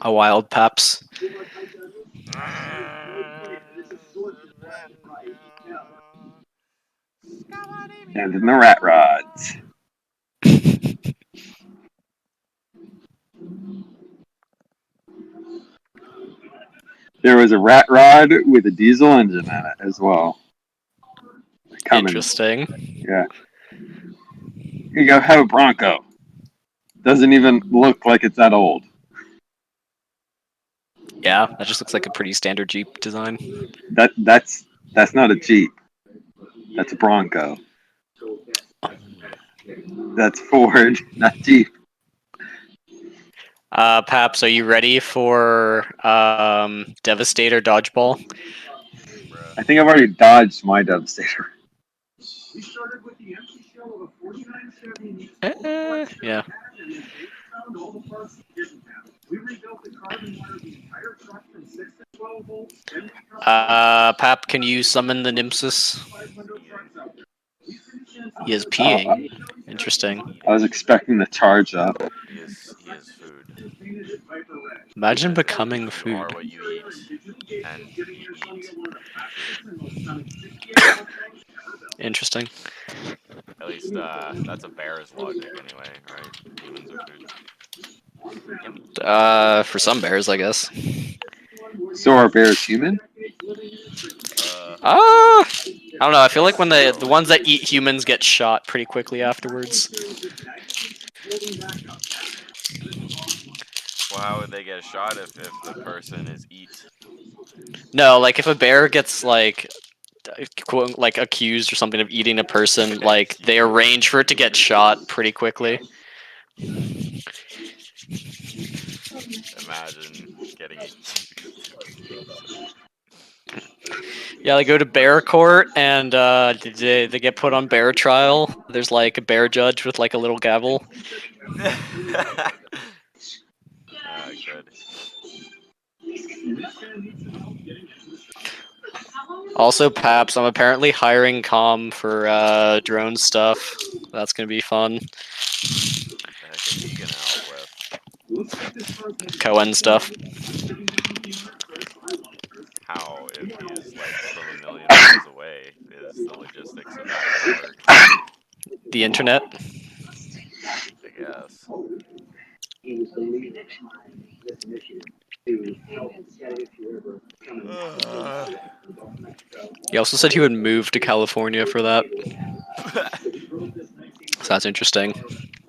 A wild Paps. And then the rat rods. There was a rat rod with a diesel engine in it as well. Coming. Interesting. Yeah. You go have a Bronco. Doesn't even look like it's that old. Yeah, that just looks like a pretty standard Jeep design. That's not a Jeep. That's a Bronco. That's Ford, not Jeep. Paps, are you ready for Devastator Dodgeball? I think I've already dodged my Devastator. Yeah. Pap, can you summon the Nimbus? He is peeing. Interesting. I was expecting the charge up. He is food. Imagine becoming food. You are what you eat, and you eat food. Interesting. At least that's a bear's logic, anyway, right? Humans are food. For some bears, I guess. So are bears human? I don't know. I feel like when the ones that eat humans get shot pretty quickly afterwards. Well, how would they get shot if the person is eat? No, like if a bear gets like quote like accused or something of eating a person, like they arrange for it to get shot pretty quickly. Imagine getting eaten. Yeah, they go to bear court and they get put on bear trial. There's like a bear judge with like a little gavel. Good. Also, Paps, I'm apparently hiring Com for drone stuff. That's gonna be fun. What the heck is he gonna help with? Cohen stuff. How, if he's like from a million miles away, is the logistics of that gonna work? The internet. I guess. He also said he would move to California for that. So that's interesting.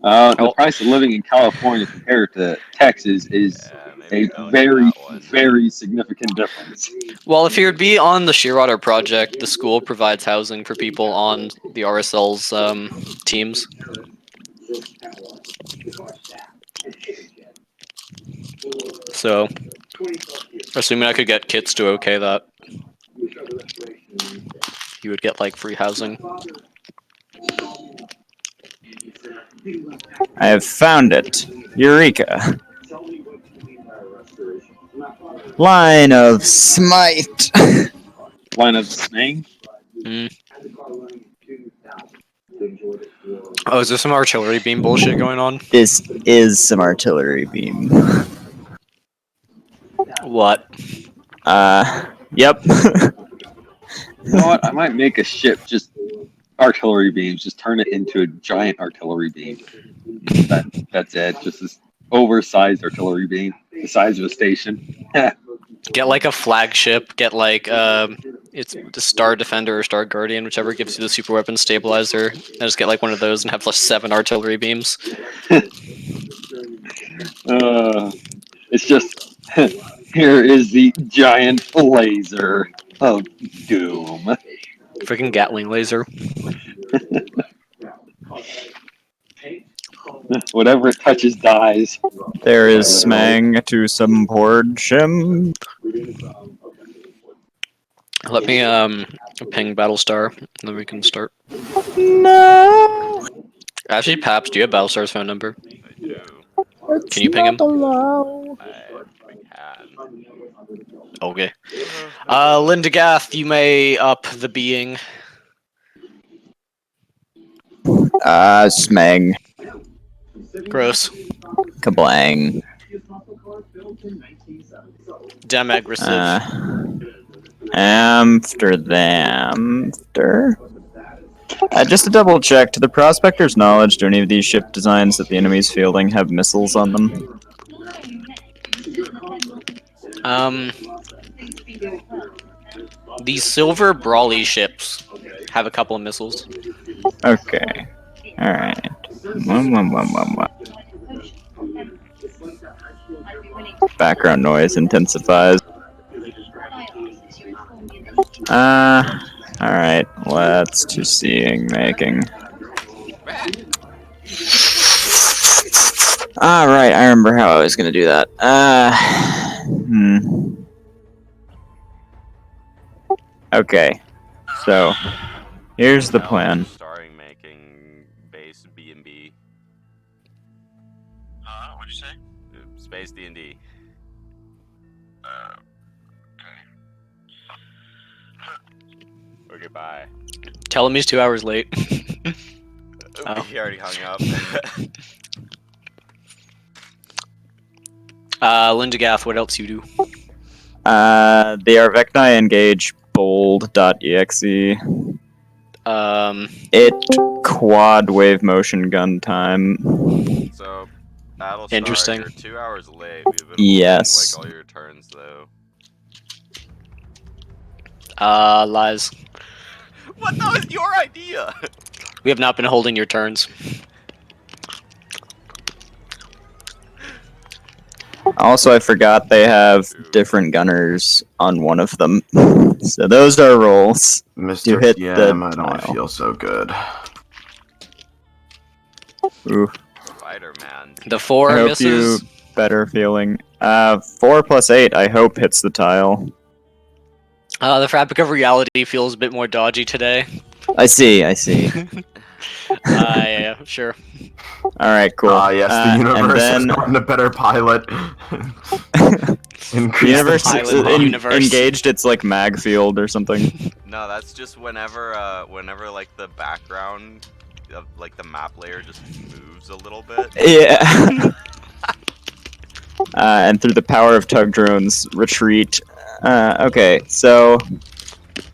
The price of living in California compared to Texas is a very, very significant difference. Well, if he would be on the Shearwater project, the school provides housing for people on the RSL's teams. So, assuming I could get kits to okay that, he would get like free housing. I have found it. Eureka. Line of smite. Line of smang? Oh, is there some artillery beam bullshit going on? This is some artillery beam. What? Yep. You know what? I might make a ship just artillery beams. Just turn it into a giant artillery beam. That's it. Just this oversized artillery beam, the size of a station. Get like a flagship. Get like it's the Star Defender or Star Guardian, whichever gives you the super weapon stabilizer. And just get like one of those and have like 7 artillery beams. It's just here is the giant laser of doom. Freaking Gatling laser. Whatever it touches dies. There is smang to some portion. Let me ping Battlestar, and then we can start. No. Actually, Paps, do you have Battlestar's phone number? I do. Can you ping him? I can. Okay. Linda Gath, you may up the being. Smang. Gross. Kablang. Dem aggressive. After. Just to double check, to the prospector's knowledge, do any of these ship designs that the enemy's fielding have missiles on them? These silver brawly ships have a couple of missiles. Okay. Alright. Background noise intensifies. Alright, let's to seeing making. Alright, I remember how I was gonna do that. Okay, so here's the plan. Starring making base B&B. What'd you say? Space D&D. Okay, bye. Tell him he's 2 hours late. Oh. He already hung up. Linda Gaff, what else you do? The Arvecni engage bold.exe. It quad wave motion gun time. So, Battlestar, Interesting. you're 2 hours late. We've been Yes. holding, like, all your turns, though. Lies. What? That was your idea! We have not been holding your turns. Also, I forgot they have different gunners on one of them. So those are rolls. Mr. You hit PM, the I don't tile. feel so good. Ooh, Spider-Man. The 4 I hope misses. you better feeling. 4 plus 8, I hope hits the tile. The fabric of reality feels a bit more dodgy today. I see. Yeah, sure. Alright, cool. Yes, the and universe then has gotten a better pilot. the universe Pilot of the universe. engaged its like mag field or something. No, that's just whenever, like, the background of, like, the map layer just moves a little bit. Yeah. And through the power of tug drones, retreat. Okay, so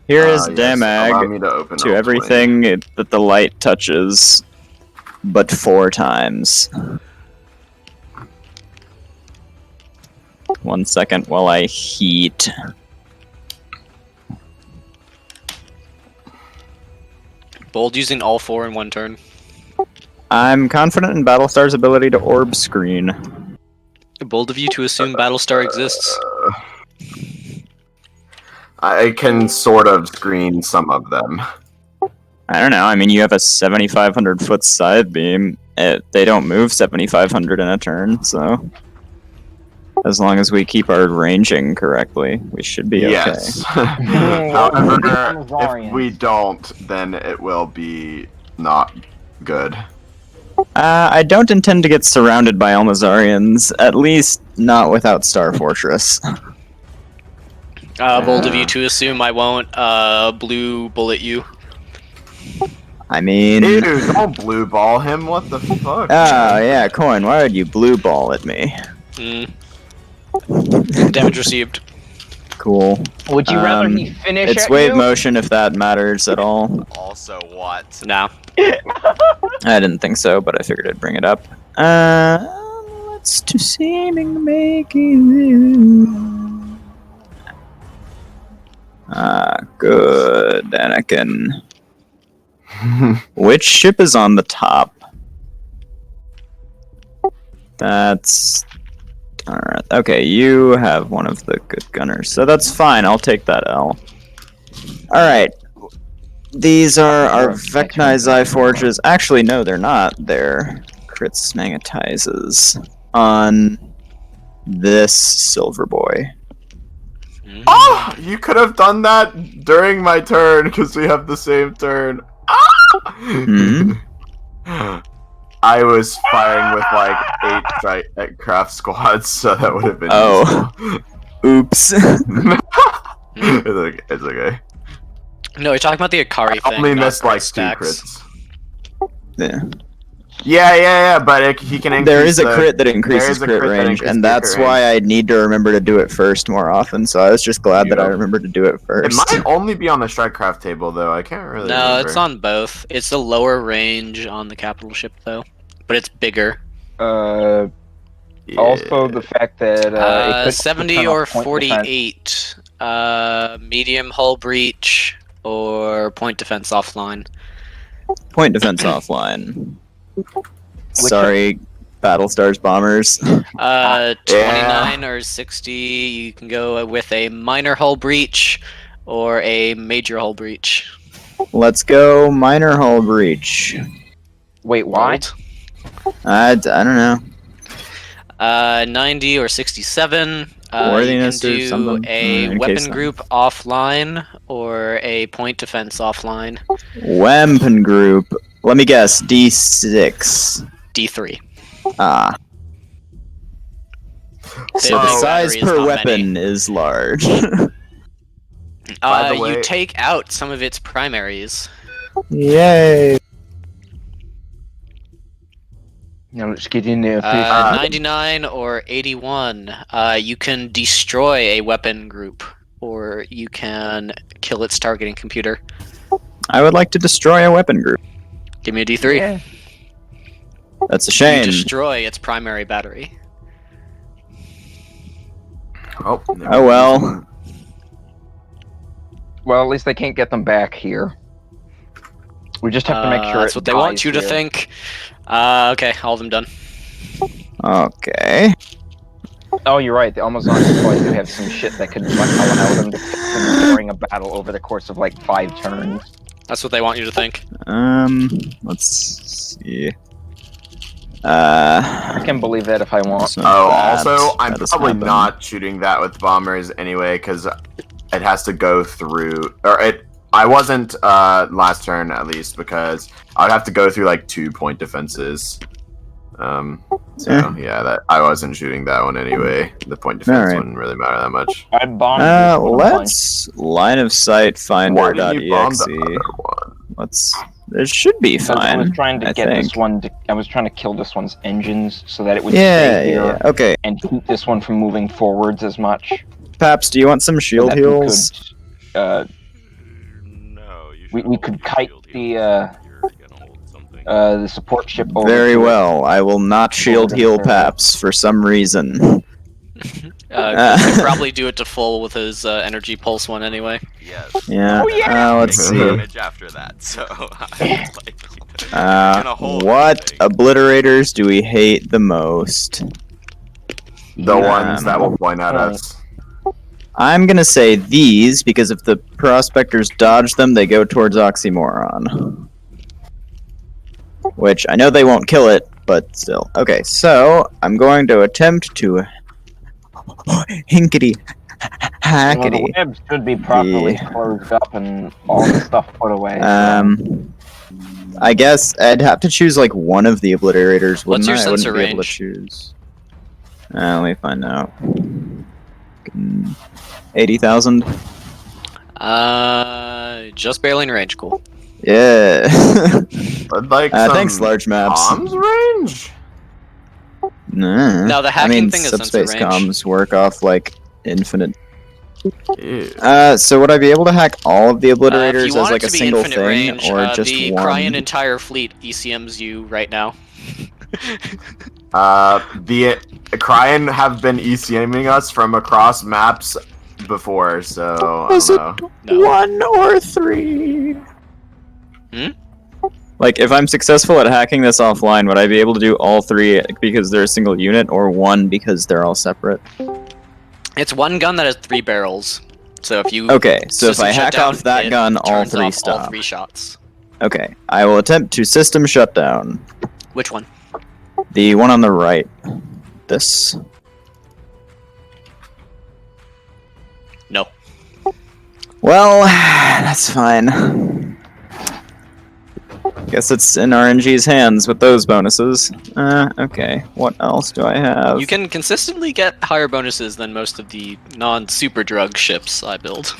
here is Allow damag me to open to L20. everything that the light touches, but 4 times. 1 second while I heat. Bold using all 4 in 1 turn. I'm confident in Battlestar's ability to orb screen. Bold of you to assume Battlestar exists. I can sort of screen some of them. I don't know, I mean, you have a 7,500 foot side beam. They don't move 7,500 in a turn, so... As long as we keep our ranging correctly, we should be okay. Yes. However, if we don't, then it will be not good. I don't intend to get surrounded by Almazarians, at least not without Star Fortress. Bold of you to assume I won't blue bullet you. I mean... Dude, don't blue ball him, what the fuck? Oh, yeah, Coin, why would you blue ball at me? Damage received. Cool. Would you rather he finish It's at wave you? motion if that matters at all. Also, what? No. I didn't think so, but I figured I'd bring it up. Let's to seeming making. Good, Anakin. Which ship is on the top? That's... Alright, okay, you have one of the good gunners, so that's fine, I'll take that L. Alright. These are our Vecni Forges. Actually, no, they're not. They're crits magnetizes on this Silver Boy. Oh, you could have done that during my turn because we have the same turn. Hmm? I was firing with like 8 strike craft squads, so that would have been. Oh. Oops. It's okay. No, you're talking about the Akari I thing. only not missed like crit 2 stacks. crits. Yeah. Yeah, but he can increase There is a the- crit that there increases is a crit crit that range, increases and the that's crit why I need to remember to do it first more often. So I was just glad that I Yep. remembered to do it It first. might only be on the Strikecraft table, though. I can't really No, remember. it's on both. It's the lower range on the capital ship though, but it's bigger. Yeah. Also, the fact that it could 70 turn or off point defense. 48. Medium hull breach or point defense offline. Point defense offline. Sorry, Battlestar's bombers. 29 or 60. You can go with a minor hull breach or a major hull breach. Let's go minor hull breach. Wait, why? Gold. I don't know. 90 or 67. Worthiness you or can do something, a in case weapon group offline or a point defense offline. Weapon group. Let me guess. D6. D3. Ah. They So have the big size batteries, per not weapon is large. By the way- You take out some of its primaries. Yay. Now let's get in there. 99 or 81. You can destroy a weapon group, or you can kill its targeting computer. I would like to destroy a weapon group. Give me a D3. Yeah. That's a You shame. destroy its primary battery. Oh, Oh well. Well, at least they can't get them back here. We just have to make sure that's it what they want dies you to here. think. Okay, all of them done. Okay. Oh, you're right. The Amazons probably do have some shit that could like, allow them to fix them during a battle over the course of like 5 turns. That's what they want you to think. Let's see. I can believe that if I want. so Oh, that- also, I'm that has probably happened. not shooting that with bombers anyway, because it has to go through, or it. I wasn't last turn at least because I'd have to go through like 2 point defenses. So yeah, that I wasn't shooting that one anyway. The point defense Alright. wouldn't really matter that much. I bombed this one a bunch. Let's line of sight Why didn't you bomb finder.exe. the other one? Let's. It should be Because fine. I was trying to I get think. this one. I was trying to kill this one's engines so that it would Yeah, stay here yeah. Okay. and keep this one from moving forwards as much. Paps, do you want some so shield that we heals? could, No, you we should could always kite shield the, heals if you're gonna hold something. the support ship over. Very to it. well. I will not shield Over heal there. Paps for some reason. You could probably do it to full with his energy pulse one anyway. Yes. Yeah. Oh, yeah! Let's Take see. damage after that, so I like gonna hold What anything. obliterators do we hate the most? The ones that will point at Point. us. I'm gonna say these because if the prospectors dodge them, they go towards Oxymoron. Which I know they won't kill it, but still. Okay, so I'm going to attempt to hinkety Well, hackety. the web should be properly The- closed up and all the stuff put away. I guess I'd have to choose like one of the obliterators, wouldn't What's your I? I wouldn't sensor be able to range? choose. Let me find out. 80,000. Just barely in range. Cool. Yeah. I'd like Thanks, some large maps. comms range. Nah. No, the I hacking mean, thing is sensor subspace range. comms work off like infinite. Ew. So would I be able to hack all of the If obliterators you as want like it a to be single infinite thing, range, or just the one? Cryan entire fleet ECMs you right now. The Cryan have been ECMing us from across maps before, so I Is don't know. No. 1 or 3? Hmm? Like, if I'm successful at hacking this offline, would I be able to do all 3 because they're a single unit, or 1 because they're all separate? It's one gun that has 3 barrels. So if you Okay, so if system I hack shutdown, off that it gun, all turns 3 off stop. all 3 shots. Okay, I will attempt to system shutdown. Which one? The one on the right. This. No. Well, that's fine. Guess it's in RNG's hands with those bonuses. Okay. What else do I have? You can consistently get higher bonuses than most of the non-super drug ships I build.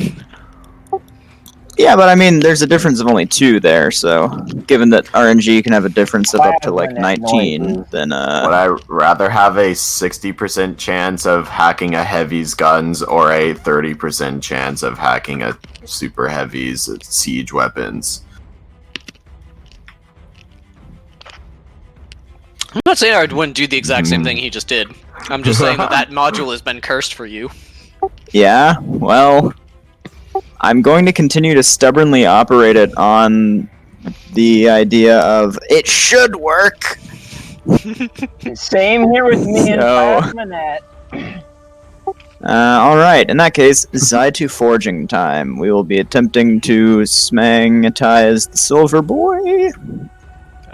Yeah, but I mean, there's a difference of only 2 there, so given that RNG can have a difference of up to like 19, then Would I rather have a 60% chance of hacking a heavy's guns or a 30% chance of hacking a super heavy's siege weapons? I'm not saying I wouldn't do the exact same thing he just did. I'm just saying that that module has been cursed for you. yeah, well, I'm going to continue to stubbornly operate it on the idea of it should work. Same here with me and So- Plasmanet. Alright, in that case, Zaitu forging time. We will be attempting to smagnetize the silver boy.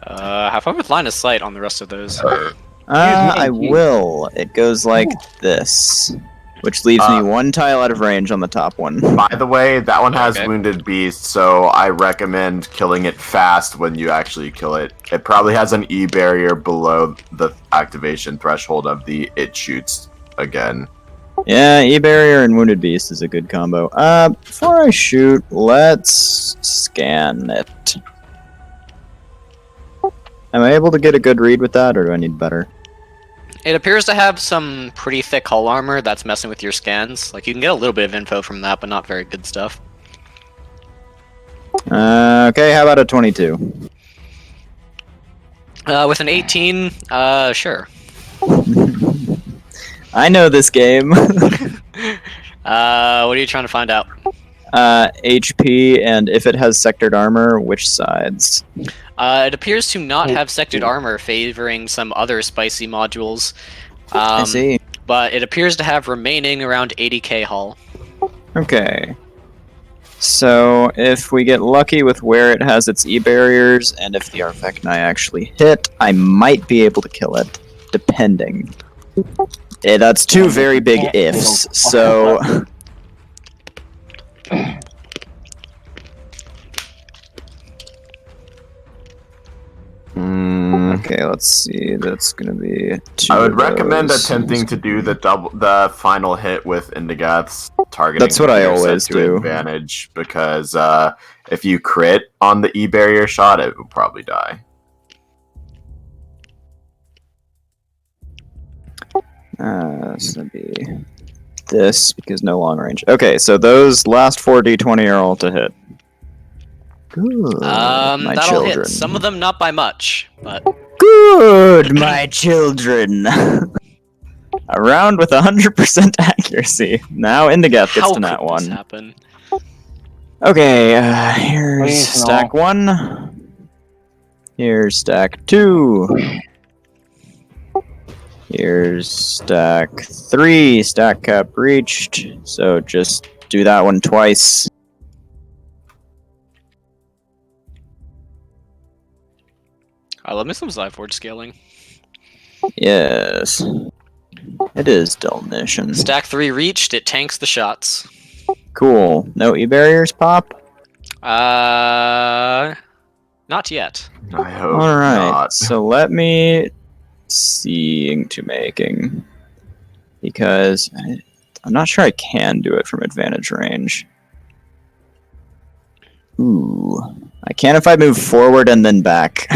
Have fun with line of sight on the rest of those. I will. It goes like this, which leaves me 1 tile out of range on the top one. By the way, that one has Okay. Wounded Beast, so I recommend killing it fast when you actually kill it. It probably has an E barrier below the activation threshold of the it shoots again. Yeah, E-Barrier and Wounded Beast is a good combo. Before I shoot, let's scan it. Am I able to get a good read with that, or do I need better? It appears to have some pretty thick hull armor that's messing with your scans. Like, you can get a little bit of info from that, but not very good stuff. Okay, how about a 22? With an 18, sure. I know this game. What are you trying to find out? HP, and if it has sectored armor, which sides? It appears to not have sectored armor, favoring some other spicy modules. I see. But it appears to have remaining around 80k hull. Okay. So, if we get lucky with where it has its E-barriers, and if the Arvechni actually hit, I might be able to kill it, depending. That's 2 very big ifs, so... Okay, let's see. That's gonna be 2 I would of recommend those. attempting to do the final hit with Indigath's targeting. That's what I gear set always to do. Advantage, because if you crit on the E barrier shot, it will probably die. So that'd be this, because no long range. Okay, so those last 4 d20 are all to hit. Good, my That'll children. hit. Some of them not by much, but Good, my children. A round with 100% accuracy. Now Indigath gets how to nat could this 1. happen? Okay, here's Please, no. stack 1. Here's stack 2. Here's stack 3. Stack cap reached. So just do that one twice. I love me some Zyforge scaling. Yes. It is Delnition. Stack 3 reached, it tanks the shots. Cool. No E-barriers pop? Not yet. I hope Alright, not. so let me seeing to making. Because I'm not sure I can do it from advantage range. Ooh. I can if I move forward and then back.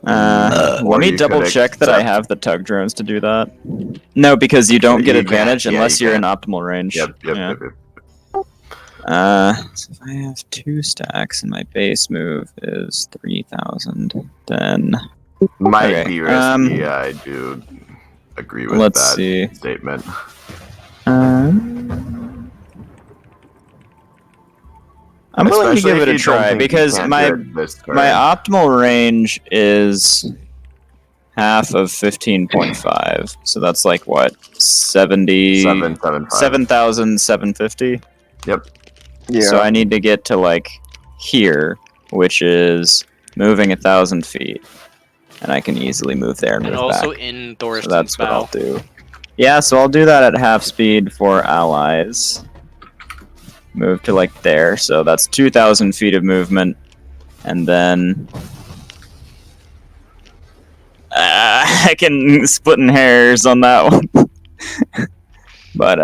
Let Or me you double could check that I accept- have the tug drones to do that. No, because you don't get You advantage can't. Yeah, unless you you're in can't. optimal range. Yep. Yeah. Yep. So if I have 2 stacks and my base move is 3,000, then Might Okay, be risky. Yeah, I do agree with let's that see. statement. I'm willing to Especially give if it a you don't try think you because can my do it this turn. my optimal range is half of 15.5. So that's like what? 775. 7,750? Yep. Yeah. So I need to get to like here, which is moving 1,000 feet. And I can easily move there and And move also back. in So Thoriston's that's what I'll bow. do. Yeah, so I'll do that at half speed for allies. Move to like there, so that's 2,000 feet of movement. And then... I can split in hairs on that one. But,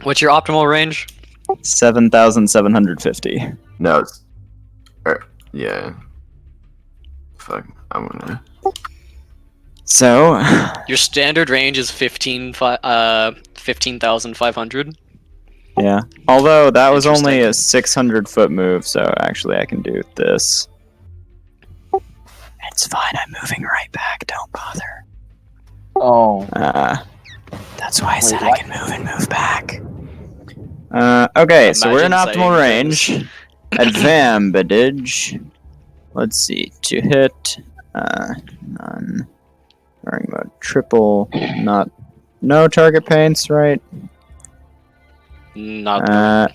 What's your optimal range? 7,750. No, it's... yeah. Fuck, I'm gonna... So, Your standard range is 15,500. yeah. Although that was only a Interesting. 600-foot move, so actually I can do this. It's fine, I'm moving right back, don't bother. Oh. That's why I said Wait, I can move and move back. Okay, so we're in Imagine optimal saying range. Advantage. Let's see. To hit. None. Firing mode. Triple. Not. No target paints, right? Not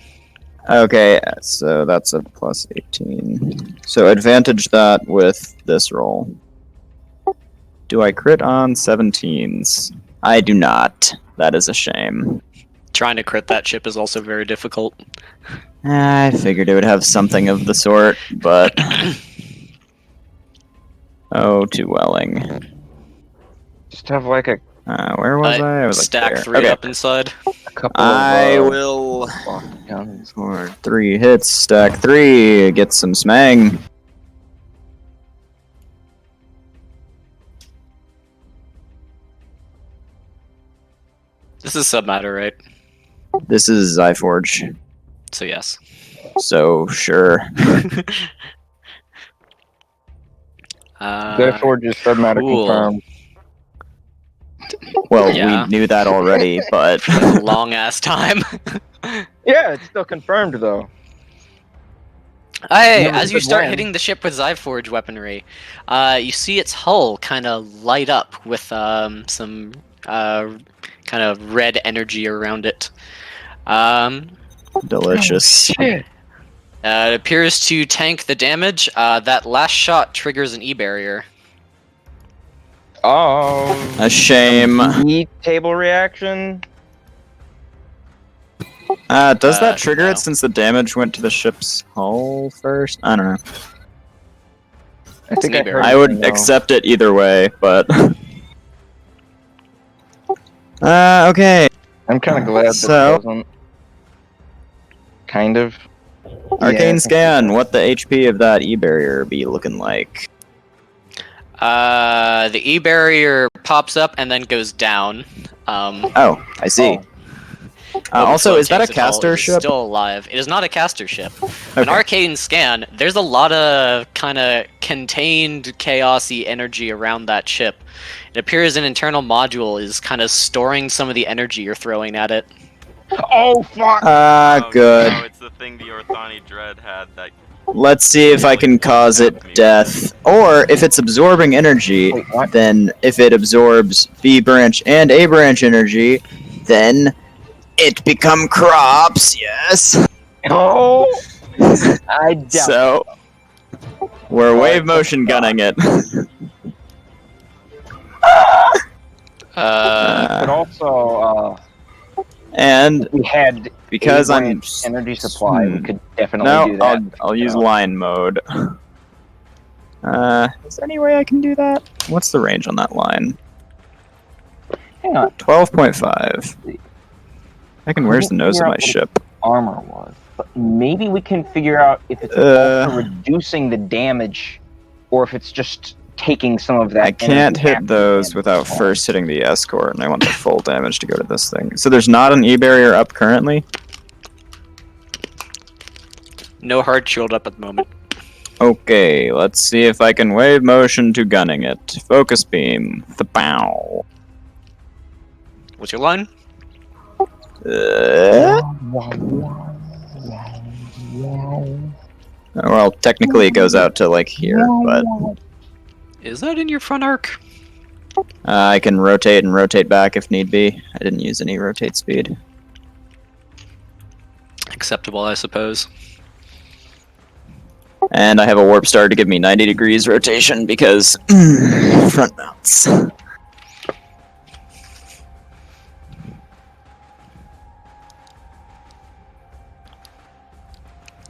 Okay, so that's a plus 18. So advantage that with this roll. Do I crit on 17s? I do not. That is a shame. trying to crit that ship is also very difficult. I figured it would have something of the sort, but... Oh, to Welling. Just have like a Where was I? I was like Stack there. 3 Okay. up inside. couple I of will... guns. For 3 hits, stack 3, get some smang. This is submatter, right? This is Zyforge, So yes. so sure. Therefore, just submatter cool. confirmed. Well, Yeah. we knew that already, but... Long ass time. Yeah, it's still confirmed though. Hey, Never as you said start when. hitting the ship with Zyforge weaponry, you see its hull kind of light up with some kind of red energy around it. Delicious. Shit. It appears to tank the damage. That last shot triggers an E-barrier. Oh. A shame. E table reaction. Does that trigger no. it since the damage went to the ship's hull first? I don't know. I think I an heard. I would no. accept it either way, but... okay. I'm kind of glad So- that doesn't. Kind of. Arcane Yeah, scan, what the HP of that E-barrier be looking like? The E-barrier pops up and then goes down. Oh, I see. But Also, before it is that a takes its hull, caster it is ship? Still alive. It is not a caster ship. An Okay. arcane scan. There's a lot of kind of contained chaosy energy around that ship. It appears an internal module is kind of storing some of the energy you're throwing at it. Oh fuck! Oh, Good. No, it's the thing the Orthani Dread had that. Let's see if I can cause it death. Or, if it's absorbing energy, Wait, what? then if it absorbs B branch and A branch energy, then it become crops, yes? Oh! I doubt. So, we're wave motion gunning it. But also, And we had because I'm... A-branch energy supply. We could definitely No, do that. I'll use So- line mode. Is there any way I can do that? What's the range on that line? Hang on. 12.5. Where's the nose of my ship? Armor was, but maybe we can figure out if it's Uh. also reducing the damage, or if it's just taking some of that. I can't energy hit after those the without damage. first hitting the escort, and I want the full damage to go to this thing. So there's not an E-barrier up currently? No hard shield up at the moment. Okay, let's see if I can wave motion to gunning it. Focus beam. The bow. What's your line? Well, technically it goes out to like here, but Is that in your front arc? I can rotate and rotate back if need be. I didn't use any rotate speed. Acceptable, I suppose. And I have a warp star to give me 90 degrees rotation because front mounts.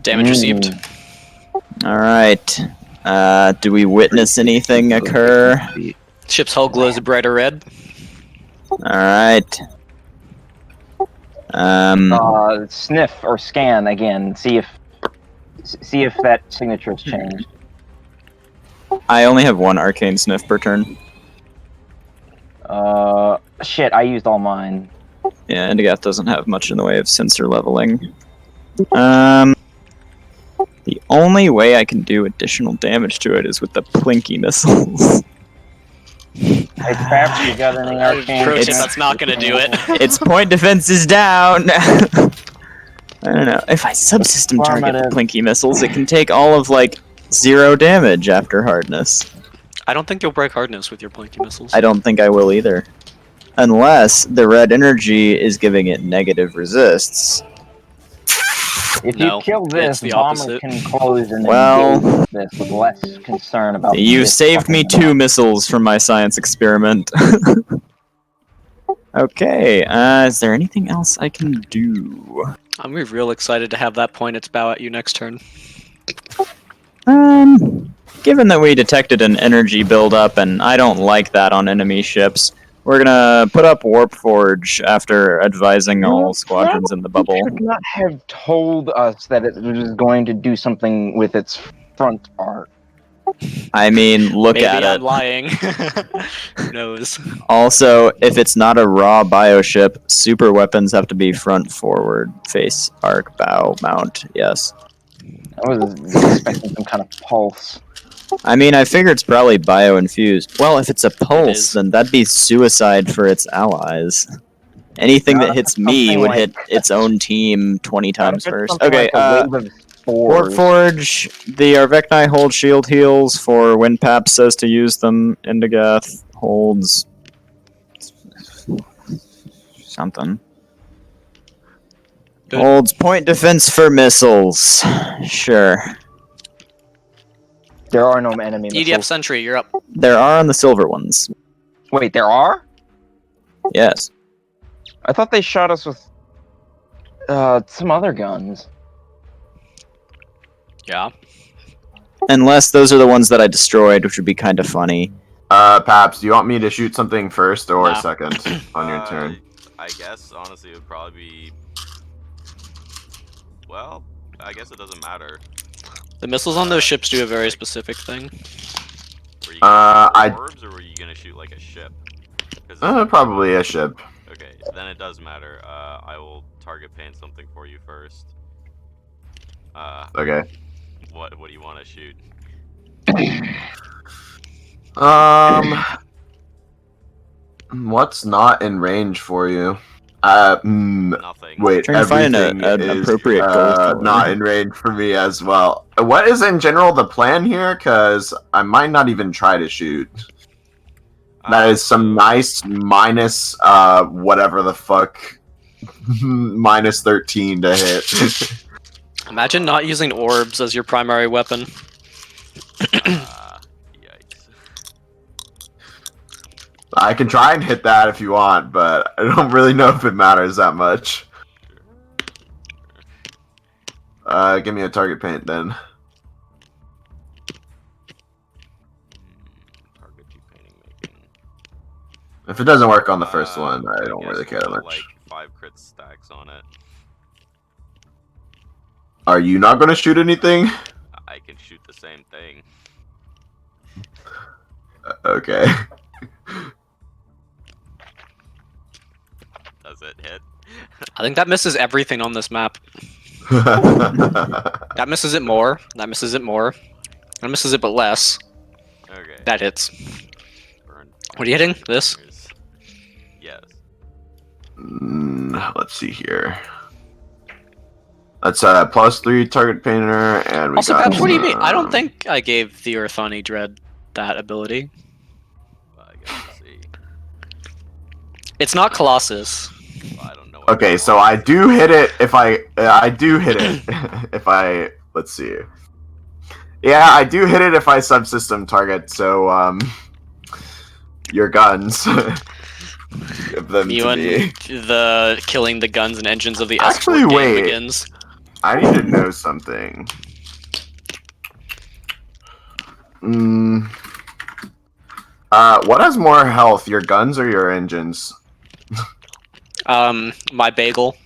Damage received. Alright. Do we witness anything occur? Ship's hull glows a brighter red. Alright. Sniff or scan again. See if that signature's changed. I only have one arcane sniff per turn. Shit, I used all mine. Yeah, Indigath doesn't have much in the way of sensor leveling. The only way I can do additional damage to it is with the plinky missiles. Hey, Paps, you got anything arcane? Pro tip, It's- that's not gonna do it. Its point defense is down! I don't know. If I subsystem target the Affirmative. plinky missiles, it can take all of, like, 0 damage after hardness. I don't think you'll break hardness with your blinky missiles. I don't think I will either. Unless the red energy is giving it negative resists. If No, you kill it's this, the Bomber opposite. can close and then Well- deal with this with less concern about. You this saved me fucking 2 missiles from my science experiment. Okay, is there anything else I can do? I'm gonna be real excited to have that point its bow at you next turn. Given that we detected an energy buildup, and I don't like that on enemy ships, we're gonna put up Warp Forge after advising all squadrons in the bubble. Should not have told us that it was going to do something with its front part. I mean, look Maybe at I'm it. lying. Who knows? Also, if it's not a raw bioship, super weapons have to be front, forward, face, arc, bow, mount. Yes. I was expecting some kind of pulse. I mean, I figure it's probably bio-infused. Well, if it's a is. pulse, then that'd be suicide for its allies. Anything that hits me something would like- hit its own team 20 times If it's first. something Okay, like a wave of Warp spores. Forge, the Arvekni hold shield heals for when Pap says to use them. Indigath holds something. Good. Holds point defense for missiles. Sure. There are no enemy EDF missiles. Sentry, you're up. There are on the silver ones. Wait, there are? Yes. I thought they shot us with some other guns. Yeah. Unless those are the ones that I destroyed, which would be kind of funny. Paps, do you want me to shoot something first or Nah. second on your turn? I guess honestly it would probably be. Well, I guess it doesn't matter. The missiles on those ships do a very specific thing. Were you gonna I- shoot orbs or were you gonna shoot like a ship? 'Cause Probably a ship. okay, then it does matter. I will target paint something for you first. Okay. What do you want to shoot? What's not in range for you? Nothing. Wait, Trying to find everything an is, appropriate goal color. not in range for me as well. What is in general the plan here? Because I might not even try to shoot. That is some nice minus, whatever the fuck, minus 13 to hit. Imagine not using orbs as your primary weapon. Yikes. I can try and hit that if you want, but I don't really know if it matters that much. Give me a target paint then. Target you painting making. If it doesn't work on the first one, I don't guess really care we'll that put, much. Like 5 crit stacks on it. Are you not going to shoot anything? I can shoot the same thing. Okay. Does it hit? I think that misses everything on this map. That misses it more. That misses it more. That misses it but less. Okay. That hits. Burn What are you hitting? This? fires. Yes. Let's see here. That's a +3 target painter, and we Also, got. Paps, what do you mean? I don't think I gave the Earthani Dread that ability. I guess we'll see. It's not Colossus. I don't know. what Okay, you so want. I do hit it if I do hit it if I let's see. Yeah, I do hit it if I subsystem target. So your guns. Give them You to and me. the killing the guns and engines of the Actually, escort game wait. begins. I need to know something. What has more health, your guns or your engines? My bagel.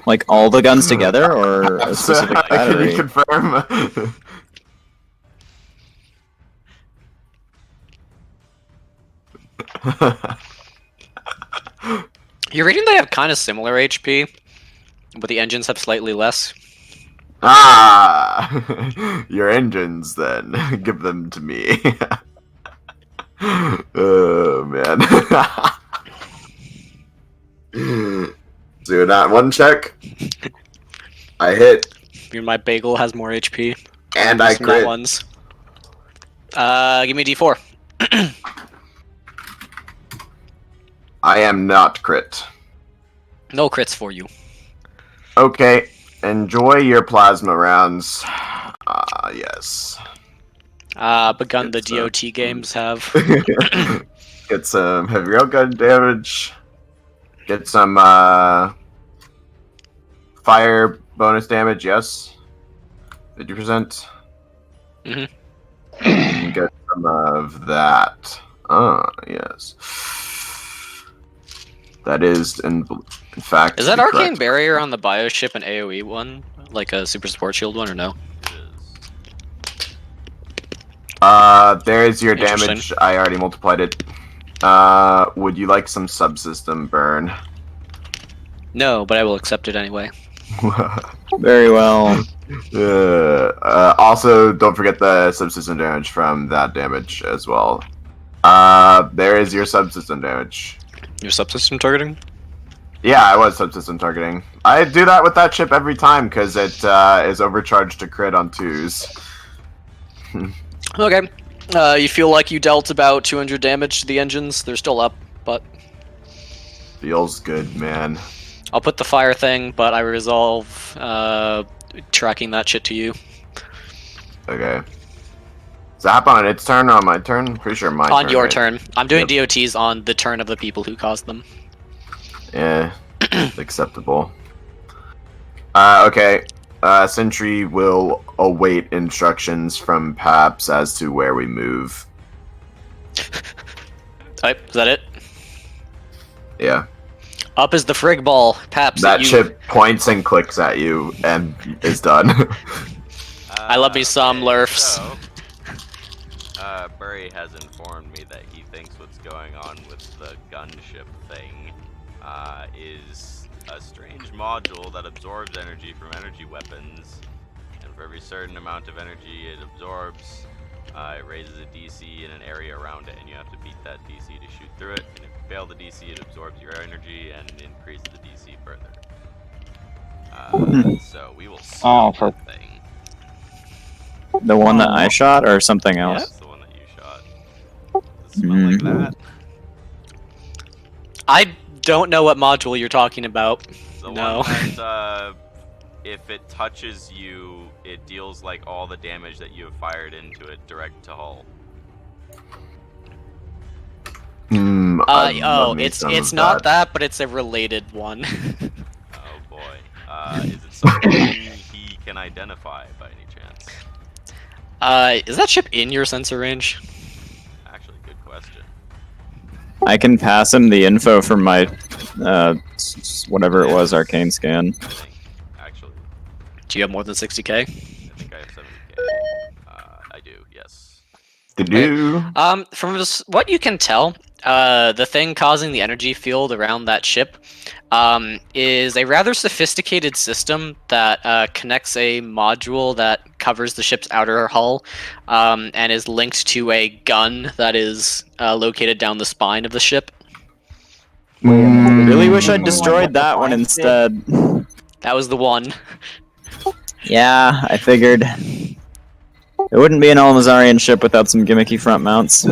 Like all the guns together, or a specific Can battery? you confirm? You're reading they have kind of similar HP, but the engines have slightly less. Ah, your engines then. Give them to me. Oh man. So that one check. I hit My bagel has more HP. and I Some crit. ones. Give me a D4. I am not crit. No crits for you. Okay, enjoy your plasma rounds. Yes. Begun the It's, uh, DOT games have. Get some heavy railgun damage. Get some fire bonus damage, yes. 50%. Mhm. And get some of that. Yes. That is, in fact, Is that the Arcane correct- Barrier on the Bioship an AoE one? Like a Super Support Shield one, or no? There's your Interesting. damage. I already multiplied it. Would you like some subsystem burn? No, but I will accept it anyway. Very well. Also, don't forget the subsystem damage from that damage as well. There is your subsystem damage. Your subsystem targeting? Yeah, I was subsystem targeting. I do that with that chip every time because it is overcharged to crit on 2s. Okay. You feel like you dealt about 200 damage to the engines. They're still up, but Feels good, man. I'll put the fire thing, but I resolve tracking that shit to you. Okay. Does that happen on its turn or on my turn? Pretty sure my On turn. your right? turn. I'm doing Yep. DOTs on the turn of the people who caused them. Yeah, acceptable. Okay. Sentry will await instructions from Paps as to where we move. Type, is that it? Yeah. Up is the frig ball. Paps, That you... chip points and clicks at you and is done. I love me some Lurfs. Burry has informed me that he thinks what's going on with the gunship thing is a strange module that absorbs energy from energy weapons, and for every certain amount of energy it absorbs, it raises a DC in an area around it, and you have to beat that DC to shoot through it, and if you fail the DC, it absorbs your energy and increases the DC further. So we will Oh, smoke for- the thing. The one that I shot, or something else? That's the one that you shot. Does it smell like that? I don't know what module you're talking about. The No. one that, if it touches you, it deals like all the damage that you have fired into it direct to hull. Oh, it's not that, but it's a related one. Oh boy. Is it something he can identify by any chance? Is that ship in your sensor range? Actually, good question. I can pass him the info from my, whatever it was, arcane scan. I think. Actually, Do you have more than 60k? I think I have 70k. I do, yes. Do. From what you can tell, the thing causing the energy field around that ship is a rather sophisticated system that connects a module that covers the ship's outer hull and is linked to a gun that is located down the spine of the ship. Really wish I destroyed that one instead. That was the one. Yeah, I figured. It wouldn't be an Almazarian ship without some gimmicky front mounts.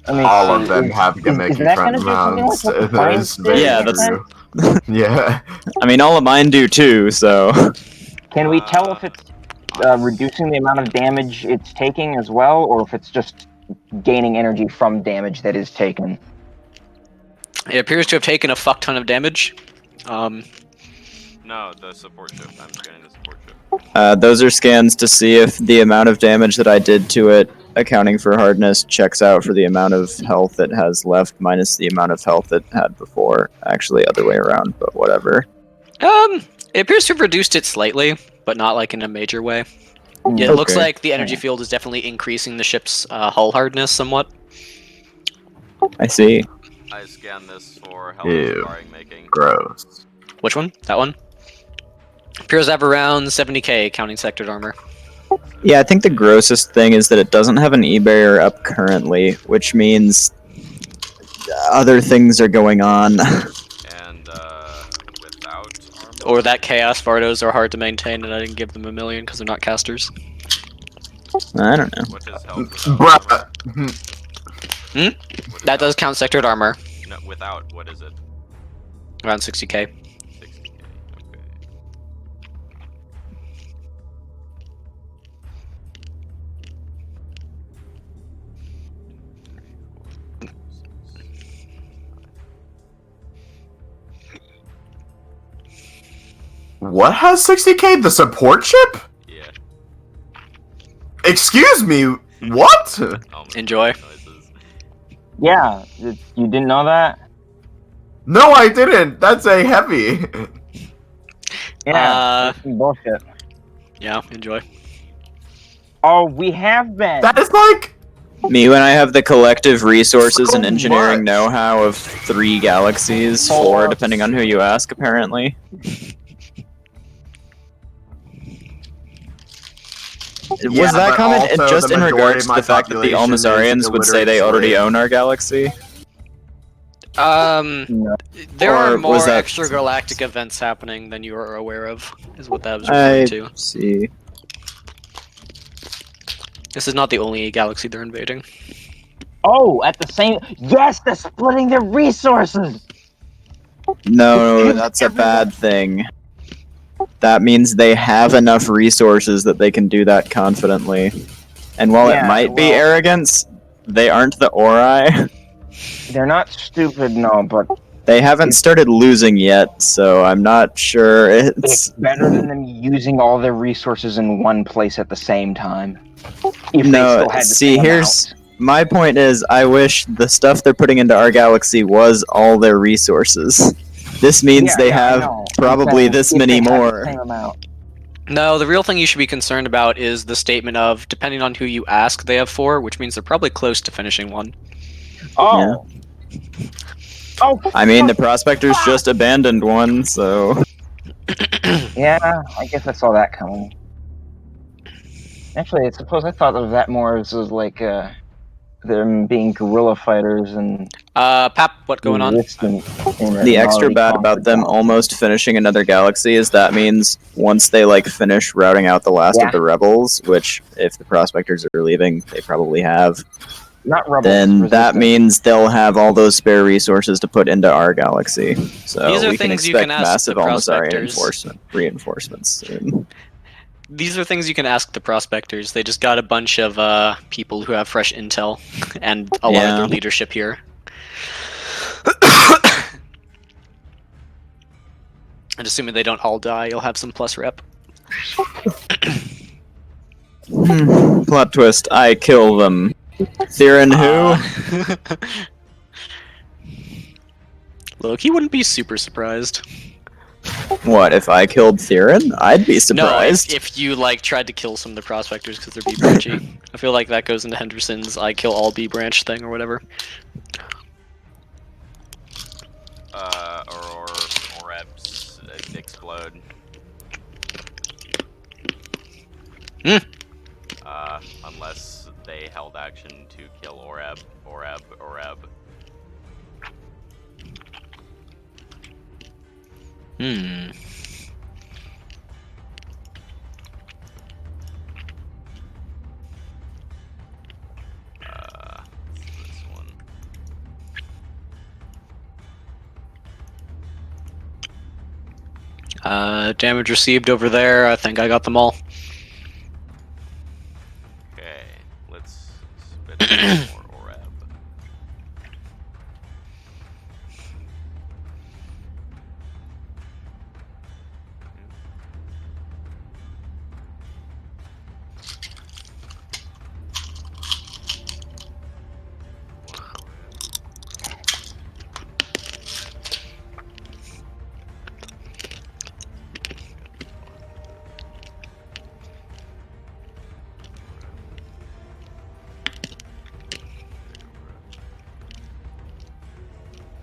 I mean, All of them is- have is gimmicky that front gonna do something mounts. like what the That Flying is Stick very Yeah, did? that's- true. Yeah. I mean, all of mine do too, so. Can we tell if it's reducing the amount of damage it's taking as well, or if it's just gaining energy from damage that is taken? It appears to have taken a fuck ton of damage. No, the support ship. I'm scanning the support ship. Those are scans to see if the amount of damage that I did to it accounting for hardness checks out for the amount of health it has left minus the amount of health it had before. Actually, other way around, but whatever. It appears to have reduced it slightly, but not like in a major way. Yeah, it looks Okay. like the energy field is definitely increasing the ship's hull hardness somewhat. I see. I scan this for how Ew. much sparring making. Gross. Which one? That one? Appears to have around 70k counting sectored armor. Yeah, I think the grossest thing is that it doesn't have an E-barrier up currently, which means other things are going on. And without armor. Or that Chaos Vardos are hard to maintain and I didn't give them a million because they're not casters. I don't know. What is health without armor? Bruh. What is That does health? count sectored armor. No, without. What is it? Around 60k. 60k. Okay. What has 60k? The support ship? Yeah. Excuse me. What? Almost Enjoy. noises. Yeah, you didn't know that? No, I didn't. That's a heavy. Yeah, that's some bullshit. Yeah, enjoy. Oh, we have been. That is like. Me when I have the collective resources So and engineering much. know-how of 3 galaxies, 4 depending on who you ask, apparently. Yeah, Was that but comment also just the in majority regards of to my the fact that the population Almazarians is would say they illiterate already slaves. own our galaxy? No. There Or are was more that- extragalactic events happening than you are aware of, is what that was referring I to. see. This is not the only galaxy they're invading. Oh, at the same. Yes, they're splitting their resources. No, that's a bad thing. That means they have enough resources that they can do that confidently. And while Yeah, it might be well- arrogance, they aren't the Ori. They're not stupid, no, but They haven't started losing yet, so I'm not sure it's it's... better than them using all their resources in one place at the same time. If they No, still had the see, same here's- amount. My point is, I wish the stuff they're putting into our galaxy was all their resources. This means Yeah, they yeah, I have know. probably Saying, this if many they had the more. same amount. No, the real thing you should be concerned about is the statement of, depending on who you ask, they have 4, which means they're probably close to finishing 1. Oh. Oh. I mean, the Prospectors just abandoned one, so... Yeah, I guess I saw that coming. Actually, I suppose I thought of that more as like them being guerrilla fighters and Pap, what going on? resistant in The an extra already bad about conquered them galaxy. almost finishing another galaxy is that means once they like finish routing out the last Yeah. of the rebels, which if the Prospectors are leaving, they probably have, Not rebels. then that resistant. means they'll have all those spare resources to put into our galaxy. So These are we can things you expect can ask massive the Almazarian Prospectors. reinforcements soon. These are things you can ask the Prospectors. They just got a bunch of people who have fresh intel and a lot of Yeah. their leadership here. And assuming they don't all die, you'll have some plus rep. Plot twist, I kill them. Theron who? Loki wouldn't be super surprised. What, if I killed Theron? I'd be surprised. No, if you like tried to kill some of the Prospectors because they're B branchy. I feel like that goes into Henderson's I kill all B branch thing or whatever. Or Ebbs explode. Unless they held action to kill Oreb. Hmm. This one. Damage received over there. I think I got them all. Okay, let's spit some more Oreb.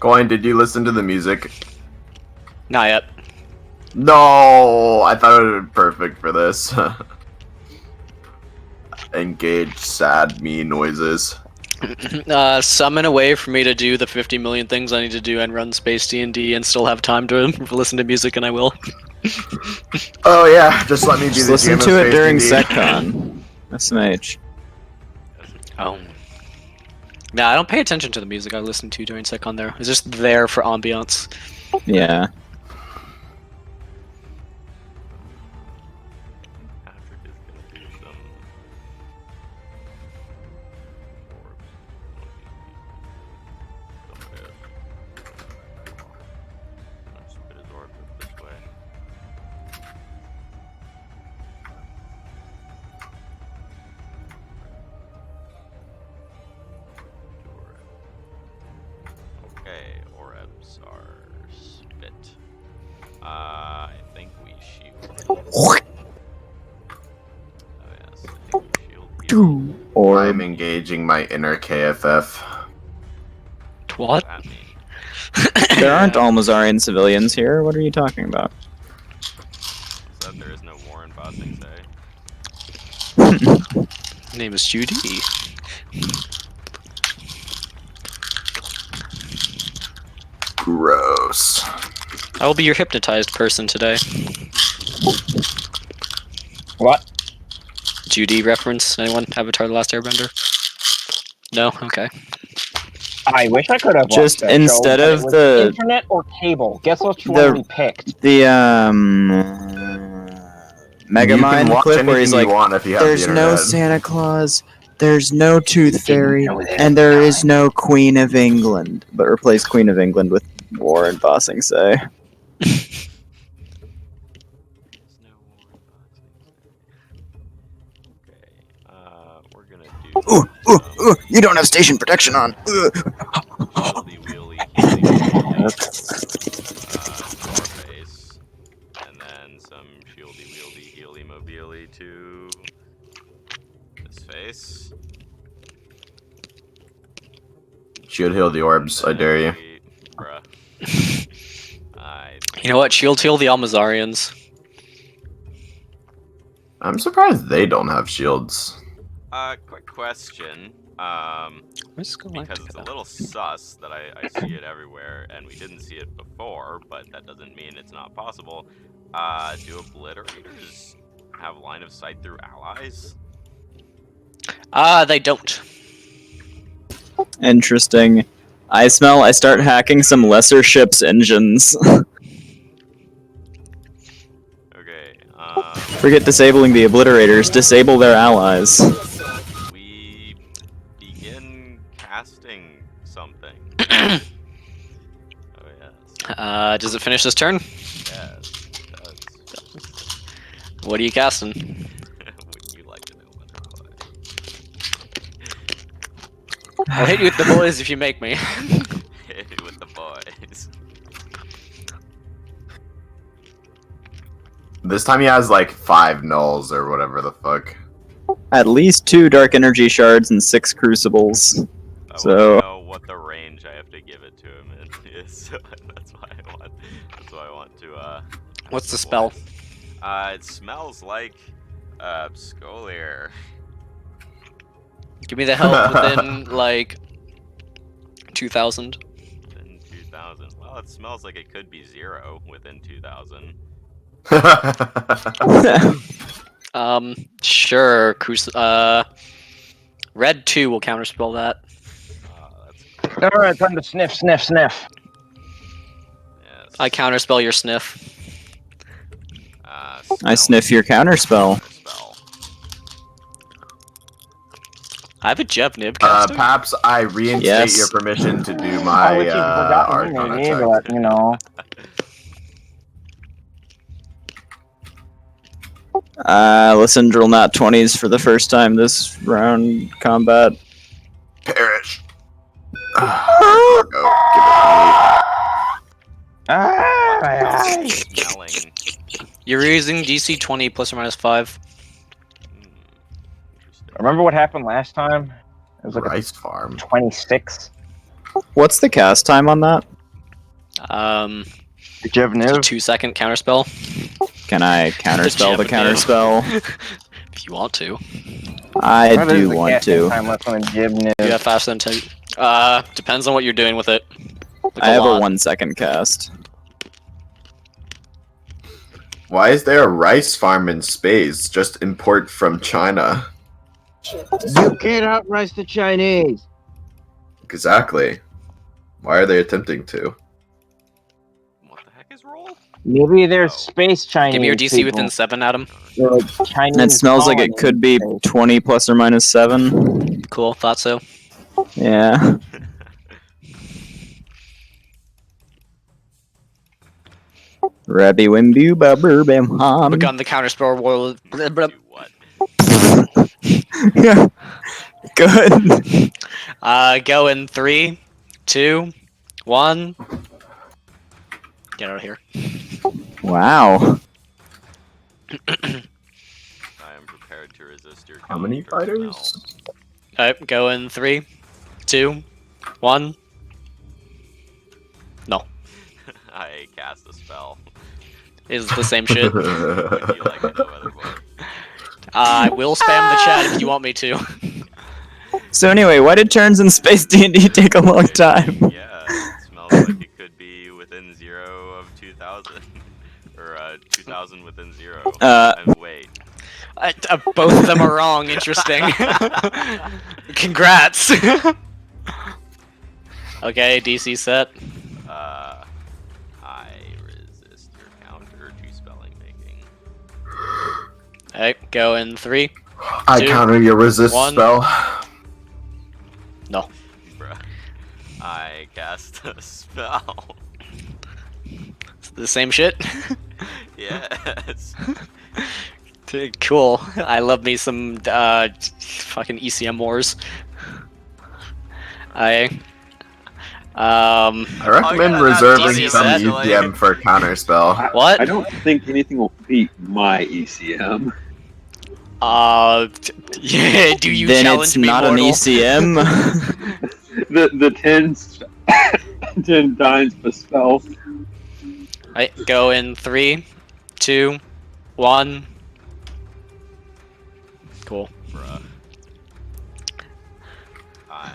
Coin, did you listen to the music? Not yet. No, I thought it would be perfect for this. Engage sad me noises. Summon a way for me to do the 50 million things I need to do and run Space D&D and still have time to listen to music, and I will. Oh yeah, just let me be Just the listen GM of to it Space during D&D. SecCon. SMH. Oh. Nah, I don't pay attention to the music I listen to during SecCon there. It's just there for ambiance. Yeah. Patrick is gonna do some orbs. Let's spit his orb this way. Okay, orbs are spit. I think we shield. Oh yes, I think we shield. Or I'm engaging my inner KFF. What? That mean? there aren't Almazarian civilians here. What are you talking about? Said there is no war in Bossing Say. My name is Judy. Gross. I will be your hypnotized person today. What? Judy reference? Anyone? Avatar: The Last Airbender? No? Okay. I wish I could have watched Just that instead show, but of it was the- internet or cable. Guess which the- one we picked. The You can Megamind watch clip where he's anything like, you want if you have "There's the no internet." Santa Claus, there's no Tooth Fairy, know that. and there is no Queen of England." But replace Queen of England with War and Bossing Say. There's no war in Bossing Say. Okay, we're gonna do. You don't have station protection on. Wheelie wheelie healy face, and then some shieldy wieldy healy mobily to this face. Shield heal the orbs, I dare you. Bruh. You know what? Shield heal the Almazarians. I'm surprised they don't have shields. Quick question. Where's Because it's a little sus that I see it everywhere, and we didn't see it before, but that doesn't mean it's not possible. Do obliterators have line of sight through allies? They don't. Interesting. I start hacking some lesser ships' engines. Okay, Forget disabling the obliterators, disable their allies. we begin casting something. Oh yes, Does it finish this turn? yes, it does. What are you casting? Wouldn't you like to know, Motherboy? I'll hit you with the boys if you make me. With the boys. This time he has like 5 nulls or whatever the fuck. At least 2 dark energy shards and 6 crucibles. I So- want to know what the range I have to give it to him is. So that's why I want. That's why I want to. What's the spell? It smells like Scolier. Give me the help within, like, 2,000. Within 2,000. Well, it smells like it could be 0 within 2,000. Sure. Red 2 will counterspell that. That's Alright, time to sniff, sniff, sniff. yes. I counterspell your sniff. I sniff your counterspell. Counterspell. I have a Jev Nib caster. Perhaps I reinstate Yes. your permission to do I my wish you'd forgotten Arcana me, check. but you know. Lysandral nat 20s for the first time this round combat. Perish. Go, give it Smelling. You're using DC 20 plus or minus 5. Interesting. Remember what happened last time? It was to me. like Rice farm. a 26. What's the cast time on that? It's a Jivnev. 2-second counterspell. Can I counterspell the Jivnev. counterspell? If you want to. I What is do the want casting to. time left on a Jivnev? You have faster than 10. Depends on what you're doing with it. Like I have lot. a 1 second cast. Why is there a rice farm in space? Just import from China. You can't outrice the Chinese. Exactly. Why are they attempting to? What the heck is roll? Maybe there's Oh. space Chinese Give me your DC people. within 7, Adam. They're like Chinese It smells like it could be colonies. 20 plus or minus 7. Cool, thought so. Yeah. Rabby Wimbu Babber Bam Ham. Begun the counterspell roll. Do what? Yeah. Good. Go in 3, 2, 1. Get out of here. Wow. I am prepared to resist your. How many fighters? Alright, go in 3, 2, 1. No, I cast a spell. is the same shit. Would you like to know whether what? I will spam the chat if you want me to. So anyway, why did turns in Space D&D take a long time? Yeah, it smells like it could be within 0 of 2,000. Or 2,000 within 0. And wait. Both of them are wrong. Interesting. Congrats. Okay, DC set. I resist your counter to spelling making. Alright, go in 3. I 2, counter your resist 1. spell. No. Bruh. I cast a spell. It's the same shit. Yes. Cool. I love me some fucking ECM wars. I recommend yeah, reserving DC some set. ECM for counter spell. What? I don't think anything will beat my ECM. Yeah, do you Then challenge it's me, not mortal? an ECM. The 10 times the spell. Right, go in 3, 2, 1. Cool. Bruh. I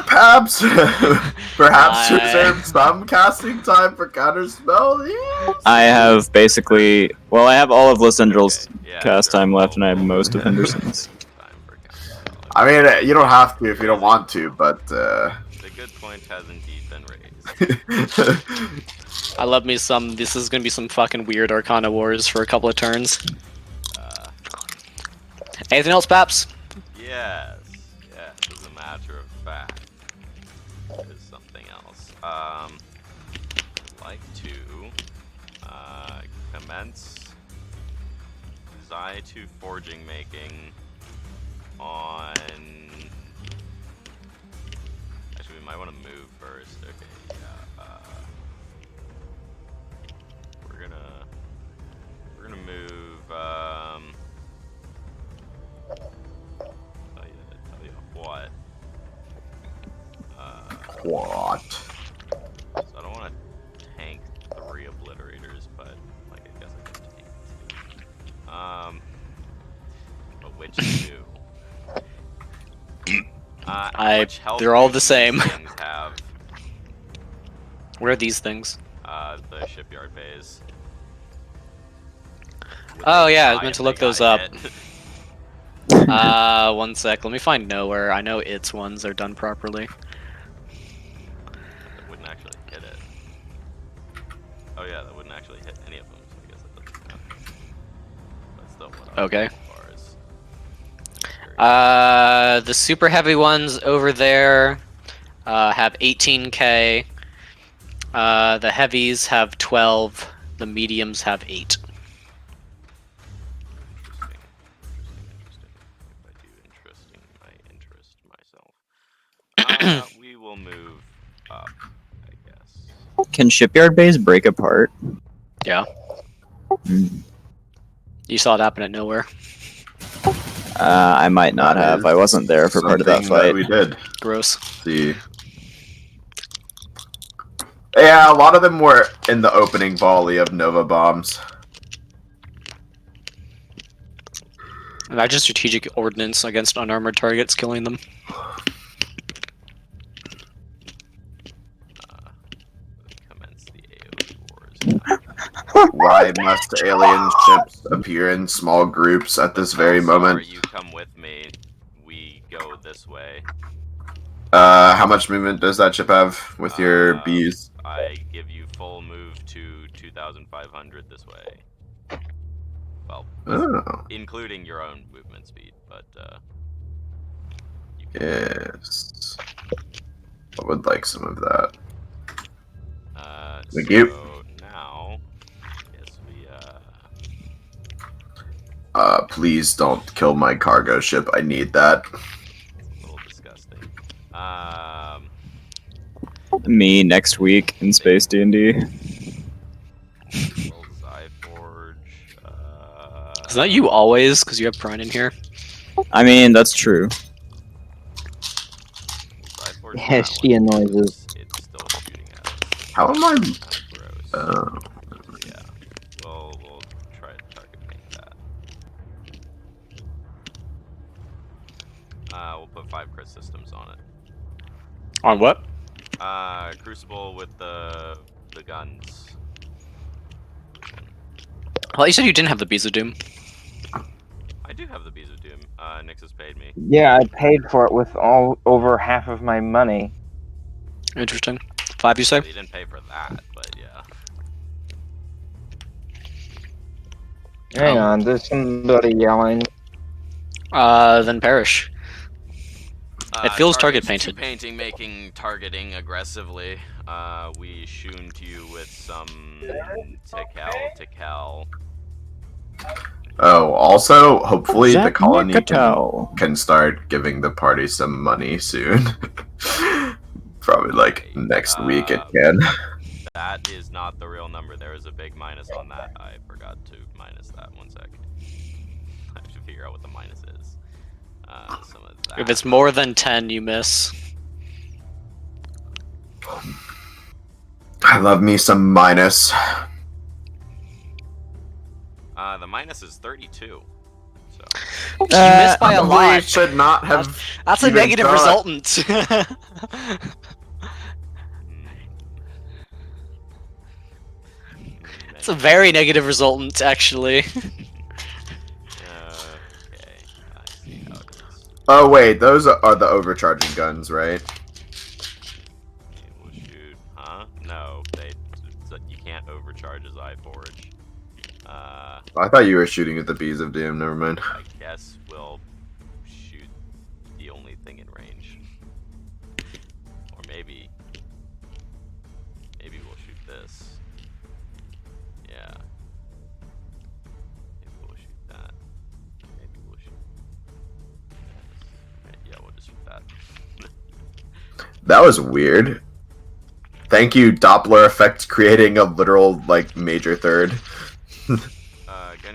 cast a spell. Perhaps I- reserve some casting time for counter spell. Yes. I have basically, well, I have all of Lysandral's Okay, yeah, cast there time will- left, and I have will most be of Henderson's. time for counter spell. I mean, you don't have to if you don't want to, but The good point has indeed been raised. I love me some. This is gonna be some fucking weird Arcana wars for a couple of turns. Anything else, Paps? Yes, as a matter of fact, is something else. I'd like to commence Xi2 forging making on. Actually, we might want to move first. Okay, yeah. We're gonna move. Tell you what. what? So I don't want to tank 3 obliterators, but like I guess I can tank 2. But which 2? How much health they're all do the these same. things have? Where are these things? The shipyard bays. Would Oh, they yeah, I die was meant if to they look those got up. hit? 1 sec. Let me find nowhere. I know its ones are done properly. That wouldn't actually hit it. Oh yeah, that wouldn't actually hit any of them, so I guess that doesn't count. But still, what Okay. As far as The super heavy ones over there have 18k. The heavies have 12. The mediums have 8. If I do interesting, I interest myself. We will move up, I guess. Can shipyard bays break apart? Yeah. Hmm. You saw it happen at nowhere. I might not That have. is I wasn't there for part of that something fight. we did. Gross. See. Yeah, a lot of them were in the opening volley of Nova bombs. Imagine strategic ordnance against unarmored targets killing them. Commence the AoE wars. Why must alien ships appear in small groups at this very moment? You come with me. We go this way. How much movement does that ship have with your bees? I give you full move to 2,500 this way. Well, Oh, including your own movement speed, but you can yes. I would like some of that. Thank so you. now, yes, we Please don't kill my cargo ship. I need that. it's a little disgusting. Me next week in Space D&D. Well, Zyforge. Is that you always? Because you have Prine in here. I mean, that's true. Zyforge Yeah, not she one, annoys it's still shooting at us. How am I? Gross. Yeah. We'll try to target paint that. We'll put 5 crit systems on it. On what? Crucible with the guns. Well, you said you didn't have the Bees of Doom. I do have the Bees of Doom. Nyx has paid me. Yeah, I paid for it with all over half of my money. Interesting. 5, you say? Well, you didn't pay for that, but yeah. Hang on, there's somebody yelling. Then perish. It feels target Targets painted. to painting, making targeting aggressively. We shoon to you with some Tikal. Oh, also, hopefully the Jack colony Nicotell. can start giving the party some money soon. Probably like next week it can. That is not the real number. There is a big minus on that. I forgot to minus that. 1 sec. I have to figure out what the minus is. Some of that. If it's more than 10, you miss. I love me some minus. The minus is 32. So You missed by a Probably lot. should not have. That's a even negative thought. resultant. It's a very negative resultant, actually. okay, I see how it is. Oh wait, those are the overcharging guns, right? We'll shoot. Huh? No, you can't overcharge as iForge. I thought you were shooting at the bees of doom. Never mind. I guess we'll shoot the only thing in range. Or maybe we'll shoot this. Yeah. Maybe we'll shoot that. Maybe we'll shoot this. Yeah, we'll just shoot that. That was weird. Thank you, Doppler effect, creating a literal like major third.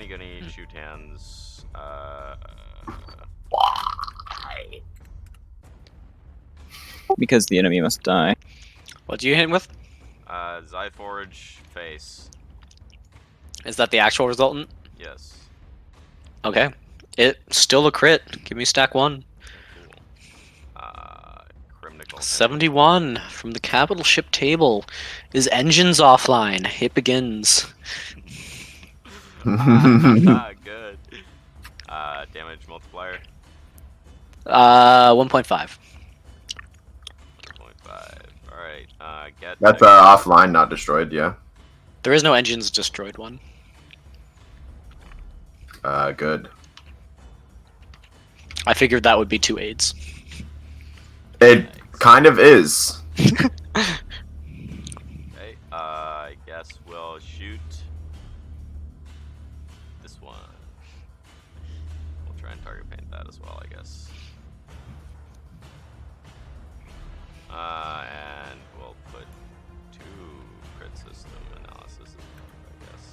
Gunny, shoot hands. Why? Because the enemy must die. What do you hit him with? Zyforge face. Is that the actual resultant? Yes. Okay. It's still a crit. Give me stack 1. Cool. Criminal. 71 from the capital ship table. Is engines offline? It begins. Good. Damage multiplier. 1.5. 1.5. Alright, get... That's offline, not destroyed. Yeah. There is no engines destroyed one. Good. I figured that would be 2 aids. It kind of is. Okay, I guess we'll shoot this one. We'll try and target paint that as well, I guess. And we'll put 2 crit system analysis in there, I guess.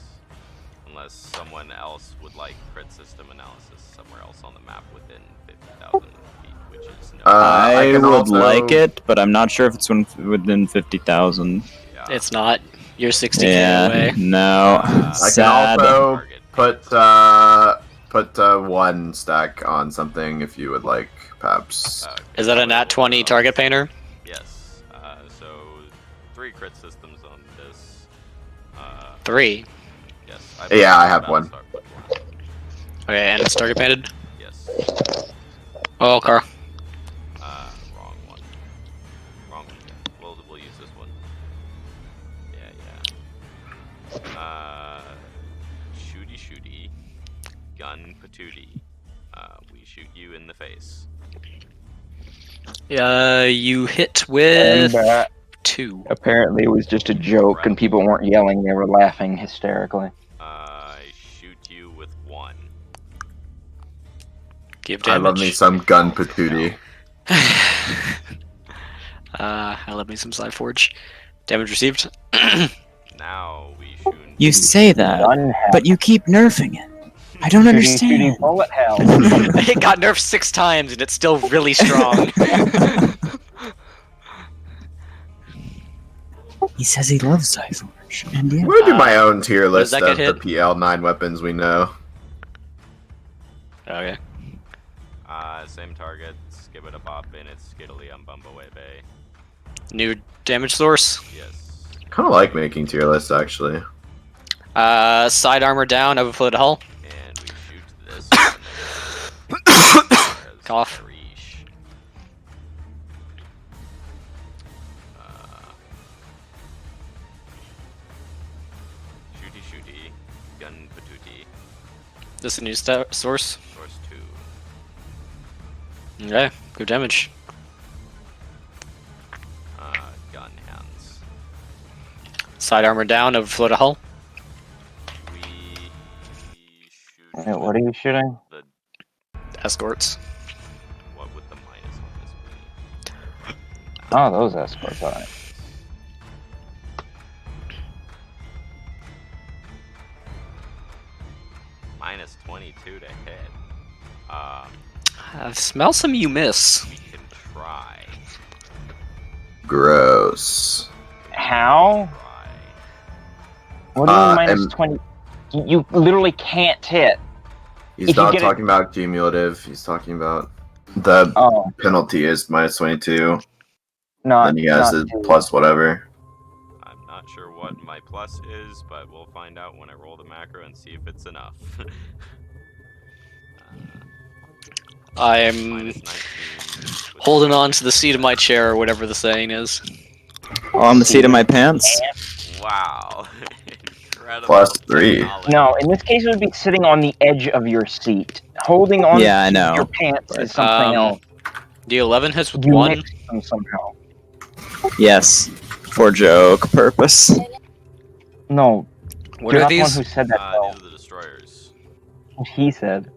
unless someone else would like crit system analysis somewhere else on the map within 50,000 feet, which is no. I can would also- like it, but I'm not sure if it's within 50,000. Yeah. It's not. You're 60k Yeah, away. no. I can Sad. also Target. put one stack on something if you would like, perhaps. Is that a nat 20 target painter? Yes. So 3 crit systems on this. 3. Yes. Yeah, I have one. Okay, and it's target painted? Yes. Oh, car. Wrong one. Wrong one. We'll use this one. Yeah. Shooty. Gun patootie. We shoot you in the face. You hit with And 2. apparently it was just a joke, and people weren't yelling; they were laughing hysterically. I shoot you with 1. Give I love me damage. some gun patootie. I love me some Psyforge. Damage received. Now we shoot. You say that, Gun hell. but you keep nerfing it. I don't understand. Shooting bullet hell. It got nerfed 6 times and it's still really strong. He says he loves Psyforge, and I'm yeah. gonna do my own tier does list that of get the hit? PL9 weapons we know. Okay. Same target. Skip it a bop in its skiddly Bumbaway Bay. New damage source. Yes. Kind of like making tier lists, actually. Side armor down, overflowed hull. And we shoot this one. Because Cough. Arish. Shooty. Gun patootie. This is a new source. Source 2. Okay, good damage. Gun hands. Side armor down, overflowed hull. We shoot. Wait, what are you shooting? The Escorts. what would the minus on this be? Oh, those escorts. All right. Minus 22 to hit. Smell some you miss. We can try. Gross. How? Try. What do you mean minus and- 20? You literally can't hit. He's If you not get it- talking about cumulative. He's talking about the Oh, penalty is minus 22. not. Then he has not his two. plus whatever. I'm not sure what my plus is, but we'll find out when I roll the macro and see if it's enough. I'm Minus 19. with- holding on to the seat of my chair, or whatever the saying is. On the seat of my pants. Wow. Incredible. Plus 3. technology. No, in this case, it would be sitting on the edge of your seat. Holding on Yeah, I to know. your pants is something else. The 11 hits with You 1. mix them somehow. Yes, for joke purpose. No, What you're are not the one these? who said that. though. These are the destroyers. He said.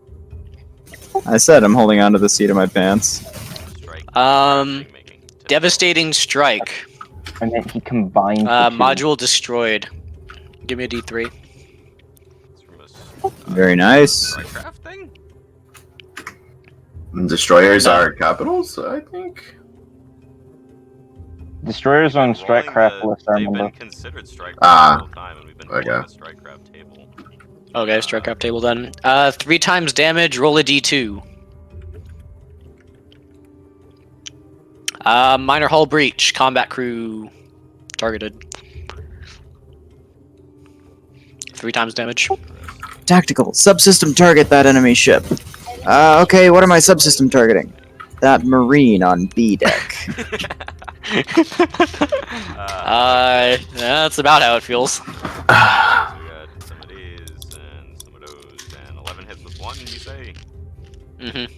I said I'm holding on to the seat of my pants. Strike. Devastating strike. And then he combined the two. Module destroyed. Give me a D3. It's from a Very nice. Minecraft thing? Destroyers No. are capitals, I think. Destroyers on Rolling StrikeCraft the- list, I They've remember. been considered StrikeCraft Ah, the whole time, and we've been rolling okay. the StrikeCraft table. Okay, strike up table done. 3 times damage, roll a D2. Minor hull breach, combat crew targeted. 3 times damage. Tactical. Subsystem target that enemy ship. Okay, what am I subsystem targeting? That marine on B deck. That's about how it feels. So we got some of these and some of those, and 11 hits with 1, you say? Mm-hmm.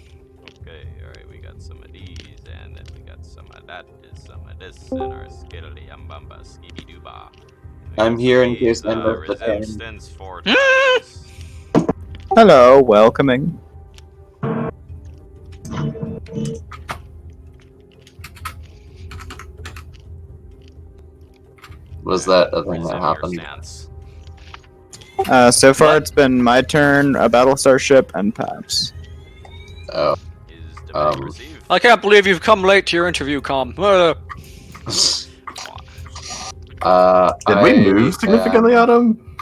Okay, alright, we got some of these, and then we got some of that, and some of this, and our skiddly umbumba skibby dooba. I'm here in case I left the pen. Resistance 4 times. Hello, welcoming. Was that a thing Resume that your happened? stance. So far, What? it's been my turn, a Battlestar ship, and Paps. Oh. Is demand received? I can't believe you've come late to your interview, Com. Did we move significantly, Adam?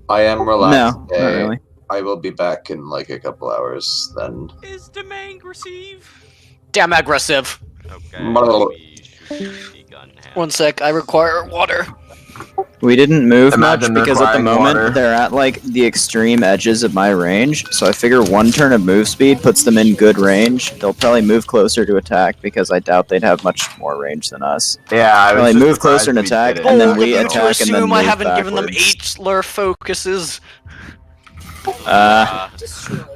I am relaxed No, today. not really. I will be back in like a couple hours then. Is demand received? Damn aggressive. Okay. Brrr. We shoot the gun hand. 1 sec, I require water. We didn't move Imagine much because at the requiring moment water. they're at like the extreme edges of my range. So I figure 1 turn of move speed puts them in good range. They'll probably move closer to attack because I doubt they'd have much more range than us. Yeah, I was Well, they just move closer and surprised we attack, did it. and then Bold we of you to attack and then assume I move haven't given them backwards. 8 slur focuses.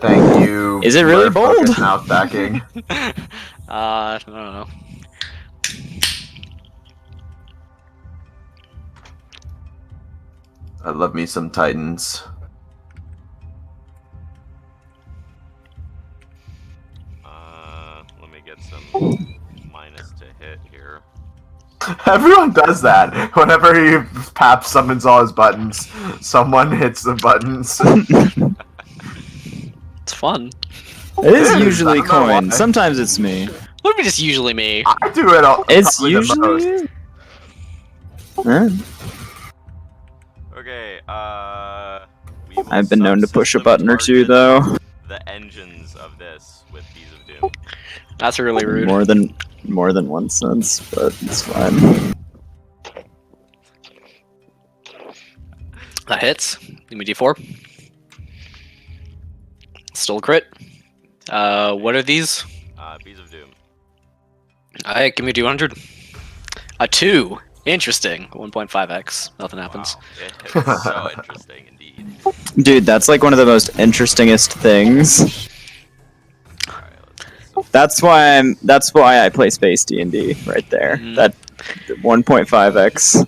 Thank you. Is it really for focus bold? Now stacking. I don't know. I love me some Titans. Let me get some minus to hit here. Everyone does that. Whenever he Pap summons all his buttons, someone hits the buttons. It's fun. It is It is, usually I don't know coin. why. Sometimes it's me. What if it's usually me? I do it all. It's probably the most. usually. Huh? Okay, we will I've been known to push a subsystem button or two, target though. The engines of this with Bees of Doom. That's really rude. More than one sense, but it's fine. That hits. Give me D4. Still a crit. What are these? Bees of Doom. Alright, give me 200. A 2. Interesting. 1.5x. Nothing happens. Wow, it's so interesting indeed. Dude, that's like one of the most interestingest things. Alright, let's That's why I play Space D&D right there. Mhm. That 1.5x.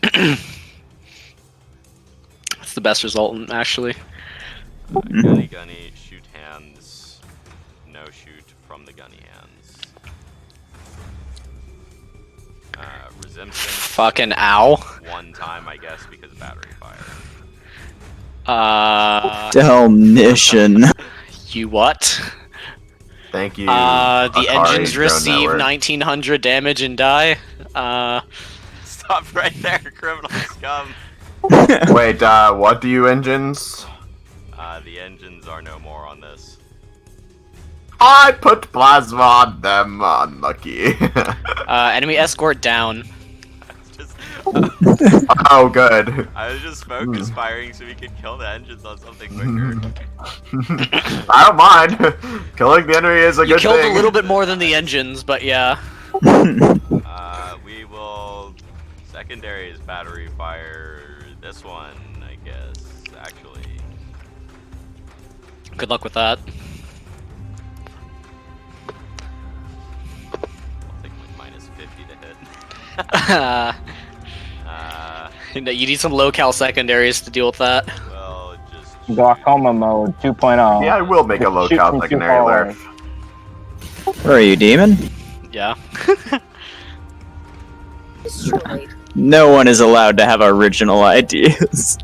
That's the best result, actually. Gunny gunny, shoot hands. No shoot from the gunny hands. Resistance. Fucking ow. 1 time, I guess, because of battery fire. Delmission. You what? Thank you. The Atari engines Drone receive Network. 1900 damage and die. Stop right there, criminal scum. Wait, what do you engines? The engines are no more on this. I put plasma on them. Unlucky. Enemy escort down. Just, Oh, good. I was just focus firing so we could kill the engines on something quicker. I don't mind. Killing the enemy is a You good killed thing. a little bit more than the engines, but yeah. We will... Secondary is battery fire. This one, I guess, actually. Good luck with that. I'll take like minus 50 to hit. You need some low-cal secondaries to deal with that. Well, just... Glaucoma mode 2.0. Yeah, I will make a Shoot low-cal from too secondary far alert. Where are you, demon? Yeah. No one is allowed to have original ideas.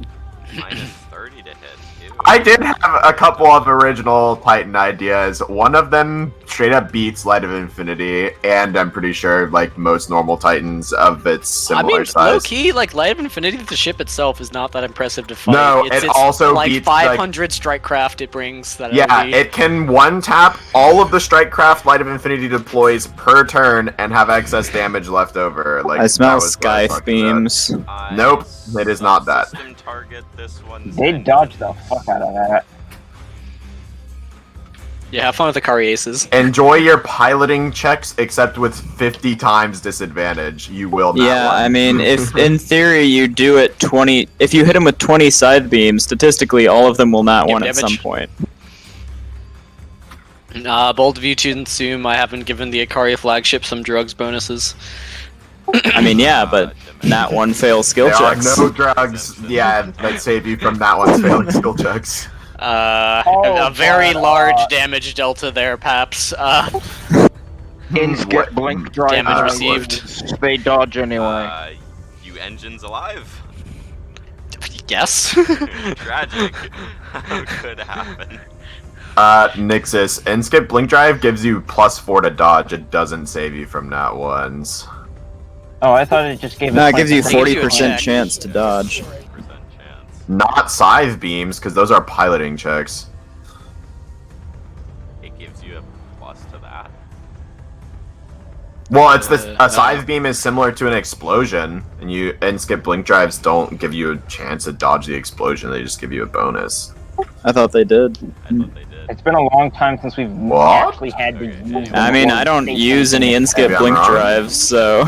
Minus 30 to hit. Ew. I did have a couple of original Titan ideas. One of them straight up beats Light of Infinity, and I'm pretty sure like most normal Titans of its I similar mean, size. low-key, like, Light of Infinity, the ship itself is not that impressive to fight. No, it's it also like beats, like- 500 strike craft it brings. That Yeah, LD. it can one tap all of the Strikecraft Light of Infinity deploys per turn and have excess damage left over. Like I smell that was what I scythe fucking said. beams. I Nope, it is not that. subsystem target this one's They engine. dodged the fuck out of that. Yeah, have fun with the Cariaces. Enjoy your piloting checks, except with 50 times disadvantage. You will not. Yeah, win. I mean, if in theory you do it 20, if you hit him with 20 scythe beams, statistically all of them will not Give win at damage. some point. Bold of you to assume I haven't given the Ikaria flagship some drugs bonuses. I mean, yeah, but that one fails skill there checks. are no drugs. Yeah, that save you from that one's failing skill checks. A very God. large damage delta there, Paps. Inskip What- blink drive. Damage by received. They dodge anyway. You engines alive. Yes. Tragic. How could happen? Nixus, and skip blink drive gives you +4 to dodge. It doesn't save you from nat ones. Oh, I thought it just gave us. No, it like, gives you a- 40% check. chance to dodge. 40% chance. Not scythe beams, because those are piloting checks. It gives you a plus to that. Well, it's this. no. A scythe beam is similar to an explosion, and skip blink drives don't give you a chance to dodge the explosion. They just give you a bonus. I thought they did. I thought they did. It's been a long time since we've What? actually had to Okay, use. anyway. I mean, I don't use any in-skip Maybe I'm blink wrong. drives, so...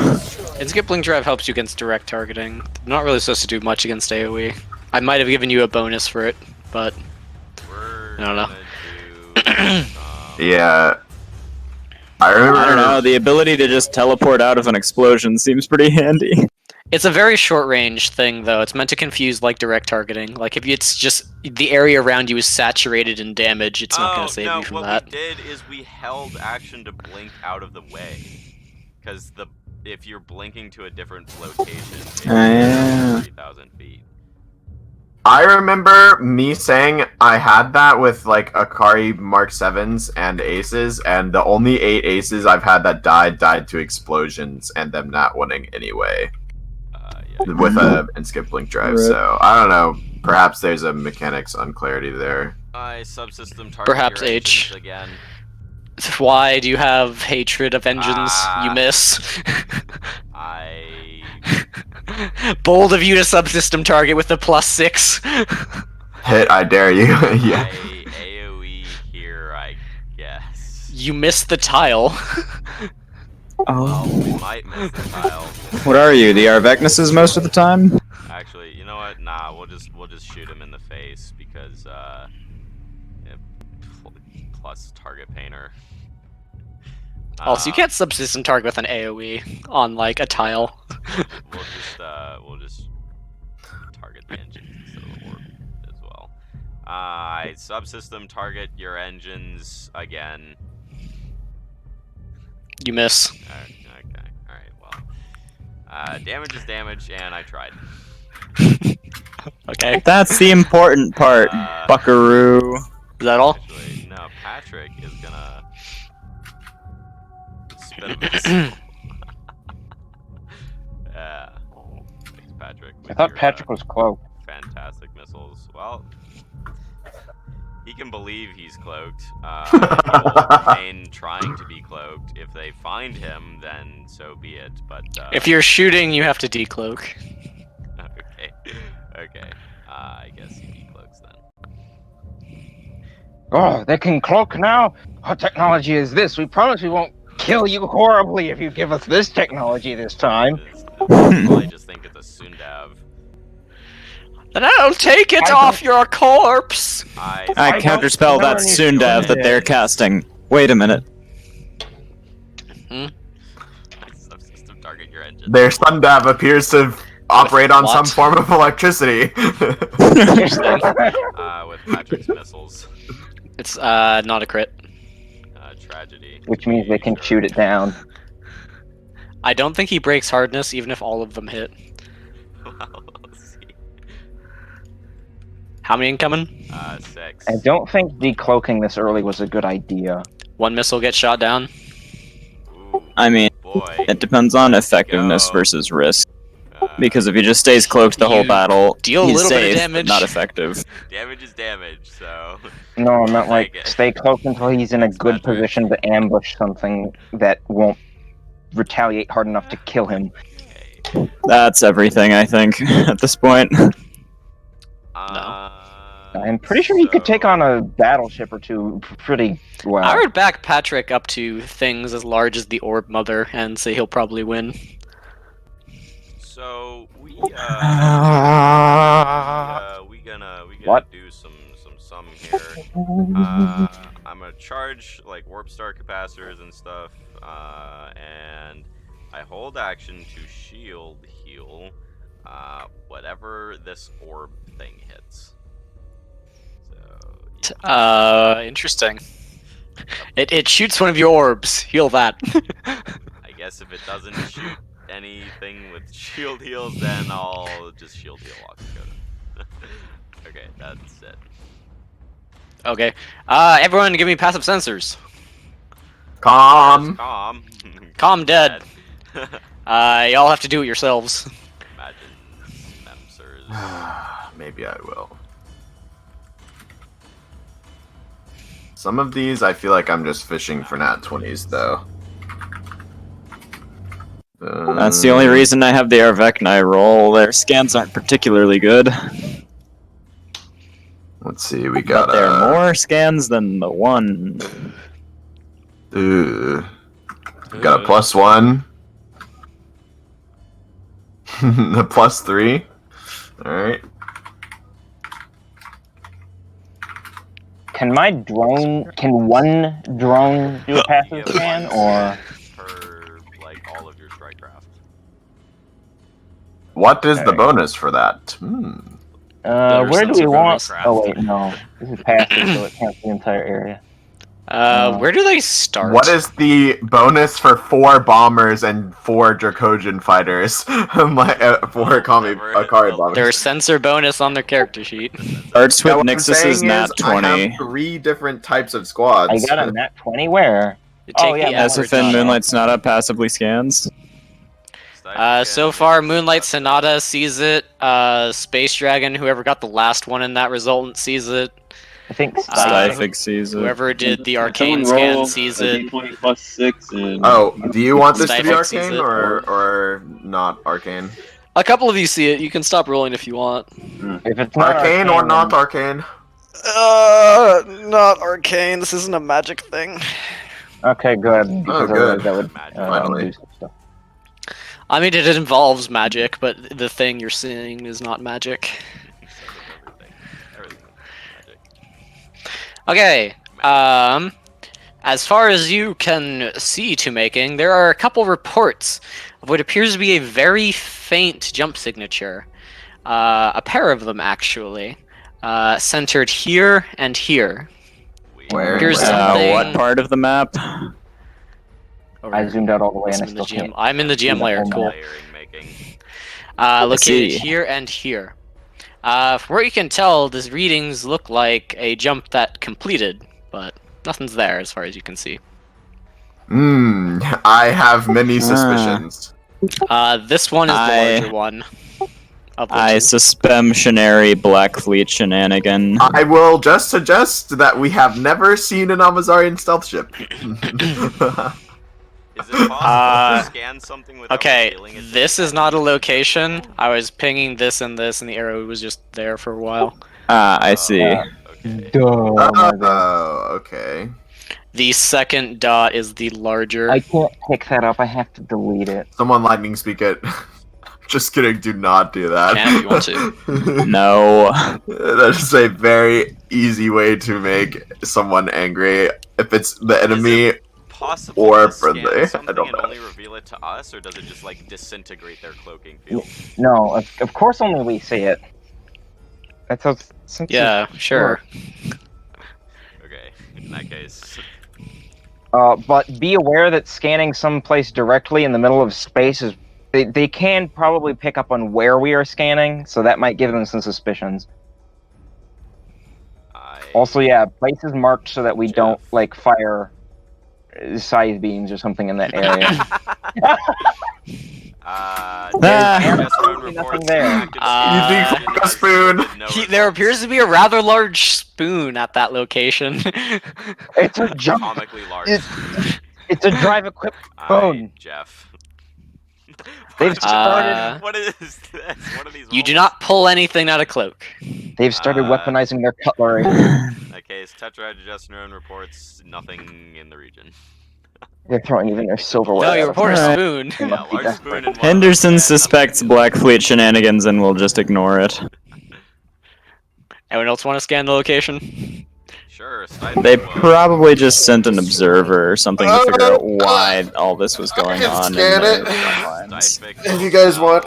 Skip blink drive helps you against direct targeting. Not really supposed to do much against AoE. I might have given you a bonus for it, but We're I don't know. gonna do Yeah. I remember. I don't know, the ability to just teleport out of an explosion seems pretty handy. it's a very short range thing though. It's meant to confuse like direct targeting. Like if it's just the area around you is saturated in damage, it's not going to save no, you from what that. we did is we held action to blink out of the way, because if you're blinking to a different location, it's yeah. 3,000 feet. I remember me saying I had that with like Akari Mark 7s and aces, and the only 8 aces I've had that died to explosions and them not winning anyway. Yeah. With a and skip blink drive, Right. so I don't know. Perhaps there's a mechanics unclarity there. I subsystem target Perhaps your H. engines again. Why do you have hatred of engines? Ah. You miss. I Bold of you to subsystem target with the +6. Hit, I dare you. Yeah. I AoE here, I guess. You missed the tile. Well, Oh. we might miss the tile. What are you, the Arvecnuses most of the time? Actually, you know what? Nah, we'll just shoot him in the face because yeah, plus target painter. Also, you can't subsystem target with an AoE on like a tile. We'll just target the engines instead of the orb as well. I subsystem target your engines again. You miss. Okay. All right. Well, damage is damage, and I tried. Okay. That's the important part, buckaroo. Is that all? Actually, no. Patrick is gonna spit a missile. Yeah. Thanks, Patrick. I with thought your, Patrick was cloaked. fantastic missiles. Well, he can believe he's cloaked. He will remain trying to be cloaked. If they find him, then so be it. But If you're shooting, you have to decloak. okay. I guess he decloaks then. Oh, they can cloak now? What technology is this? We promise we won't kill you horribly if you give us this technology this time. I just think it's a Sundav. Then I'll take it I off your corpse. I I don't counterspell that know any Sundav that they're casting. Wait a minute. Subsystem target your engine. Their Sundav appears to operate on some What? form of electricity. With Patrick's missiles. It's not a crit. Tragedy. Which means they can shoot it down. I don't think he breaks hardness, even if all of them hit. Well, we'll see. How many incoming? 6. I don't think decloaking this early was a good idea. One missile gets shot down. Ooh, I mean, boy. it depends on effectiveness Go. versus risk. Uh, Because if he just stays cloaked the whole You battle, deal a he's little bit of safe, but damage. not effective. damage is damage, so. No, I meant like Take it. stay cloaked until he's in a good Patrick. position to ambush something that won't retaliate hard enough to kill him. Okay. That's everything, I think, at this point. I'm pretty sure he could take on a battleship or two pretty well. I would back Patrick up to things as large as the Orb Mother and say he'll probably win. So we gonna What? do some here. I'm gonna charge like warp star capacitors and stuff, and I hold action to shield heal whatever this orb thing hits. So Interesting. It shoots one of your orbs. Heal that. I guess if it doesn't shoot anything with shield heals, then I'll just shield heal Oxycode. Okay, that's it. Okay. Everyone, give me passive sensors. Calm. Calm. Calm dead. Dead. Y'all have to do it yourselves. Imagine Memsers. Maybe I will. Some of these, I feel like I'm just fishing for nat 20s, though. That's the only reason I have the Arvekni roll. Their scans aren't particularly good. Let's see, we got But there are more scans than the one. Ooh. We got a +1. A +3. Alright. Can one drone do a passive scan, or? Per, like, all of your strikecraft. What is the Okay. bonus for that? Better Where do we sensor want? bonus. Oh wait, no. This is passive, so it counts the entire area. Where do they start? What is the bonus for 4 bombers and 4 Dracogen fighters? 4 Akari bombers. Their sensor bonus on their character sheet. Starts with What I'm Nixus's saying nat is, I 20. have 3 different types of squads. I got a nat 20 where? You Oh, take yeah, the Moonlight average. SFN Sonata. Moonlight Sonata passively scans. So far, Moonlight Sonata sees it. Space Dragon, whoever got the last one in that resultant, sees it. I think Styfig sees it. Whoever did the arcane Someone roll scan sees a it. D20 plus 6 and Oh, do you want this to be Styfig sees arcane it. or not arcane? A couple of you see it. You can stop rolling if you want. If it's not Arcane or not then- arcane? Not arcane. This isn't a magic thing. Okay, good. Because good. That would Finally. do some stuff. I mean, it involves magic, but the thing you're seeing is not magic. Everything. Magic. Okay. As far as you can see to making, there are a couple reports of what appears to be a very faint jump signature. A pair of them, actually. Centered here and here. Where? Here's something- What part of the map? I zoomed out all the way and I I'm in still the GM. can't. I'm in the GM layer. Cool. Layering making. Located see. here and here. From what you can tell, these readings look like a jump that completed, but nothing's there as far as you can see. I have many suspicions. This one is the I- larger one. Of I which suspicitionary Black Fleet shenanigan. I will just suggest that we have never seen an Amazarian stealth ship. Is it possible to scan something without okay, revealing it? this is not a location. I was pinging this, and the arrow was just there for a while. I see. Okay. Duh, my bad. Oh, okay. The second dot is the larger. I can't pick that up. I have to delete it. Someone lightning speak it. Just kidding, do not do that. Can if you want to. No. That is a very easy way to make someone angry. If it's the enemy, Possible Or to scan friendly, I something don't and know. only reveal it to us, or does it just like disintegrate their cloaking field? No, of course only we see it. That's how. Yeah, sure. Okay, in that case, But be aware that scanning someplace directly in the middle of space is. They can probably pick up on where we are scanning, so that might give them some suspicions. Also, yeah, places marked so that we don't like fire scythe beams or something in that area. just run reports Nothing there. active You think scan a spoon? with no There results. appears to be a rather large spoon at that location. It's a jump. comically large. It's a drive-equipped phone. Jeff. They've started. What is this? What are these? You do rolls? not pull anything out of cloak. They've started weaponizing their cutlery. In that case, Tetra Progesterone reports nothing in the region. They're throwing even their silverware. No, at you us. report a Alright. spoon. They Yeah, must be large desperate. spoon and one Henderson of them, suspects nothing Black Fleet shenanigans and will just ignore it. Anyone else want to scan the location? Sure, Snipe They will. probably just sent an observer or something to figure out why all this was going can on. in scan the it. front lines. Snipe If you guys want.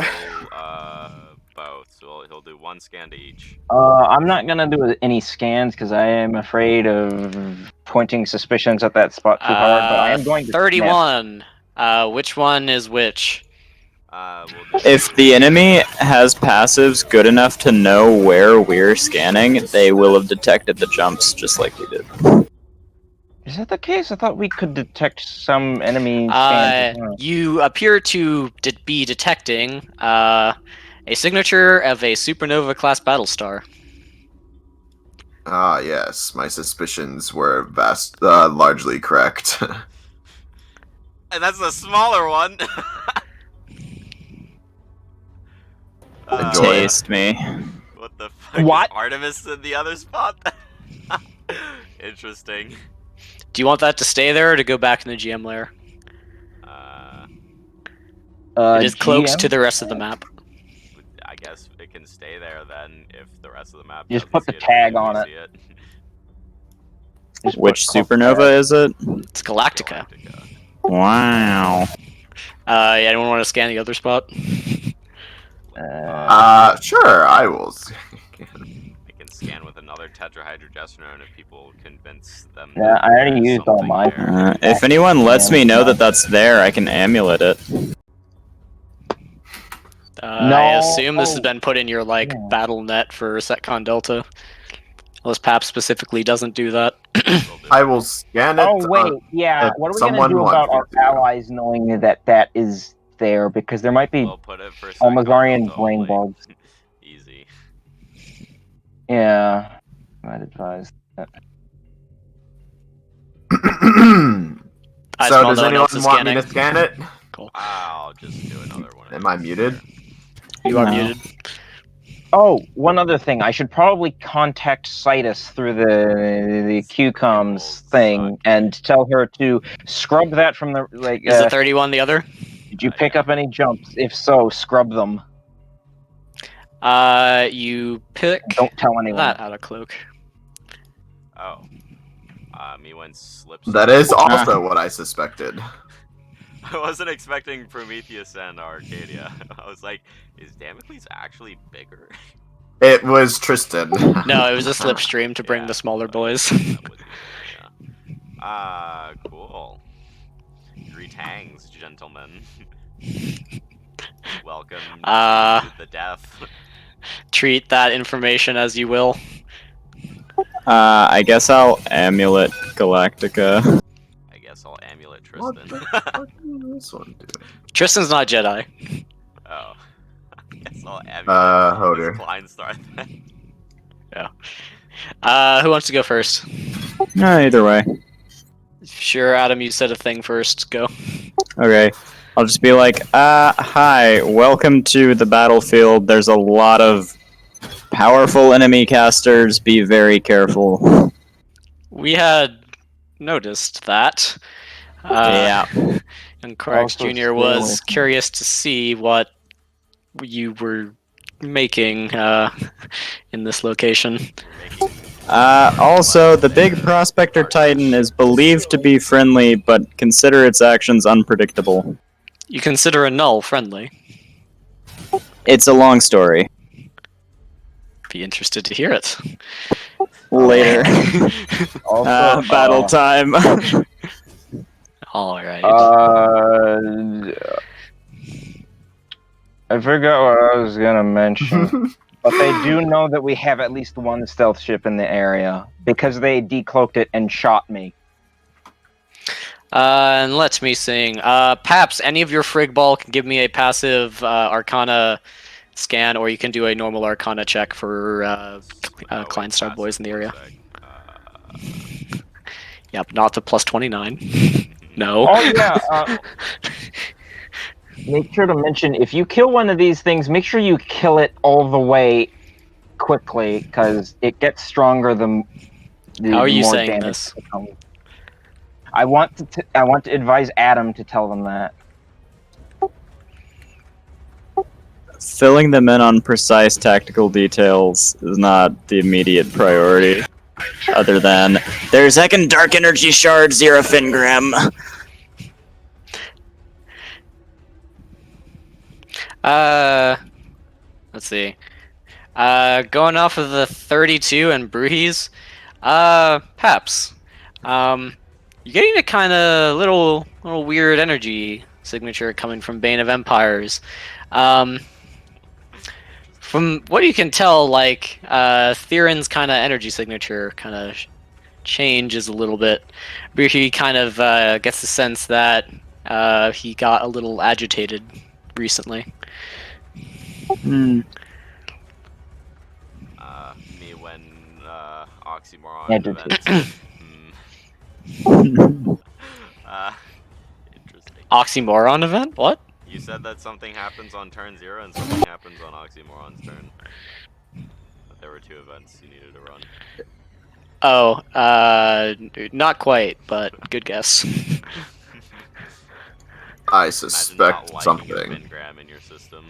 both. So he'll do one scan to each. I'm not gonna do any scans because I am afraid of pointing suspicions at that spot too hard. But I am going to. 31. Which one is which? We'll just If the enemy has passives good enough to know where we're scanning, they will have detected the jumps just like we did. Is that the case? I thought we could detect some enemy scans. as well. You appear to be detecting a signature of a supernova class battle star. Ah, yes, my suspicions were largely correct. and that's the smaller one. Enjoy. Taste me. What the fuck? What? Is Artemis in the other spot? Interesting. Do you want that to stay there or to go back in the GM layer? It is cloaked GM? to the rest of the map. I guess it can stay there then if the rest of the map Just doesn't put the see tag only on we it. see it. Just Which put supernova is it? It's Galactica. Galactica. Wow. Yeah, anyone want to scan the other spot? Sure, I will. I can scan with another tetrahydrogesterone if people convince them. Yeah, I already there's used all something mine. there. If anyone lets me know that that's there, I can amulet it. I assume this has No. been put in your Yeah. battle net for Setcon Delta. Unless PAP specifically doesn't do that. Will do. I will scan it. Oh wait, yeah. if What are we gonna someone do about wants our me to. allies knowing that that is there? Because there might be We'll put it for Almazarian Setcon brain Delta only. bugs. Easy. Yeah, I'd advise that. I So smell does no one anyone else is want me to scanning. scan it? Cool. I'll just do another one. of Am I those muted? here. You are No. muted. Oh, one other thing. I should probably contact Citus through the QComs Skipples thing suck. and tell her to scrub that from the Is the 31 the other? Did you pick Yeah. up any jumps? If so, scrub them. You pick Don't tell anyone. that out of cloak. Oh. Me when slips. That is also what I suspected. I wasn't expecting Prometheus and Arcadia. I was like, is Damocles actually bigger? It was Tristan. No, it was a slipstream to bring Yeah, the smaller boys. that would be yeah. Cool. Greetings, gentlemen. Welcome to the death. Treat that information as you will. I guess I'll amulet Galactica. I guess I'll amulet What Tristan. the fuck is this one doing? Tristan's not Jedi. Oh. I guess I'll amulet Hoder. this Kleinstar then. Who wants to go first? Either way. Sure, Adam, you said a thing first. Go. Okay. I'll just be like, hi, welcome to the battlefield. There's a lot of powerful enemy casters. Be very careful. We had noticed that. Yeah. And Corax Also, stay Jr. away was from- curious to see what you were making in this location. Also, the big Prospector Titan is believed to be friendly, but consider its actions unpredictable. You consider a null friendly. It's a long story. Be interested to hear it. Later. Also, Battle time. Alright. I forgot what I was gonna mention, but they do know that we have at least one stealth ship in the area because they decloaked it and shot me. And let me sing. Paps, any of your frig ball can give me a passive Arcana scan, or you can do a normal Arcana check for Kleinstar boys in the area. Yep, not the plus 29. No. Oh yeah. Make sure to mention if you kill one of these things, make sure you kill it all the way quickly because it gets stronger the How are you more saying damage this? it becomes. I want to advise Adam to tell them that. Filling them in on precise tactical details is not the immediate priority. Other than, there's heckin' dark energy shard, Zerafingram. Let's see. Going off of the 32 and Breeze, Paps, you're getting a kind of little weird energy signature coming from Bane of Empires. From what you can tell, like, Theron's kind of energy signature kind of changes a little bit. But he kind of gets the sense that he got a little agitated recently. Hmm. Me when oxymoron Yeah, events. Interesting. Oxymoron event? What? You said that something happens on turn 0 and something happens on Oxymoron's turn. But there were 2 events you needed to run. Oh, not quite, but good guess. I Imagine suspect not liking a something. Fingram in your system.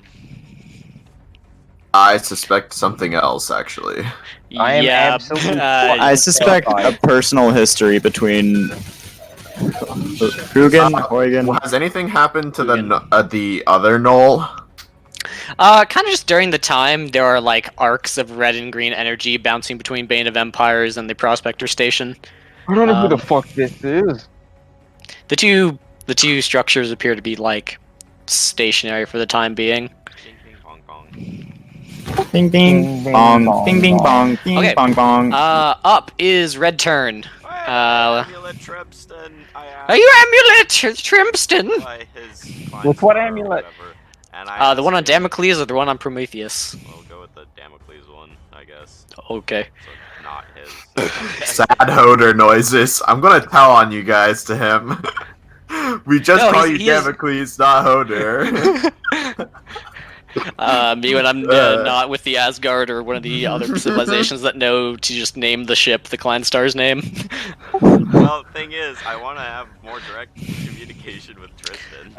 I suspect something else, actually. I am yeah, absolutely I suspect a personal history between Hugin, Huygen. Well, has anything happened to the other Knoll? kind of just during the time, there are like arcs of red and green energy bouncing between Bane of Empires and the Prospector Station. I don't know who the Um, fuck this is. The two structures appear to be like stationary for the time being. Ding ding bong bong. Ding ding bong, ding ding bong, ding Okay. bong bong. Up is Red Turn. Amulet Tripston. Are you Amulet Trimston? By his With what or amulet? whatever, and The one on asked him- Damocles or the one on Prometheus? We'll go with the Damocles one, I guess. Okay. So not his. Sad Hoder noises. I'm gonna tell on you guys to him. We just No, call he you is- Damocles, not Hoder. Me when I'm not with the Asgard or one of the other civilizations that know to just name the ship the Clan Star's name. Well, thing is, I want to have more direct communication with Tristan.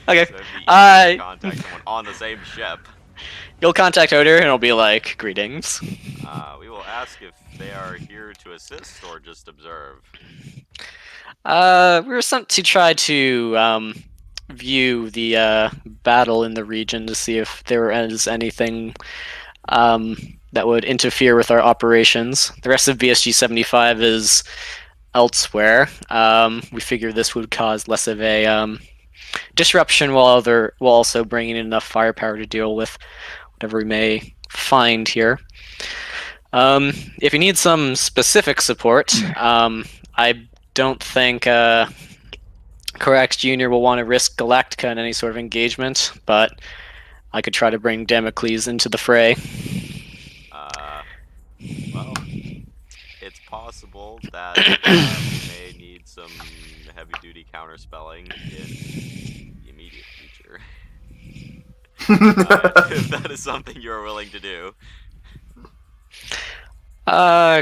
Okay. So it'd be easier to contact someone on the same ship. You'll contact Oder and it'll be like, greetings. We will ask if they are here to assist or just observe. We were sent to try to view the battle in the region to see if there is anything that would interfere with our operations. The rest of BSG 75 is elsewhere. We figure this would cause less of a disruption while also bringing in enough firepower to deal with whatever we may find here. If you need some specific support, I don't think Corax Jr. will want to risk Galactica in any sort of engagement, but I could try to bring Damocles into the fray. Well, it's possible that we may need some heavy-duty counterspelling in the immediate future. If that is something you're willing to do.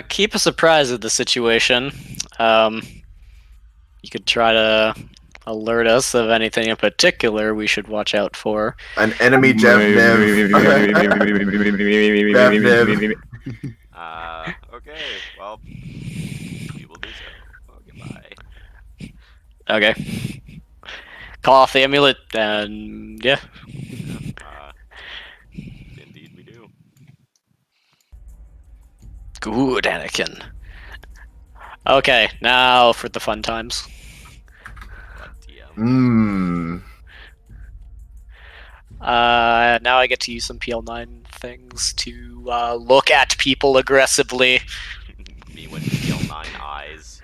Keep us apprised of the situation. You could try to alert us of anything in particular we should watch out for. An enemy Jeff Niv. Okay, well, we will do so. Well, goodbye. Okay. Call off the amulet, and yeah. Indeed we do. Good, Anakin. Okay, now for the fun times. But, yeah. Mmm. Now I get to use some PL9 things to look at people aggressively. Me with PL9 eyes.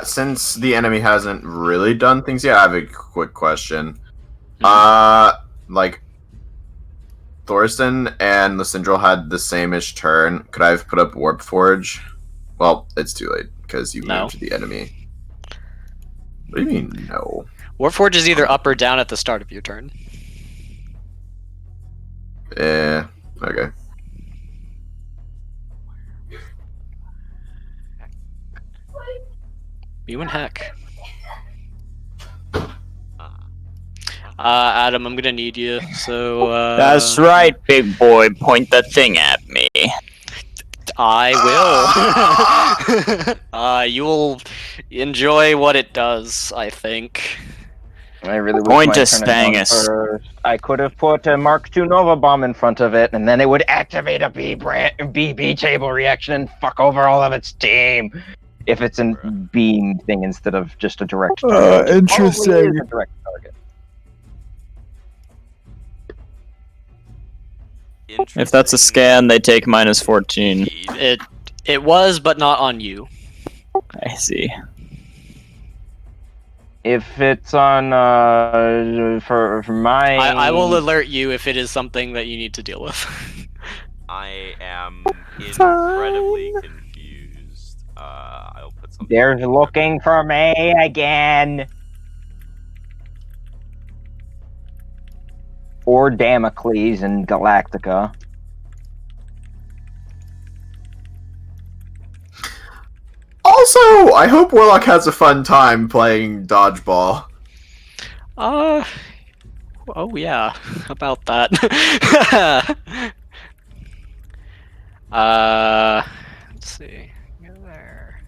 Since the enemy hasn't really done things yet, I have a quick question. Like, Thorsten and Lysindrel had the same-ish turn. Could I have put up Warp Forge? Well, it's too late, because you No. moved the enemy. What do you mean, no? Warforge is either up or down at the start of your turn. Okay. You and Heck. Adam, I'm gonna need you, so That's right, big boy. Point the thing at me. I will. You will enjoy what it does, I think. I really wish Point my to turn had gone Spangus. first. I could have put a Mark II Nova bomb in front of it, and then it would activate a B table reaction and fuck over all of its team. If it's a beam thing instead of just a direct target. Which it probably is a direct target. If that's a scan, they take -14. It was, but not on you. I see. If it's on for my, I will alert you if it is something that you need to deal with. I am incredibly confused. I'll put something. They're looking for me again. Or Damocles and Galactica. Also, I hope Warlock has a fun time playing dodgeball. Oh yeah, about that. Let's see. Go there.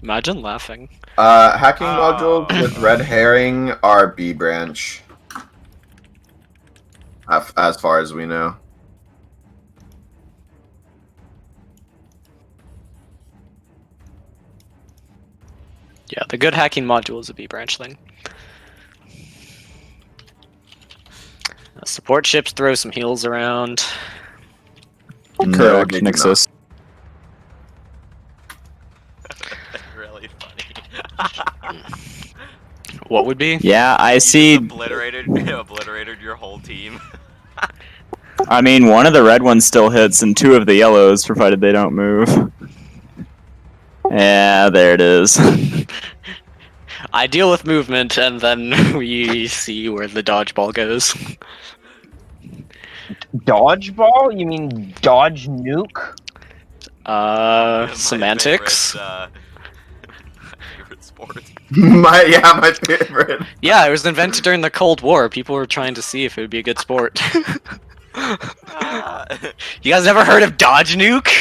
Imagine laughing. Hacking modules with red herring are B branch. As far as we know. Yeah, the good hacking module is a B branch thing. Support ships throw some heals around. Correct, they do Nixus. Really funny. What would be? Yeah, I You see. just obliterated your whole team. I mean, one of the red ones still hits, and two of the yellows, provided they don't move. Yeah, there it is. I deal with movement, and then we see where the dodgeball goes. Dodgeball? You mean dodge nuke? My Semantics. Favorite sport. my favorite. Yeah, it was invented during the Cold War. People were trying to see if it would be a good sport. You guys never heard of Dodge Nuke?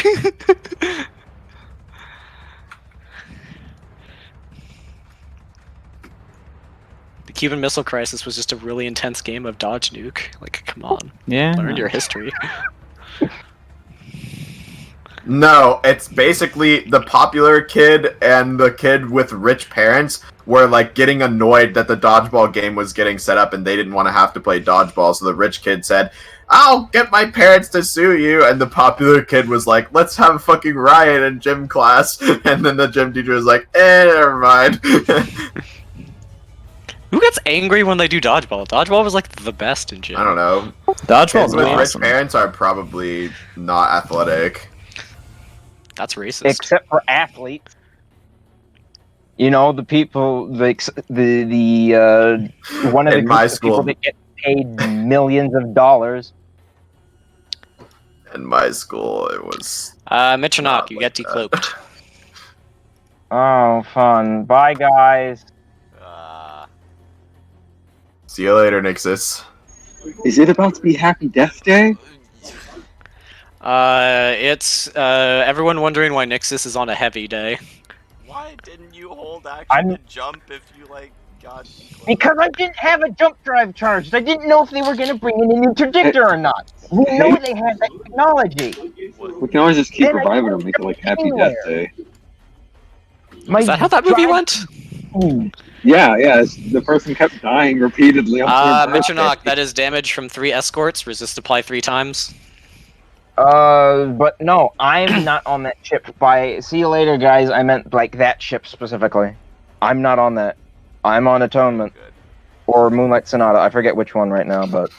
The Cuban Missile Crisis was just a really intense game of Dodge Nuke. Like, come on, Yeah. learn your history. No, it's basically the popular kid and the kid with rich parents were like getting annoyed that the dodgeball game was getting set up and they didn't want to have to play dodgeball, so the rich kid said, "I'll get my parents to sue you," and the popular kid was like, "Let's have a fucking riot in gym class," and then the gym teacher was like, never mind. Who gets angry when they do dodgeball? Dodgeball was like the best in gym. I don't know. Dodgeball's Kids with awesome. rich parents are probably not athletic. That's racist. Except for athletes. You know, the people, one of In the my groups of people school- that get paid millions of dollars. In my school, it was. Mitronok, you get like that. decloaked. Oh, fun. Bye, guys. See you later, Nixus. Is it about to be Happy Death Day? It's everyone wondering why Nixus is on a heavy day. Why didn't you hold action I'm- to jump if you like got? Because I didn't have a jump drive charged. I didn't know if they were going to bring in an interdictor or not. We know they have that technology. We can always just keep Then I reviving can't and make it like Happy anywhere. Death Day. My Is that how that movie drive- went? Yeah, the person kept dying repeatedly. Mitronok, that is damage from 3 escorts. Resist apply 3 times. But no, I'm not on that ship. By see you later, guys, I meant like that ship specifically. I'm not on that. I'm on Atonement Good. or Moonlight Sonata. I forget which one right now, but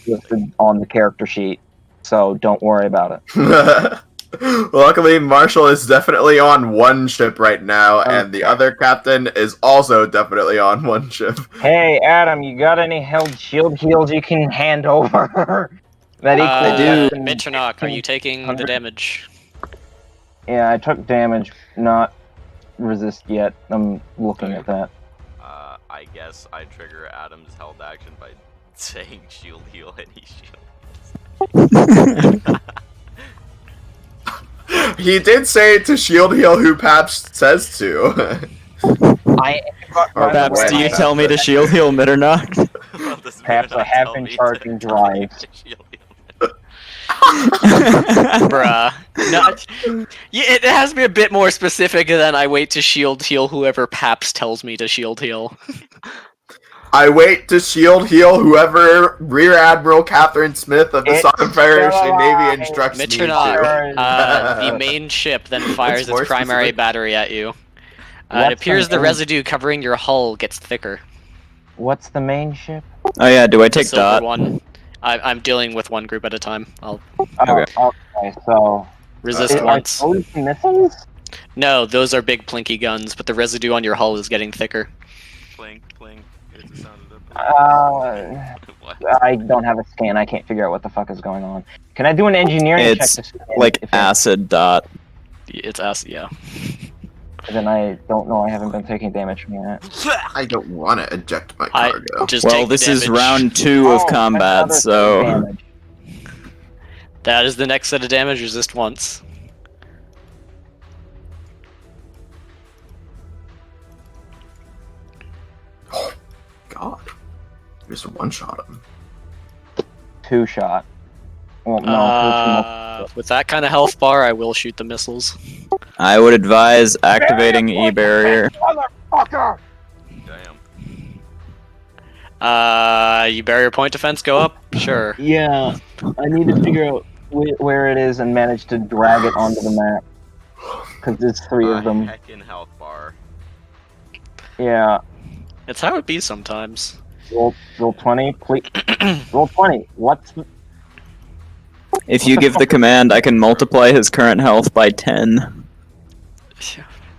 listed on the character sheet. So don't worry about it. Luckily, Marshall is definitely on one ship right now, and the other captain is also definitely on one ship. Hey, Adam, you got any held shield heals you can hand over? That equals. Mitronok, are you taking the 100? damage? Yeah, I took damage, not resist yet. I'm looking at that. I guess I trigger Adam's held action by saying shield heal any shield. He did say to shield heal who Paps says to. By the Paps, way, do you tell me to shield heal Mitternach? Well, does Perhaps I Mitternach have tell been me to charging tell you drives. to shield heal? Bruh. No, yeah, it has to be a bit more specific than I wait to shield heal whoever Paps tells me to shield heal. I wait to shield heal whoever Rear Admiral Catherine Smith of the It's Southern Federation still Navy alive. instructs me Mitternach, to. the main ship then fires It's its more primary specific. battery at you. It What's appears the main- residue covering your hull gets thicker. What's the main ship? Oh yeah, do I The take silver dot? one. I'm dealing with one group at a time. I'll Oh, okay, so resist are once. those missiles? No, those are big plinky guns, but the residue on your hull is getting thicker. Plink, plink. Here's the sound of the. What? I don't have a scan. I can't figure out what the fuck is going on. Can I do an engineering check It's to scan like if acid dot. It's us, yeah. then I don't know. I haven't been taking damage from that. I don't want to eject my I cargo. just Well, take the this is damage. round 2 of combat, another so damage. That is the next set of damage. Resist once. God. Just one shot him. 2 shot. Well, no, With that kind of health bar, I will shoot the missiles. I would advise activating E barrier. motherfucker! Damn. You barrier point defense go up? Sure. Yeah, I need to figure out where it is and manage to drag it onto the map. Because there's 3 of them. Heckin' health bar. Yeah. It's how it be sometimes. Roll 20, please. Roll 20. What's the... If you give the command, I can multiply his current health by 10.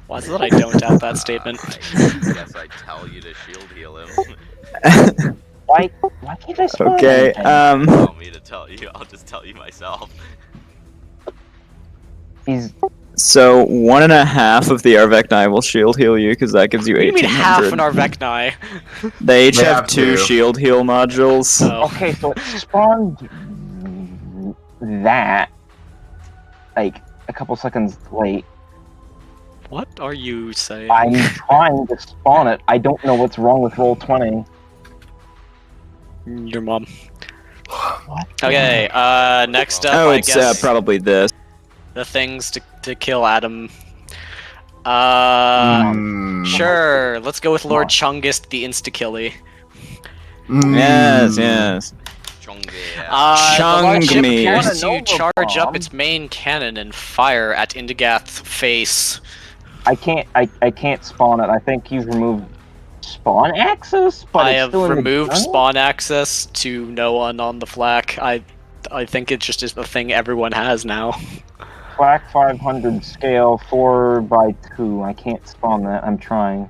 Why is it that I don't doubt that statement? I guess I tell you to shield heal him. Why can't I spell Okay, anything? Tell me to tell you. I'll just tell you myself. He's... So 1.5 of the Arvekni will shield heal you, because that gives you What do you mean half an 1800. Arvekni? They each They have have 2 2. shield heal modules. Oh. Okay, so it spawned that like a couple seconds late. What are you saying? I'm trying to spawn it. I don't know what's wrong with roll 20. Your mom. What? Okay, next up, Oh, I it's guess probably this. the things to kill Adam. Sure, let's go with Lord Chungist the Insta-Killy. Yes, yes. Chonge. The large ship Chung me. appears Nova to charge up bomb. its main cannon and fire at Indigath's face. I can't spawn it. I think you've removed spawn access, but I it's have still in the removed journal? spawn access to no one on the flak. I think it's just a thing everyone has now. Flak 500 scale 4x2. I can't spawn that. I'm trying.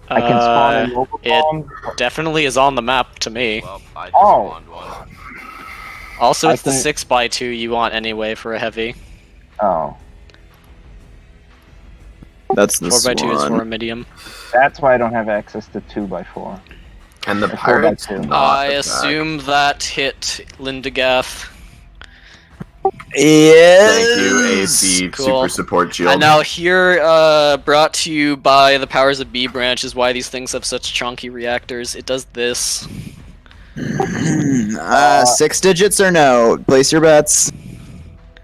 I can spawn a Nova it- bomb. Definitely is on the map to me. Well, I just Oh. spawned one. Also, I it's the can- 6x2 you want anyway for a heavy. Oh, That's the 4x2 is for a one. medium. that's why I don't have access to 2x4. And the Or pirates 4x2. not I attack. assume that hit Lindegath. Yes. Thank you, AC Cool. Super Support Shield. And now here, brought to you by the powers of B branch is why these things have such chunky reactors. It does this. 6 digits or no? Place your bets.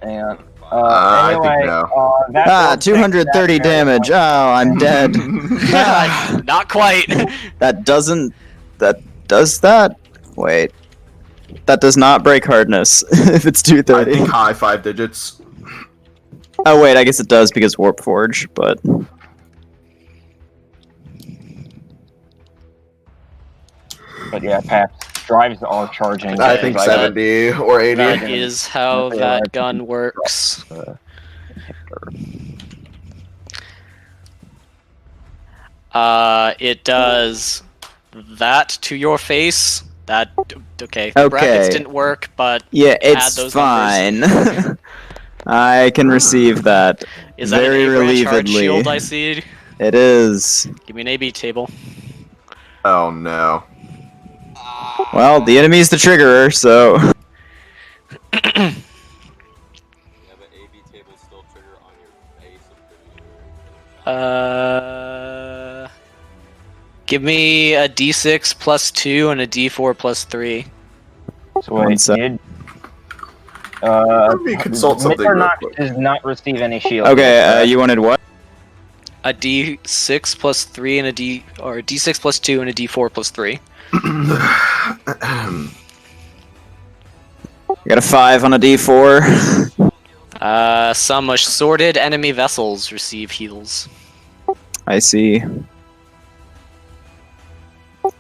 And I think anyway, no. that 230 that damage. Oh, I'm dead. Not quite. That doesn't. That does that? Wait. That does not break hardness if it's I 230. think high 5 digits. Oh wait, I guess it does because Warp Forge, but But yeah, Paps drives are charging. I think that- 70 or 80. That is how that gun works. It does that to your face. That okay. The brackets Okay. didn't work, but yeah, Add it's those fine. I can receive that. is that Very an A-branch hard relievedly. shield I see? It is. Give me an AB table. Oh no. Well, the enemy's the triggerer, so. Yeah, but AB table Give me a D6 plus 2 and a D4 plus 3. So wait, One sec. did Let me consult something real Mitternacht quick. does not receive any shield. Okay, you wanted what? A D6 plus 3 and a D6 plus 2 and a D4 plus 3. I got a 5 on a D4. Some assorted enemy vessels receive heals. I see.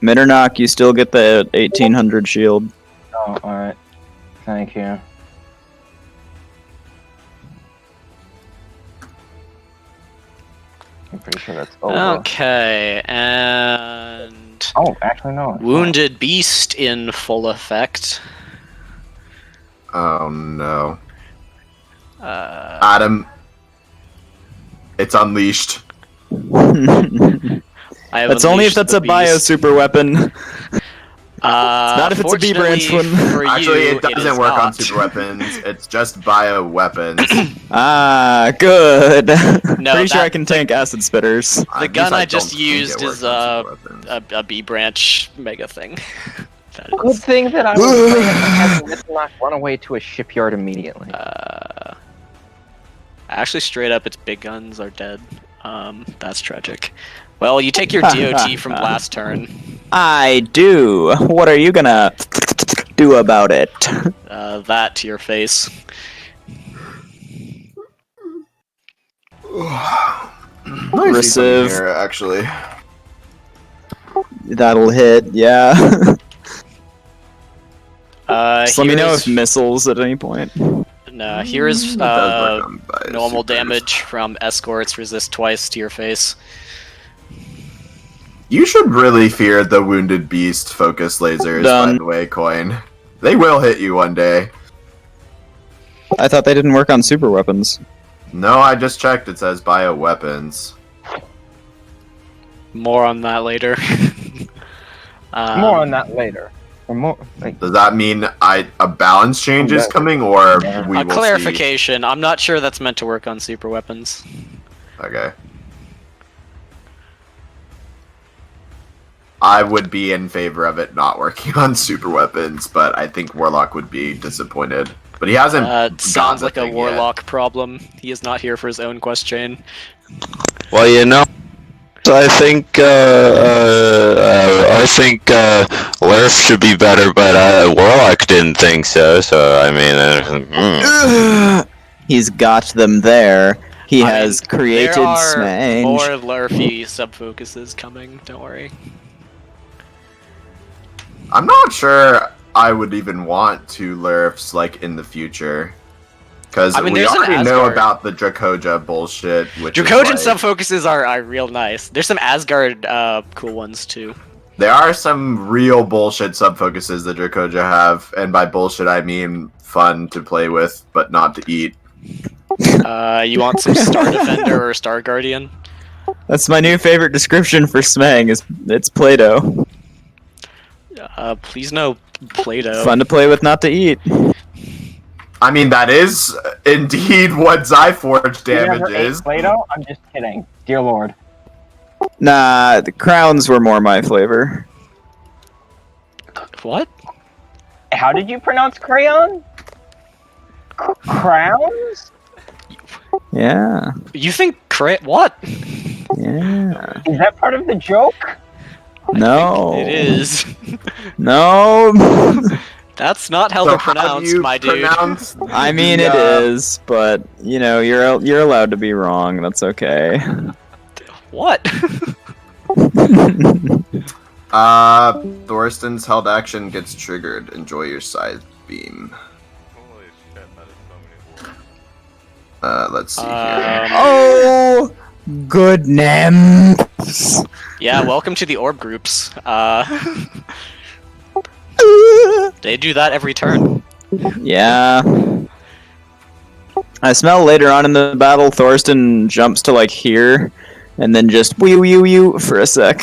Mitternacht, you still get the 1800 shield. Oh, alright. Thank you. I'm pretty sure that's over. Okay, and Oh, actually no. it's not. Wounded Beast in full effect. Oh no. I Adam. It's unleashed. have That's only if unleashed that's the a bio beast. super weapon. not if it's a B fortunately branch one. for Actually, you, it doesn't is work on not. super weapons. It's just bio weapons. Ah, good. No, Pretty sure that- I can tank acid spitters. The At gun least I don't just think it used works is on super weapons. a B branch mega thing. That Good is, thing that I was playing having Mitternacht run away to a shipyard immediately. actually, straight up, its big guns are dead. That's tragic. Well, you take your DOT from last turn. I do. What are you gonna do about it? That to your face. I see something Receive. here, actually. That'll hit, yeah. Just let me know here's- if missiles at any point. No, here's It does work on bio normal supers. damage from escorts. Resist twice to your face. You should really fear the wounded beast focus lasers, Done. by the way, Coin. They will hit you one day. I thought they didn't work on super weapons. No, I just checked. It says bio weapons. More on that later. More on that later. Or more, like, Does that mean a balance change is coming, or we A will clarification. I'm not sure that's meant to work on super weapons. see? Okay. I would be in favor of it not working on super weapons, but I think Warlock would be disappointed. But he hasn't. Sounds gotten like the a thing warlock problem. He is not here for his own quest chain. Well, you know, I think Lurf should be better, but Warlock didn't think so. So I mean, He's got them there. He I has mean, created there are Smange. more Lurfy sub-focuses coming, don't worry. I'm not sure I would even want two Lurfs like in the future. Because I mean, we there's an already know Asgard. about the Dracoja bullshit, which Dracojan is like, sub-focuses are real nice. There's some Asgard cool ones too. there are some real bullshit sub-focuses that Dracoja have, and by bullshit I mean fun to play with, but not to eat. You want some Star Defender or Star Guardian? That's my new favorite description for Smang. It's Play-Doh. Please no Play-Doh. Fun to play with, not to eat. I mean, that is indeed what Zyforge you damage never ate is. Play-Doh? I'm just kidding. Dear Lord. Nah, the crowns were more my flavor. What? How did you pronounce crayon? Crowns? Yeah, You think what? yeah. Is that part of the joke? No. It is. No. That's not how So they're how do pronounced, you my dude. pronounce I mean, the, it is, but you know, you're allowed to be wrong. That's okay. What? Thorsten's held action gets triggered. Enjoy your side beam. Holy shit, that is so many. Let's see here. Oh, good names. Yeah, welcome to the orb groups. They do that every turn. Yeah. I smell later on in the battle, Thorsten jumps to like here, and then just wee for a sec.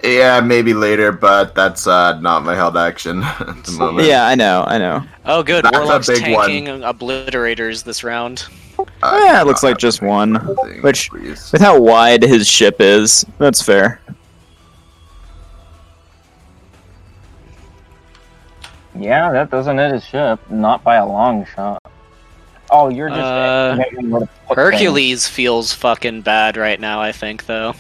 Yeah, maybe later, but that's not my held action at the moment. Yeah, I know. Oh, good. That's a Warlock's big tanking obliterators this round. Yeah, it looks like just one. Which, with how wide his ship is, that's fair. Yeah, that doesn't hit his ship. Not by a long shot. Oh, you're just estimating where to put things. Hercules feels fucking bad right now, I think, though.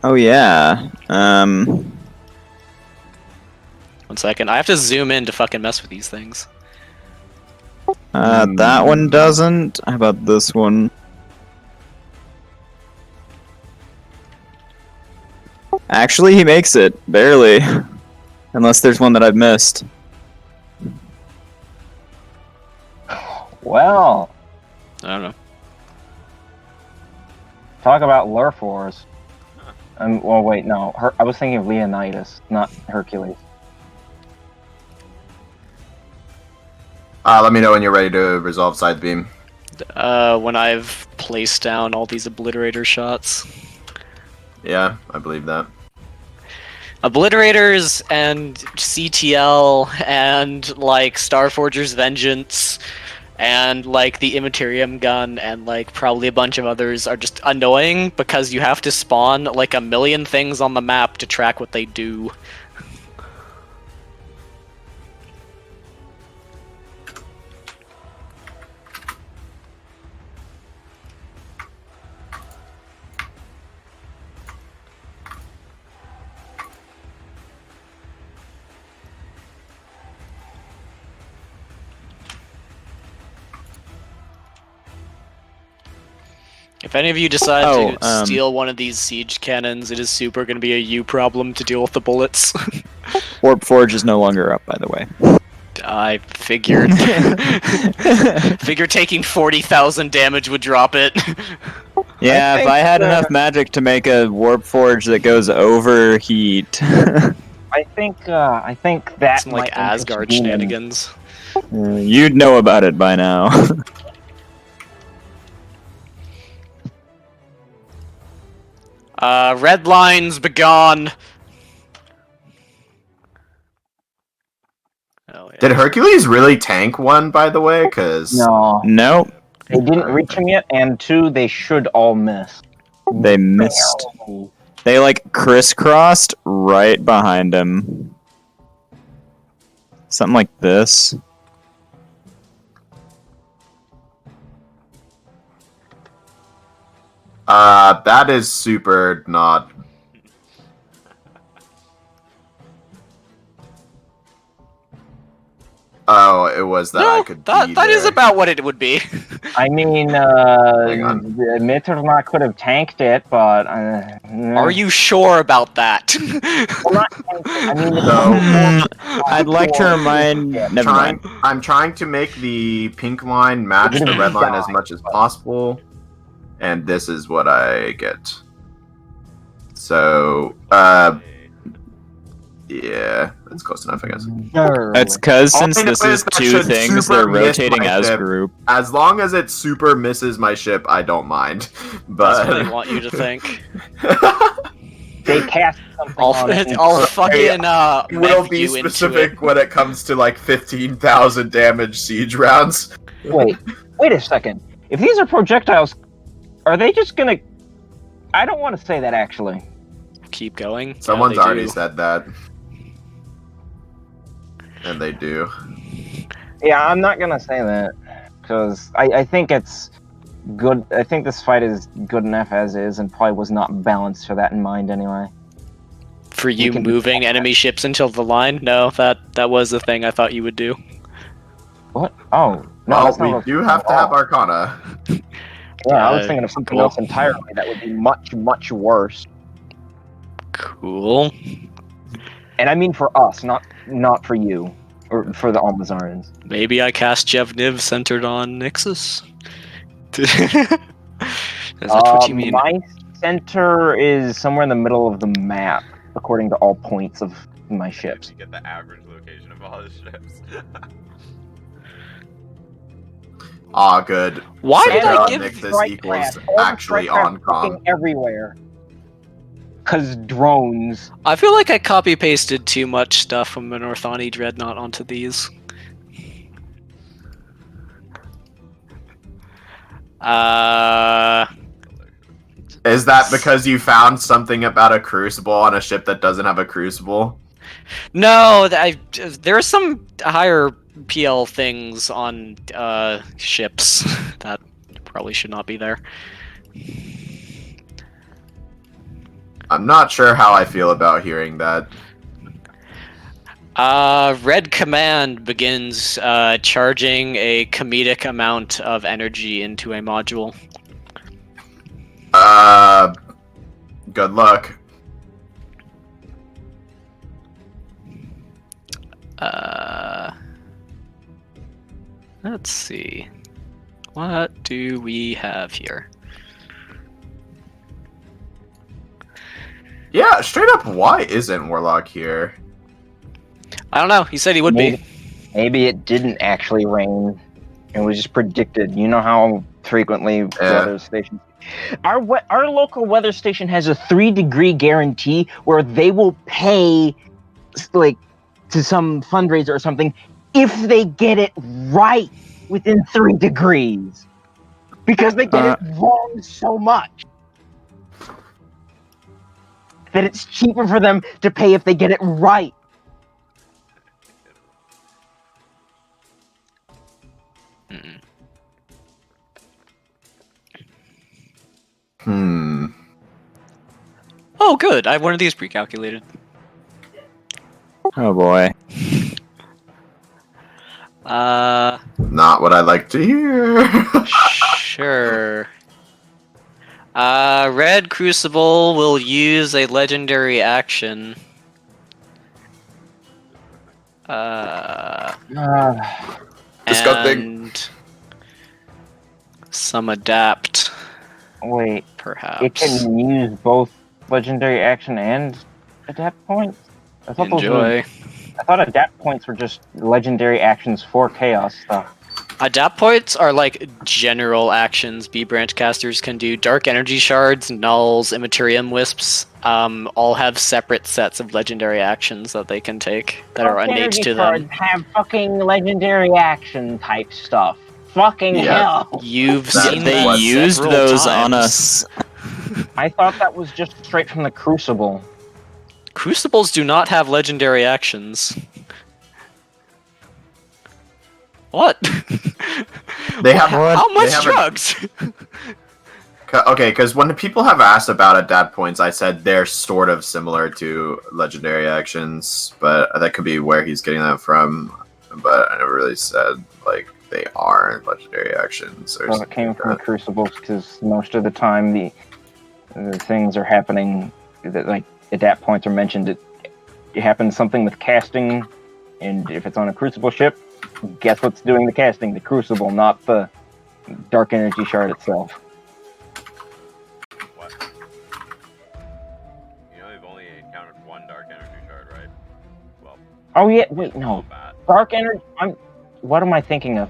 Oh yeah. 1 second. I have to zoom in to fucking mess with these things. That one doesn't. How about this one? Actually, he makes it barely, unless there's one that I've missed. Well, I don't know. talk about Lurf Wars. Well, wait, no. I was thinking of Leonidas, not Hercules. Let me know when you're ready to resolve side beam. When I've placed down all these obliterator shots. Yeah, I believe that. Obliterators and CTL and like Starforger's Vengeance and like the Immaterium gun and like probably a bunch of others are just annoying because you have to spawn like a million things on the map to track what they do. If any of you decide to steal one of these siege cannons, it is super going to be a you problem to deal with the bullets. Warp Forge is no longer up, by the way. I figured. Figured taking 40,000 damage would drop it. Yeah, if I had enough magic to make a Warp Forge that goes over heat. I think that Some like might Asgard interest me. shenanigans. You'd know about it by now. Red lines begone. Oh, yeah. Did Hercules really tank one, by the way? Cause No, Nope. they didn't reach him yet, and 2, they should all miss. They missed. They like crisscrossed right behind him. Something like this. that is super not. Oh, it was that I could be that is there. about what it would be. I mean, Hang on. Mittermach could have tanked it, but... Are you sure about that? Well, not tanked it, I mean... No. I'd like to remind. Never mind. I'm trying to make the pink line match the red line as much as possible, and this is what I get. So, yeah, that's close enough, I guess. It's because All since I know this is is that two should things, super they're miss rotating my as ship. group. As long as it super misses my ship, I don't mind. That's But what they want you to think. They cast something on it. I'll fucking will mech be you into specific it. when it comes to like 15,000 damage siege rounds. Wait a second. If these are projectiles, are they just gonna... I don't want to say that, actually. Keep going. Someone's Yeah, they already do. said that. And they do. Yeah, I'm not gonna say that, because I think it's good. I think this fight is good enough as is, and probably was not balanced for that in mind anyway. For you can- moving enemy ships into the line? No, that was the thing I thought you would do. What? Oh, no, Well, that's not we what- do have to have Arcana. Yeah, I was thinking of something cool. else entirely that would be much, much worse. Cool. And I mean for us, not for you, or for the Almazarans. Maybe I cast Jevniv centered on Nixus? Is that what you mean? My center is somewhere in the middle of the map, according to all points of my ships. You get the average location of all the ships. Ah, good. Why did I Sarah give... Nick, this Strike equals craft. All the actually strike craft on com. fucking everywhere. Cause drones. I feel like I copy-pasted too much stuff from the Northani Dreadnought onto these. Is that because you found something about a crucible on a ship that doesn't have a crucible? No, there are some higher PL things on ships that probably should not be there. I'm not sure how I feel about hearing that. Red Command begins charging a comedic amount of energy into a module. Good luck. Let's see. What do we have here? Yeah, straight up, why isn't Warlock here? I don't know. He said he would be. Maybe it didn't actually rain. It was just predicted. You know how frequently weather stations. Our local weather station has a 3-degree guarantee where they will pay, like, to some fundraiser or something if they get it right within 3 degrees, because they get it wrong so much that it's cheaper for them to pay if they get it right. Oh, good. I have one of these pre-calculated. Oh boy. Not what I like to hear. Sure. Red Crucible will use a legendary action. Disgusting. And some adapt, Wait, perhaps. it can use both legendary action and adapt points? I thought Enjoy. I thought adapt points were just legendary actions for chaos stuff. Adapt points are like general actions B-branch casters can do. Dark energy shards, nulls, immaterium wisps, all have separate sets of legendary actions that they can take that are innate to them. Have fucking legendary action type stuff. Fucking hell! You've That seen They that used several those times. on us. I thought that was just straight from the Crucible. Crucibles do not have legendary actions. What? They have How they much have drugs? Okay, because when people have asked about adapt points, I said they're sort of similar to legendary actions, but that could be where he's getting that from. But I never really said like they are legendary actions. Or Well, it came from the Crucibles because most of the time the things are happening that like adapt points are mentioned. It happens something with casting, and if it's on a Crucible ship, guess what's doing the casting? The Crucible, not the Dark Energy Shard itself. What? You know, you've only encountered one dark energy shard, right? Well, Oh yeah, wait, no. bad. Dark Energy. What am I thinking of?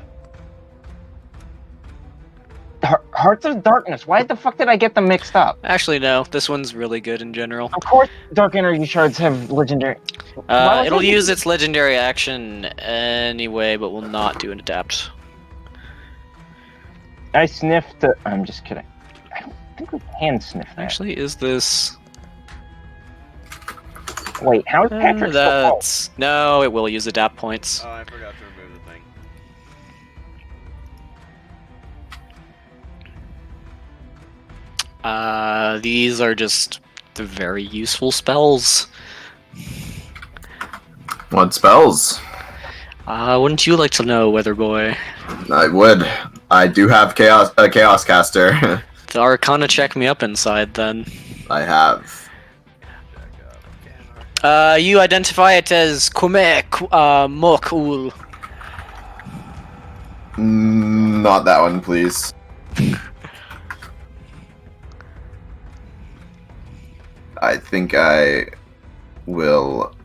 Hearts of Darkness. Why the fuck did I get them mixed up? Actually, no. This one's really good in general. Of course, Dark Energy Shards have legendary. Why was It'll I use its legendary action anyway, but will not do an adapt. I sniffed. I'm just kidding. I don't think we can sniff that. Actually, is this? Wait, how is Patrick so low? That's no. It will use adapt points. Oh, I forgot to remove the thing. These are just very useful spells. What spells? Wouldn't you like to know, Weather Boy? I would. I do have chaos caster. The Arcana check me up inside, then. I have. You identify it as Kume Mokul. Not that one, please. I think I will.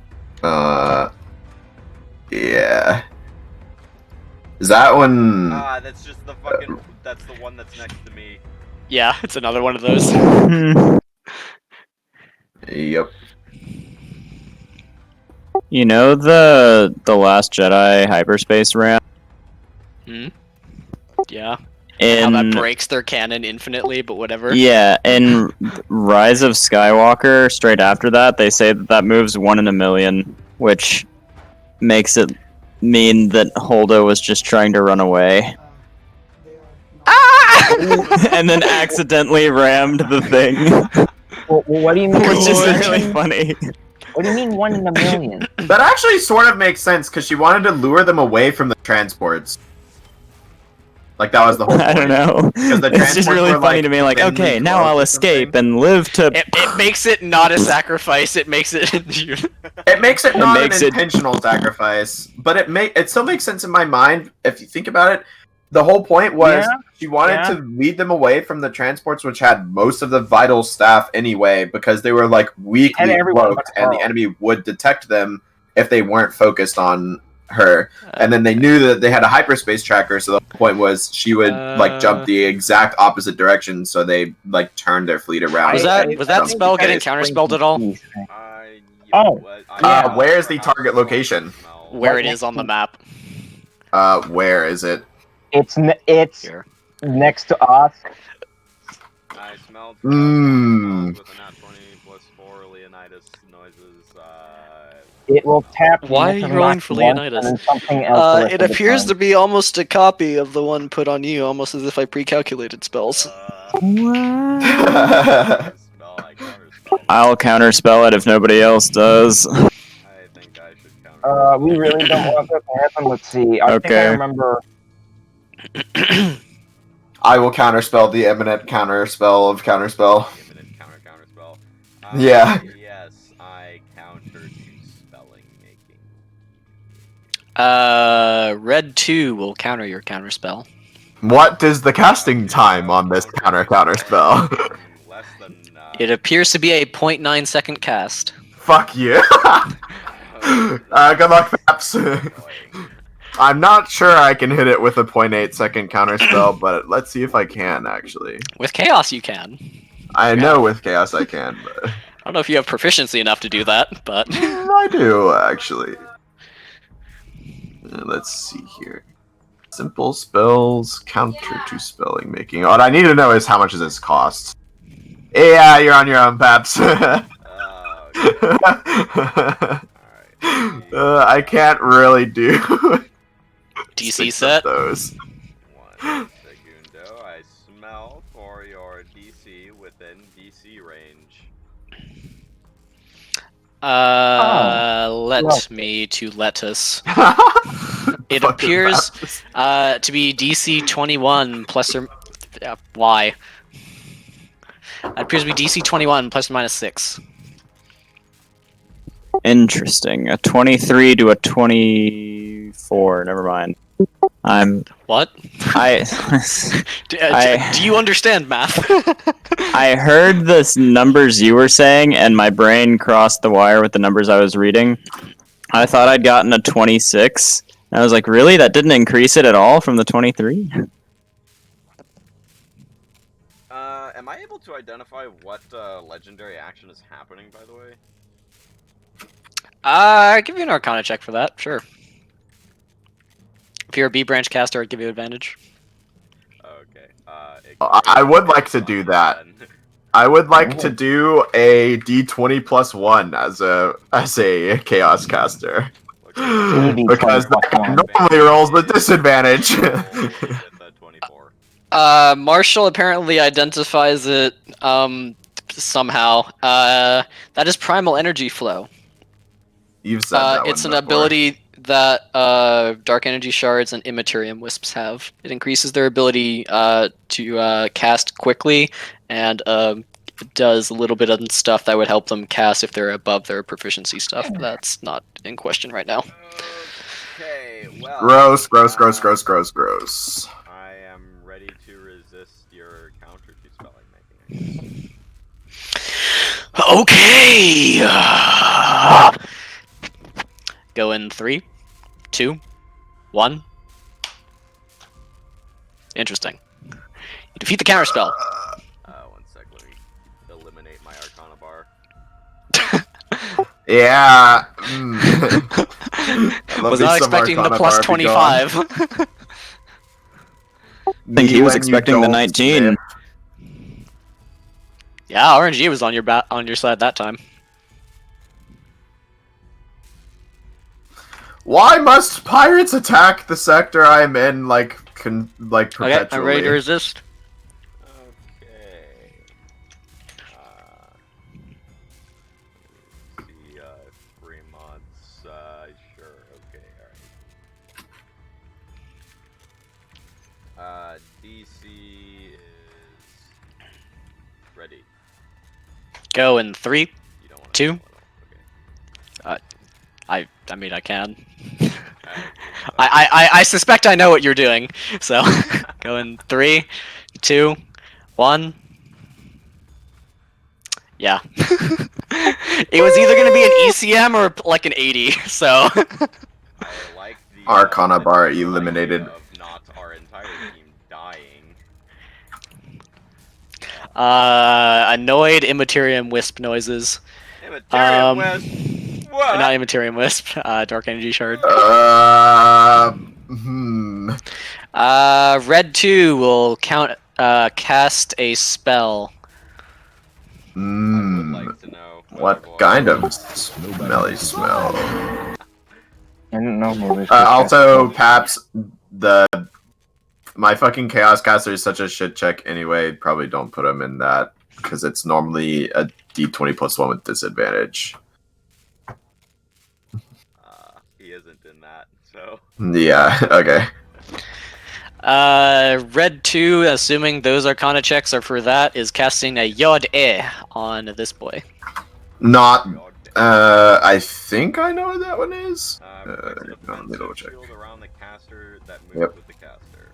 Yeah. Is that one? That's just the fucking. That's the one that's next to me. Yeah, it's another one of those. Yep. You know the Last Jedi hyperspace ramp? Yeah. How that In breaks their cannon infinitely, but whatever. yeah, in Rise of Skywalker, straight after that, they say that moves 1 in a million, which makes it mean that Holdo was just trying to run away. And then accidentally rammed the thing. Well, what do you mean? Which is really funny. What do you mean 1 in a million? That actually sort of makes sense because she wanted to lure them away from the transports. Like that was the whole point. I don't know. Because the It's just transports really were, funny like, to me, like, thinly okay, now closed I'll or escape something. and live to... It makes it not a sacrifice. It makes it. It makes it not makes an it- intentional sacrifice, but it still makes sense in my mind if you think about it. The whole point was Yeah, she wanted yeah. to lead them away from the transports, which had most of the vital staff anyway, because they were like weakly everyone cloaked, but and the Carl. enemy would detect them if they weren't focused on her. And then they knew that they had a hyperspace tracker, so the point was she would like jump the exact opposite direction, so they like turned their fleet around. Was that and was that jumped. spell getting counterspelled at all? Oh, yeah. Where is the target location? Where it is on the map? Where is it? It's Here. next to us. I smelled Mm. with a nat 20 plus 4 Leonidas noises. It will tap. you Why are once you every rolling once for once, Leonidas? and then something else the rest It of the appears time. to be almost a copy of the one put on you, almost as if I pre-calculated spells. I'll counterspell it if nobody else does. I think I should counter. We really don't want that to happen. Let's see. I think I Okay. remember. I will counterspell the imminent counterspell of counterspell. Imminent counterspell. Yeah. Yes, I counter to spelling making. Red 2 will counter your counterspell. What is the casting time on this counterspell? Less than. It appears to be a 0.9 second cast. Fuck you. Good luck, Paps. I'm not sure I can hit it with a 0.8 second counterspell, but let's see if I can, actually. With Chaos, you can. I know with Chaos I can, but... I don't know if you have proficiency enough to do that, but... I do, actually. Let's see here. Simple spells, counter to spelling making. What I need to know is how much does this cost? Yeah, you're on your own, Paps. I can't really do DC 6 set. of those. 1 segundo. I smell for your DC within DC range. Let me to lettuce. It Fucking appears Paps. to be DC 21 plus or... why? It appears to be DC 21 plus or minus 6. Interesting. A 23 to a 24. Never mind. What? I Do you understand math? I heard the numbers you were saying, and my brain crossed the wire with the numbers I was reading. I thought I'd gotten a 26. And I was like, really? That didn't increase it at all from the 23? Am I able to identify what legendary action is happening, by the way? I'll give you an Arcana check for that, sure. If you're a B branch caster, I'd give you advantage. Okay. I would like to do that. I would like to do a D20 plus 1 as a chaos caster. Because that guy normally rolls with disadvantage. Marshall apparently identifies it somehow. That is primal energy flow. You've said that It's one an before. ability that dark energy shards and immaterium wisps have. It increases their ability to cast quickly, and it does a little bit of stuff that would help them cast if they're above their proficiency stuff. But that's not in question right now. Okay, well. Gross. I am ready to resist your counter to spelling making. Okay. Go in 3, 2, 1. Interesting. You defeat the counterspell. 1 sec, let me eliminate my Arcana bar. Yeah. Was not expecting the plus 25. I think he was when you expecting the don't 19. sniff. Yeah, RNG was on your side that time. Why must pirates attack the sector I'm in like perpetually? Okay, I'm ready to resist. Okay. See, Fremont's, sure, okay, alright. DC is ready. Go in 3, You don't want 2. Okay. I mean, I can. I suspect I know what you're doing. So, go in 3, 2, 1. Yeah. It was either gonna be an ECM or like an 80. So. I like the Arcana bar idea eliminated. of not our entire team dying. Annoyed Immaterium Wisp noises. Immaterium Wisp. What? Not Immaterium Wisp. Dark Energy Shard. Red 2 will cast a spell. I would like to know What kind of smelly smell? I didn't know who this was. Also, Paps, my fucking Chaos Caster is such a shit check anyway. Probably don't put him in that because it's normally a D20 plus 1 with disadvantage. He isn't in that, so. Yeah. Okay. Red 2, assuming those Arcana checks are for that, is casting a Yod E on this boy. Not. I think I know what that one is. Let me double check. Shield around the caster that moves Yep. with the caster.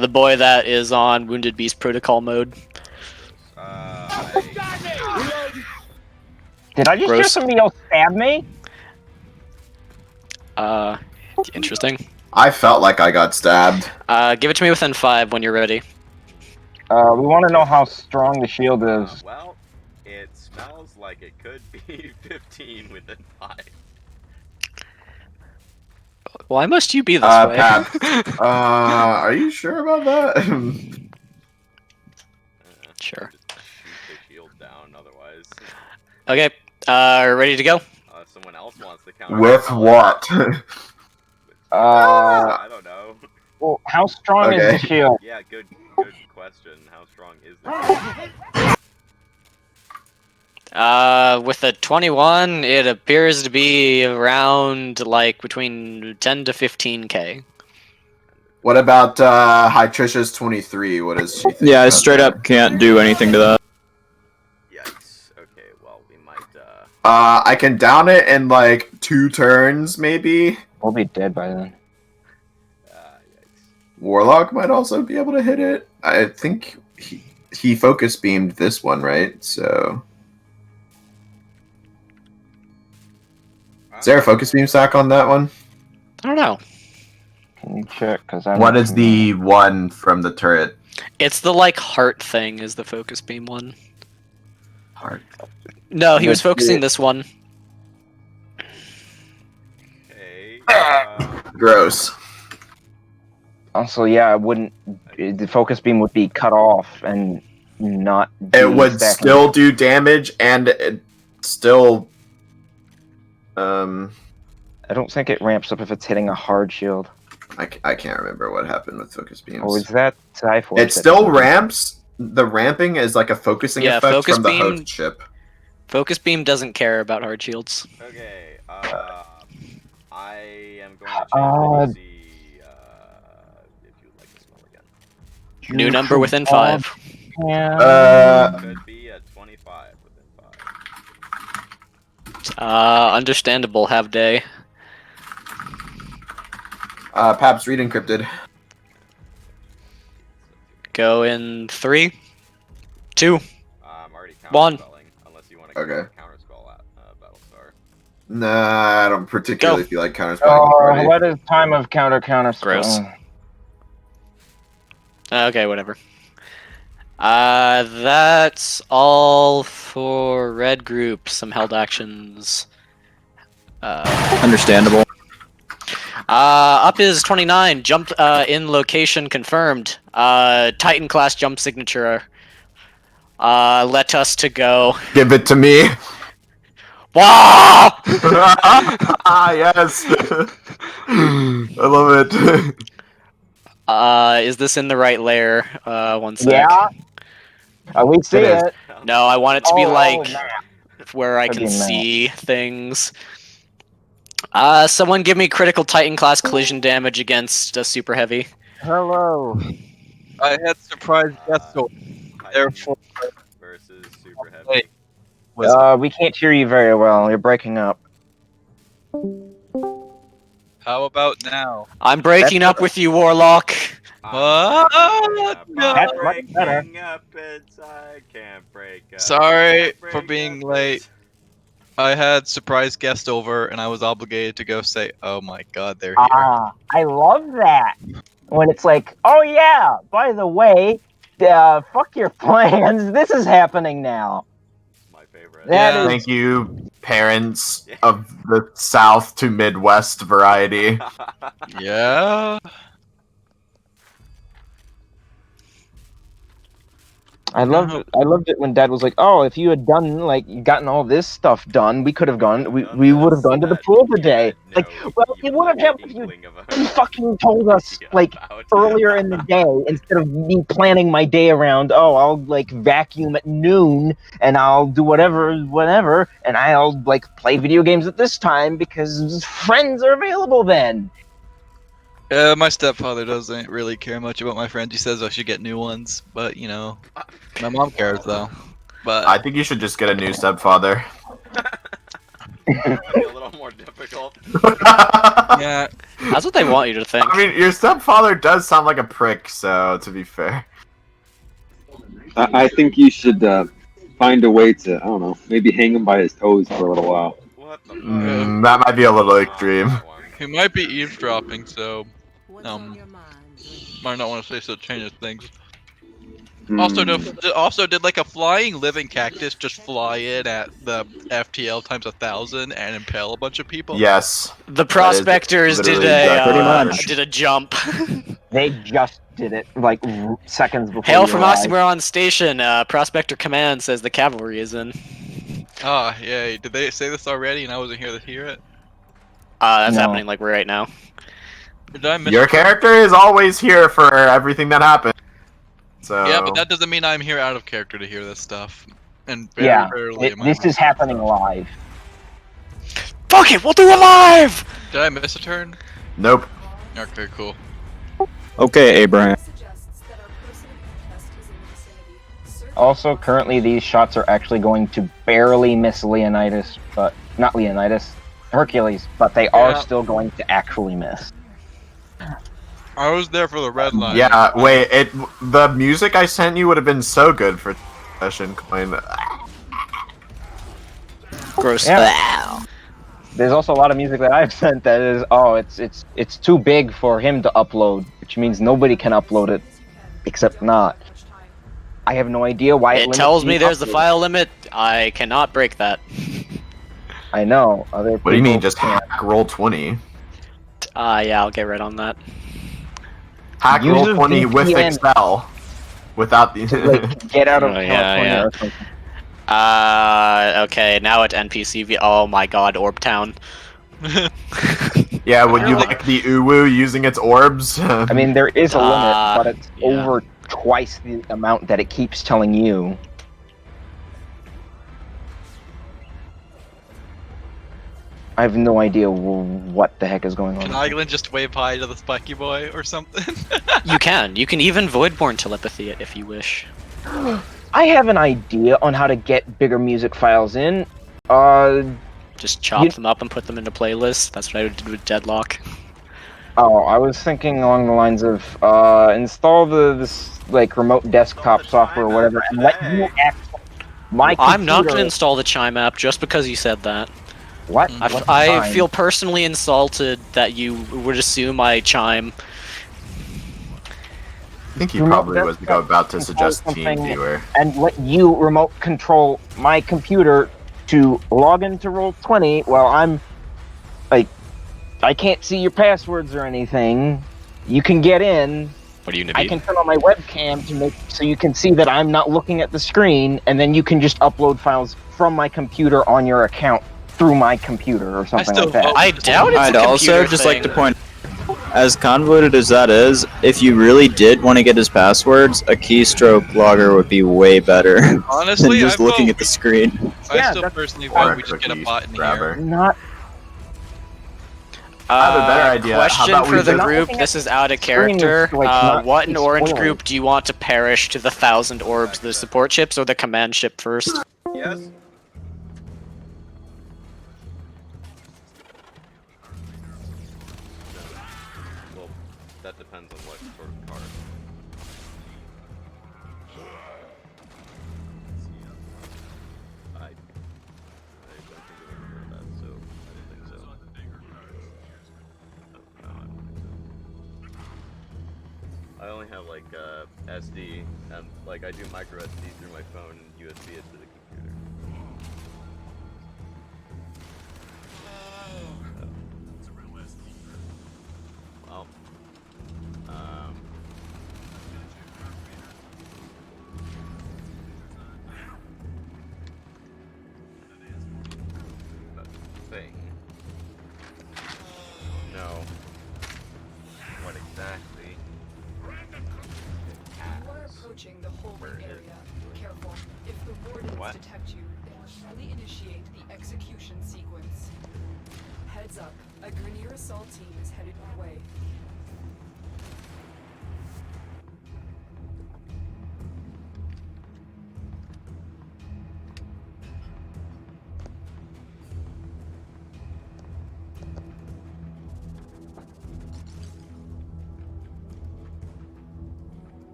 The boy that is on Wounded Beast Protocol mode. Did I just hear Gross. somebody else stab me? Interesting. I felt like I got stabbed. Give it to me within 5 when you're ready. We want to know how strong the shield is. Well, it smells like it could be 15 within 5. Why must you be this way? Pat. Are you sure about that? Sure. Just shoot the shield down, otherwise. Okay, ready to go? Someone else wants to counter. With what? I don't know. Well, how strong is Okay. the shield? Yeah, good question. How strong is the With a 21, it appears to be around, like, between 10 to 15k. What about Hytricia's 23? What does she think? Yeah, I about straight that? up can't do anything to that. Yikes. Okay, well, we might, I can down it in like 2 turns, maybe. We'll be dead by then. yikes. Warlock might also be able to hit it. I think he focus beamed this one, right? So is there a focus beam stack on that one? I don't know. Can you check? Cause I'm What is the one from the turret? It's the, like, heart thing is the focus beam one. Heart. No, he was focusing this one. Okay, Gross. Also, yeah, it wouldn't. The focus beam would be cut off and not. It would stacking. still do damage and it still. I don't think it ramps up if it's hitting a hard shield. I can't remember what happened with focus beams. Or is that Typhoid? It still ramps. The ramping is like a focusing Yeah, effect focus from the beam- host ship. Focus beam doesn't care about hard shields. okay, I am going to change the DC, if you'd like to smell again. New number within 5. Yeah. Could be a 25 within 5. Understandable, have day. Paps read encrypted. Go in 3, 2. I'm already One. counterspelling, unless you want to Okay. counterspell at Battlestar. Nah, I don't particularly Go. feel like counterspelling Oh, already. what is time of counter Gross. spell? Okay, whatever. That's all for red group. Some held actions. Understandable. Up is 29. Jump in location confirmed. Titan class jump signature. Let us to go. Give it to me. Wow! Yes. I love it. Is this in the right layer? One sec. Yeah. We see is. it. No, I want it to be like man. where I Could can be map. see things. Someone give me critical Titan class collision damage against a super heavy. Hello. I had surprise guests over. Titan Therefore, versus super heavy. was We can't hear you very well. You're breaking up. how about now? I'm breaking up with you, Warlock. What? No. That's much better. Breaking up inside, can't break up. Sorry Can't for break being up late. I had surprise guest over, and I was obligated to go say, "Oh my God, they're here." I love that. When it's like, oh yeah, by the way, fuck your plans. This is happening now. My favorite. That Yeah. is Thank you, parents of the South to Midwest variety. Yeah. I loved it when Dad was like, "Oh, if you had done gotten all this stuff done, we could have gone. We would have gone to the pool today." Like, well, it would have helped if you fucking told us earlier in the day instead of me planning my day around. Oh, I'll vacuum at noon and I'll do whatever, and I'll play video games at this time because friends are available then. My stepfather doesn't really care much about my friends. He says I should get new ones, but my mom cares though. But I think you should just get a new stepfather. That'd be a little more difficult. yeah, That's what they want you to think. I mean, your stepfather does sound like a prick, so to be fair. I think you should find a way to, I don't know, maybe hang him by his toes for a little while. What the fuck? That might be a little extreme. he might be eavesdropping, so might not want to say such heinous things. Also, did a flying living cactus just fly in at the FTL times 1,000 and impale a bunch of people? Yes. The prospectors did pretty a jump. They just did it seconds before. Hail you from arrived. Oxymoron Station. Prospector Command says the cavalry is in. Ah, yay. Did they say this already and I wasn't here to hear it? That's No. happening right now. Did I miss Your character is always here for everything that happens. So Yeah, but that doesn't mean I'm here out of character to hear this stuff. And very Yeah, rarely am I this is happening live. Fuck it, we'll do it live! Did I miss a turn? Nope. Okay, cool. Okay, Abraham. Also, currently these shots are actually going to barely miss Leonidas, but not Leonidas, Hercules, but they are Yeah. still going to actually miss. I was there for the red line. Yeah, wait, the music I sent you would have been so good for session coin. Gross. Yeah. There's also a lot of music that I've sent that is, it's too big for him to upload, which means nobody can upload it, except not. I have no idea why It limits tells me the there's a upload. file limit. I cannot break that. I know. Other What do you mean, people just can't. hack roll 20? Yeah, I'll get right on that. Hack Use roll a 20 with VPN. Excel. Without the... Get out of Oh, yeah, California yeah. or something. Okay, now at NPCV. Oh my god, Orb Town. yeah, when you like the Uwu using its orbs. I mean, there is a limit, but it's yeah. over twice the amount that it keeps telling you. I have no idea what the heck is going Can on. Eiglin just wave hi to the spiky boy or something? You can. You can even Voidborn telepathy it if you wish. I have an idea on how to get bigger music files in. Just chop them up and put them into playlists. That's what I did with Deadlock. Oh, I was thinking along the lines of install this remote desktop software or whatever, and let you access my computer. I'm not going to install the Chime app just because you said that. What? I feel personally insulted that you would assume I Chime. I think he probably was about to suggest TeamViewer. And let you remote control my computer to log into Roll20 while I'm I can't see your passwords or anything. You can get in. What are you, I Naveed? can turn on my webcam to make so you can see that I'm not looking at the screen, and then you can just upload files from my computer on your account through my computer or something still like that. vote. I doubt it's I'd a also computer just thing. like to point, as convoluted as that is, if you really did want to get his passwords, a keystroke logger would be way better than Honestly, just I looking vote. at the screen. I Yeah, still that's personally Or vote a we just get a cookie bot in grabber. here. Not I have a better idea. How Question about we for the just- group. looking at This is out of screen is, character. like, not What in orange spoiling. group do you want to perish to the 1,000 orbs? The support ships or the command ship first? Yes. Well, that depends on what sort of card. I don't think I've ever heard that, so I don't think so. No, I don't think so. I only have like SD, and like I do micro SD through my phone and USB it to the computer. Well, thing. No. What exactly? You are approaching the holding area. Careful. If the wardens What? detect you, they will surely initiate the execution sequence. Heads up. A Grineer assault team is headed your way.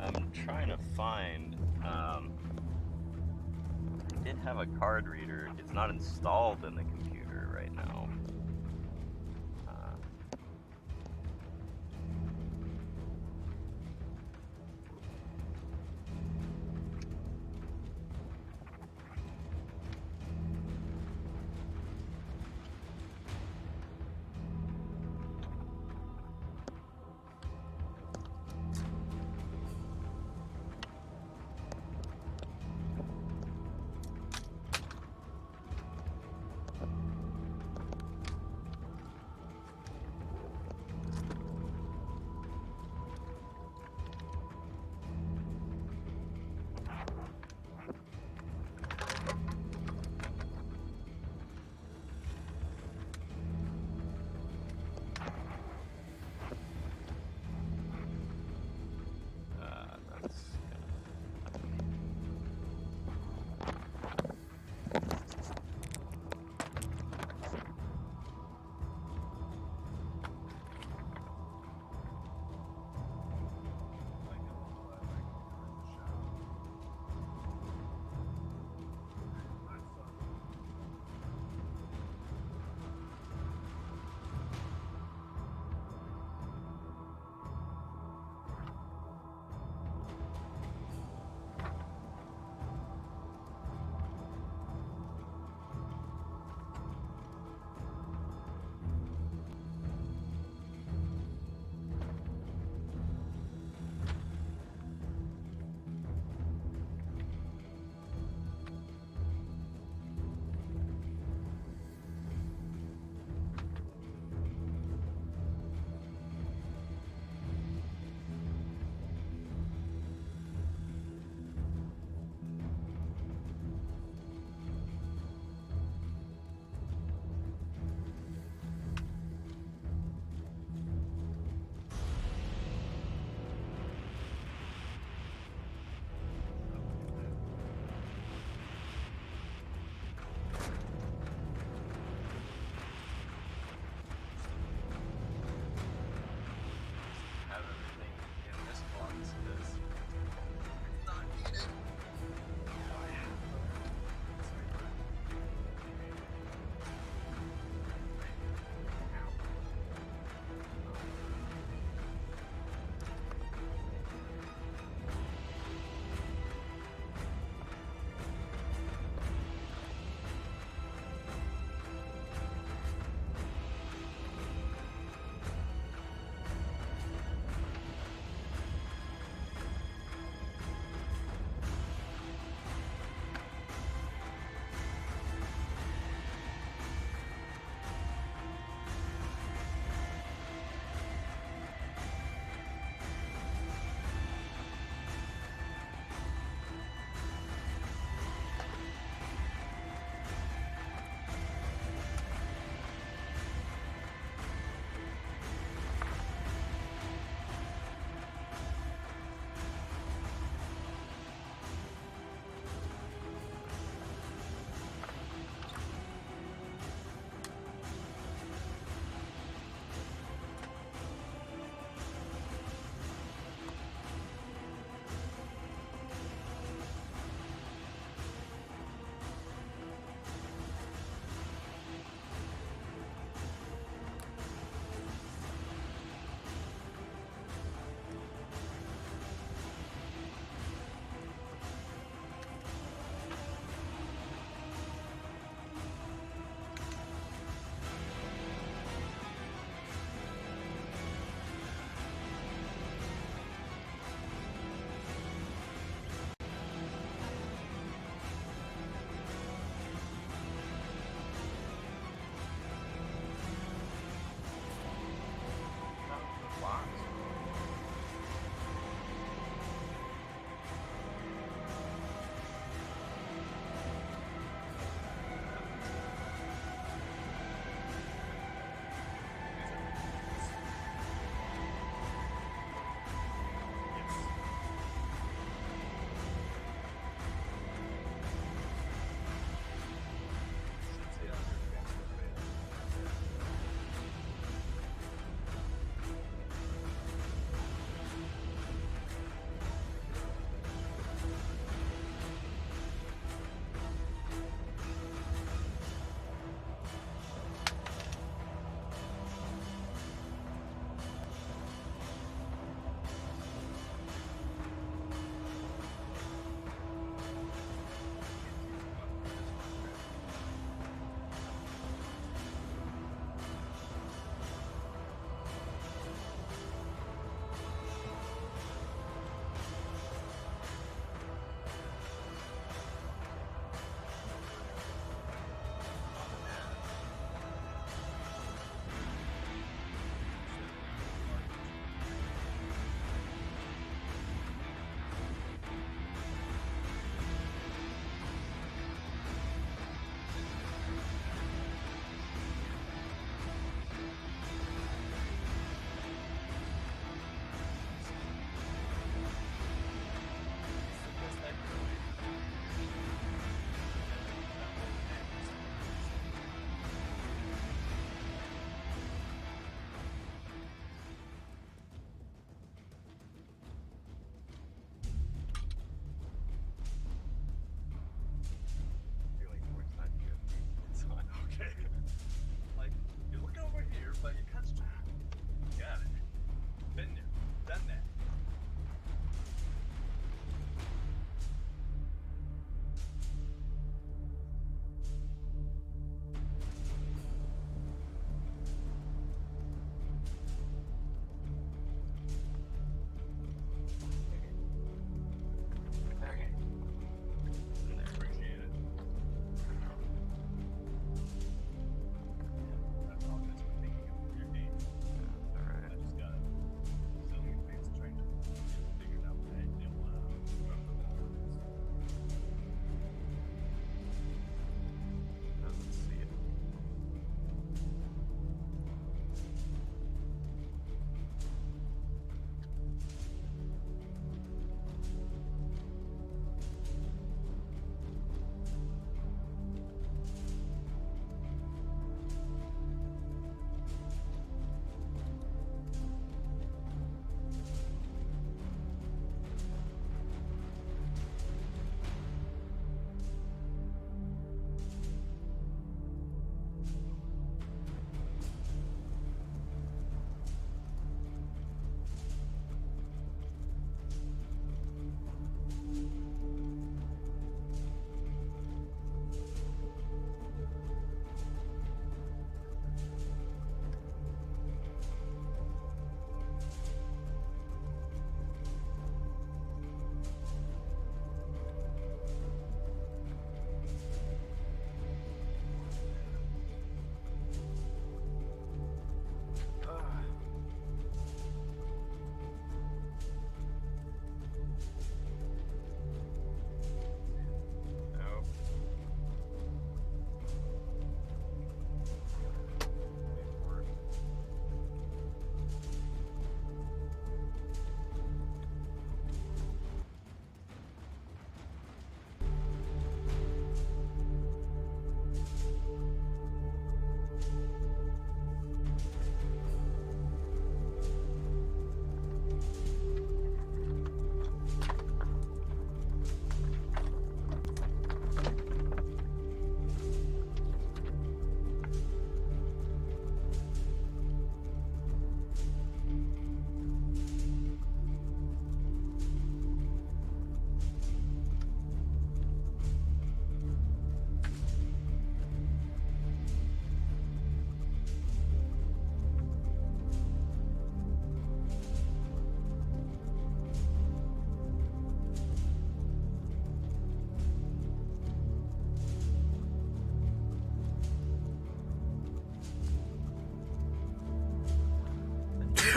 I'm trying to find. I did have a card reader. It's not installed in the computer right now.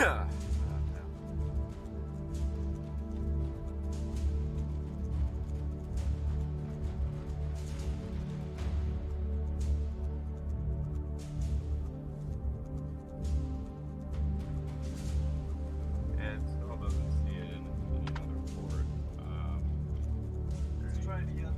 It still doesn't see it in another port. Let's try the other.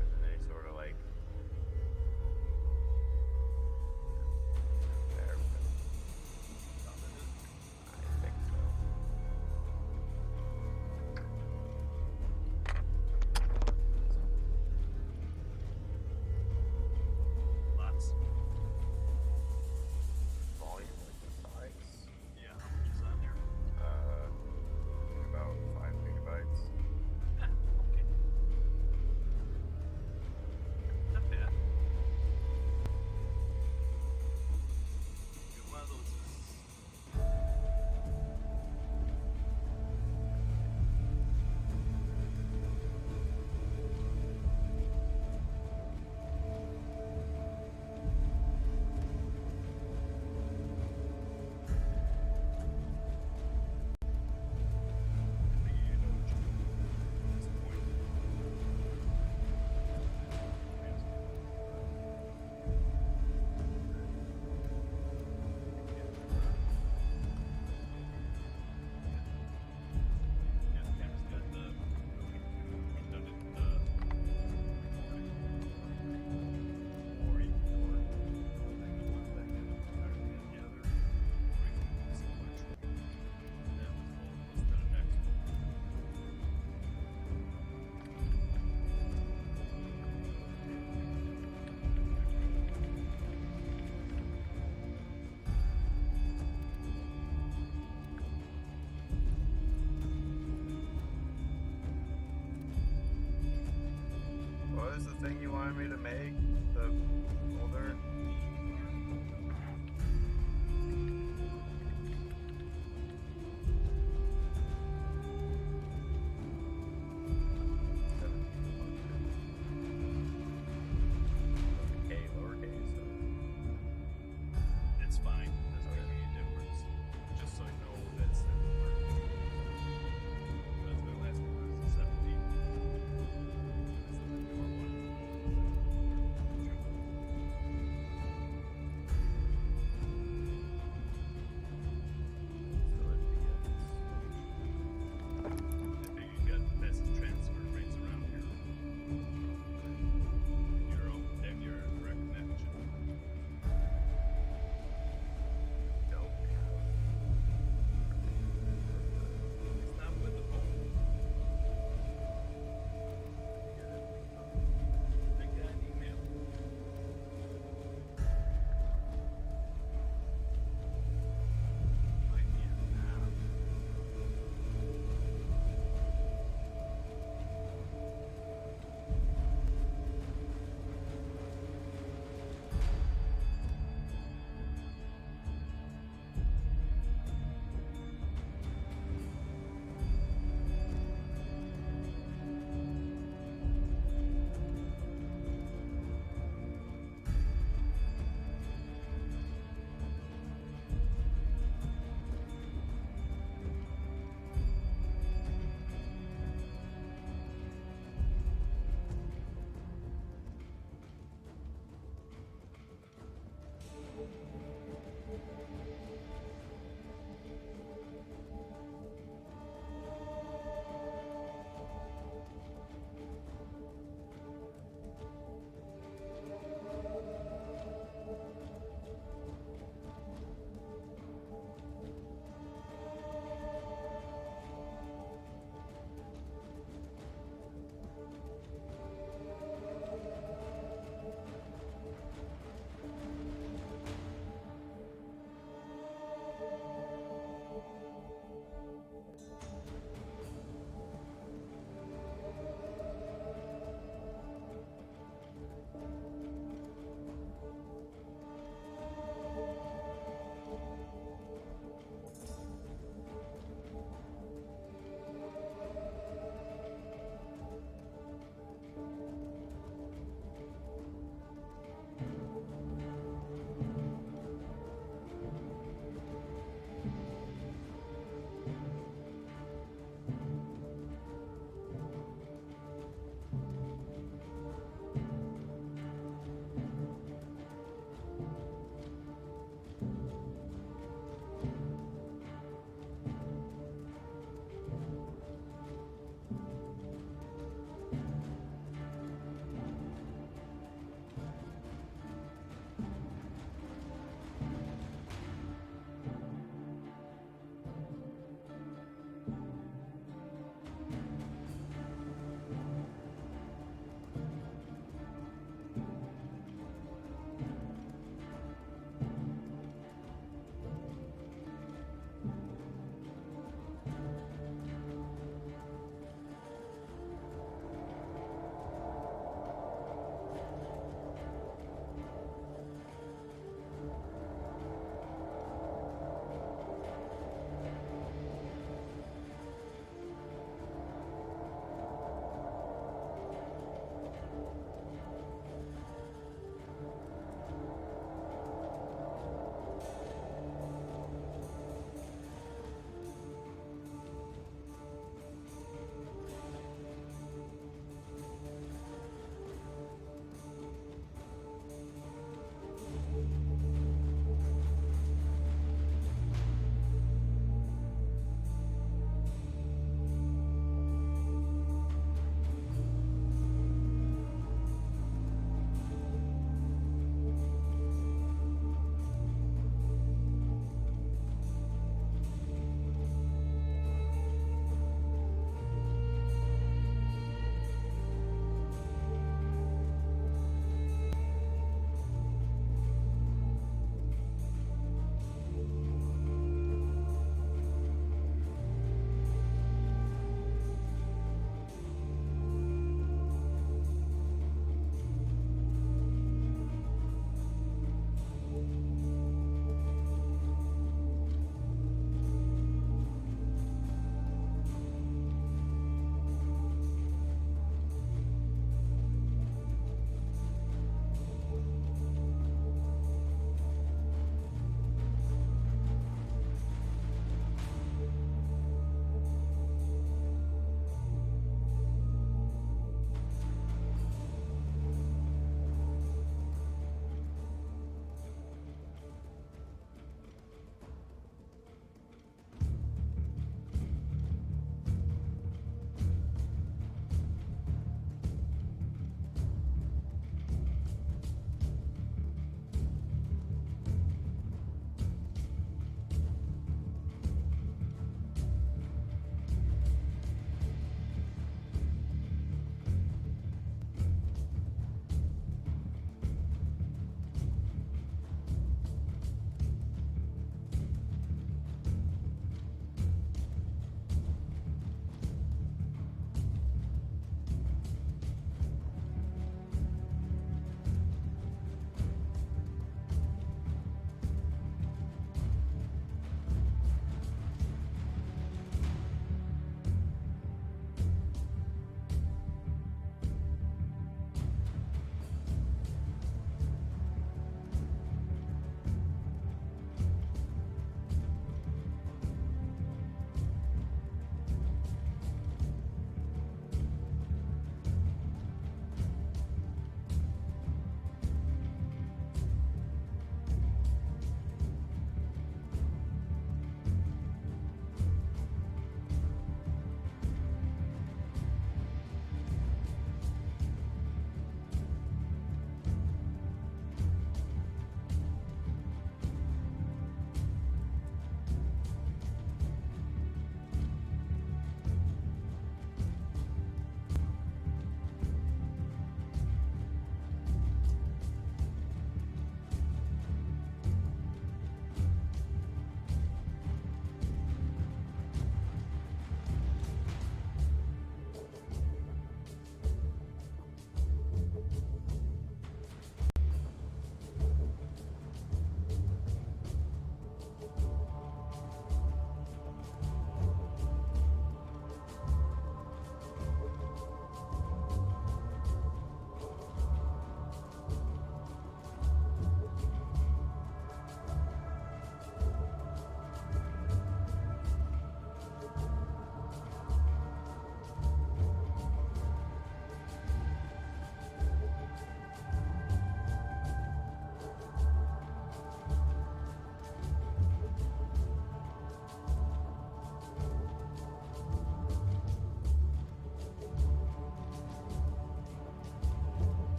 Isn't any sort of like there? I think so. Lots. Volume like the size. Yeah, how much is on there? About 5 gigabytes. Okay. Not bad. One of those is what is the thing you wanted me to make? The folder? K lowercase. It's fine. Doesn't make any difference. Just so I know that's similar. That's my last one. Is 17. That's the newer one.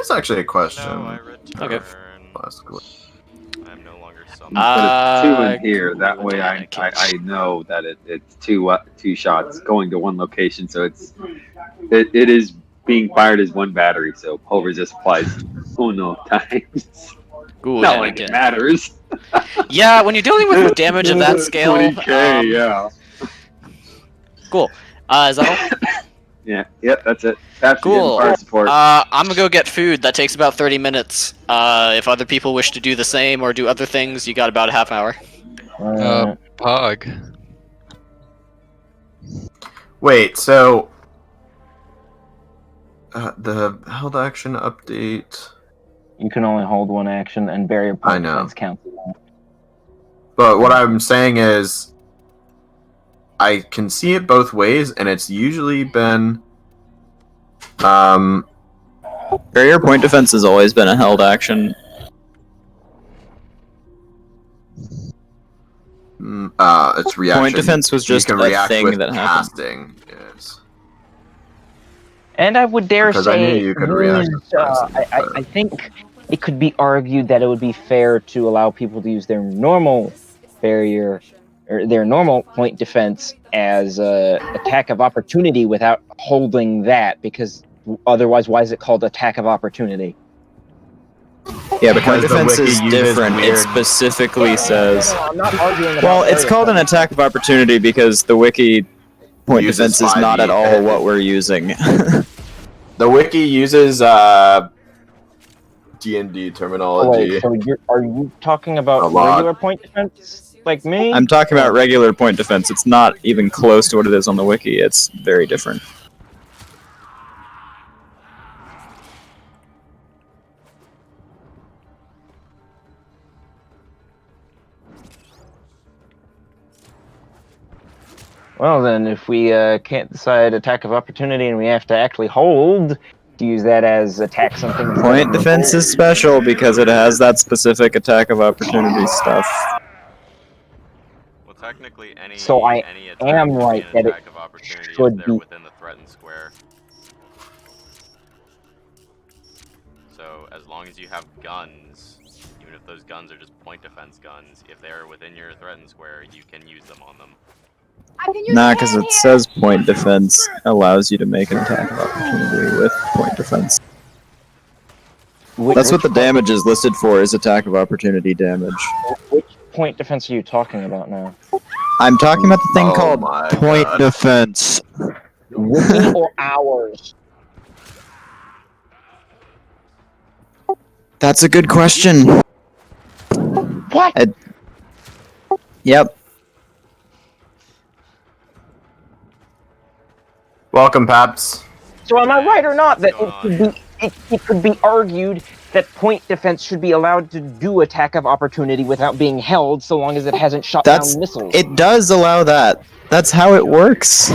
is actually a question. No, I return. Okay. I'm no longer summoned. But it's 2 in here. Cool, That way, in that I know that it's two shots going to one location. So it is being fired as one battery. So hull resist applies uno times. Good, Not like it matters. Yeah, when you're dealing with damage of that scale, 20K, yeah. Cool. Is that all? Yeah. Yep. That's it. That's Cool. fire support. I'm gonna go get food. That takes about 30 minutes. If other people wish to do the same or do other things, you got about a half hour. Pog. Wait, so the held action update. You can only hold one action, and barrier point I know. defense counts as that. But what I'm saying is, I can see it both ways, and it's usually been, Barrier point defense has always been a held action. it's reaction. Point defense was just you can a react thing with that happened. casting. Yes. And I would dare Because I say, knew you could react with casting, I think it could be argued that it would be fair to allow people to use their normal barrier or their normal point defense as a attack of opportunity without holding that, because otherwise, why is it called attack of opportunity? Yeah, but point Because the defense wiki is uses different. It weird- specifically says. No, I'm not arguing about Well, it's barrier called an point. attack of opportunity because the wiki point Uses defense is not 5e. at all what we're using. The wiki uses DnD Oh, terminology. wait, so are you talking A about lot. regular point defense, like me? I'm talking about regular point defense. It's not even close to what it is on the wiki. It's very different. Well, then, if we can't decide attack of opportunity and we have to actually hold to use that as attack something. Point defense is special because it has that specific attack of opportunity stuff. Well, technically, any So I any attack am can be right an that it attack of opportunity should if they're be. within the threatened square. So as long as you have guns, even if those guns are just point defense guns, if they're within your threatened square, you can use them on them. Nah, because it says point defense allows you to make an attack of opportunity with point defense. That's what the damage is listed for, is attack of opportunity damage. Which point defense are you talking about now? I'm talking about the thing Oh called my point God. defense. Wiki or ours? That's a good question. What? Yep. Welcome, Paps. So am I right or not that What's it going could be argued that point defense should be allowed to do attack of opportunity without being held, so long as it hasn't shot That's down missiles? it does allow that. That's how it works.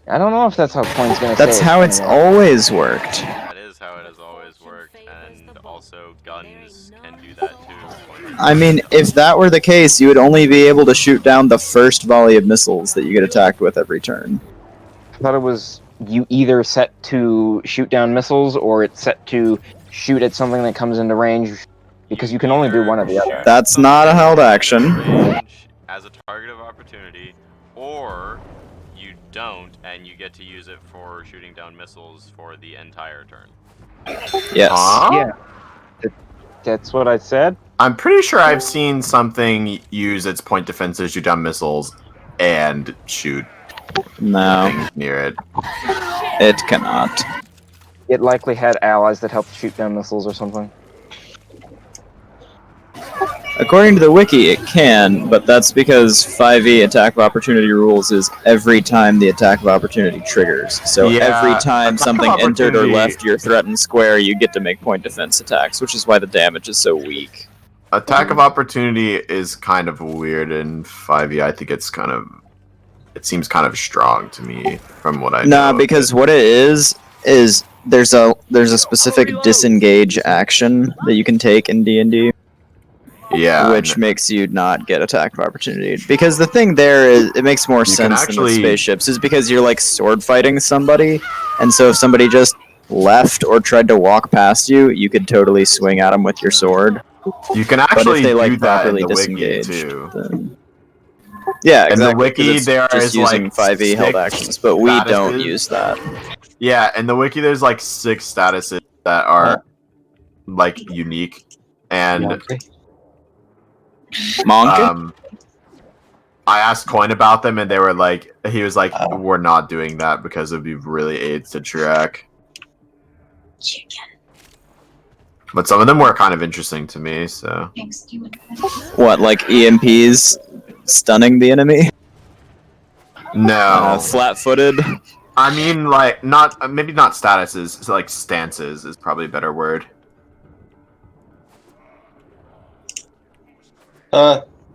I don't know if that's how point's gonna That's say how it. it's always worked. That is how it has always worked, and also guns can do that too. I mean, if that were the case, you would only be able to shoot down the first volley of missiles that you get attacked with every turn. I thought it was you either set to shoot down missiles or it's set to shoot at something that comes into range, because you can only do one or the other. That's not a held action. Range as a target of opportunity, or you don't, and you get to use it for shooting down missiles for the entire turn. Yes. Yeah, that's what I said. I'm pretty sure I've seen something use its point defense to shoot down missiles and shoot No, things near it. it cannot. It likely had allies that helped shoot down missiles or something. According to the wiki, it can, but that's because 5e attack of opportunity rules is every time the attack of opportunity triggers. So Yeah, every time attack of something entered or opportunity- left your threatened square, you get to make point defense attacks, which is why the damage is so weak. Attack of opportunity is kind of weird in 5e. I think it seems kind of strong to me from what I know. Nah, because what it is there's a specific disengage action that you can take in D&D. Yeah, which makes you not get attack of opportunity. Because the thing there is, it makes more You can sense than actually- the spaceships, is because you're like sword fighting somebody, and so if somebody just left or tried to walk past you, you could totally swing at them with your sword. You can But actually if they like do that in properly the wiki disengaged, too. then yeah, In the exactly. 'cause wiki, it's there just is using like 5e held 6 actions, but we don't statuses. use that. Yeah, in the wiki, there's like 6 statuses that are like unique, and Monk? I asked Coin about them, and they were like, he was like, we're not doing that because it'd be really aids to track. But some of them were kind of interesting to me, so. What, like EMPs stunning the enemy? No. Flat-footed? I mean, like, maybe not statuses, it's like stances is probably a better word.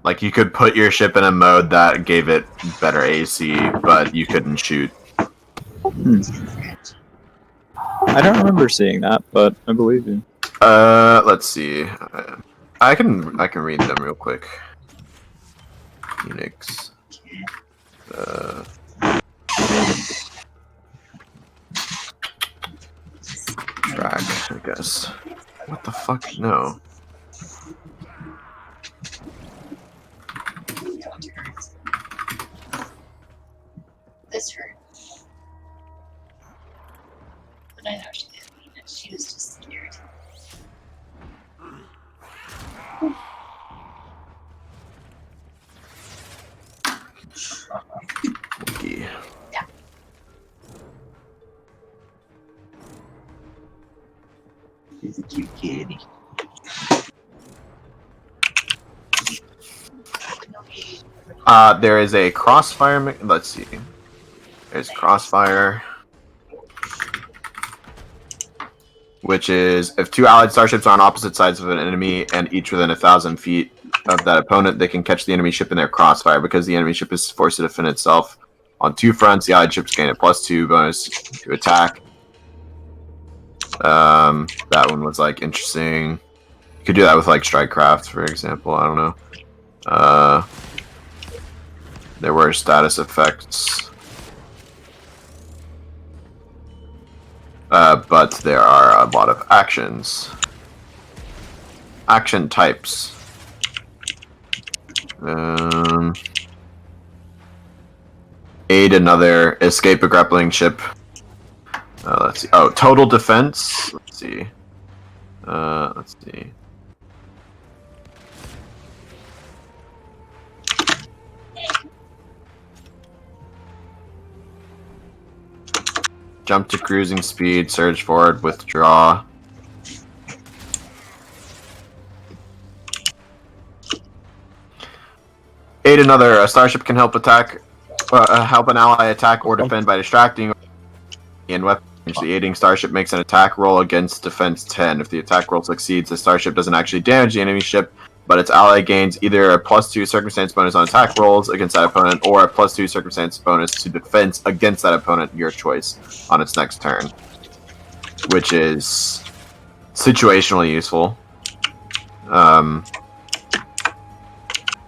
Like, you could put your ship in a mode that gave it better AC, but you couldn't shoot. I don't remember seeing that, but I believe you. Let's see. I can read them real quick. Phoenix. Drag, I guess. What the fuck? No. This hurt. But I know she didn't mean it. She was just irritated. Wiki. Yeah. He's a cute kitty. There is a crossfire. Let's see. There's crossfire, which is if 2 allied starships are on opposite sides of an enemy and each within 1,000 feet of that opponent, they can catch the enemy ship in their crossfire. Because the enemy ship is forced to defend itself on 2 fronts, the allied ships gain a +2 bonus to attack. That one was like interesting. You could do that with like Strikecraft, for example. I don't know. There were status effects. But there are a lot of actions. Action types. Aid another, escape a grappling ship. Let's see. Oh, total defense. Let's see. Let's see. Jump to cruising speed, surge forward, withdraw. Aid another. A starship can help help an ally attack or defend by distracting and weapon. The aiding starship makes an attack roll against defense 10. If the attack roll succeeds, the starship doesn't actually damage the enemy ship, but its ally gains either a +2 circumstance bonus on attack rolls against that opponent, or a +2 circumstance bonus to defense against that opponent, your choice, on its next turn. Which is situationally useful.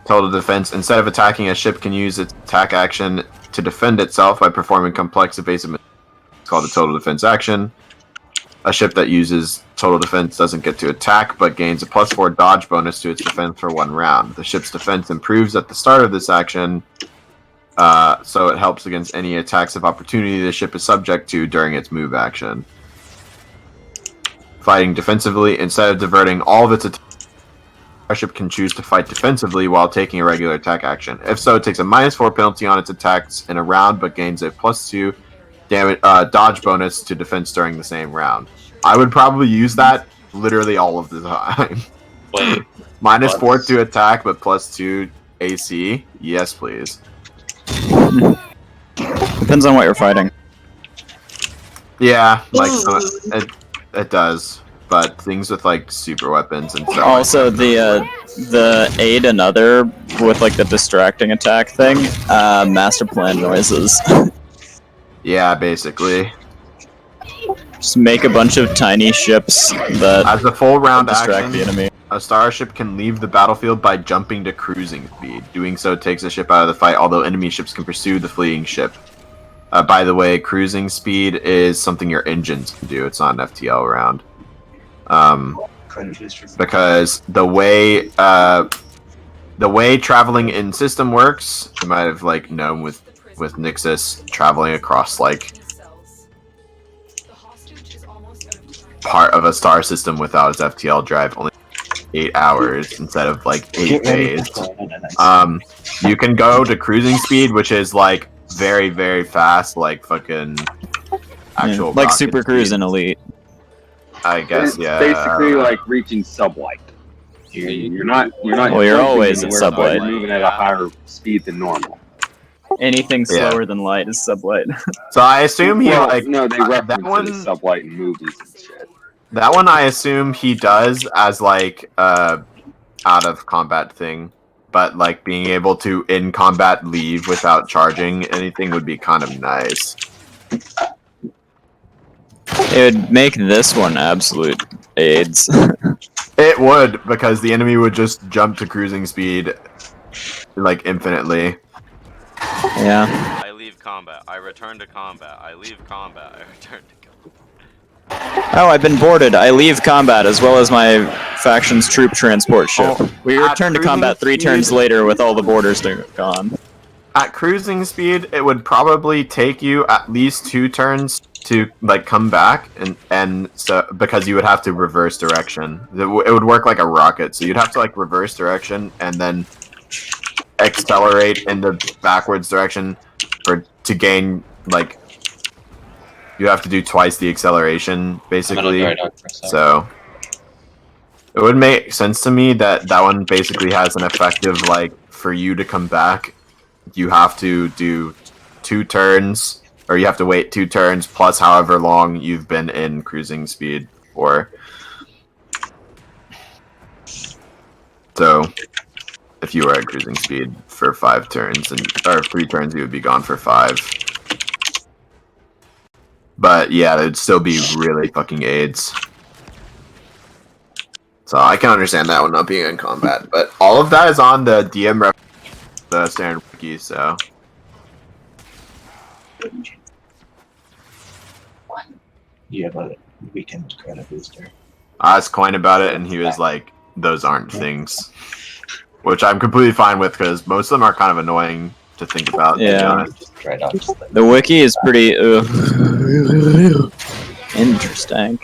Total defense. Instead of attacking, a ship can use its attack action to defend itself by performing complex evasive. It's called a total defense action. A ship that uses total defense doesn't get to attack, but gains a +4 dodge bonus to its defense for 1 round. The ship's defense improves at the start of this action, so it helps against any attacks of opportunity the ship is subject to during its move action. Fighting defensively. Instead of diverting all of its attacks, a ship can choose to fight defensively while taking a regular attack action. If so, it takes a -4 penalty on its attacks in a round, but gains a +2 damage dodge bonus to defense during the same round. I would probably use that literally all of the time. Wait. -4 to attack, but +2 AC. Yes, please. Depends on what you're fighting. Yeah, like it does. But things with like super weapons and stuff. Also, the aid another with like the distracting attack thing, master plan noises. Yeah, basically. Just make a bunch of tiny ships that as a full round distract action, the enemy. A starship can leave the battlefield by jumping to cruising speed. Doing so takes a ship out of the fight, although enemy ships can pursue the fleeing ship. By the way, cruising speed is something your engines can do. It's not an FTL round. Because the way traveling in system works, you might have like known with Nixus traveling across like part of a star system without its FTL drive only 8 hours instead of like 8 days. You can go to cruising speed, which is like very, very fast, like fucking actual like rocket Super Cruise speed. and Elite. I guess, It's yeah. basically like reaching sublight. You're not. Well, you're jumping always at anywhere, but sublight. You're moving at a higher speed than normal. Anything slower than light is sublight. So I assume he like no, they that reference one. it as sublight in movies and shit. That one I assume he does as like out of combat thing, but like being able to in combat leave without charging anything would be kind of nice. It would make this one absolute AIDS. It would, because the enemy would just jump to cruising speed like infinitely. Yeah. I leave combat. I return to combat. I leave combat. I return to combat. Oh, I've been boarded. I leave combat as well as my faction's troop transport ship. We return to combat 3 turns later with all the boarders gone. At cruising speed, it would probably take you at least 2 turns to like come back, and so because you would have to reverse direction. It would work like a rocket, so you'd have to like reverse direction and then accelerate in the backwards direction to gain like you have to do twice the acceleration basically. So it would make sense to me that one basically has an effective like for you to come back you have to do 2 turns, or you have to wait 2 turns plus however long you've been in cruising speed for. So if you were at cruising speed for 5 turns or 3 turns, you would be gone for 5. But yeah, it'd still be really fucking AIDS. So I can understand that one not being in combat, but all of that is on the DM the standard wiki, so. You have a weekend credit booster. I asked Coin about it, and he was like, those aren't things. Which I'm completely fine with, because most of them are kind of annoying to think about, to be honest. The wiki is pretty interesting.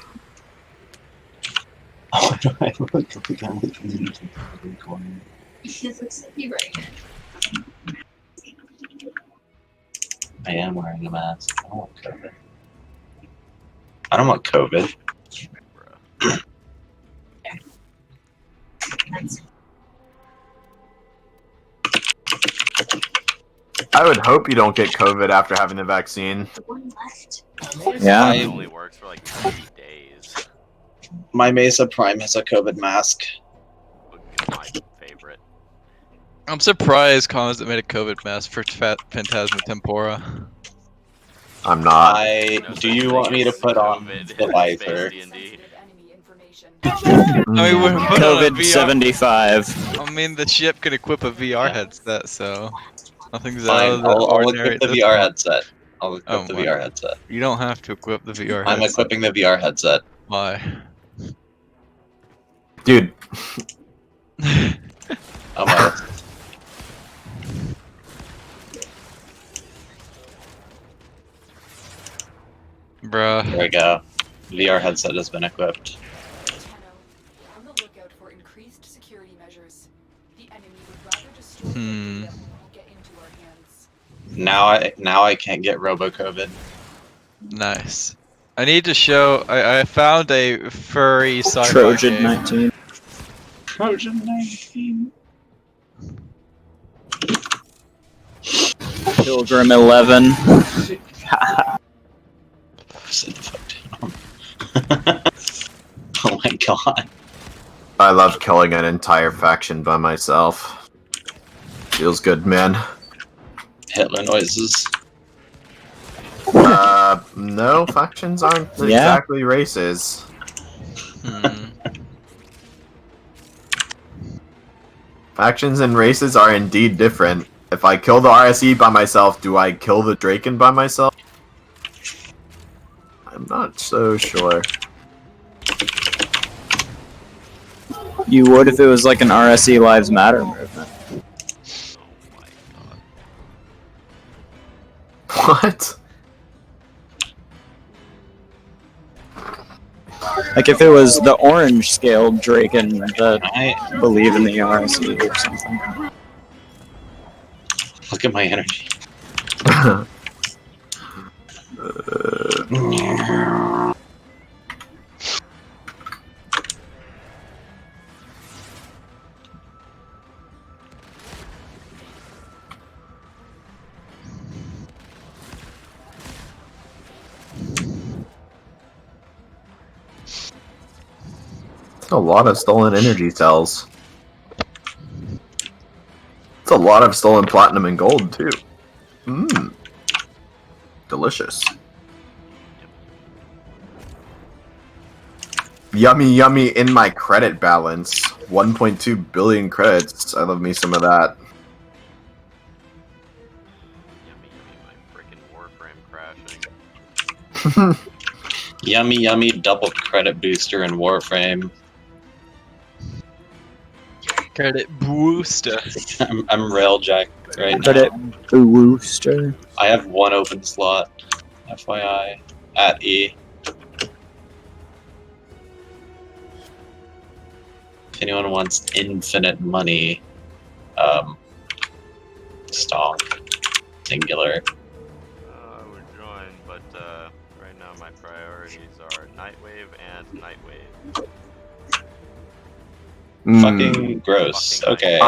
Oh, no, I look at the guy. It looks like you right. I am wearing a mask. I don't want COVID. I don't want COVID. I would hope you don't get COVID after having the vaccine. Yeah. It only works for like 3 days. My Mesa Prime has a COVID mask. My favorite. I'm surprised Cons that made a COVID mask for Phantasma Tempora. I'm not. Do you want me to put on the visor? I mean, we're put on a COVID VR 75. I mean, the ship can equip a VR headset, so nothing's Fine, out of the I'll ordinary. equip the at this VR point. headset. I'll equip the my- VR headset. You don't have to equip the VR I'm headset. equipping the VR headset. Why? Dude. Almost. Bruh. There we go. VR headset has been equipped. On the lookout for increased security measures. The enemy would rather destroy the data than get into our hands. Now I can't get Robo-COVID. Nice. I need to show. I found a furry sci-fi Trojan game. 19. Trojan 19. Pilgrim 11. Sit the fuck down. Oh my god. I love killing an entire faction by myself. Feels good, man. Hitler noises. No, factions aren't Yeah. exactly races. Factions and races are indeed different. If I kill the RSE by myself, do I kill the Draken by myself? Not so sure. You would if it was like an RSE Lives Matter movement. What? Like if it was the orange scaled Draken that believe in the RSE or something. Look at my energy. That's a lot of stolen energy cells. It's a lot of stolen platinum and gold too. Mmm. Delicious. Yummy, yummy in my credit balance. 1.2 billion credits. I love me some of that. Yummy, yummy, my freaking Warframe crashing. Yummy, yummy, double credit booster in Warframe. Credit booster. I'm railjack right Credit now. booster. I have one open slot. FYI. At E. If anyone wants infinite money, stomp. Singular. I would join, but right now my priorities are Nightwave and Nightwave. Fucking gross. Okay.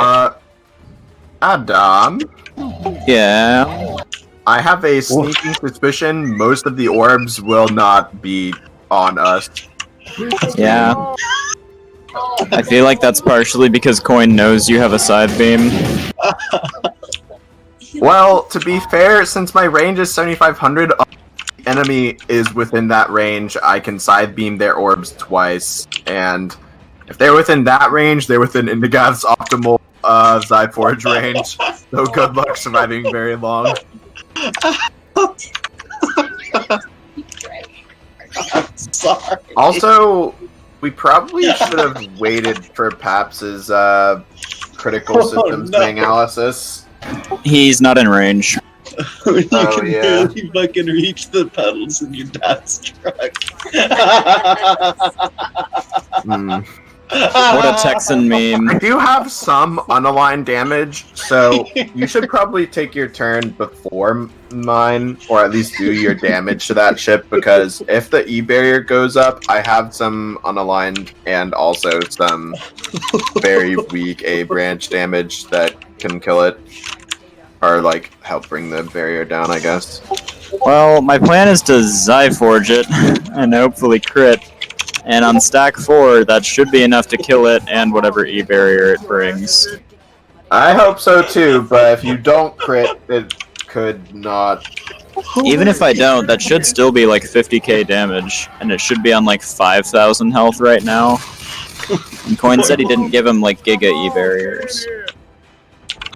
Adam? Yeah? I have a sneaking suspicion most of the orbs will not be on us. Yeah. I feel like that's partially because Coin knows you have a side beam. Well, to be fair, since my range is 7,500, the enemy is within that range, I can side beam their orbs twice, and if they're within that range, they're within Indigath's optimal Zyforge range, so good luck surviving very long. Sorry. Also, we probably should have waited for Paps's critical systems analysis. He's not in range. You Oh, can yeah. barely fucking reach the pedals in your dad's truck. What a Texan meme. I do have some unaligned damage, so you should probably take your turn before mine, or at least do your damage to that ship, because if the E-barrier goes up, I have some unaligned and also some very weak A-branch damage that can kill it. Or, like, help bring the barrier down, I guess. Well, my plan is to Zyforge it, and hopefully crit. And on stack 4, that should be enough to kill it and whatever E-barrier it brings. I hope so too, but if you don't crit, it could not. Even if I don't, that should still be like 50k damage, and it should be on like 5,000 health right now. And Coin said he didn't give him like Giga E-barriers.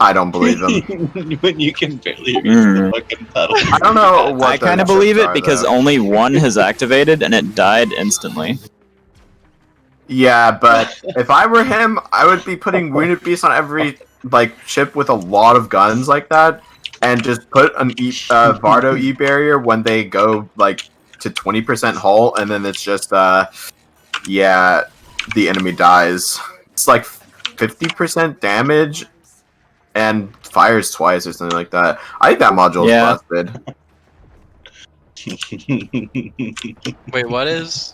I don't believe him. When you can barely reach the fucking pedal. I don't know what I kind of believe it because only one has activated and it died instantly. Yeah, but if I were him, I would be putting Wounded Beast on every like ship with a lot of guns like that, and just put an Vardo E barrier when they go like to 20% hull, and then it's just yeah, the enemy dies. It's like 50% damage and fires twice or something like that. I think that module is busted. Wait, what is?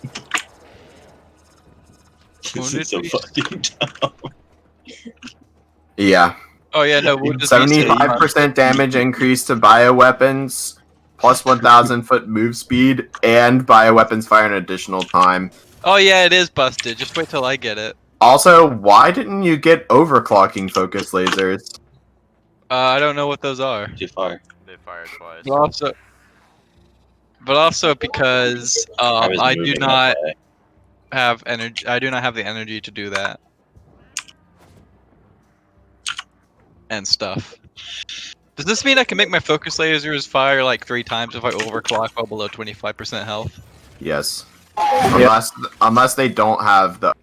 This is so fucking dumb. Yeah. Oh yeah, no. We'll just 75% damage increase to bioweapons, plus 1,000 foot move speed, and bioweapons fire an additional time. Oh yeah, it is busted. Just wait till I get it. Also, why didn't you get overclocking focus lasers? I don't know what those are. Too far. They fired twice. But also because I do moving not away. have energy. I do not have the energy to do that. And stuff. Does this mean I can make my focus lasers fire like 3 times if I overclock while below 25% health? Yes. Unless they don't have the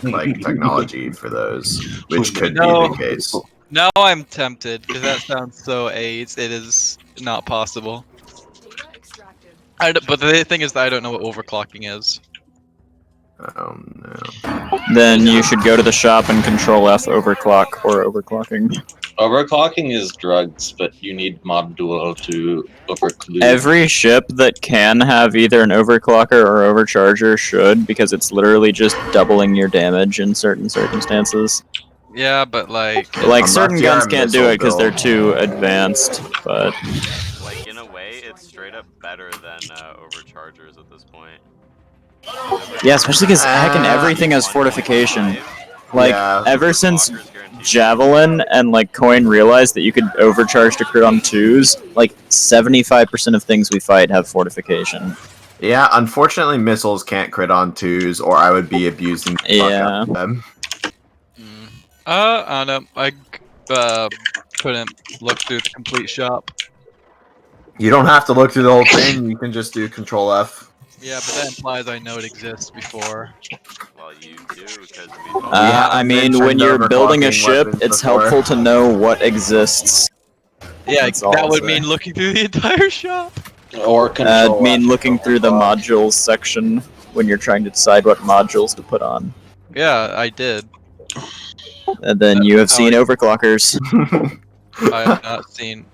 like technology for those, which could be the case. Now I'm tempted because that sounds so AIDS. It is not possible. But the thing is that I don't know what overclocking is. Oh no. Then you should go to the shop and control F overclock or overclocking. Overclocking is drugs, but you need modulo to overclock. Every ship that can have either an overclocker or overcharger should, because it's literally just doubling your damage in certain circumstances. Yeah, but like certain guns can't do it because they're too advanced, but Like in a way, it's straight up better than overchargers at this point. yeah, especially because heckin' everything has fortification. Like, ever since Javelin and like Coin realized that you could overcharge to crit on 2s, like 75% of things we fight have fortification. Yeah, unfortunately missiles can't crit on 2s, or I would be abusing the fuck out of them. I don't know. I couldn't look through the complete shop. You don't have to look through the whole thing, you can just do Control F. Yeah, but that implies I know it exists before. Well, you do, because I mean, when you're building a ship, it's helpful to know what exists. Yeah, That's all that I'll would say. mean looking through the entire shop. Or control mean looking through the modules section when you're trying to decide what modules to put on. Yeah, I did. And then you have seen overclockers. I have not seen.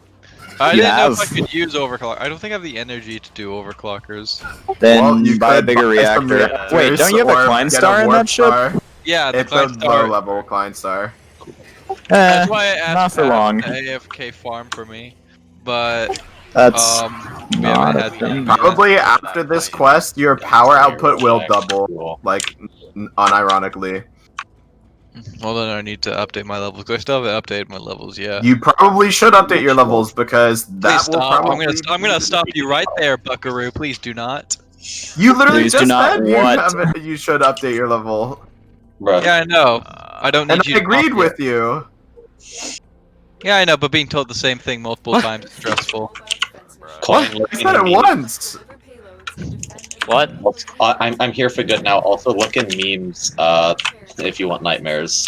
I You didn't know if I have. could use overclock. I don't think I have the energy to do overclockers. Then Well, you buy a could bigger buy some reactor. reactors Wait, don't you have a or Klein get Star in warp that ship? star. Yeah, the It's a Klein Star. low level Klein Star. That's why I asked not for Pat long. to AFK farm for me, but That's we not haven't a had thing. that. Probably after this quest, your power output will double, like, unironically. Well, then I need to update my levels. 'Cause I still haven't updated my levels yet. You probably should update your levels because Please that will stop. probably. I'm gonna stop you right there, Buckaroo. Please do not. You literally Please do just not said you, what? you should update your level. Bruh. Yeah, I know. I don't need And you I to agreed stop with you. Yeah, I know, but being told the same thing multiple times is stressful. Klein, I said it once. What? I'm here for good now. Also, look in memes if you want nightmares.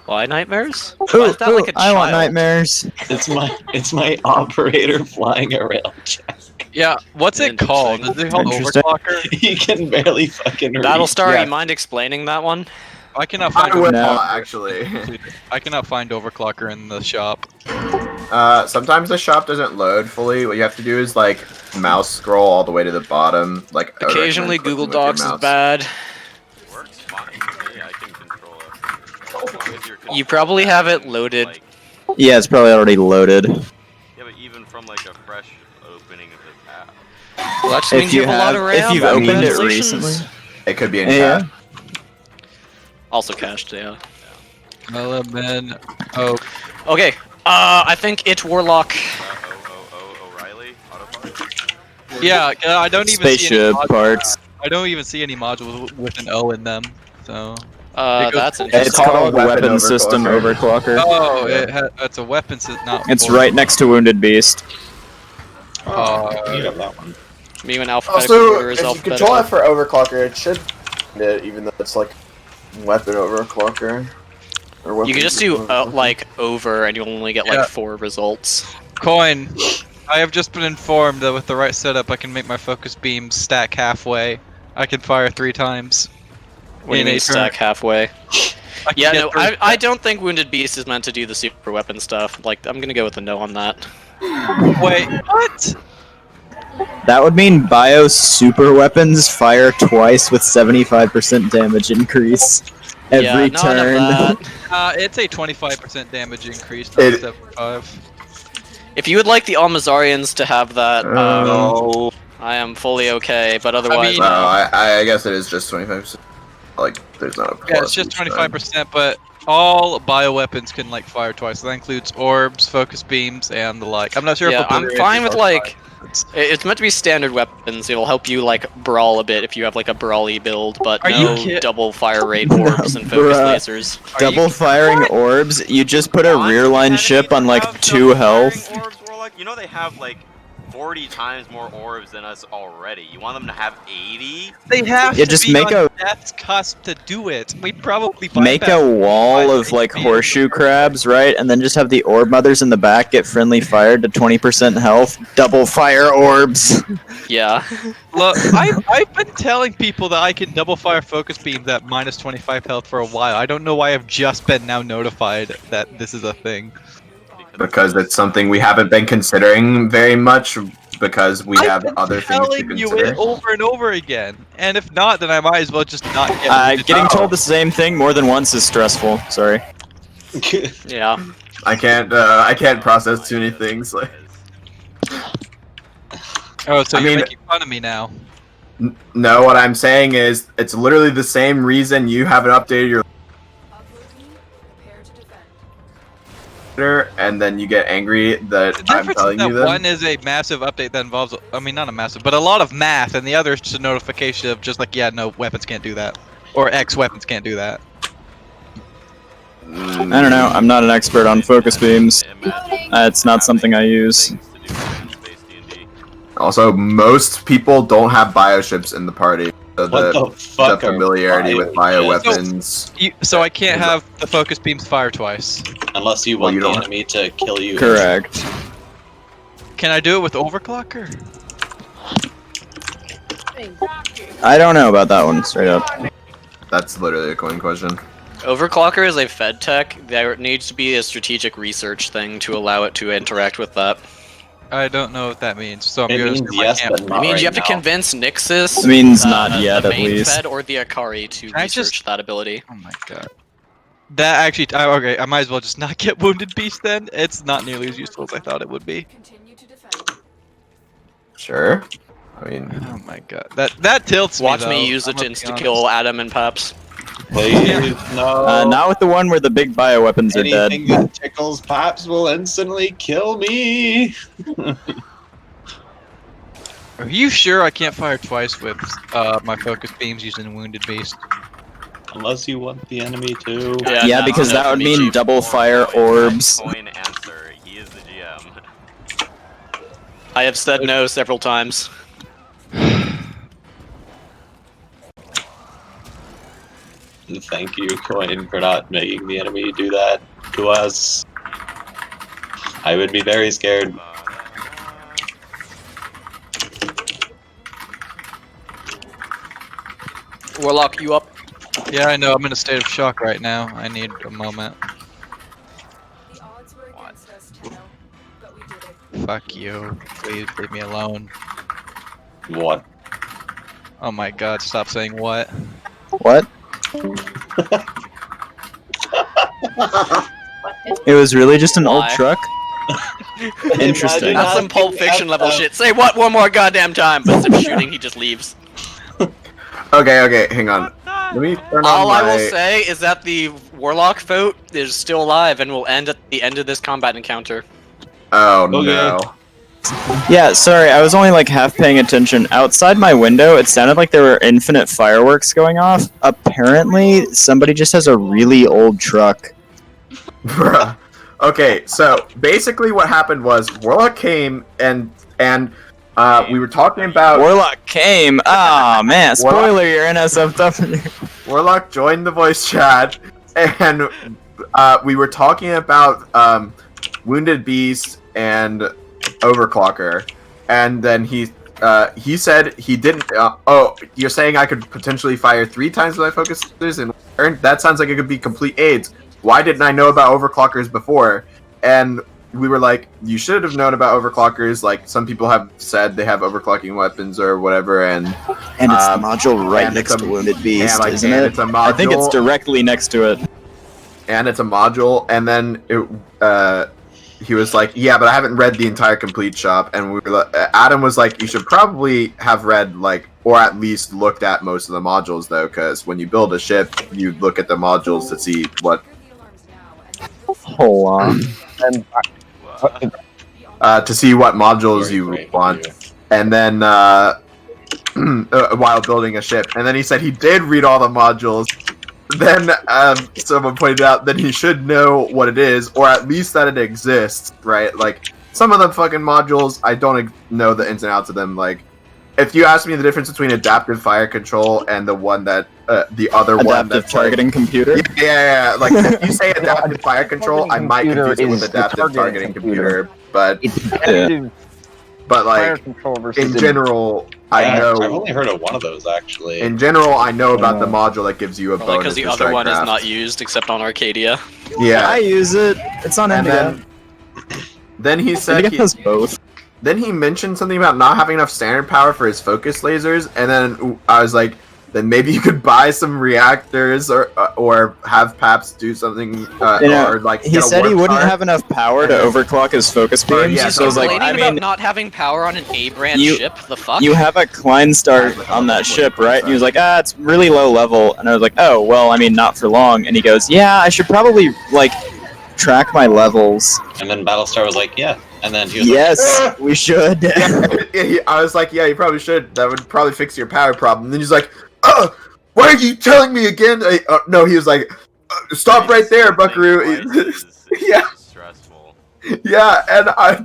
Why nightmares? Why is that like a I want child? nightmares. It's my operator flying a rail jack. Yeah, what's it called? Is it called Interesting. overclocker? He can barely fucking read. Battlestar, Yeah. you mind explaining that one? I cannot find I will, No. actually. I cannot find overclocker in the shop. Sometimes the shop doesn't load fully. What you have to do is, like, mouse scroll all the way to the bottom. Like, I would Occasionally, recommend Google clicking with Docs your is mouse. bad. works fine for me. I can control it. As long as you're You probably have it loaded. Like, Yeah, it's probably already loaded. yeah, but even from like a fresh opening of the tab. Well, that just If means you you have a lot have- of if RAM. you've opened it Congratulations. recently. It could be in Yeah. chat. Also cached, yeah. Element. Oh, Okay, I think it's Warlock. O'Reilly autopilot. yeah. I don't even see any Spaceship modules. parts. I don't even see any modules with an O in them. So. That's It's interesting. called weapon Weapon System overclocker. Overclocker. Oh, it's a weapon system. Not. It's right next to Wounded Beast. You have that one. Me and alphabetical Also, order is if you alphabetical. control F for overclocker, it should even though it's like weapon overclocker. Or weapon You can just do overclocker. like over, and you'll only get like Yeah. 4 results. Coin. I have just been informed that with the right setup, I can make my focus beams stack halfway. I can fire 3 times. When you in a mean stack turn. halfway. I can Yeah, get no, 3 I don't think Wounded Beast is meant to do the super weapon stuff. Like, I'm gonna go with a no on that. Wait, what? That would mean Bio super weapons fire twice with 75% damage increase every yeah, none turn. of that. It's a 25% damage increase, not 75. If you would like the Almazarians to have that, No. I am fully okay, but otherwise, mean- No, I guess it is just 25%. Like, there's not a plus. Yeah, it's just each time. 25%, but all bioweapons can like fire twice. So that includes orbs, focus beams, and the like. I'm not sure yeah, if I'm obliterators fine with are like. It's meant to be standard weapons. It'll help you like brawl a bit if you have like a brawly build, but Are you no kid- double fire rate orbs and focus Bruh. lasers. Double firing orbs, you just put a rear line ship on like 2 health. Orbs, or like, you know they have like 40 times more orbs than us already. You want them to have 80? They have Yeah, to just be make on a- death's cusp to do it. We probably Make a bypassed wall by of like being horseshoe able to- crabs, right? And then just have the orb mothers in the back get friendly fire to 20% health. Double fire orbs. Yeah. Look, I've been telling people that I can double fire focus beams at minus 25 health for a while. I don't know why I've just been now notified that this is a thing. Because it's something we haven't been considering very much because we have other things to Telling you consider. it over and over again, and if not, then I might as well just not get. Getting told the same thing more than once is stressful. Sorry. Yeah. I can't process too many things. Like, Oh, so I you're mean- making fun of me now? no, what I'm saying is it's literally the same reason you haven't updated your and then you get angry that The I'm difference telling is you that them. one is a massive update that involves, I mean, not a massive, but a lot of math, and the other is just a notification of just like, yeah, no, weapons can't do that. Or X weapons can't do that. I don't know. I'm not an expert on focus beams. It's not something I use. Also, most people don't have bioships in the party. So What the fuck the are familiarity with bioships? bioweapons. So I can't have the focus beams fire twice. Unless you Well, want you the don't- enemy to kill you. Correct. Can I do it with overclocker? I don't know about that one, straight up. That's literally a coin question. Overclocker is a Fed tech. There needs to be a strategic research thing to allow it to interact with that. I don't know what that means, so I'm It gonna means assume I yes, can't. but not It means right you have to now. convince Nixus. It means not yet, the at main least. Fed or the Akari to Can I research just- that ability. Oh my god. That actually, okay, I might as well just not get Wounded Beast then. It's not nearly as useful as I thought it would be. Sure. I mean, Oh my god, that tilts me. Watch though. me use it I'm to gonna be insta-kill Adam and Paps. Please, no. Not with the one where the big bioweapons are dead. Anything that tickles Paps will instantly kill me. Are you sure I can't fire twice with my focus beams using Wounded Beast? Unless you want the enemy to. Yeah, no, because no, that would me mean too. double fire orbs. Coin answer. He is the GM. I have said no several times. Thank you, Coin, for not making the enemy do that to us. I would be very scared. Warlock, you up? Yeah, I know. I'm in a state of shock right now. I need a moment. The odds were against us, Tao, but we did it. Fuck you. Please leave me alone. What? Oh my god, stop saying what. What? It was really just an old Why? truck? Interesting. That's some Pulp Fiction level shit. Say what one more goddamn time, but instead of shooting, he just leaves. okay, hang on. Let me turn on All my... I will say is that the Warlock vote is still alive and will end at the end of this combat encounter. Oh Okay. no. Yeah, sorry, I was only like half paying attention. Outside my window, it sounded like there were infinite fireworks going off. Apparently, somebody just has a really old truck. Bruh. Okay, so basically what happened was Warlock came and we were talking about Warlock came. Ah, man, spoiler, you're NSFW. Warlock joined the voice chat and we were talking about Wounded Beast and Overclocker, and then he said he didn't. Oh, you're saying I could potentially fire 3 times with my focusers in turn? That sounds like it could be complete AIDS. Why didn't I know about overclockers before? And we were like, you should have known about overclockers. Like some people have said they have overclocking weapons or whatever, and And it's the module right and next it's to a- Wounded Beast, and, like, isn't and it? it's a I think it's module. directly next to it. And it's a module, and then he was like, yeah, but I haven't read the entire complete shop, and we were like, Adam was like, you should probably have read, like, or at least looked at most of the modules, though, because when you build a ship, you look at the modules to see what, Hold on. And to see what modules Very you great want, view. and then, while building a ship, and then he said he did read all the modules. Then someone pointed out that he should know what it is, or at least that it exists, right? Like, some of the fucking modules, I don't know the ins and outs of them. Like, if you ask me the difference between adaptive fire control and the one that, the other one Adaptive that's targeting computer. yeah. Like, if you say adaptive fire control, I might confuse it with is the adaptive targeting computer. But, It's adaptive but fire like, control versus in general, I I've know. only heard of one of those actually. In general, I know about the module that gives you a Probably bonus. because the to other one is StrikeCraft. not used except on Arcadia. Yeah. I use it. It's on And Indigo. then he I said think it has both. Then he mentioned something about not having enough standard power for his focus lasers, and then I was like, then maybe you could buy some reactors or have Paps do something, or like he get a said he warp wouldn't card. have enough power to overclock his focus beams. yeah, so I was like, Complaining I about mean, not having power on an A-brand you- ship? The fuck? you have a Klein star on that ship, right? And he was like, it's really low level. And I was like, oh, well, I mean, not for long. And he goes, yeah, I should probably, like, track my levels. And then Battlestar was like, yeah. And then he was Yes, like, we should. I was like, yeah, you probably should. That would probably fix your power problem. And then he's like, why are you telling me again? No, he was like, stop right there, Buckaroo. Yeah. Stressful. Yeah, and I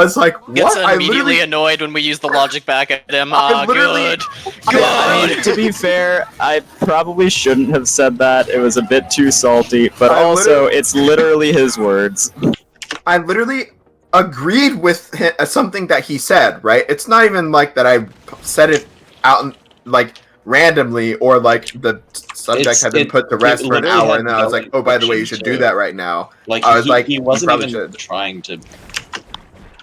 was like, what? Gets I immediately literally, annoyed when we use the logic back at him. I literally- Good. I mean, to be fair, I probably shouldn't have said that. It was a bit too salty, but I also, it's literally his words. I literally agreed with something that he said, right? It's not even like that I said it out, like, randomly, or like the subject had been put to rest for an literally hour, had and then I was no like, oh, by the way, you should do to- that right now. Like, I was like, he you wasn't probably even should. trying to.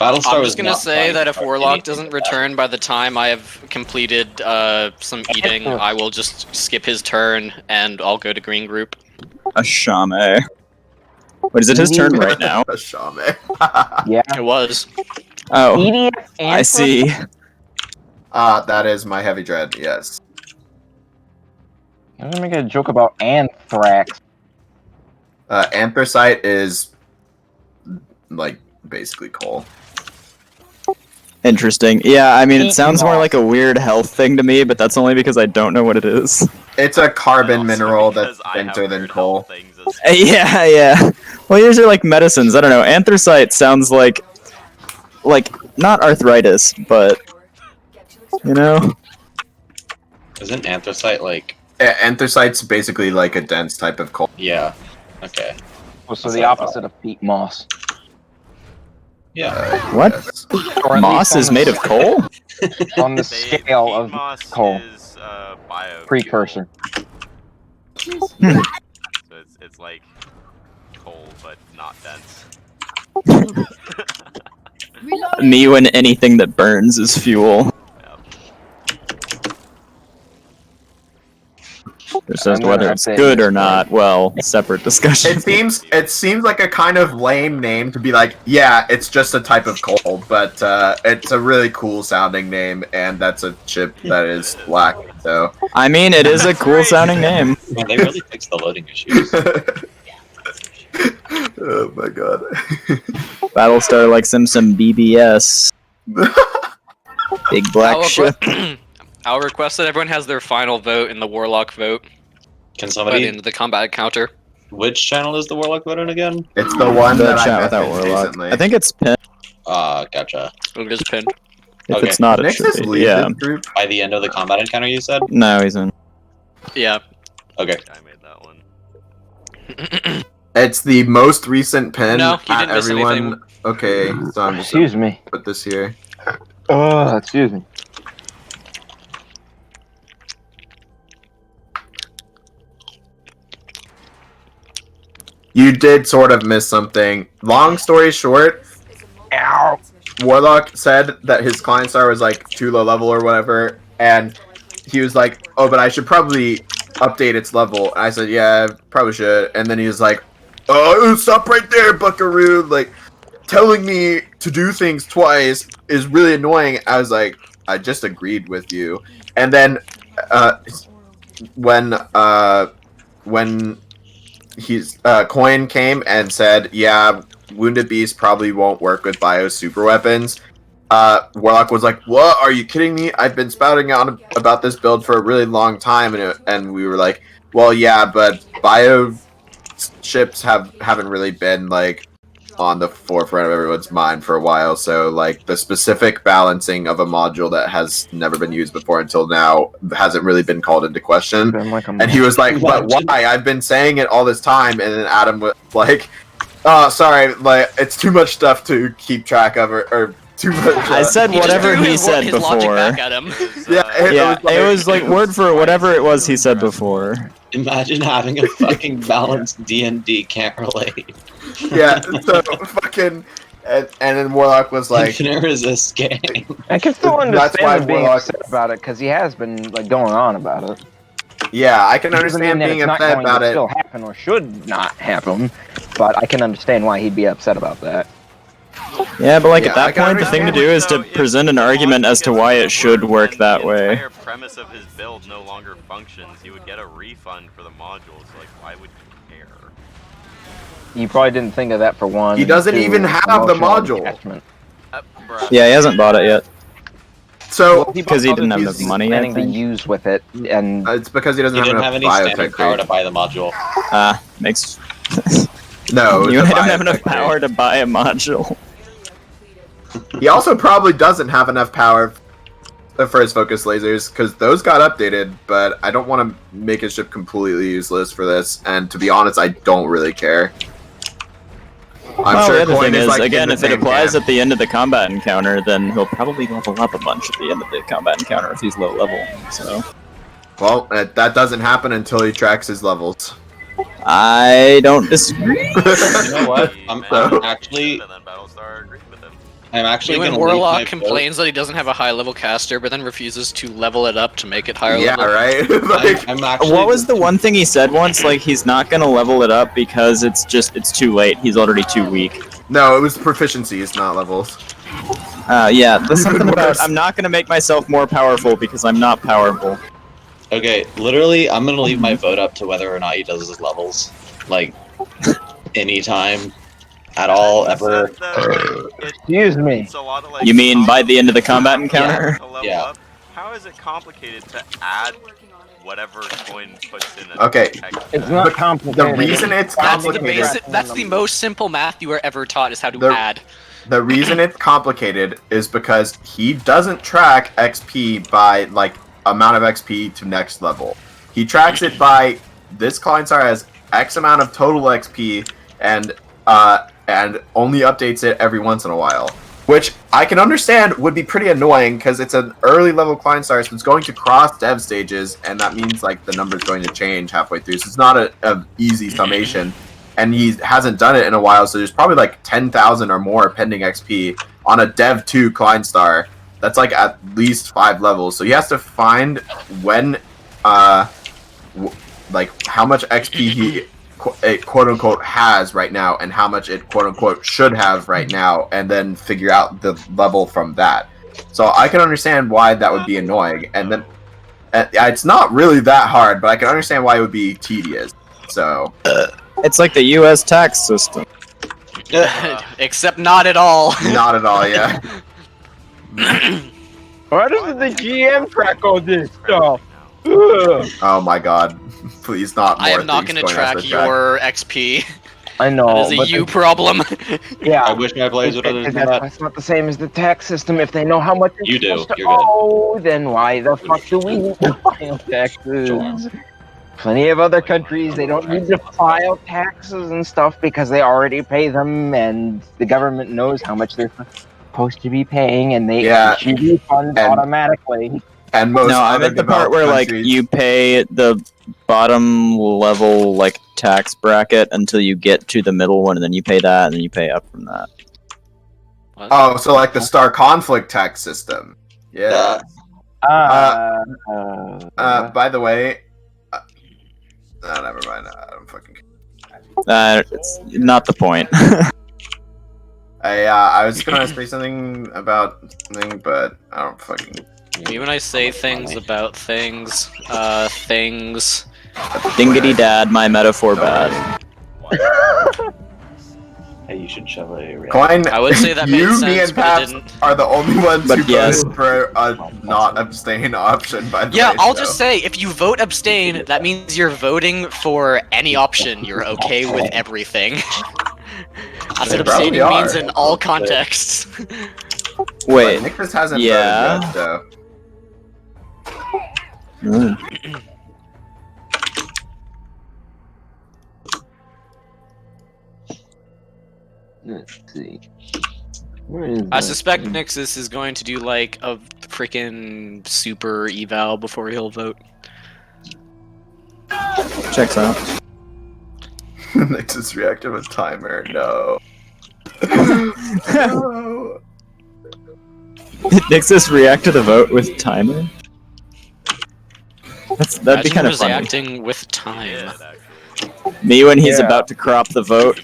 Battlestar I'm was just gonna not say trying that to if fuck Warlock anything doesn't with that. return by the time I have completed some eating, I will just skip his turn and I'll go to green group. A Shame. What is it his turn right now? A Shame. Yeah. It was. Oh, EDF I see. That is my heavy dread, yes. I'm gonna make a joke about anthrax. Anthracite is, like, basically coal. Interesting. Yeah, I mean, it sounds more like a weird health thing to me, but that's only because I don't know what it is. It's a carbon Also mineral because that's I have denser than weird coal. health things as Yeah. Well, yours are like medicines. I don't know. Anthracite sounds like not arthritis, but you know. Isn't anthracite like? Anthracite's basically like a dense type of coal. Yeah. Okay. Oh, so the opposite of peat moss. Yeah. What? Or at Moss least is on made the- of coal? On the They- scale peat of moss coal. is, biofuel. Precursor. So it's like coal, but not dense. Me when anything that burns is fuel. Just as to whether it's good or not, well, separate discussion. It seems like a kind of lame name to be like, yeah, it's just a type of coal, but it's a really cool sounding name, and that's a chip that is black. So I mean, it is a cool sounding name. Man, they really fixed the loading issues. Oh my god. Battlestar likes him some BBS. Big black ship. I'll request that everyone has their final vote in the Warlock vote Can by the somebody? end of the combat encounter. Which channel is the Warlock vote in again? It's the one The that chat I without messaged Warlock. recently. I think it's pinned. Gotcha. It is pinned. If Okay. it's not, it Nix should is be. lead Yeah. this group. By the end of the combat encounter, you said? No, he's in. Yeah. Okay. I made that one. It's the most recent pin No, you at didn't miss everyone. anything. Okay, so I'm just Excuse me. put this here. Excuse me. You did sort of miss something. Long story short, Ow. Warlock said that his client star was like too low level or whatever, and he was like, "Oh, but I should probably update its level." And I said, "Yeah, probably should." And then he was like, "Oh, stop right there, Buckaroo! Like, telling me to do things twice is really annoying." I was like, "I just agreed with you." And then, when he's Coin came and said, "Yeah, Wounded Beast probably won't work with Bio super weapons." Warlock was like, "What? Are you kidding me? I've been spouting on about this build for a really long time," and we were like, "Well, yeah, but Bio ships haven't really been like on the forefront of everyone's mind for a while. So, like, the specific balancing of a module that has never been used before until now hasn't really been called into question. And he was like, "But why? I've been saying it all this time." And then Adam was like, "Oh, sorry, like it's too much stuff to keep track of, or too much." I said whatever he said his logic before. back at him. It was like word for whatever it was he said before. Imagine having a fucking balanced D&D can't relate. Yeah, so fucking, and then Warlock was like, "Infinite resist game." I can still That's why understand him being Warlock- upset about it because he has been like going on about it. "Yeah, I can Doesn't mean understand that being it's not upset going about to it." still happen or should not happen, but I can understand why he'd be upset about that. Yeah, but like Yeah, at I that can point, the thing to do is to present an argument as to why it should work that The way. entire premise of his build no longer functions. He would get a refund for the modules. Like, why would you care? You probably didn't think of that for one. He doesn't two, even have the emotional module. attachment. Yeah, he hasn't bought it yet. So Because he didn't have enough money, I Planning to think. use with it, and it's because he doesn't He have didn't enough have any standing biotech power grade. to buy the module. Makes. No, You the don't have enough biotech grade. power to buy a module. He also probably doesn't have enough power for his focus lasers, because those got updated, but I don't want to make his ship completely useless for this, and to be honest, I don't really care. I'm Well, sure the other Coin thing is, is, like, in again, the if it same applies camp. at the end of the combat encounter, then he'll probably level up a bunch at the end of the combat encounter if he's low level. So, Well, that doesn't happen until he tracks his levels. I don't disagree. You know what? I'm actually When gonna Warlock leave my complains that he doesn't have a high level caster, but then refuses to level it up to make it higher Yeah, level. right? vote. I'm actually. What was the one thing he said once? Like, he's not gonna level it up because it's too late. He's already too weak. No, it was proficiencies, not levels. Yeah, there's something Even about worse. I'm not gonna make myself more powerful because I'm not powerful. Okay, literally, I'm gonna leave my vote up to whether or not he does his levels. Like, anytime, at all, ever. excuse me. It's a lot of, like, You mean by the end of the combat encounter? to level Yeah. up. How is it complicated to add whatever Coin puts in? As Okay. text? It's not complicated. The reason it's That's the complicated, basic. That's the most simple math you were ever taught is how to The- add. the reason it's complicated is because he doesn't track XP by, like, amount of XP to next level. He tracks it by this Kleinstar has X amount of total XP and only updates it every once in a while. Which I can understand would be pretty annoying because it's an early level Kleinstar, so it's going to cross dev stages, and that means like the number's going to change halfway through. So it's not a easy summation. And he hasn't done it in a while, so there's probably like 10,000 or more pending XP on a Dev 2 Kleinstar. That's like at least 5 levels. So he has to find when, like how much XP he quote unquote has right now, and how much it quote unquote should have right now, and then figure out the level from that. So I can understand why that would be annoying, and then it's not really that hard, but I can understand why it would be tedious. So. It's like the U.S. tax system. Except not at all. Not at all, yeah. Why doesn't the GM track all this stuff? Oh my god. Please not more I am not things going to going off track the your XP. I know. That is a but you problem. Yeah. I wish my players would understand that. That's not the same as the tax system. If they know how much You do, supposed to you're good. owe, then why the fuck do we need to file taxes? Plenty of other countries, they don't need to file taxes and stuff because they already pay them, and the government knows how much they're supposed to be paying, and they issue refunds automatically. And most No, I meant the part where like you pay the bottom level like tax bracket until you get to the middle one, and then you pay that, and then you pay up from that. Oh, so like the Star Conflict tax system. Yeah. By the way, never mind. I don't fucking care. It's not the point. I was gonna say something about something, but I don't fucking. Me when I say things about things, things. Dingity dad, my metaphor bad. Hey, you should shove a. Coin, I would say that you, made me, sense, and but it Paps didn't. are the only ones But who yes. voted for a not abstain option. By the Yeah, way, I'll so. just say, if you vote abstain, that means you're voting for any option. You're okay with everything. That's They what probably abstaining means are. in all contexts. Wait. Nick just hasn't Yeah. voted yet, so. Mm. Let's see. Where is I that? suspect Nixus is going to do like a freaking super eval before he'll vote. Checks out. Nix's reactive with timer. No. No. Nixus react to the vote with timer? That'd be Imagine kind of funny. reacting with time. Me when he's Yeah. about to crop the vote.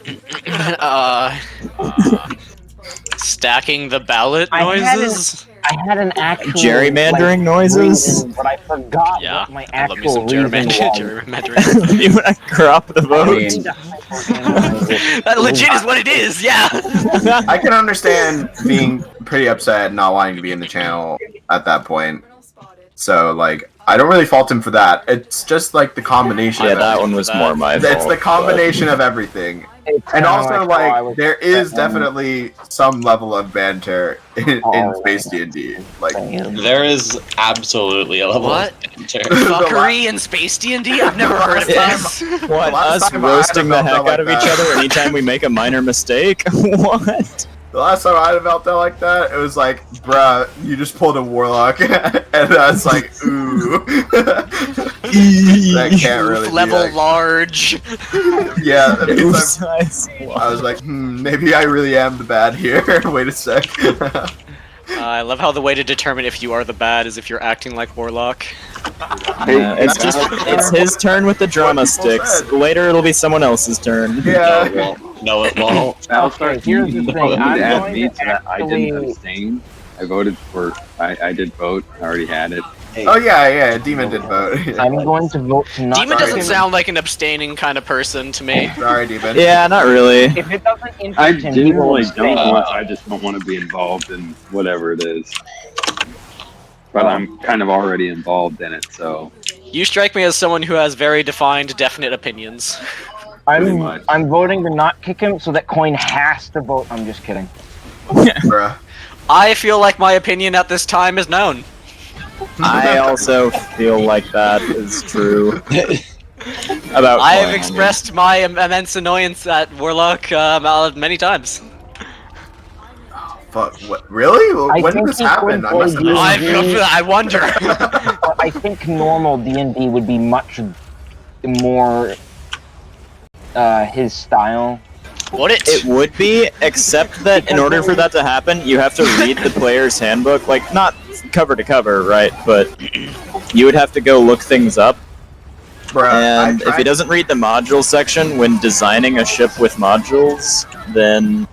Stacking the ballot I had noises. I had an actual Gerrymandering noises? reason, but I forgot Yeah, what my I love me some actual reason was. gerrymandering. Me when I crop the vote. That legit is what it is. Yeah. I can understand being pretty upset and not wanting to be in the channel at that point. So, like, I don't really fault him for that. It's just, like, the combination Yeah, of that everything. one was more my fault. It's the combination of everything. And also, like, there is definitely some level of banter in Space D&D. Like, There is absolutely a level What? of banter. Fuckery in space D&D? I've never heard of this. What, last us time I roasting the had a heck meltdown out of like each that. other anytime we make a minor mistake? What? the last time I had a meltdown like that, it was like, bruh, you just pulled a warlock. And I was like, ooh. That can't really be Level like, large. yeah, that means Oops, I was like, maybe I really am the bad here. Wait a sec. I love how the way to determine if you are the bad is if you're acting like Warlock. It's his turn with the drama sticks. Later it'll be someone else's turn. Yeah. No, it won't. Battlestar here's the thing, voted I'm at going me to so that I didn't actually- abstain. I voted for. I did vote. I already had it. Oh yeah, Demon did vote. I'm going to vote to not. Demon doesn't him. sound like an abstaining kind of person to me. Sorry, Demon. Yeah, not really. If it doesn't I interest him, he will genuinely abstain. don't want. I just don't want to be involved in whatever it is. But I'm kind of already involved in it, so. You strike me as someone who has very defined, definite opinions. I'm voting to not kick him, so that Coin has to vote. I'm just kidding. Bruh. I feel like my opinion at this time is known. I also feel like that is true. About I have Coin. expressed my immense annoyance at Warlock many times. Fuck, what? Really? When did this happen? I must have missed I wonder. But I think normal D&D would be much more his style. Would it? It would be, except that in order for that to happen, you have to read the player's handbook, like, not cover to cover, right, but you would have to go look things up. Bruh, And if he doesn't read the module section when designing a ship with modules, then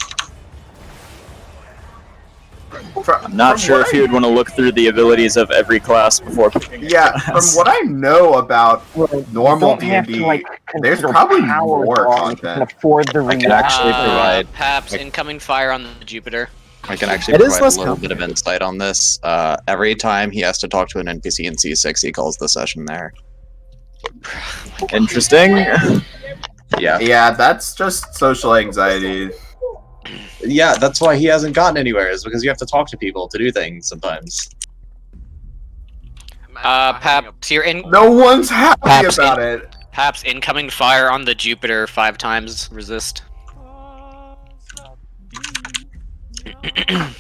I'm not sure if he would want to look through the abilities of every class before picking a Yeah, from class. what I know about normal don't have to, D&D, like, there's consider probably power more draw. You can content. afford the I can actually provide. Perhaps incoming fire on the Jupiter. I can actually It is provide less a little bit of insight on this. Every time he has to talk to an NPC in C6, he calls the session there. Interesting. Yeah. Yeah, that's just social anxiety. Yeah, that's why he hasn't gotten anywhere, is because you have to talk to people to do things sometimes. Paps, you're in. No one's happy Paps about in- it. Paps, incoming fire on the Jupiter 5 times. Resist.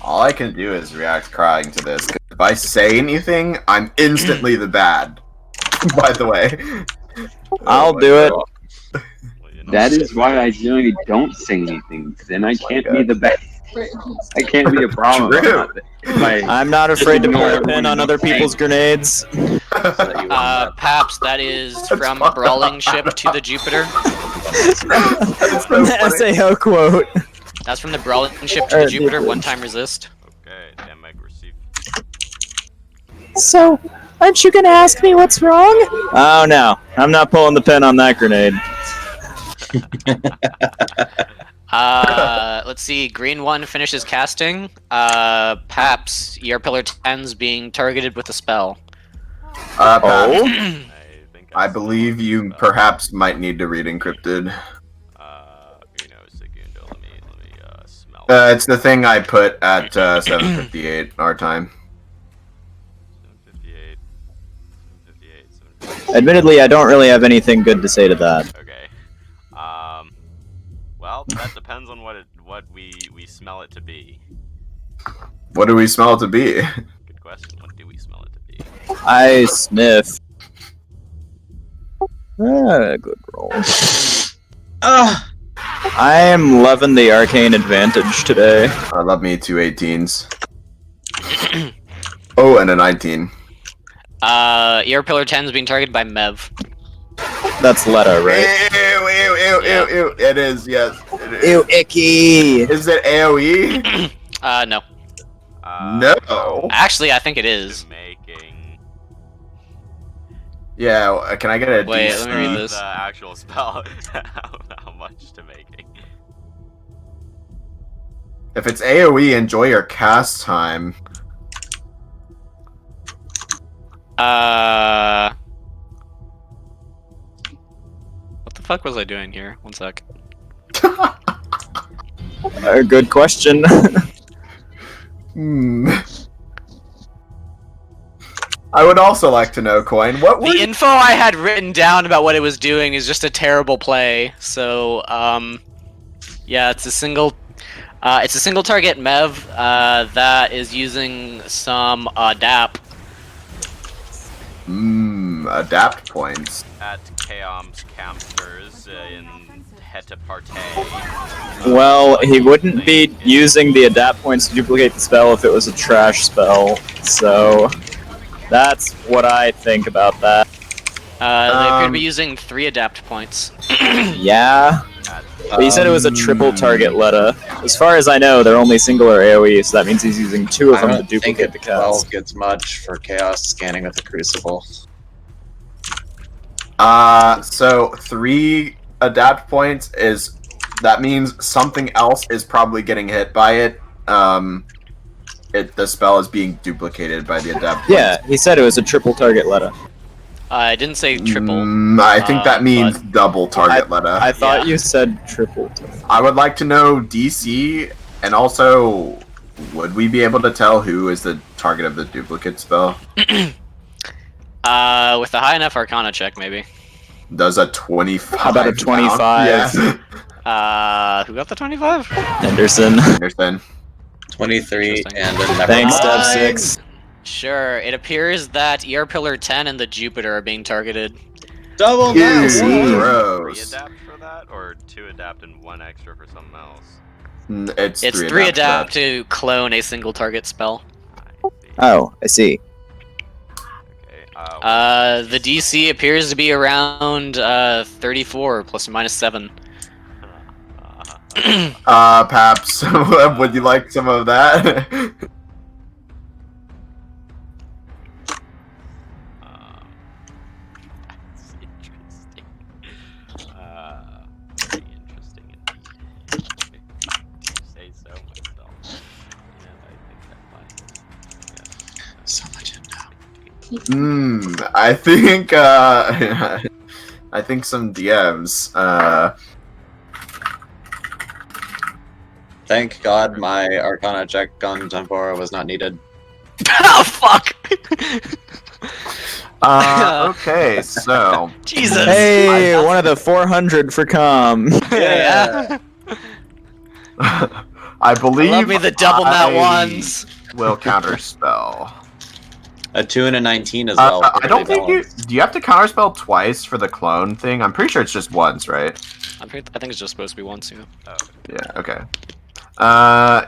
All I can do is react crying to this. 'Cause if I say anything, I'm instantly the bad. By the way. I'll do it. That is why I generally don't say anything. Then I can't be the best. I can't be a problem. True. I'm not afraid to pull a pin on other people's grenades. Paps, that is from Brawling Ship to the Jupiter. The SAO quote. That's from the Brawling Ship to the Jupiter. One time resist. Okay, damn egg receive. So, aren't you gonna ask me what's wrong? Oh no, I'm not pulling the pin on that grenade. Let's see. Green 1 finishes casting. Paps, your pillar 10's being targeted with a spell. Pat, Oh? I believe you perhaps might need to read encrypted. Segundo, let me It's the thing I put at 7:58 our time. 7:58. 7:58. Admittedly, I don't really have anything good to say to that. Okay. Well, that depends on what we smell it to be. What do we smell it to be? Good question. What do we smell it to be? I sniff. Good roll. I am loving the arcane advantage today. I love me 2 18s. Oh, and a 19. Ear Pillar 10 is being targeted by Mev. That's Letta, right? Ew. It is, yes. It is. Ew, icky! Is it AoE? No. No. Actually, I think it is. Making. Yeah, can I get a Wait, DC? let me read this. The actual spell. How much to making? If it's AoE, enjoy your cast time. What the fuck was I doing here? One sec. Good question. I would also like to know, Coin. What The info I had written down about what it was doing is just a terrible play. So, yeah, it's a single target Mev that is using some adapt. Adapt points. At Chaom's campers in Hetaparte. Well, he wouldn't be using the adapt points to duplicate the spell if it was a trash spell, so that's what I think about that. They appear to be using 3 adapt points. Yeah. But he said it was a triple target Letta. As far as I know, they're only single or AoE, so that means he's using 2 of I them to don't think duplicate the it 12 cast. gets much for chaos scanning with the crucible. So 3 adapt points that means something else is probably getting hit by it. The spell is being duplicated by the adapt points. Yeah, he said it was a triple target Letta. I didn't say triple. I think that means double target Letta. I thought you said triple. I would like to know DC, and also, would we be able to tell who is the target of the duplicate spell? With a high enough Arcana check, maybe. Does a 25? How about a 25? Yes. Who got the 25? Henderson. 23 and a never Thanks, mind. Step 6. Sure, it appears that ER Pillar 10 and the Jupiter are being targeted. Double Gross. 3 adapt for that, or 2 adapt and 1 extra for something else? It's 3 adapt to clone a single target spell. Oh, I see. The DC appears to be around 34 plus or minus 7. Paps, would you like some of that? Very interesting indeed. You say so myself. And I think that might. Yes. So much info. I think I think some DMs. Thank God my Arcana check on Tempora was not needed. Oh fuck! Okay, so Jesus. Hey, one of the 400 for calm. Yeah. I believe Love me the double nat I ones. will counterspell. A 2 and a 19 as well. I don't think do you have to counterspell twice for the clone thing? I'm pretty sure it's just once, right? I think it's just supposed to be once, yeah. Yeah, okay.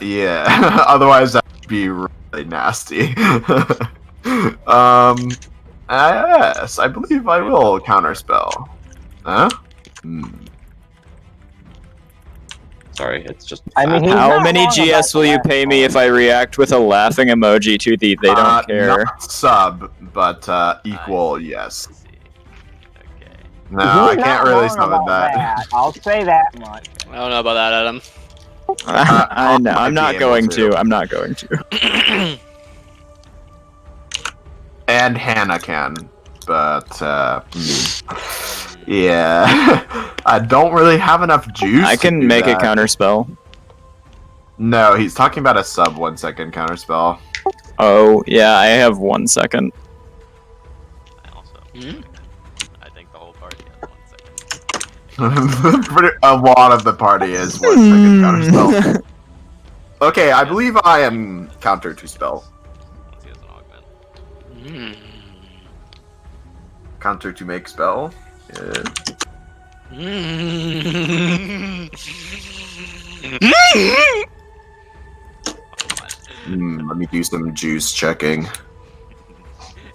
Yeah. Otherwise that would be really nasty. Yes, I believe I will counterspell. Huh? Sorry, it's just. I mean, How many GS will you pay me if I react with a laughing emoji to the they don't care? Not sub, but equal, yes. Okay. No, I can't really sub that. I'll say that much. I don't know about that, Adam. I know. I'm might not be going able to. to. I'm not going to. And Hannah can, but yeah, I don't really have enough juice. I to can do make a that. counterspell. No, he's talking about a sub 1 second counterspell. Oh, yeah, I have 1 second. I also. I think the whole party has 1 second. A lot of the party is 1 second counterspell. Okay, I believe I am counter to spell. Let's use an augment. Counter to make spell. Yeah. Let me do some juice checking.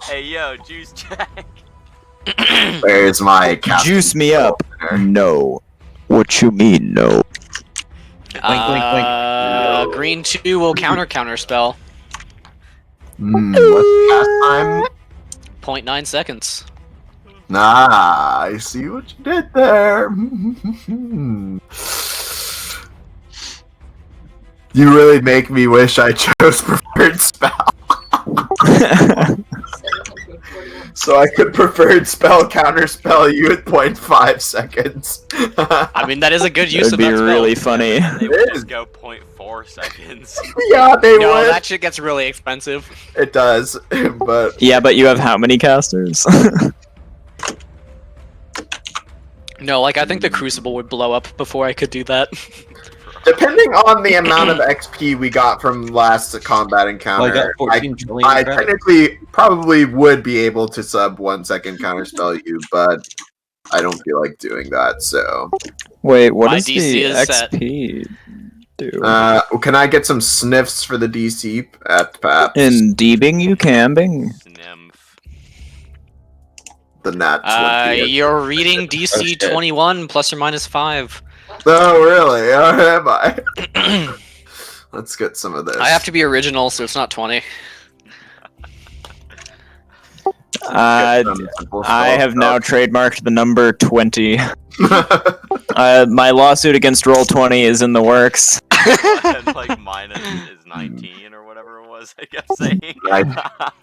Hey yo, juice check. Where's my Juice me up. No. What you mean, no? Green 2 will counter spell. What's the cast time? 0.9 seconds. Nah, I see what you did there. You really make me wish I chose preferred spell. So I could preferred spell counterspell you at 0.5 seconds. I mean, that is a good use That'd of be that spell. really funny. They would just go 0.4 seconds. Yeah, they No, would. that shit gets really expensive. It does, but Yeah, but you have how many casters? No, like, I think the Crucible would blow up before I could do that. depending on the amount of XP we got from last combat encounter, Well, I got 14 trillion I credits. technically probably would be able to sub 1 second counterspell you, but I don't feel like doing that. So, Wait, what My does DC the is set. XP do? can I get some sniffs for the DC at Paps? In Deebing, you can bing. Nymph. The nat 20. You're reading DC Oh, shit. 21 plus or minus 5. Oh, really? Am I? Let's get some of this. I have to be original, so it's not 20. Get some simple I spell have now stuff. trademarked the number 20. My lawsuit against Roll20 is in the works. And like minus is 19 or whatever it was, I kept saying. Right.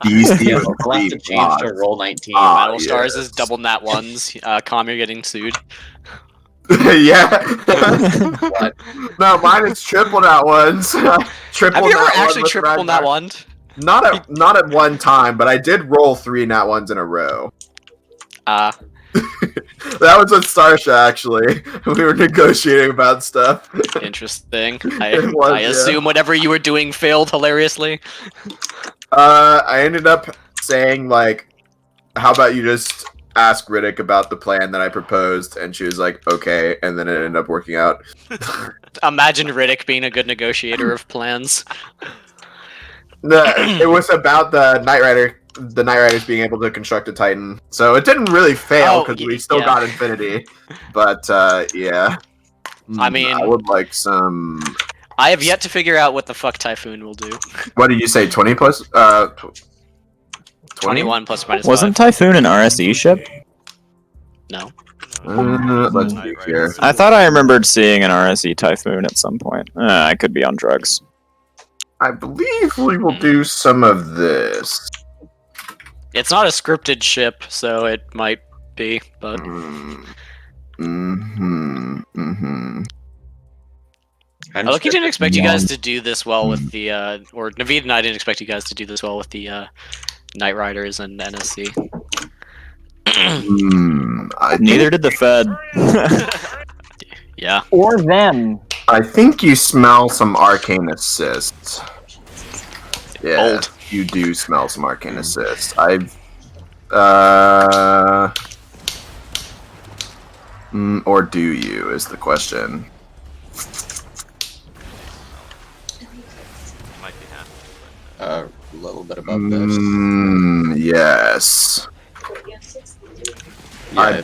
DC Yeah, was we'll have to change to roll 19. Battle Stars yes. is double nat ones. Com, you're getting sued. Yeah. No, mine is triple nat ones. Triple Have you ever nat one actually with triple Ragnar. nat one? Not at one time, but I did roll 3 nat ones in a row. That was with Starsha, actually. We were negotiating about stuff. Interesting. It was, I yeah. assume whatever you were doing failed hilariously. I ended up saying, like, how about you just ask Riddick about the plan that I proposed, and she was like, okay, and then it ended up working out. Imagine Riddick being a good negotiator of plans. It was about the Knight Riders being able to construct a Titan. So it didn't really fail, because we still got Infinity. But, yeah. I mean, I would like some... I have yet to figure out what the fuck Typhoon will do. What did you say, 20 plus? 21 plus or minus Wasn't 5. Typhoon an RSE ship? No. Let's see here. I thought I remembered seeing an RSE Typhoon at some point. I could be on drugs. I believe we will do some of this. It's not a scripted ship, so it might be, but... Look, he didn't expect you guys to do this well with the, or Naveed and I didn't expect you guys to do this well with the, Knight Riders and NSC. Neither did the Fed. Yeah. Or them. I think you smell some arcane assists. Yeah, Old. you do smell some arcane assists. I've, or do you, is the question. Might be half. A little bit above this. Yes. Yeah,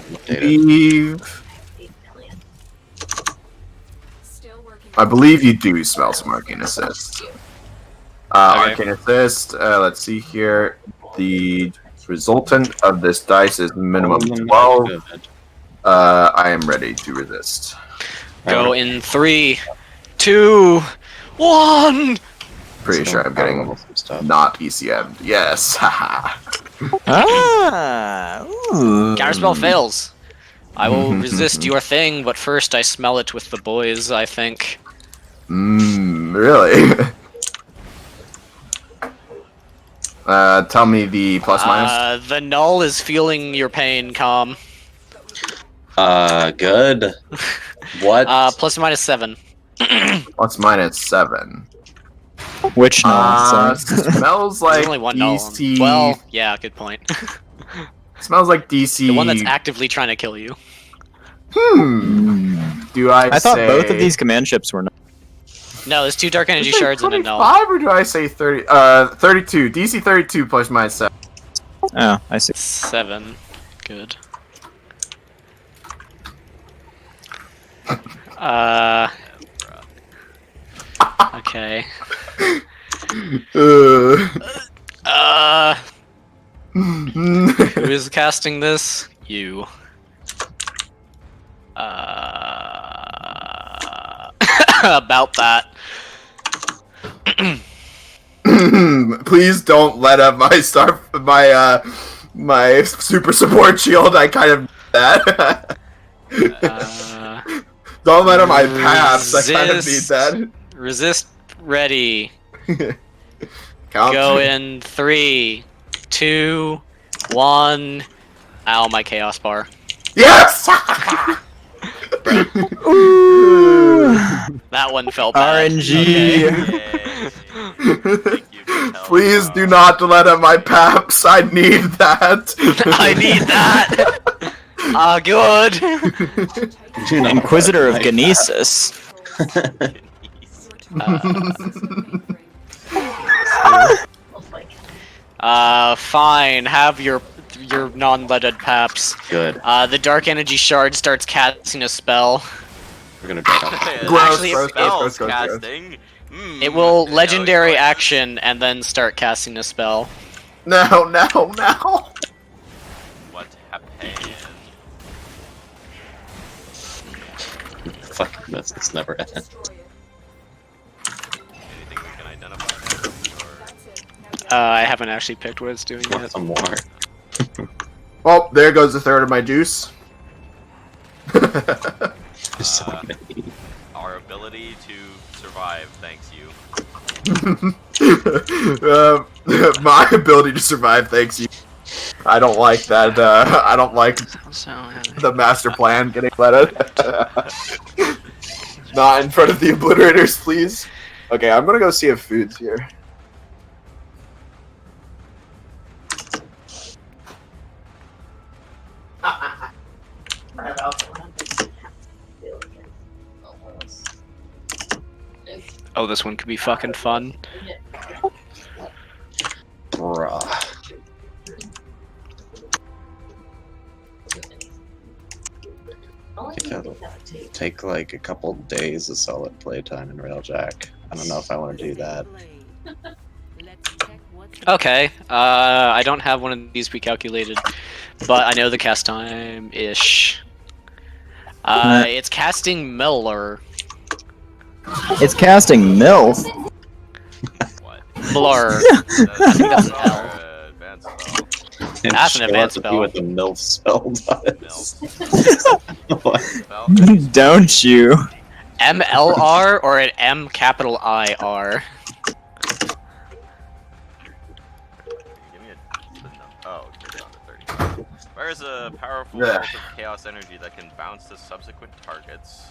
I believe you do smell some arcane assists. Arcane assist, let's see here. The resultant of this dice is minimum 12. I am ready to resist. Go in 3, 2, 1! Pretty sure I'm getting not ECM'd. Yes, haha. Counterspell fails. I will resist your thing, but first I smell it with the boys, I think. Mmm. Really? Tell me the plus minus. The null is feeling your pain, Calm. Good. What? Plus or minus 7. Plus minus 7. Which null? Sorry. Smells like There's only one null. DC. Well, yeah, good point. Smells like DC. The one that's actively trying to kill you. Do I thought both of these command ships were. No, there's 2 dark energy shards and a null. 5 or do I say 30? 32. DC 32 plus minus 7. Oh, I see. 7. Good. Okay. Who is casting this? You. About that. Please don't let up my super support shield. I kind of that. Don't let up my paths. I kind of need that. Resist. Ready. Count. Go in 3, 2, 1. Ow, my chaos bar. Yes. That one felt bad. RNG. Okay. Please do not let up my paps. I need that. I need that. Good. Inquisitor of Ganesis. Fine. Have your non-leaded paps. Good. The dark energy shard starts casting a spell. We're gonna drag out. Actually, gross. Casting. It will legendary action and then start casting a spell. No. What happened? Fuck this. It's never ends. Anything we can identify now? I haven't actually picked what it's doing yet. Some more. Well, there goes a third of my juice. Our ability to survive, thanks you. My ability to survive, thanks you. I don't like that. I don't like the master plan getting let out. Not in front of the obliterators, please. Okay, I'm gonna go see if food's here. Oh, this one could be fucking fun. Bruh. I think that'll take like a couple days of solid playtime in Railjack. I don't know if I want to do that. Okay, I don't have one of these pre-calculated, but I know the cast time-ish. It's casting Miller. It's casting MILF. Blur. I think that's an L. That's an advanced spell. What the MILF spell does. Don't you? MLR or an M capital IR? Where's a powerful bolt of chaos energy that can bounce to subsequent targets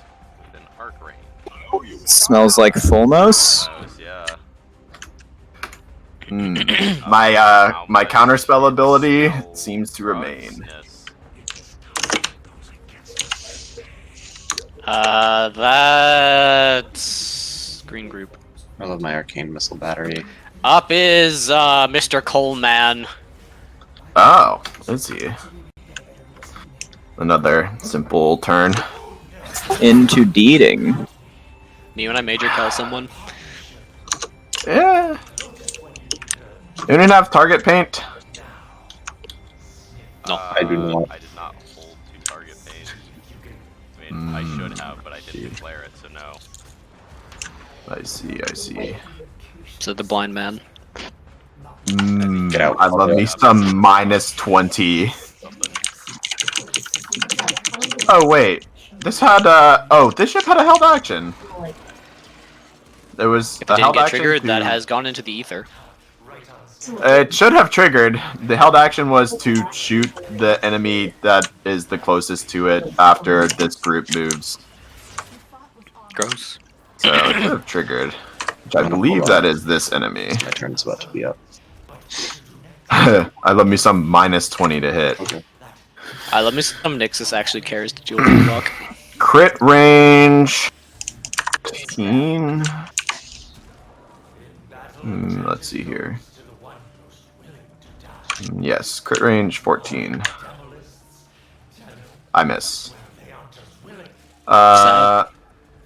within arc range? Smells like Fulmos. Yeah. My counterspell ability seems to remain. That's green group. I love my arcane missile battery. Up is Mr. Coleman. Oh, let's see. Another simple turn. Into deeding. Me when I major call someone. Yeah. You didn't have target paint? No, I do not. I did not hold to target paint. I mean, I should have, but I didn't declare it, so no. I see. So the blind man. Get out. I love me some minus 20. Oh wait, this had this ship had a held action. There was If it the didn't held get action triggered, to- that has gone into the ether. It should have triggered. The held action was to shoot the enemy that is the closest to it after this group moves. Gross. So it should have triggered. Which I believe that is this enemy. My turn's about to be up. I love me some -20 to hit. Let me see if Nixus actually cares to deal with luck. Crit range 15. Let's see here. Yes, crit range 14. I miss.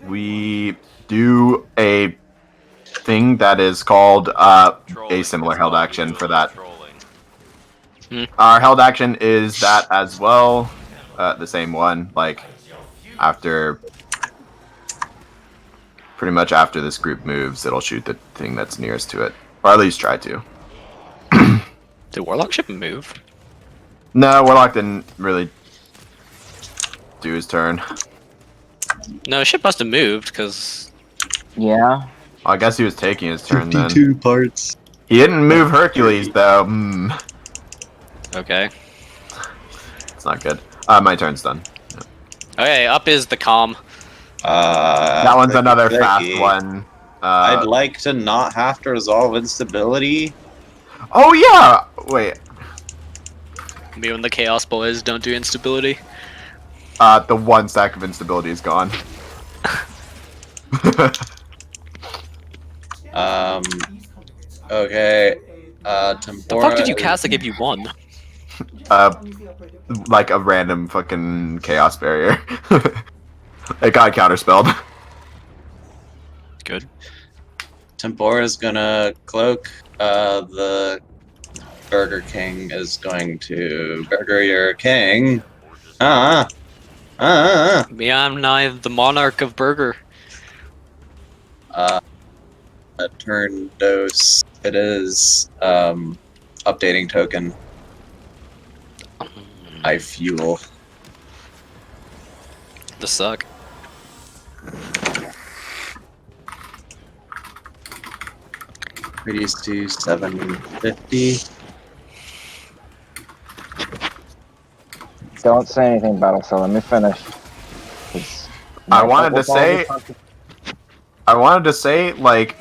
We do a thing that is called a similar held action for that. Our held action is that as well. The same one, like after pretty much after this group moves, it'll shoot the thing that's nearest to it, or at least try to. Did Warlock ship move? No, Warlock didn't really do his turn. No, ship must have moved because. Yeah. I guess he was taking his turn then. 52 parts. He didn't move Hercules though. Okay. It's not good. My turn's done. Okay, up is the calm. That one's another fast one. I'd like to not have to resolve instability. Oh yeah! Wait. Me and the Chaos Boys don't do instability. The one stack of instability is gone. Okay. The Tempora. fuck did you cast that gave you one? Like a random fucking chaos barrier. It got counterspelled. Good. Tempora's gonna cloak. The Burger King is going to burger your king. Me, I'm nigh the monarch of Burger. A turn dose. It is updating token. I fuel. The suck. Reduce to 750. Don't say anything, Battle, so let me finish. I wanted to say, like,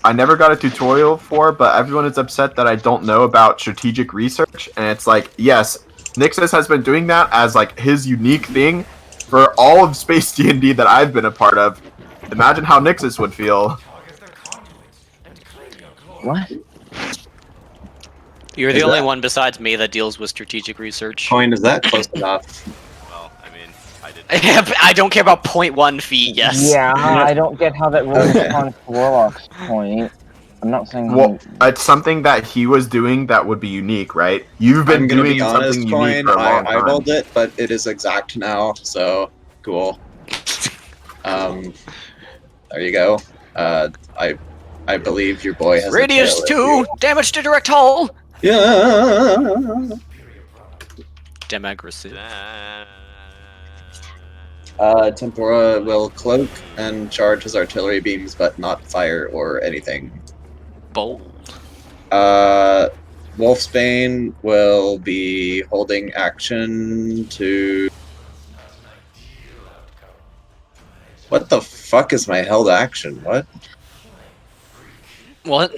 I never got a tutorial for, but everyone is upset that I don't know about strategic research, and it's like, yes, Nixus has been doing that as, like, his unique thing for all of Space D&D that I've been a part of. Imagine how Nixus would feel. What? You're the only one besides me that deals with strategic research. Coin, is that close enough? Well, I mean, I did. I don't care about 0.1 feet, yes. Yeah, I don't get how that rolls on Warlock's point. I'm not saying. Well, it's something that he was doing that would be unique, right? You've been I'm gonna doing be honest, something Coin. unique for a long time. Eyeballed it, but it is exact now, so cool. There you go. I believe your boy has Radius 2, damage to direct hull. Yeah. Demaggressive. Tempora will cloak and charge his artillery beams, but not fire or anything. Bold. Wolfsbane will be holding action to. What the fuck is my held action? What? What?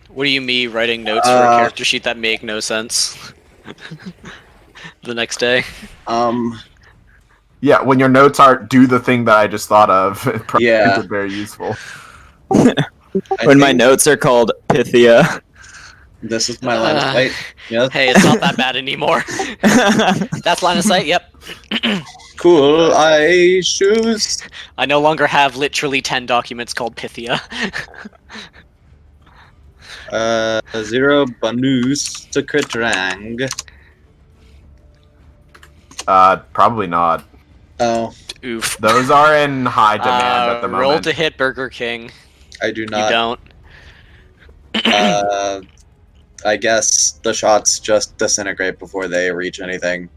What do you mean writing notes for a character sheet that make no sense? The next day. Yeah, when your notes are do the thing that I just thought of, it probably Yeah. is very useful. When my notes are called Pythia. This is my line of sight. Yes. Hey, it's not that bad anymore. That's line of sight, yep. Cool, I choose. I no longer have literally 10 documents called Pythia. 0 bonus to crit rang. Probably not. Oh. Oof. Those are in high demand at the moment. Roll to hit Burger King. I do not. You don't. I guess the shots just disintegrate before they reach anything.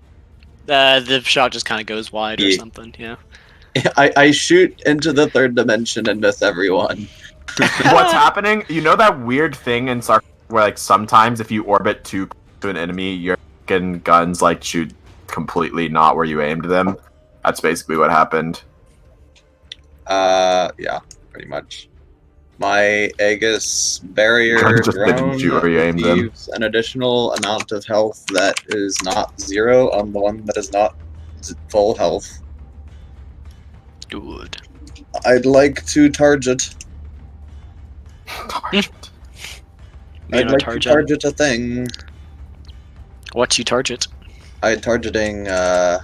The shot just kind of goes wide or Yeah. something, yeah. I shoot into the third dimension and miss everyone. What's happening? You know that weird thing in Star where like sometimes if you orbit too close to an enemy, your fucking guns like shoot completely not where you aimed them. That's basically what happened. Yeah, pretty much. My Aegis barrier Gun just didn't drone shoot where you aimed them. receives an additional amount of health that is not 0 on the one that is not full health. Good. I'd like to target. I'd like to target a thing. What you target? I targeting. I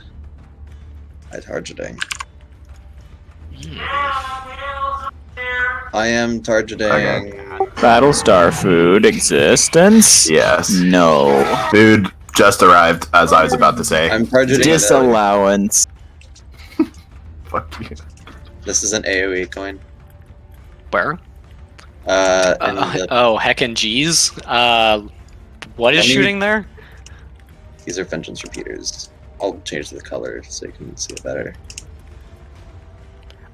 am targeting. Battlestar food existence? Yes. No. Food just arrived, as I was about to say. I'm targeting. Disallowance. Fuck you. This is an AoE coin. Where? Oh, heckin' G's. What is shooting there? These are vengeance repeaters. I'll change the color so you can see it better.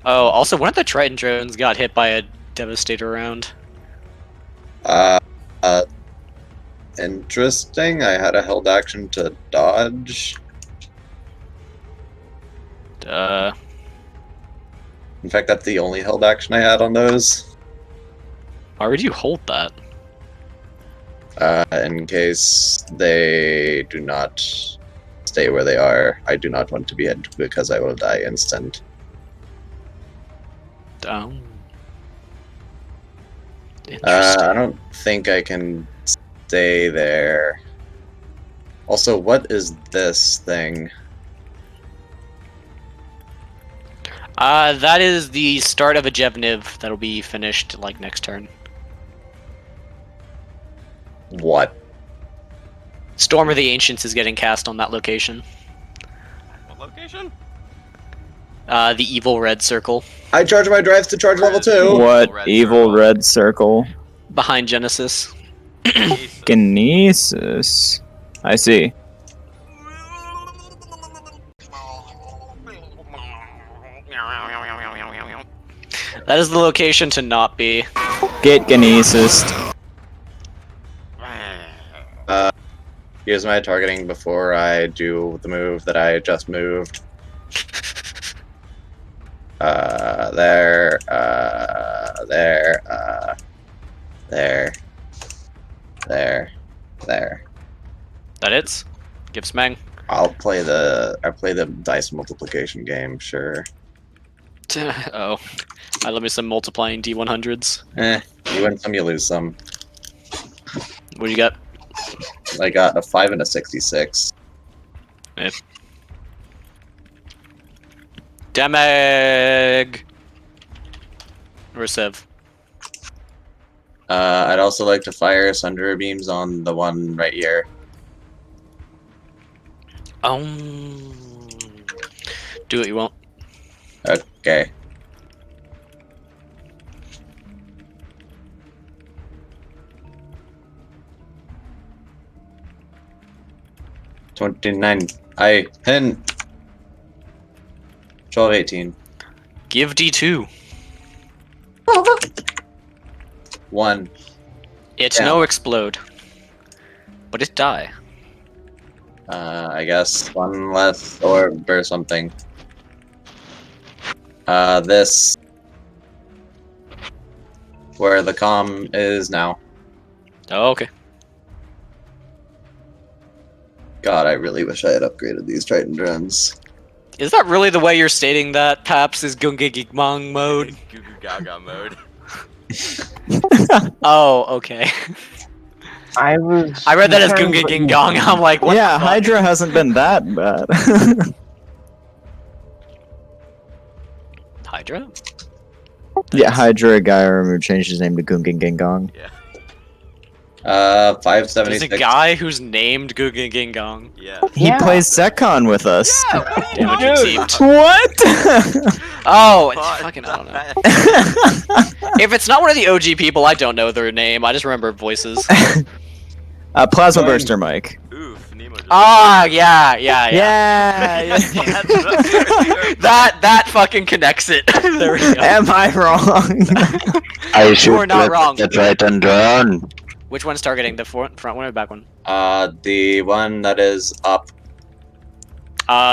Oh, also, one of the Triton drones got hit by a Devastator round. Interesting. I had a held action to dodge. In fact, that's the only held action I had on those. Why would you hold that? In case they do not stay where they are. I do not want to be hit because I will die instant. Interesting. I don't think I can stay there. Also, what is this thing? That is the start of a Jevniv that'll be finished like next turn. What? Storm of the Ancients is getting cast on that location. What location? The evil red circle. I charge my drives to charge level 2. What evil red circle? Behind Genesis. Kinesis. I see. That is the location to not be. Get Kinesis. Here's my targeting before I do the move that I just moved. There. That it's? Give Smang. I play the dice multiplication game, sure. Oh. I love me some multiplying D100s. You win some, you lose some. What do you got? I got a 5 and a 66. Demeg! Where's Sev? I'd also like to fire Sunder Beams on the one right here. Do what you want. Okay. $29. I pin. 12-18. Give D2. 1. It Down. no explode. But it die. I guess 1 less orb or something. This. Where the comm is now. Oh, okay. God, I really wish I had upgraded these Triton drones. Is that really the way you're stating that, Paps, is Gungigigmong mode? Goo Goo Gaga mode. Oh, okay. I read that as Gungigingong. I'm like, what Yeah, the fuck? Hydra hasn't been that bad. Hydra? Yeah, Hydra Gyrum who changed his name to Gungan Gingong. Yeah. 576. There's a guy who's named Gungigingong. Yeah. He plays Zekon with us. Damage received. What? Oh, it's fucking, I don't know. If it's not one of the OG people, I don't know their name. I just remember voices. Plasma Burster Mike. Oof, Nemo Ah, yeah. Yeah. That fucking connects it. There we go. Am I wrong? I You should are not wrong. That's right and drawn. Which one's targeting? The front one or the back one? The one that is up.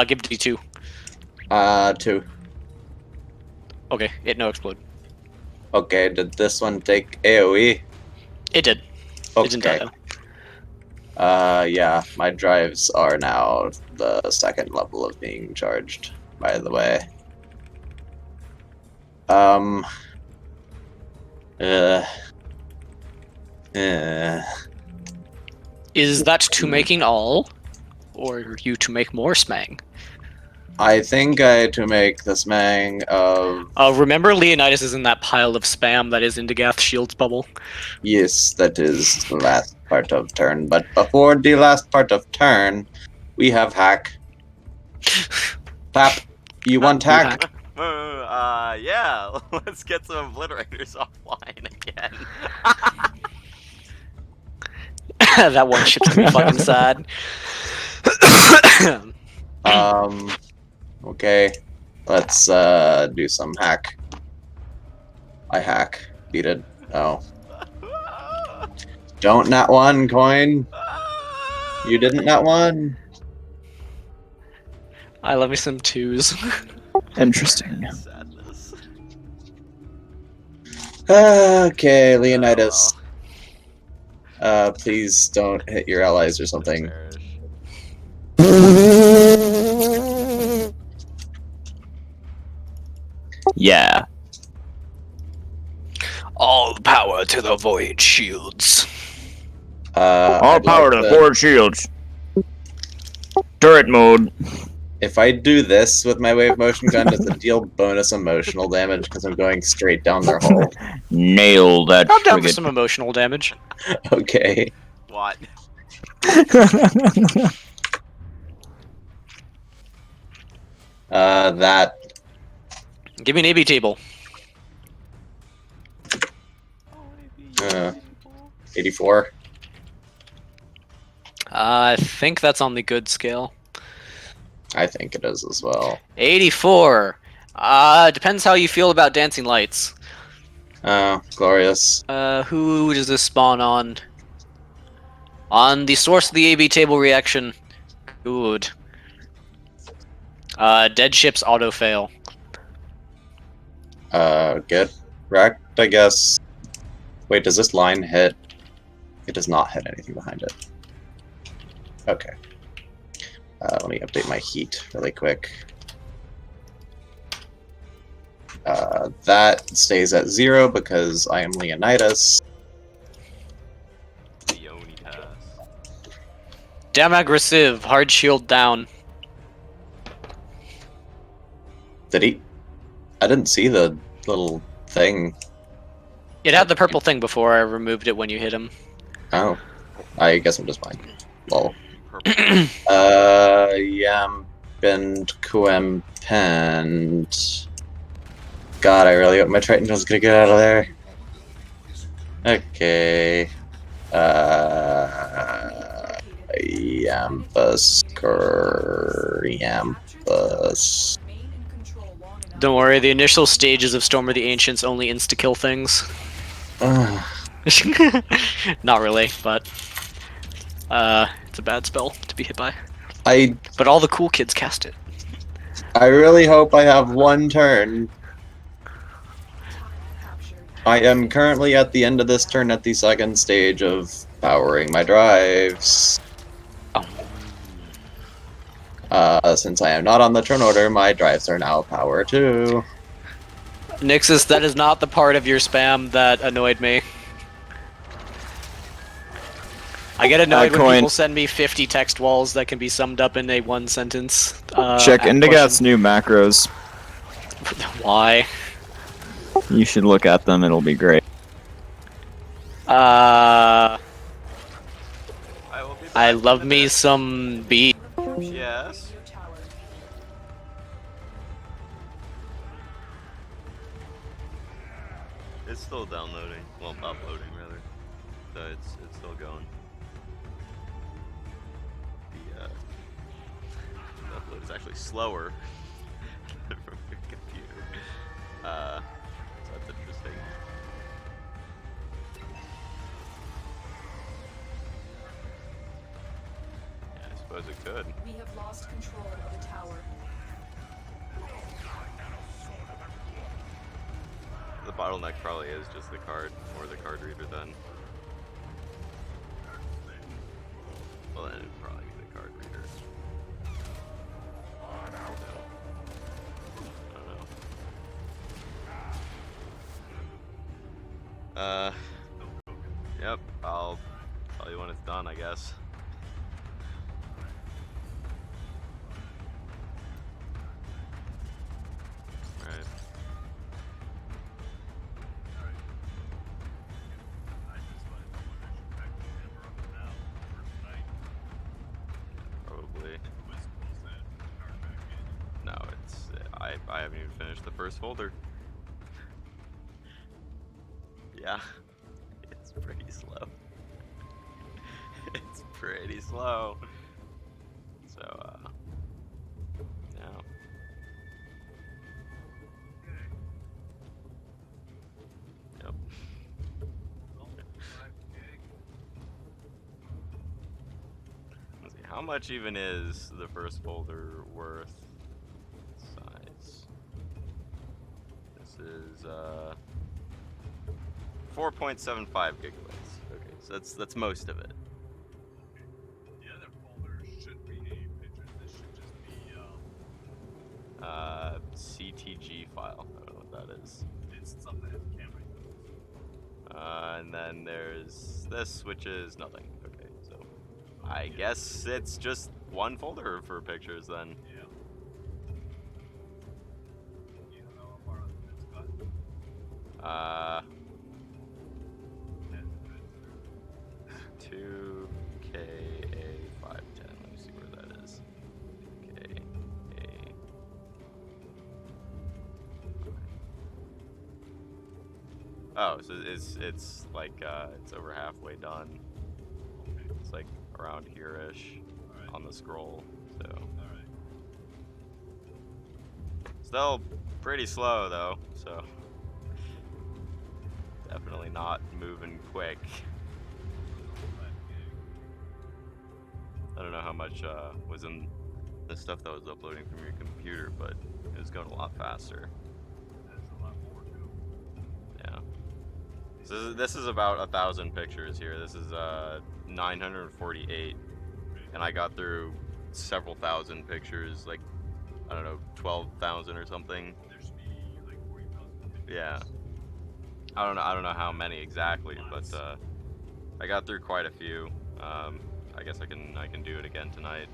Give D2. 2. Okay, it no explode. Okay, did this one take AoE? It did. It didn't die Okay. though. Yeah, my drives are now the second level of being charged, by the way. Is that to making all, or you to make more smang? I think I to make the smang of... Remember Leonidas is in that pile of spam that is Indigath's shields bubble? Yes, that is the last part of turn, but before the last part of turn, we have hack. Pap, you want hack? Yeah, let's get some obliterators offline again. That one ship's gonna be fucking sad. Okay. Let's do some hack. I hack. Beat it. Oh. Don't nat one, coin. You didn't nat one. I love me some twos. Interesting. Okay, Leonidas. Please don't hit your allies or something. Yeah. All power to the void shields. All power to the forward shields. Turret mode. If I do this with my wave motion gun, does it deal bonus emotional damage because I'm going straight down their hull? Nail that. I'm down for some emotional damage. Okay. What? That. Give me an AB table. 84. I think that's on the good scale. I think it is as well. 84. Depends how you feel about dancing lights. Oh, glorious. Who does this spawn on? On the source of the AB table reaction. Good. Dead ships auto fail. Get wrecked, I guess. Wait, does this line hit? It does not hit anything behind it. Okay. Let me update my heat really quick. That stays at 0 because I am Leonidas. Damn aggressive. Hard shield down. Did he? I didn't see the little thing. It had the purple thing before I removed it when you hit him. Oh. I guess I'm just fine. Lol. Yam bend Kuem Pent. God, I really hope my Triton was gonna get out of there. Okay. Yambus. Don't worry, the initial stages of Storm of the Ancients only insta-kill things. Not really, but it's a bad spell to be hit by. But all the cool kids cast it. I really hope I have one turn. I am currently at the end of this turn at the second stage of powering my drives. Since I am not on the turn order, my drives are now power 2. Nixus, that is not the part of your spam that annoyed me. I get annoyed when Coin. people send me 50 text walls that can be summed up in a one sentence. Check Indigath's new macros. Why? You should look at them, it'll be great. I love me some beat. Yes. It's still downloading. Well, uploading rather. So it's still going. The The upload is actually slower from your computer. So that's interesting. Yeah, I suppose it could. We have lost control of the tower. The bottleneck probably is just the card, or the card reader then. Well, then it'd probably be the card reader. I don't know. Yep, I'll tell you when it's done, I guess. Alright. Probably. No, it's I haven't even finished the first folder. Yeah, it's pretty slow. It's pretty slow. So yeah. Yep. Let's see, how much even is the first folder worth? Size. This is 4.75 gigabytes. Okay, so that's most of it. The other folder should be pictures. This should just be CTG file. I don't know what that is. it's something that has a camera. And then there's this, which is nothing. Okay, so I guess it's just one folder for pictures then. Yeah. You don't know how far it's got. 2KA510. Let me see where that is. KA. Oh, so it's like it's over halfway done. It's like around here-ish on the scroll. So still pretty slow though. So definitely not moving quick. I don't know how much was in the stuff that was uploading from your computer, but it was going a lot faster. Yeah. So this is about 1,000 pictures here. This is 948, and I got through several thousand pictures, like I don't know, 12,000 or something. There should be like 40,000 pictures. Yeah. I don't know how many exactly, but I got through quite a few. I guess I can do it again tonight.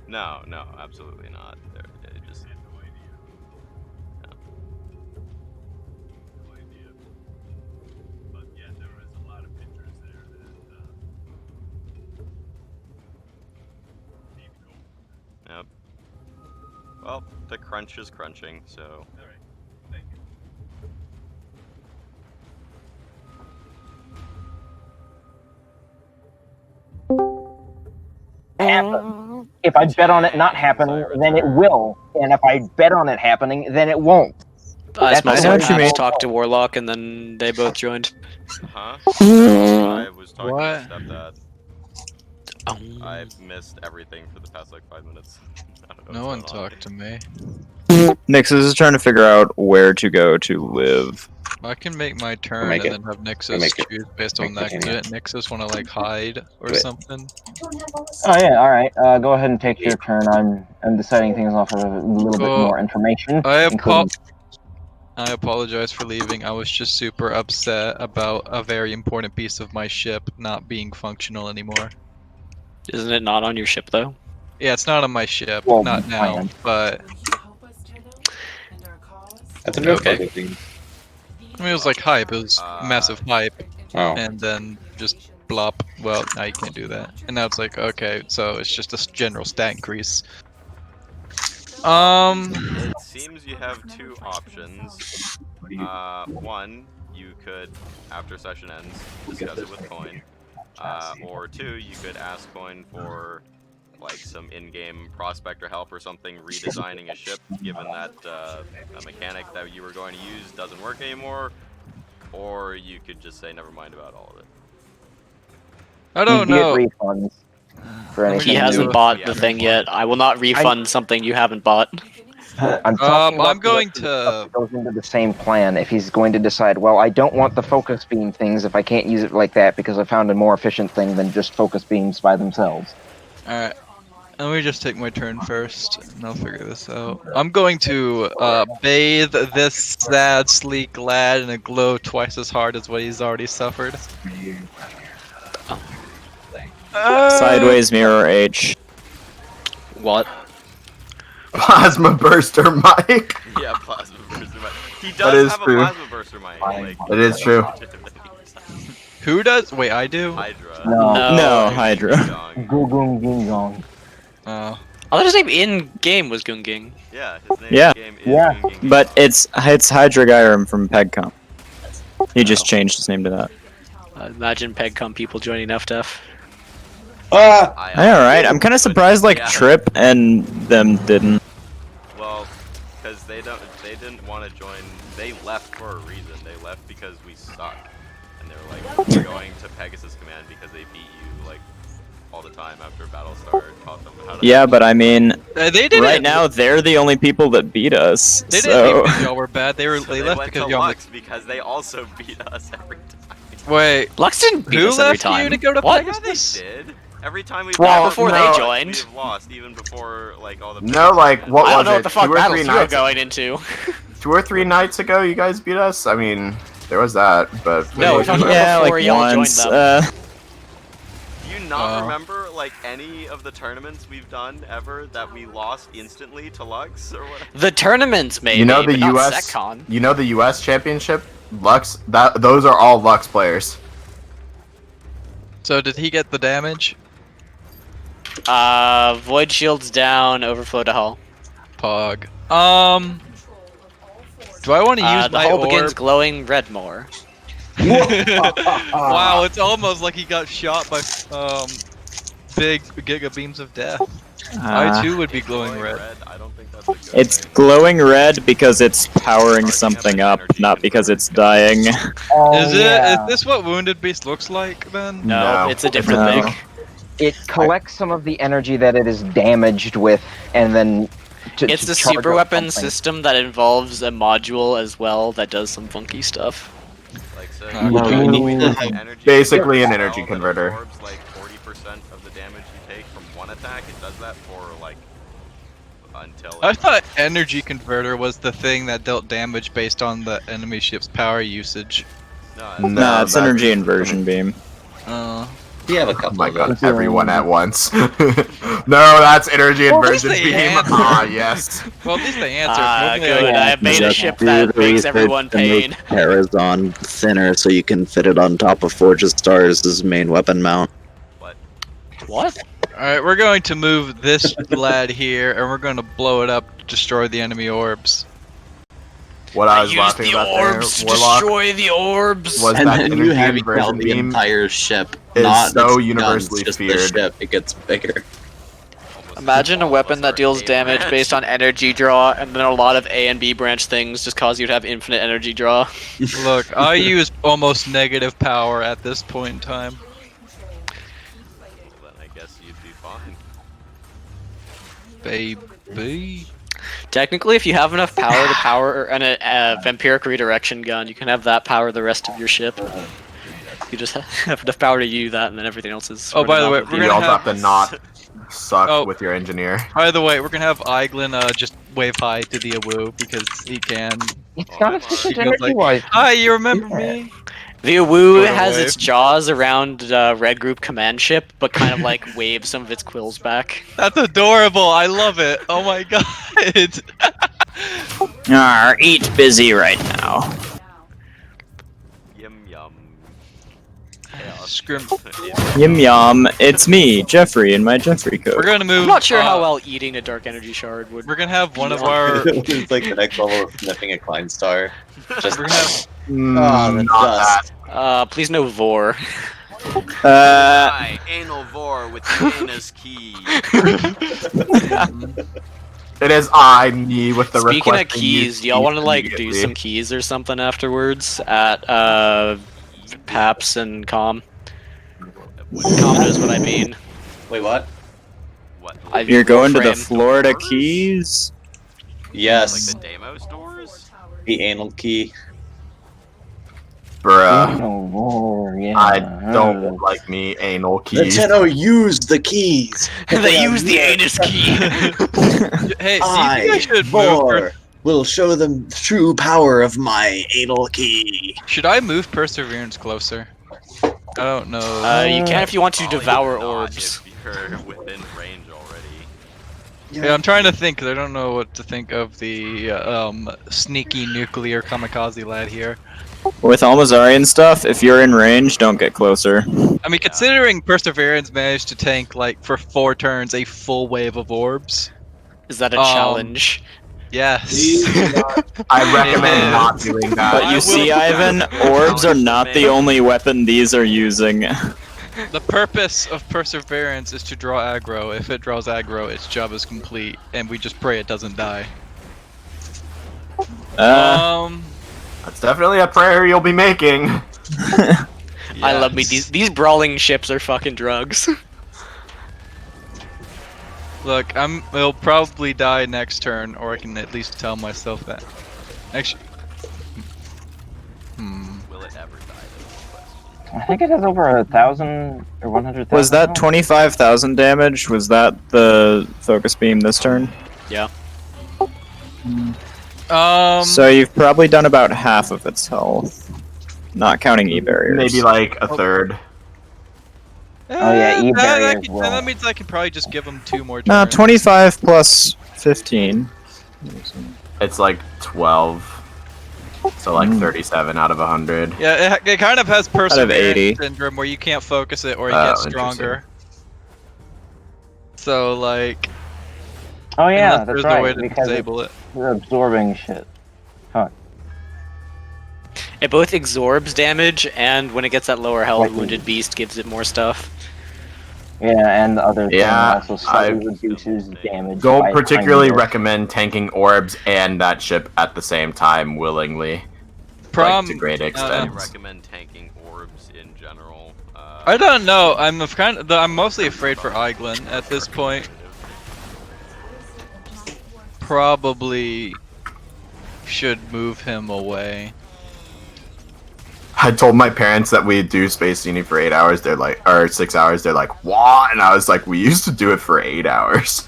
No, absolutely not. It just No idea. But yeah, there is a lot of pictures there that need to go. Yep. Well, the crunch is crunching, so. Alright, thank you. Happen. If I bet on it not happening, then it will. And if I bet on it happening, then it won't. I That's know what what you mean. Talked to Warlock, and then they both joined. Huh? I was talking What? to stepdad. I've missed everything for the past like 5 minutes. I don't know No one what's going on. talked to me. Nixus is trying to figure out where to go to live. I can make my turn Make and it. then have Nixus Make it. choose based on that. Didn't Nixus want to like hide or Do it. something? Oh yeah, all right. Go ahead and take your turn. I'm deciding things off of a little bit more information, including. I apologize for leaving. I was just super upset about a very important piece of my ship not being functional anymore. Isn't it not on your ship though? Yeah, it's not on my ship, Well, not now, planned. but That's a good Okay. thing. I mean, it was like hype. It was massive hype, Oh. and then just blop. Well, now you can't do that, and now it's like okay, so it's just a general stat increase. It seems you have two options. One, you could, after session ends, discuss it with Coin. Or two, you could ask coin for like some in-game prospector help or something, redesigning a ship, given that a mechanic that you were going to use doesn't work anymore. Or you could just say never mind about all of it. I don't You know. get refunds for anything. He hasn't bought the thing yet. I will not refund something you haven't bought. I'm talking about I'm going the stuff to. that goes into the same plan. If he's going to decide, well, I don't want the focus beam things if I can't use it like that because I found a more efficient thing than just focus beams by themselves. Alright. Let me just take my turn first, and I'll figure this out. I'm going to bathe this sad, sleek lad in a glow twice as hard as what he's already suffered. Sideways mirror H. What? Plasma burster mic. Yeah, plasma burster mic. He That does is have true. a plasma burster mic. Like, It is true. Who does? Wait, I do? Hydra. No, Hydra. Gugung Gingong. Oh. I thought his name in game was Gunging. Yeah, his name Yeah. in game is Yeah. Gung Gung. But it's Hydra Gyrum from PegCom. He just changed his name to that. Imagine PegCom people joining FDF. Alright, I'm kind of surprised like Yeah. Trip and them didn't. Well, because they didn't want to join. They left for a reason. They left because we suck, and they were like, we're going to Pegasus Command because they beat you like all the time after battle started. Taught them how to. Yeah, but I mean, They didn't. right now they're the only people that beat us. They didn't So think y'all were bad. They were. So They left went because to y'all. Lux because they also beat us every time. Wait. Lux didn't beat Who us every left time. you to go to What? Pegasus? They did. Every time we Well, before no, they joined. we've lost, even before like all the. No, like what I don't was know it? what the fuck 2 or battles 3 you were nights? going into. 2 or 3 nights ago, you guys beat us. I mean, there was that, but No, we're talking about yeah, before like y'all joined once. them. Do you not remember like any of the tournaments we've done ever that we lost instantly to Lux or what? The tournaments, maybe, you know the but not U.S. SecCon. You know the U.S. Championship, Lux. Those are all Lux players. So did he get the damage? Void shields down, overflow to hull. Pog. Do I want to use The my hull orb? begins glowing red more. Wow, it's almost like he got shot by big giga beams of death. I too would be glowing red. I don't think that's a good It's thing. glowing red because it's powering something up, not because it's dying. Is it? Is this what Wounded Beast looks like then? No, it's a different No. thing. It collects some of the energy that it is damaged with, and then It's to a charge super up weapon something. system that involves a module as well that does some funky stuff. Like so, Okay. energy Basically an spell energy that converter. absorbs, like 40% of the damage you take from one attack. It does that for like until. I thought Energy Converter was the thing that dealt damage based on the enemy ship's power usage. No, Nah, it's energy inversion beam. You have a Oh couple my of god, those. everyone at once. No, that's energy Well, at least inversion they beam. answered. Ah, yes. Well, at least they answered. Normally Good. I have made a ship that makes everyone pain. Parazon thinner so you can fit it on top of Forge of Stars' main weapon mount. What? Alright, we're going to move this lad here, and we're going to blow it up to destroy the enemy orbs. What I was Use laughing the about orbs there, to Warlock, destroy the orbs. was And that then you energy have inversion out the beam entire ship, is not so its universally guns, just the feared. ship. It gets bigger. Imagine a weapon that deals damage based on energy draw, and then a lot of A and B branch things just cause you to have infinite energy draw. Look, I use almost negative power at this point in time. Then I guess you'd be fine. Baby. Technically, if you have enough power to power and a vampiric redirection gun, you can have that power the rest of your ship. You just have enough power to use that, and then everything else is. Oh, by the way, running off of we're you. You gonna also have- have to not suck Oh. with your engineer. By the way, we're gonna have Eiglin just wave hi to the Awu because he can. It's not efficient He goes like, energy-wise. Hi, you remember me? The Awu Photo has wave. its jaws around Red Group command ship, but kind of like waves some of its quills back. That's adorable. I love it. Oh my god. Eat busy right now. Yum yum. Scrim. Yum yum. It's me, Jeffrey, in my Jeffrey coat. We're gonna move. I'm not sure how well eating a dark energy shard would. We're gonna have one of our. It's like the next level of sniffing a Klein Star. Just We're gonna have. the Not dust. that. Please no vor. Anal vor with the anus key. It is I, me, with the Speaking of requesting keys, use do y'all want to like do immediately. some keys or something afterwards at Paps and Com? Com knows what I mean. Wait, what? I mean You're going to the Warframe. Florida Keys? Yes. Like the Deimos doors? The anal key. Bruh. Oh, yeah. I don't like me anal keys. Nintendo used the keys. They use the anus key. Hey, do you think I should move? Vor, will show them the true power of my anal key. Should I move Perseverance closer? I don't know. You can if you want to Probably devour not orbs. If you're within range already. Yeah, I'm trying to think, 'cause I don't know what to think of the sneaky nuclear kamikaze lad here. With Almazarian stuff, if you're in range, don't get closer. I mean, considering Perseverance managed to tank, like, for 4 turns, a full wave of orbs. Is that a challenge? Yes. I recommend not doing that. But you see, Ivan, orbs are not the only weapon these are using. The purpose of Perseverance is to draw aggro. If it draws aggro, its job is complete, and we just pray it doesn't die. That's definitely a prayer you'll be making. I love me. These brawling ships are fucking drugs. Look, it'll probably die next turn, or I can at least tell myself that. Actually, Will it ever die? I think it has over 1,000 or 100,000. Was that 25,000 damage? Was that the focus beam this turn? Yeah. So you've probably done about half of its health, not counting E-barriers. Maybe like a third. Oh yeah, E-barrier as that well. means I can probably just give them 2 more turns. No, 25 plus 15. It's like 12. So like 37 out of 100. Yeah, it kind of has of Perseverance 80. syndrome where you can't focus it or it Oh, gets stronger. So like, Oh yeah, unless that's there's right. no way to because disable it. We're absorbing shit. Fuck. It both absorbs damage, and when it gets that lower health, Wounded Beast gives it more stuff. Yeah, and the other thing Yeah, also slightly reduces damage. Don't by particularly tiny bit. recommend tanking orbs and that ship at the same time willingly. Like, to great I extent. recommend tanking orbs in general. I don't know. I'm mostly afraid for Eiglin at this point. Probably should move him away. I told my parents that we'd do Space Genie for 8 hours. They're like, or 6 hours. They're like, what? And I was like, we used to do it for 8 hours.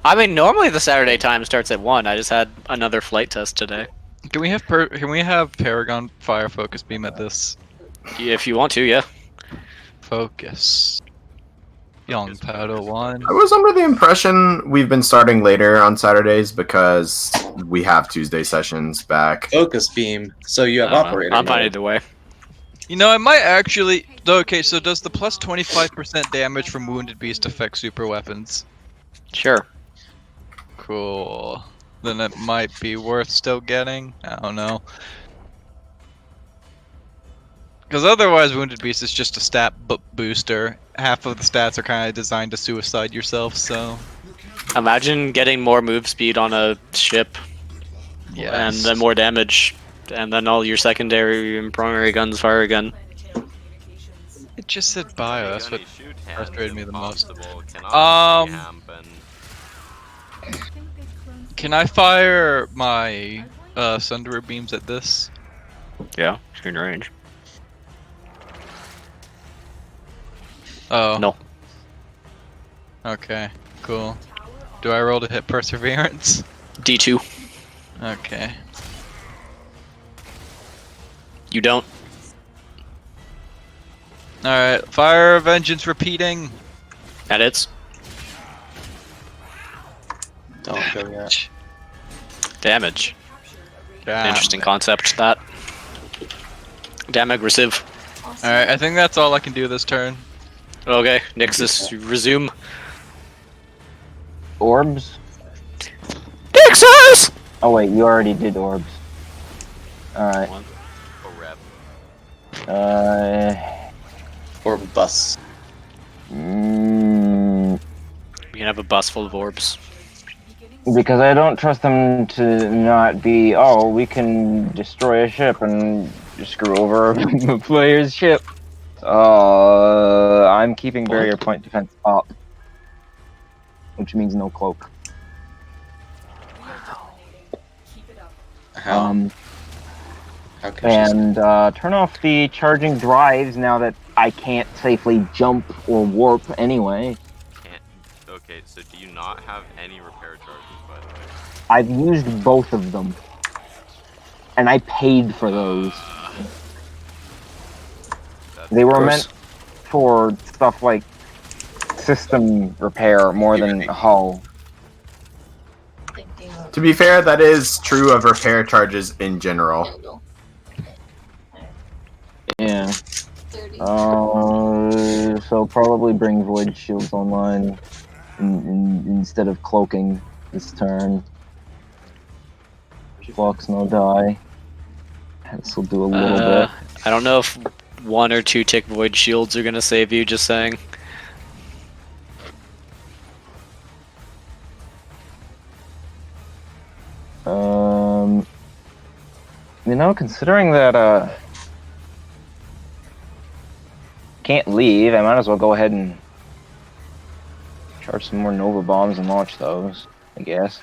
I mean, normally the Saturday time starts at 1. I just had another flight test today. Can we have Paragon Fire Focus Beam at this? If you want to, yeah. Focus. Young Padawan. I was under the impression we've been starting later on Saturdays because we have Tuesday sessions back. Focus beam. So you have operator. I'm fine mode. either way. You know, I might actually. Okay, so does the plus 25% damage from Wounded Beast affect super weapons? Sure. Cool. Then it might be worth still getting. I don't know. Because otherwise, Wounded Beast is just a stat booster. Half of the stats are kind of designed to suicide yourself, so. Imagine getting more move speed on a ship. Yes. And then more damage. And then all your secondary and primary guns fire again. It just said bio, that's what frustrated me the most. Can I fire my Sunderer beams at this? Yeah, it's in range. Oh. No. Okay, cool. Do I roll to hit Perseverance? D2. Okay. You don't. Alright, Fire of Vengeance repeating. That hits. Don't go yet. Damage. Damn. Interesting concept, that. Damn aggressive. Alright, I think that's all I can do this turn. Okay, Nixus, resume. Orbs? Nixus! Oh wait, you already did orbs. Alright. Or bus. You can have a bus full of orbs. Because I don't trust them to not be, oh, we can destroy a ship and screw over a player's ship. I'm keeping barrier point defense up. Which means no cloak. How? And turn off the charging drives now that I can't safely jump or warp anyway. Okay, so do you not have any repair charges, by the way? I've used both of them. And I paid for those. They were meant for stuff like system repair more than hull. To be fair, that is true of repair charges in general. Yeah. So probably bring void shields online instead of cloaking this turn. Flux, no die. This will do a little bit. I don't know if 1 or 2 tick void shields are gonna save you, just saying. You know, considering that, can't leave, I might as well go ahead and charge some more Nova bombs and launch those, I guess.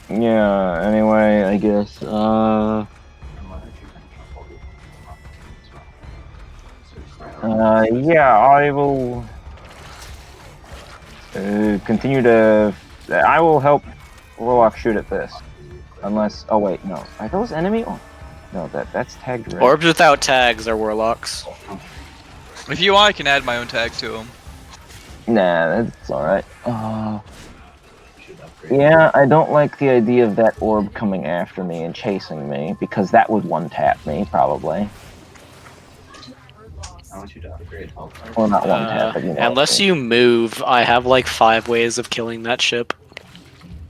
Yeah, anyway, I guess, yeah, I will continue to. I will help Warlock shoot at this, unless. Oh wait, no. Are those enemy? Oh, no, that's tagged red. Orbs without tags are warlocks. If you want, I can add my own tag to them. Nah, that's all right. Yeah, I don't like the idea of that orb coming after me and chasing me because that would one-tap me probably. I want you to upgrade health. Well, not one-tap, but you know. Unless you move, I have like 5 ways of killing that ship.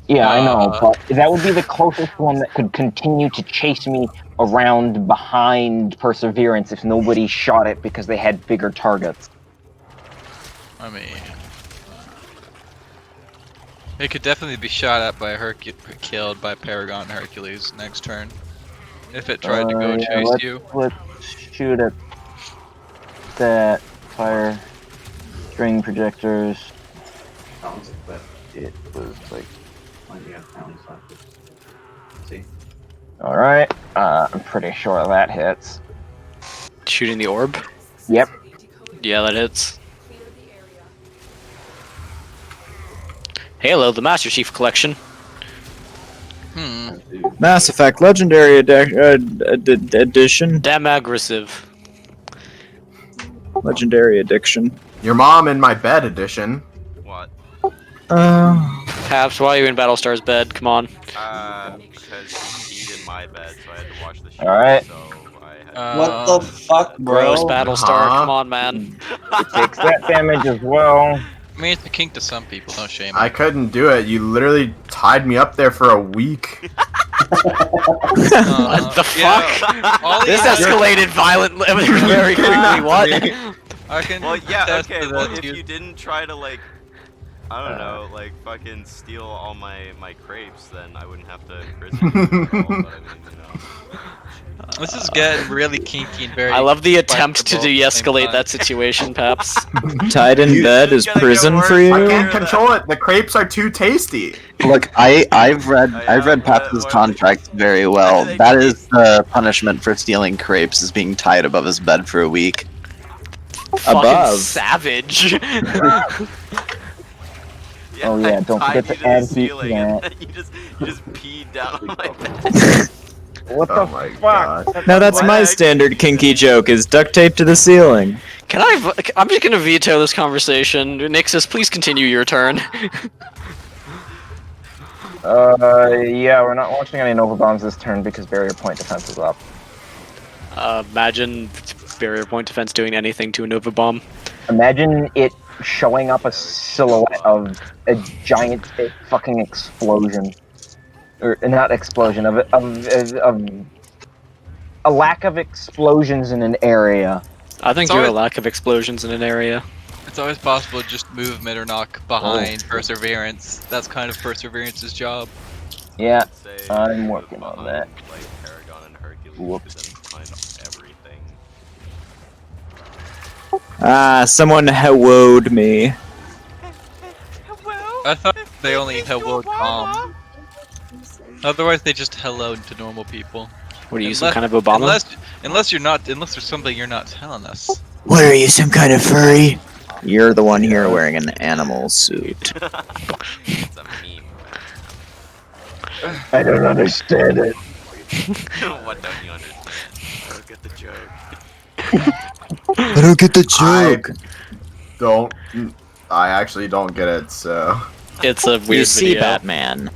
Yeah, I know, but that would be the closest one that could continue to chase me around behind Perseverance if nobody shot it because they had bigger targets. I mean, it could definitely be shot at by a killed by Paragon Hercules next turn. If it tried to go chase you. Let's shoot at that. Fire string projectors. It was like. See? Alright, I'm pretty sure that hits. Shooting the orb? Yep. Yeah, that hits. Halo, the Master Chief Collection. Mass Effect Legendary Edition. Damn aggressive. Legendary Addiction. Your mom in my bed edition. What? Paps, why are you in Battlestar's bed? Come on. Because he peed in my bed, so I had to wash the sheet. Alright. So I had What the fuck, bro? Gross Battlestar, come on, man. It takes that damage as well. I mean, it's a kink to some people, don't shame I couldn't do it. You literally tied me up there for a week. What the fuck? This escalated violently, very quickly. What? I can Well, yeah, attest okay. to Well, that, if too. you didn't try to like, I don't know, like fucking steal all my crepes, then I wouldn't have to prison you for all, but I mean, you know. This is getting really kinky and very. I love the attempt to questionable at the same de-escalate time. that situation, Paps. Tied in bed is prison for you? I can't control it. The crepes are too tasty. Look, I've read Paps's contract very well. That is the punishment for stealing crepes, is being tied above his bed for a week. Fucking savage. Oh yeah, don't forget to add heat to that. You just peed down on my bed. What the fuck? No, that's my standard kinky joke, is duct tape to the ceiling. Can I'm just gonna veto this conversation. Nixus, please continue your turn. Yeah, we're not launching any Nova Bombs this turn because barrier point defense is up. Imagine barrier point defense doing anything to a Nova Bomb. Imagine it showing up a silhouette of a giant fucking explosion. or not explosion of a lack of explosions in an area. I think It's you're a always- lack of explosions in an area. It's always possible just movement or knock behind Perseverance. That's kind of Perseverance's job. Yeah, I'd say I'm move working on that. behind, like Paragon and Hercules, Whoops. then behind everything. Someone helloed me. I thought they only helloed Tom. Otherwise, they just helloed to normal people. What are you, some kind of Obama? Unless there's something you're not telling us. What are you, some kind of furry? You're the one here wearing an animal suit. It's a meme. I don't understand it. What don't you understand? I don't get the joke. I don't get the joke. I actually don't get it, so. It's a weird You see, video. Batman.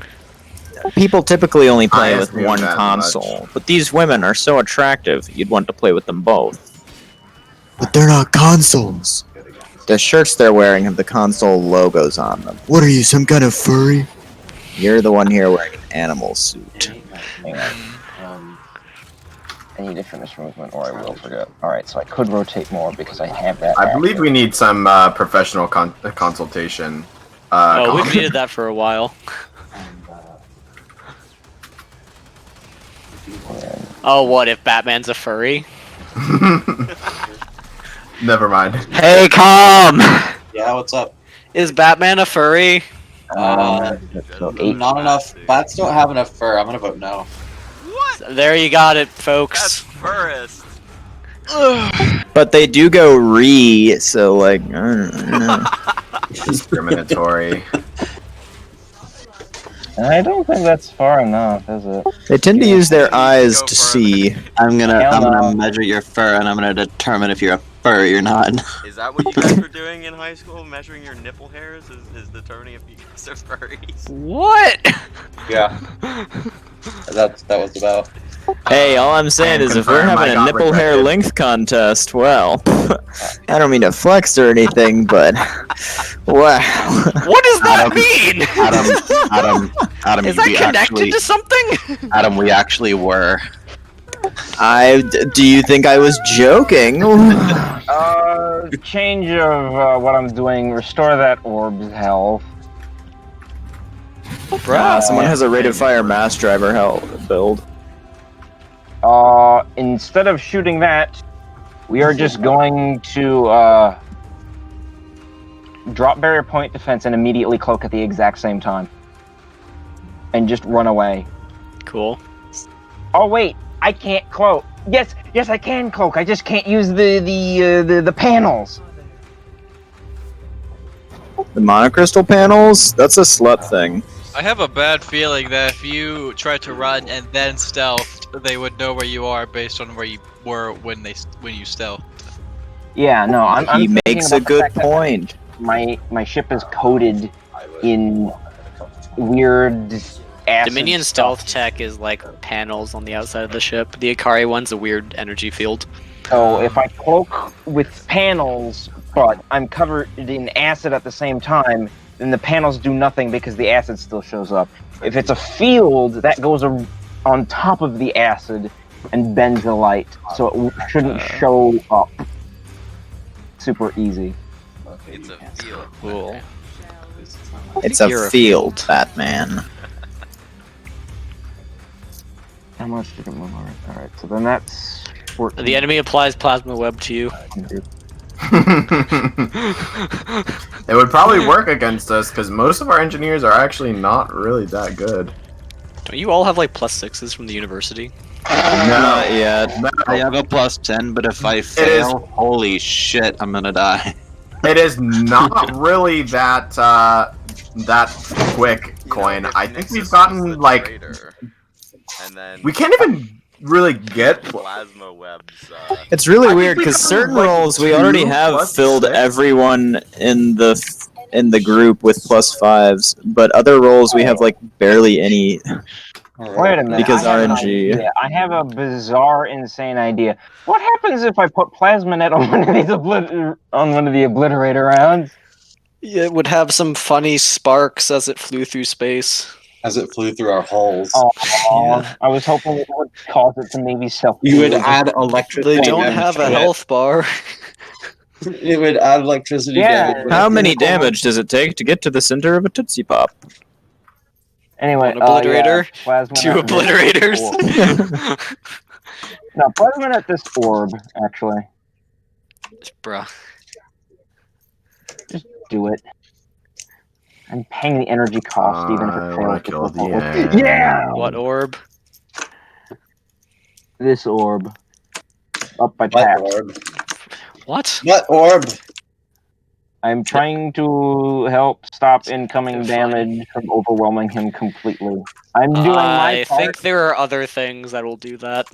People typically only play I with asked you one that console, but these women are so attractive, you'd want to play with them both. But they're not consoles. The shirts they're wearing have the console logos on them. What are you, some kind of furry? You're the one here wearing an animal suit. Hang on. I need to finish movement or I will forget. Alright, so I could rotate more because I have that. I believe we need some professional consultation. Oh, we've needed that for a while. Oh, what if Batman's a furry? Never mind. Hey, calm! Yeah, what's up? Is Batman a furry? Not enough. Bats don't have enough fur. I'm gonna vote no. There you got it, folks. Furist. But they do go re, so like, I don't know. Discriminatory. I don't think that's far enough, is it? They tend to use their eyes to see. I'm Hell gonna no. measure your fur and I'm gonna determine if you're a furry or not. Is that what you guys were doing in high school? Measuring your nipple hairs is determining if you guys are furries? What? Yeah. That was about. Hey, all I'm saying is if we're confirm I having a got nipple hair rejected. length contest, well, I don't mean to flex or anything, but wow. What does that mean? Adam, Is that we connected actually, to something? Adam, we actually were. Do you think I was joking? Change of what I'm doing. Restore that orb's health. Someone has a rate of fire mass driver build. Instead of shooting that, we are just going to drop barrier point defense and immediately cloak at the exact same time. And just run away. Cool. Oh wait, I can't cloak. Yes, I can cloak. I just can't use the panels. The monocrystal panels? That's a slut thing. I have a bad feeling that if you tried to run and then stealthed, they would know where you are based on where you were when you stealthed. Yeah, no, I'm He thinking makes a about the good fact that point. My ship is coated in weird acid Dominion stuff. stealth tech is like panels on the outside of the ship. The Ikari one's a weird energy field. So if I cloak with panels, but I'm covered in acid at the same time, then the panels do nothing because the acid still shows up. If it's a field, that goes on top of the acid and bends the light, so it shouldn't show up. Super easy. It's a field. Cool. It's You're a a field, Batman. How much did it move? Alright, so then that's 14. The enemy applies plasma web to you. It would probably work against us because most of our engineers are actually not really that good. Don't you all have like +6s from the university? Not yet. I have a +10, but if I fail, holy shit, I'm gonna die. It is not really that quick, Coin. I think we've gotten like And then we can't even really get. plasma webs. It's really I weird think we because got, certain like, roles we already 2 have plus filled 6. everyone in the group with +5s, but other roles we have like barely any. Wait a minute. Because I have an RNG. idea. I have a bizarre, insane idea. What happens if I put Plasmanet on one of these on one of the obliterator rounds? Yeah, it would have some funny sparks as it flew through space. as it flew through our hulls. Aw, I was hoping it would cause it to maybe self. You would add electricity. They don't damage have a to health bar. it. It would add electricity Yeah. damage. How many damage does it take to get to the center of a Tootsie Pop? Anyway, One obliterator, yeah, plasma two at this obliterators. orb. No, plasma at this orb, actually. Bruh. Just do it. I'm paying the energy cost, even if it I fails. wanna to kill go the forward. Yeah! What orb? This orb. Up by What tap. orb? What? What orb? I'm trying to help stop incoming They're fine. damage from overwhelming him completely. I'm doing my I part. think there are other things that will do that.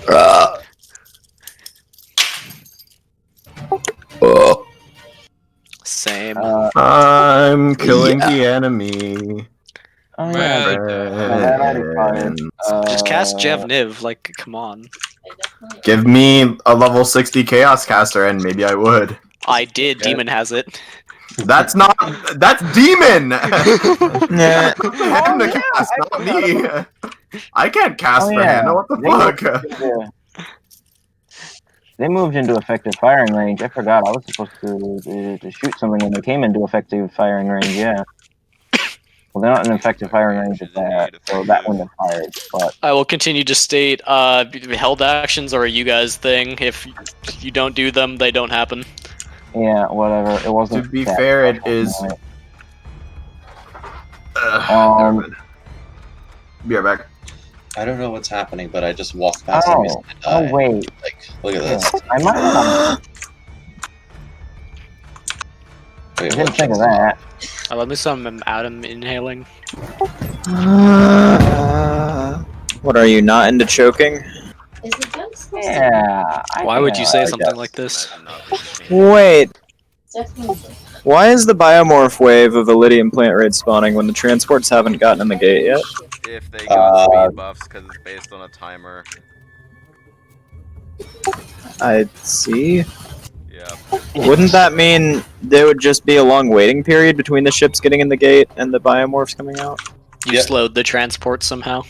Same. I'm killing the enemy. Oh yeah, that already fired. Just cast Jev Niv, like, come on. Give me a level 60 Chaos Caster and maybe I would. I did, Demon has it. That's not. That's Demon! Nah. Him to cast, not me. I can't cast for Hannah, what the fuck? They moved into effective firing range. I forgot I was supposed to shoot something when they came into effective firing range, yeah. Well, they're not in effective firing range of that, so that one have fired, but... I will continue to state, held actions are a you guys thing. If you don't do them, they don't happen. Yeah, whatever. It wasn't. To be fair, it is. Be right back. I don't know what's happening, but I just walked past enemies and I died. Wait. Like, look at this. I might not. Wait, I didn't think of that. Let me some Adam inhaling. What are you, not into choking? Yeah. Why would you say something like this? Wait. Why is the biomorph wave of Iridium plant raid spawning when the transports haven't gotten in the gate yet? If they give us speed buffs because it's based on a timer. I see. Yeah. Wouldn't that mean there would just be a long waiting period between the ships getting in the gate and the biomorphs coming out? You slowed the transport somehow.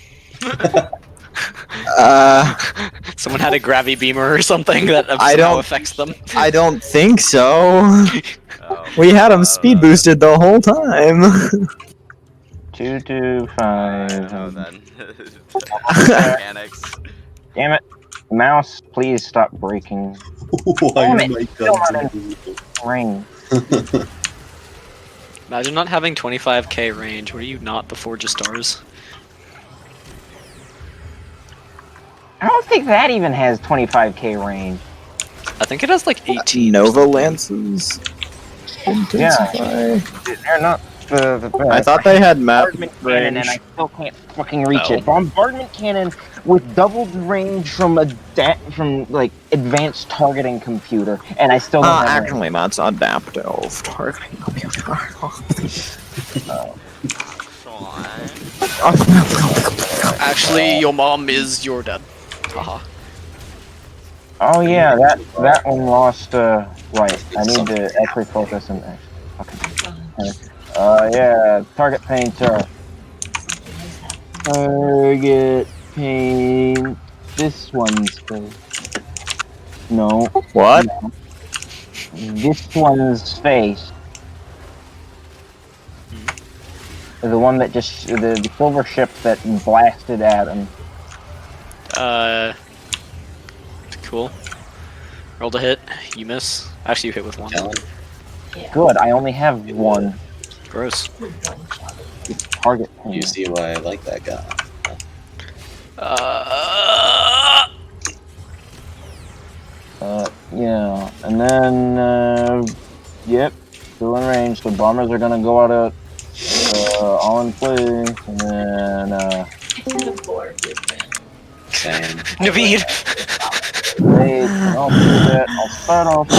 Someone had a gravity beamer or something that somehow affects them. I don't think so. We had them speed boosted the whole time. 225. Oh, then. Mechanics. Damn it. Mouse, please stop breaking. Why Damn am it. I Still not in ring. Imagine not having 25k range. What are you not before just stars? I don't think that even has 25k range. I think it has like 18. Nova Lances. Yeah. They're not the best. I thought they had map Bombardment cannon, range. and I still can't fucking reach it. Bombardment cannon with doubled range from like advanced targeting computer, and I still don't have actually, that's adaptive targeting computer. Actually, your mom is your dad. Haha. Oh yeah, that one lost. Right, I need to actually focus and yeah, target painter. Target paint. This one's face. No. What? No. This one's face. The one that just the silver ship that blasted at him. Cool. Rolled a hit. You miss. Actually, you hit with one. Good. I only have one. Gross. Target. You see why I like that guy. Yeah, and then yep, still in range. The bombers are gonna go out at all in place, and then Same. Naveed! Wait, I'll do that. I'll start off with...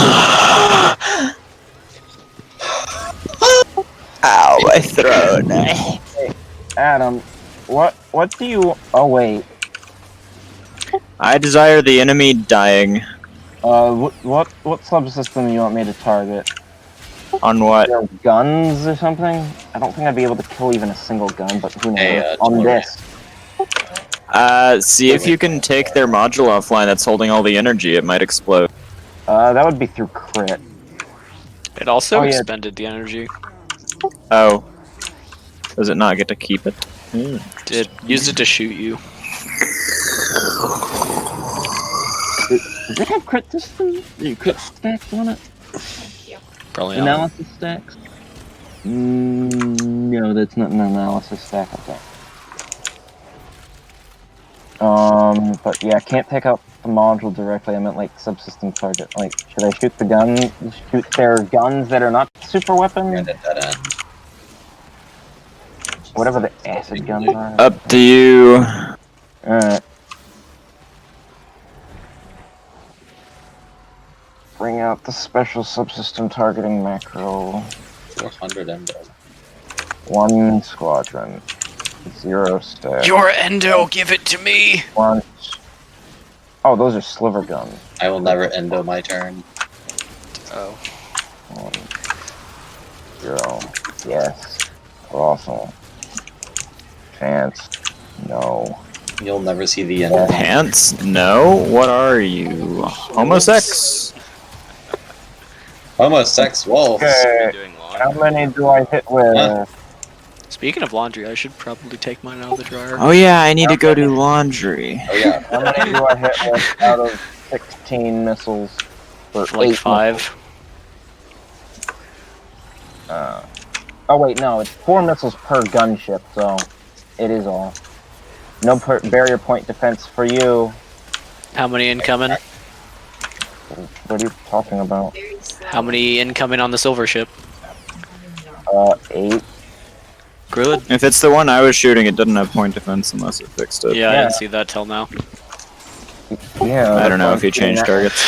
Ow, my throat. Hey, Adam, what do you... Oh, wait. I desire the enemy dying. What subsystem do you want me to target? On what? Their guns or something? I don't think I'd be able to kill even a single gun, but who knows? Hey, On Tori. this. See if you can take their module offline that's holding all the energy. It might explode. That would be through crit. It also Oh, yeah. expended the energy. Oh. Does it not get to keep it? It used it to shoot you. Does it have crit system? Crit stacks on it? Probably not. Analysis stacks? No, that's not an analysis stack. Okay. But yeah, I can't pick up the module directly. I meant like subsystem target. Like, should I shoot the gun? Shoot their guns that are not super weapons? Whatever the acid guns are. Up to you. Alright. Bring out the special subsystem targeting macro. 400 endo. 1 squadron. 0 stack. Your endo, give it to me! One. Oh, those are sliver guns. I will never endo my turn. Oh. 1. 0. Yes. Awesome. Chance. No. You'll never see the end. Pants? No? What are you? Homosex? Homosex wolves. Okay. How many do I hit with? Huh? Speaking of laundry, I should probably take mine out of the dryer. Oh yeah, I need to go do laundry. Oh yeah. How many do I hit with out of 16 missiles? Or Like 8 5. Oh wait, no, it's 4 missiles per gunship, so it is all. No barrier point defense for you. How many incoming? What are you talking about? How many incoming on the silver ship? 8. Good. If it's the one I was shooting, it doesn't have point defense unless it fixed it. Yeah, I didn't see that till now. Yeah. I don't know if he changed targets.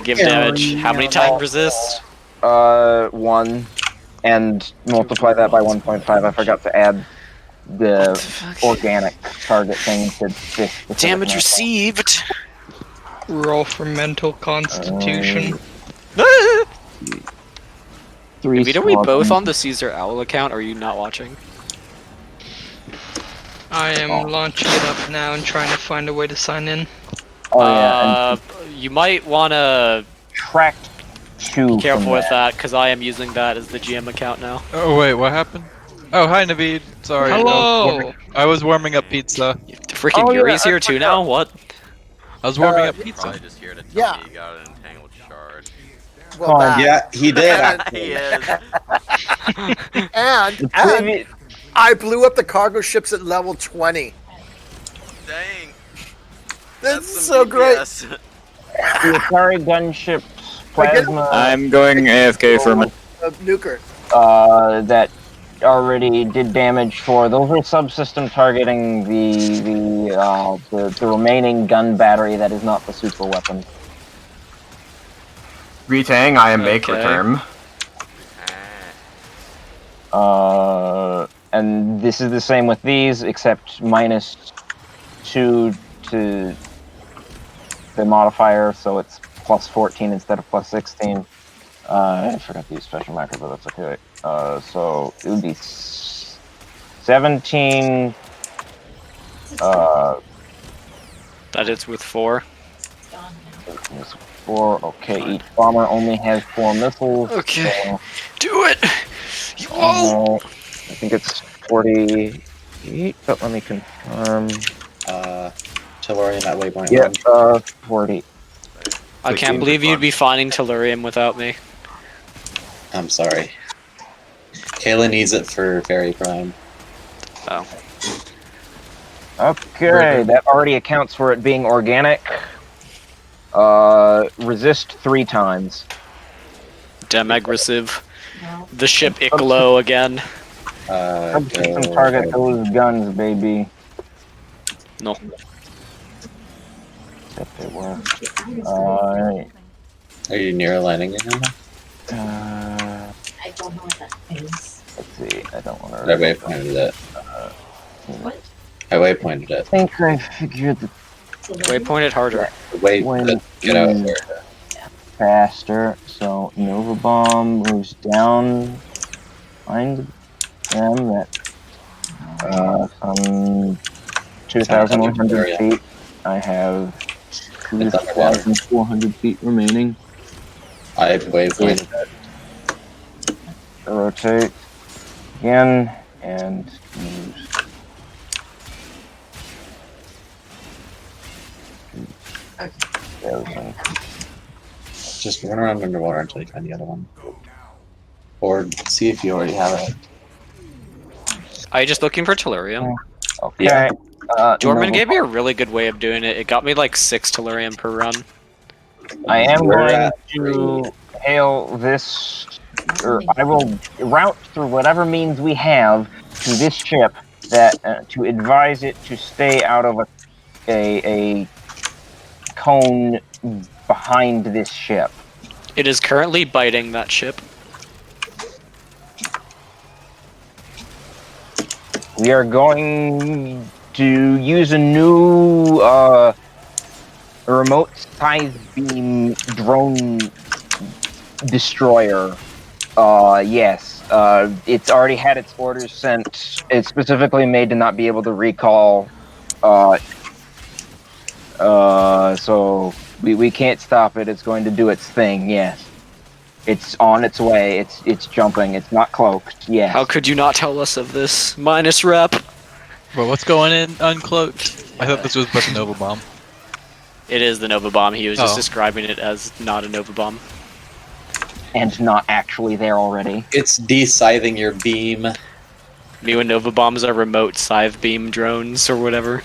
Give damage. How many times resist? 1. And multiply that by 1.5. I forgot to add the organic target thing to this. Damage received! Roll for mental constitution. 3 Vito, are we both squadrons. on the Caesar Owl account, or are you not watching? I am launching it up now and trying to find a way to sign in. Oh yeah. You might wanna Track 2. be careful from with that, because I am using that as the GM account now. Oh wait, what happened? Oh hi Naveed. Sorry. Hello. I was warming up pizza. Freaking Oh, yeah, Yuri's I here too now? What? I was warming up pizza. Probably just here to tell Yeah. me you got an entangled shard. Well, that. Yeah, he did. He is. And I blew up the cargo ships at level 20. Dang. That's some so great. DPS. The Atari gunships, plasma. I'm going AFK for a minute. Nuker. That already did damage for. Those are subsystem targeting the remaining gun battery that is not the super weapon. Retang, I am make Okay. return. And this is the same with these, except -2 to the modifier, so it's +14 instead of +16. I forgot to use special macro, but that's okay. So it would be 17. That it's with 4. 4. Okay, each bomber only has 4 missiles. Okay. So, Do it! You won't! I think it's 48, but let me confirm. Tellurian at waypoint Yeah, 1. 40. I can't believe you'd be finding Tellurium without me. I'm sorry. Kayla needs it for Fairy Prime. Oh. Okay, that already accounts for it being organic. Resist 3 times. Damn aggressive. The ship Iclo again. Subsystem target those guns, baby. No. If they were. Alright. Are you near landing again? I don't know what that is. Let's see, I don't want to. I waypointed it. What? I waypointed I it. think I figured that Waypoint it harder. Wait, get out is here. faster, so Nova Bomb moves down behind them at some 2,100 area. feet. I have It's underwater. 2,400 feet remaining. I waypointed it. Rotate again and use. Just run around underwater until you find the other one. Or see if you already have it. Are you just looking for tellurium? Okay. Yeah. Jorman Nova gave me a really good way of doing it. It got me like 6 tellurium per run. I am We're going at to hail this, or I will route through whatever means we have to this ship that to advise it to stay out of a cone behind this ship. It is currently biting that ship. We are going to use a new remote size beam drone destroyer. Yes. It's already had its orders sent. It's specifically made to not be able to recall. So we can't stop it. It's going to do its thing. Yes. It's on its way. It's jumping. It's not cloaked. Yes. How could you not tell us of this? Minus rep. Well, what's going in uncloaked? I thought this was but a Nova Bomb. It is the Nova Bomb. He was just Oh. describing it as not a Nova Bomb. And not actually there already. It's de-scything your beam. New and Nova Bombs are remote scythe beam drones or whatever.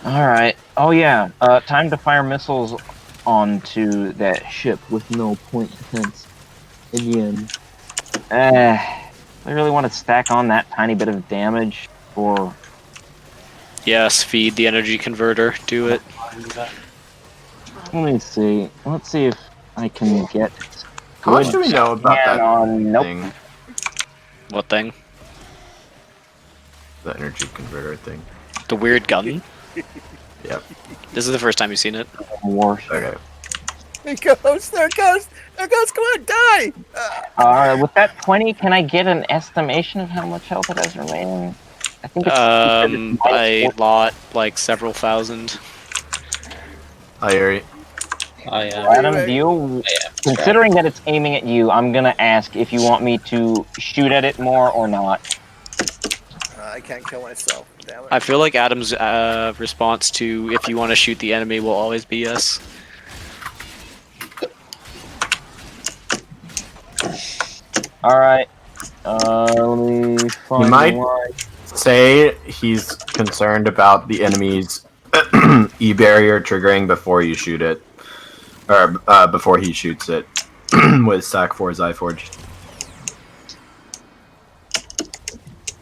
Alright. Oh yeah. Time to fire missiles onto that ship with no point defense. Again. I really want to stack on that tiny bit of damage for... Yes, feed the energy converter. Do it. Let me see. Let's see if I can get... How much do we know about that Nope. thing? What thing? The energy converter thing. The weird gun? Yep. This is the first time you've seen it. Okay. There it goes. There it goes. There it goes. Come on, die. With that 20, can I get an estimation of how much health it has remaining? I think it's A lot, like several thousand. I hear you. I am. Adam, do you, considering that it's aiming at you, I'm gonna ask if you want me to shoot at it more or not. I can't kill myself. Damn it. I feel like Adam's response to if you want to shoot the enemy will always be yes. Alright. Let me find He might one. say he's concerned about the enemy's E-barrier triggering before you shoot it. Or before he shoots it with Stack 4 Zyforged.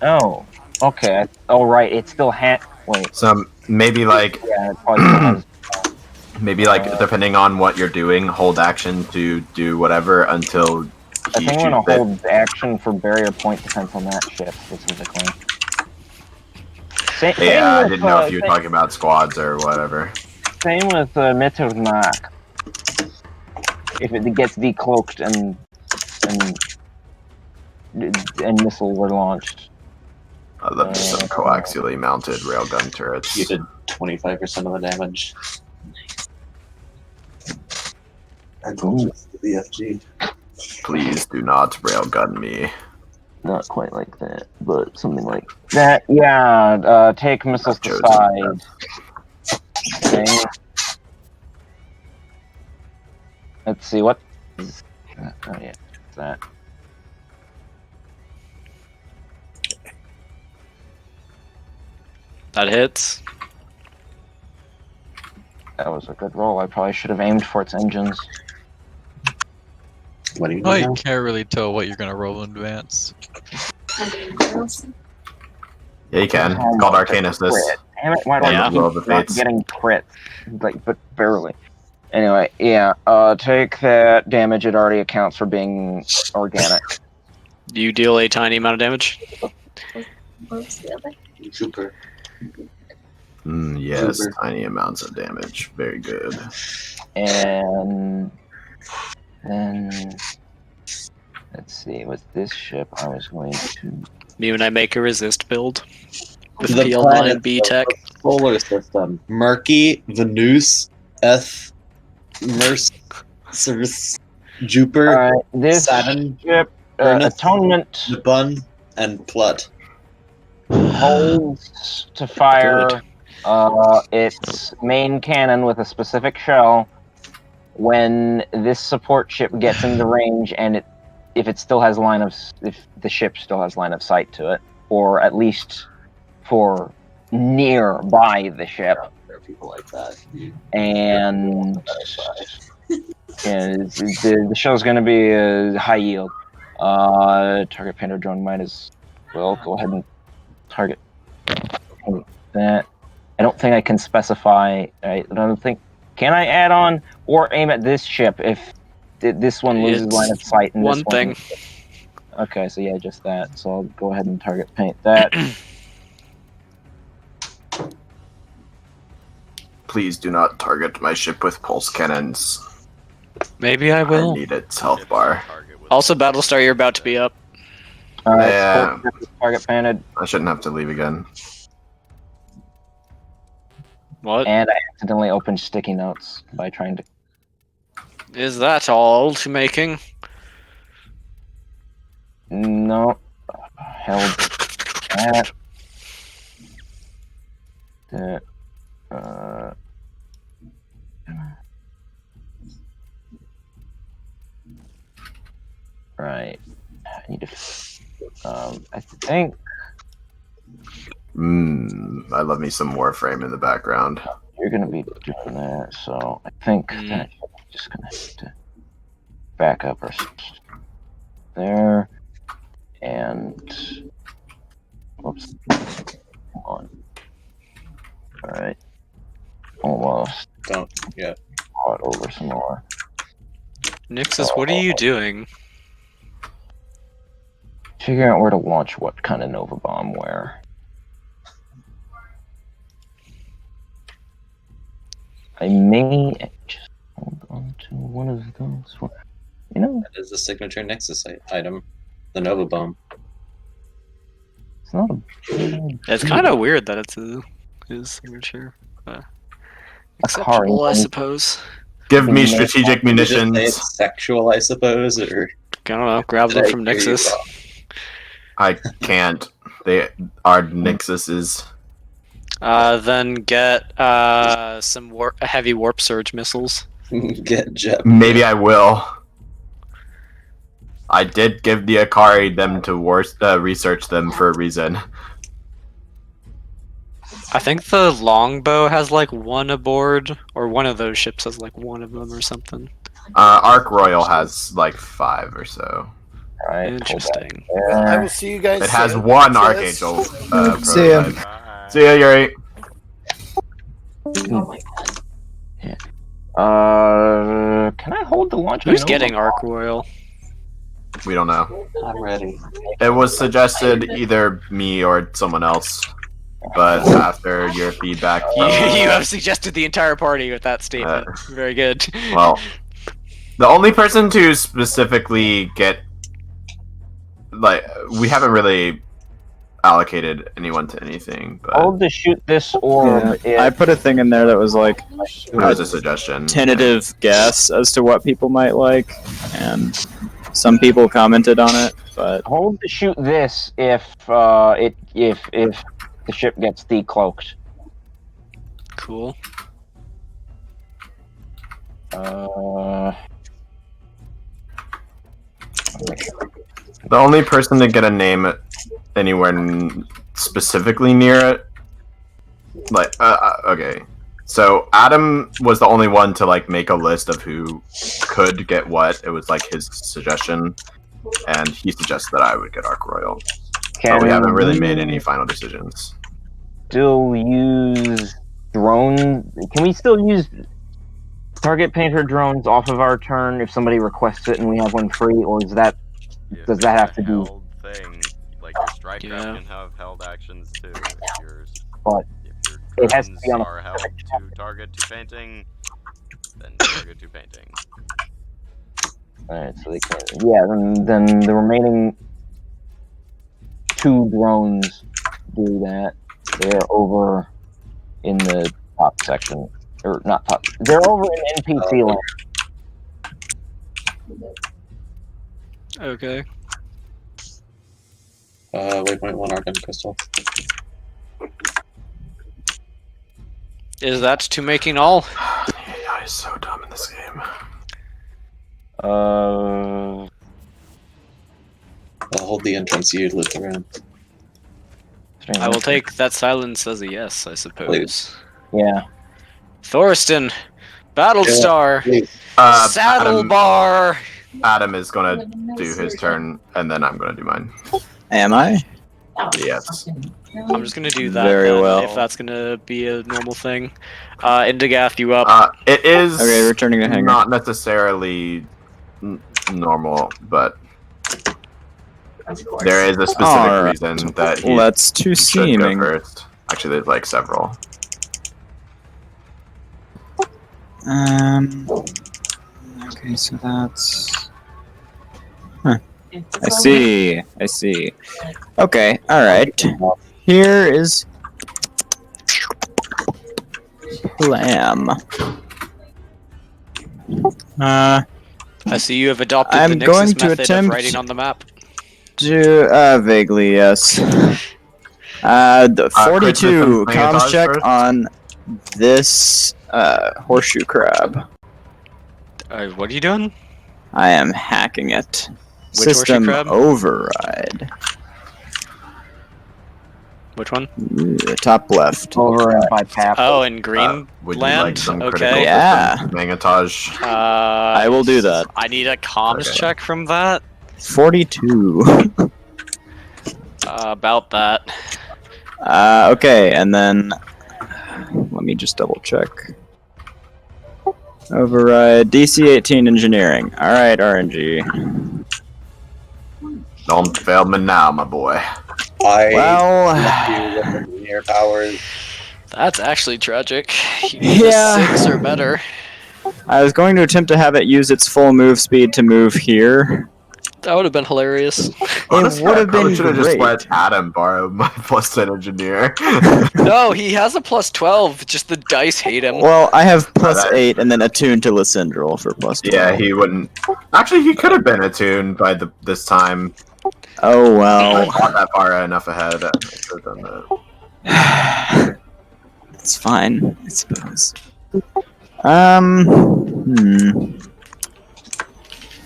Oh. Okay. Oh, right. It still wait. So maybe like... Yeah, it probably still has... Maybe like, depending on what you're doing, hold action to do whatever until he I think I'm shoots gonna it. hold action for barrier point defense on that ship, specifically. Yeah, I didn't know if you were talking about squads or whatever. Same with Mittermark. If it gets decloaked and missiles were launched. I love some coaxially mounted railgun turrets. You did 25% of the damage. And the FG. Please do not railgun me. Not quite like that, but something like that. Yeah, take missiles to side. Okay. Let's see, what is... Oh yeah, it's that. That hits. That was a good roll. I probably should have aimed for its engines. What do you I can't really tell what you're gonna roll in advance. Yeah, you can. It's called Arcanus. Damn it, why do I keep not getting crits? Like, but barely. Anyway, yeah, take that damage. It already accounts for being organic. You deal a tiny amount of damage. What was the other? Super. Yes, Super. tiny amounts of damage. Very good. And then let's see, with this ship, I was going to. Me when I make a resist build with The planets PL9B of tech. the solar system: Murky, Venus, Eth, Jupiter, Alright, this Saturn, ship, Uranus, Atonement Nabun, and Plut. holds to fire its main cannon with a specific shell when this support ship gets into range, and if the ship still has line of sight to it, or at least for nearby the ship. There are people like that. And the show's going to be high yield. Target Panda drone might as well go ahead and target that. I don't think I can specify. I don't think. Can I add on or aim at this ship if this one loses It's line of sight and one this one? thing. Okay, so yeah, just that. So I'll go ahead and target paint that. Please do not target my ship with pulse cannons. Maybe I I will. need its health bar. Also, Battlestar, you're about to be up. Alright, Yeah. target painted. I shouldn't have to leave again. What? And I accidentally opened sticky notes by trying to. Is that all to making? No. Held that. Right. I need to. I think. I love me some Warframe in the background. You're gonna be doing that, so I think that I'm just gonna have to back up or there, and whoops, come on. All right, almost. Don't yet. Hot over some more. Nixus, what are you doing? Figuring out where to launch what kind of Nova Bomb where. I may just hold on to one of those. You know, That is the signature Nexus item, the Nova Bomb. it's not a. It's kind of weird that it's his signature. Acceptable, I suppose. Give me strategic Did you just say munitions. it's sexual, I suppose, or I don't know. Grab Did them I from hear you Nixus. wrong? I can't. They are Nixuses. Then get some heavy warp surge missiles. Get jet. Maybe I will. I did give the Akari them to research them for a reason. I think the longbow has like one aboard, or one of those ships has like one of them or something. Ark Royal has like 5 or so. Right, interesting. I will see you guys. It has soon. one Access. Archangel. See ya. Prototype. See ya, Yuri. Oh my god. Can I hold the launch? Who's getting Ark Royal? We don't know. I'm ready. It was suggested either me or someone else, but after your feedback, You have suggested the entire party with that statement. Very good. well, the only person to specifically get, like, we haven't really allocated anyone to anything, but Hold to shoot this orb. Yeah, I put a thing in there that was like it was a suggestion. tentative guess as to what people might like, and some people commented on it, but Hold to shoot this if the ship gets decloaked. Cool. The only person to get a name anywhere specifically near it, like, okay. So Adam was the only one to like make a list of who could get what. It was like his suggestion, and he suggested that I would get Ark Royal. But we haven't really made any final decisions. Still use drone? Can we still use target painter drones off of our turn if somebody requests it and we have one free, or does that have to be? Held thing, like your strike craft can have held actions too. If you're It has to drones be on a are held to target to painting, then target to painting. Alright, so they can't. Yeah, then the remaining 2 drones do that. They're over in the top section. Or not top. They're over in NPC land. Okay. Waypoint 1 Argon Crystal. Is that to making all? AI is so dumb in this game. I'll hold the entrance, you loop around. I will take that silence as a yes, I suppose. Please. Yeah. Thoriston, Battlestar, Saddle Adam, Bar. Adam is gonna do his turn, and then I'm gonna do mine. Am I? Yes. I'm just gonna do that Very then, well. if that's gonna be a normal thing. Indigath, you up? It is Okay, returning to hangar. not necessarily normal, but there is a specific Alright, reason that he let's to should seeming. go first. Actually, there's like several. Okay, so that's. Huh. I see. I see. Okay. All right. Here is Plam. I see you have adopted I'm the going Nix's to method of attempt writing on the map. Vaguely, yes. The 42 Christmas comms Macintosh check first? on this horseshoe crab. What are you doing? I am hacking it. Which horseshoe System crab? override. Which one? Top left. Over and by path. Oh, in green Would you land? like some Okay. critical Yeah. systems Macintosh? I will do that. I need a comms Okay. check from that. 42. About that. Okay, and then let me just double check. Override DC 18 engineering. All right, RNG. Don't fail me now, my boy. I Well, left you with engineer powers. That's actually tragic. You need Yeah. a 6 or better. I was going to attempt to have it use its full move speed to move here. That would have been hilarious. Honestly, would I have probably been should have just great. let Adam borrow my +10 engineer. No, he has a +12. Just the dice hate him. Well, I have that- +8 and then attuned to Lysindral for +12. Yeah, he wouldn't. Actually, he could have been attuned by this time. Oh I well. thought that far enough ahead. I could have done that. It's fine, I suppose.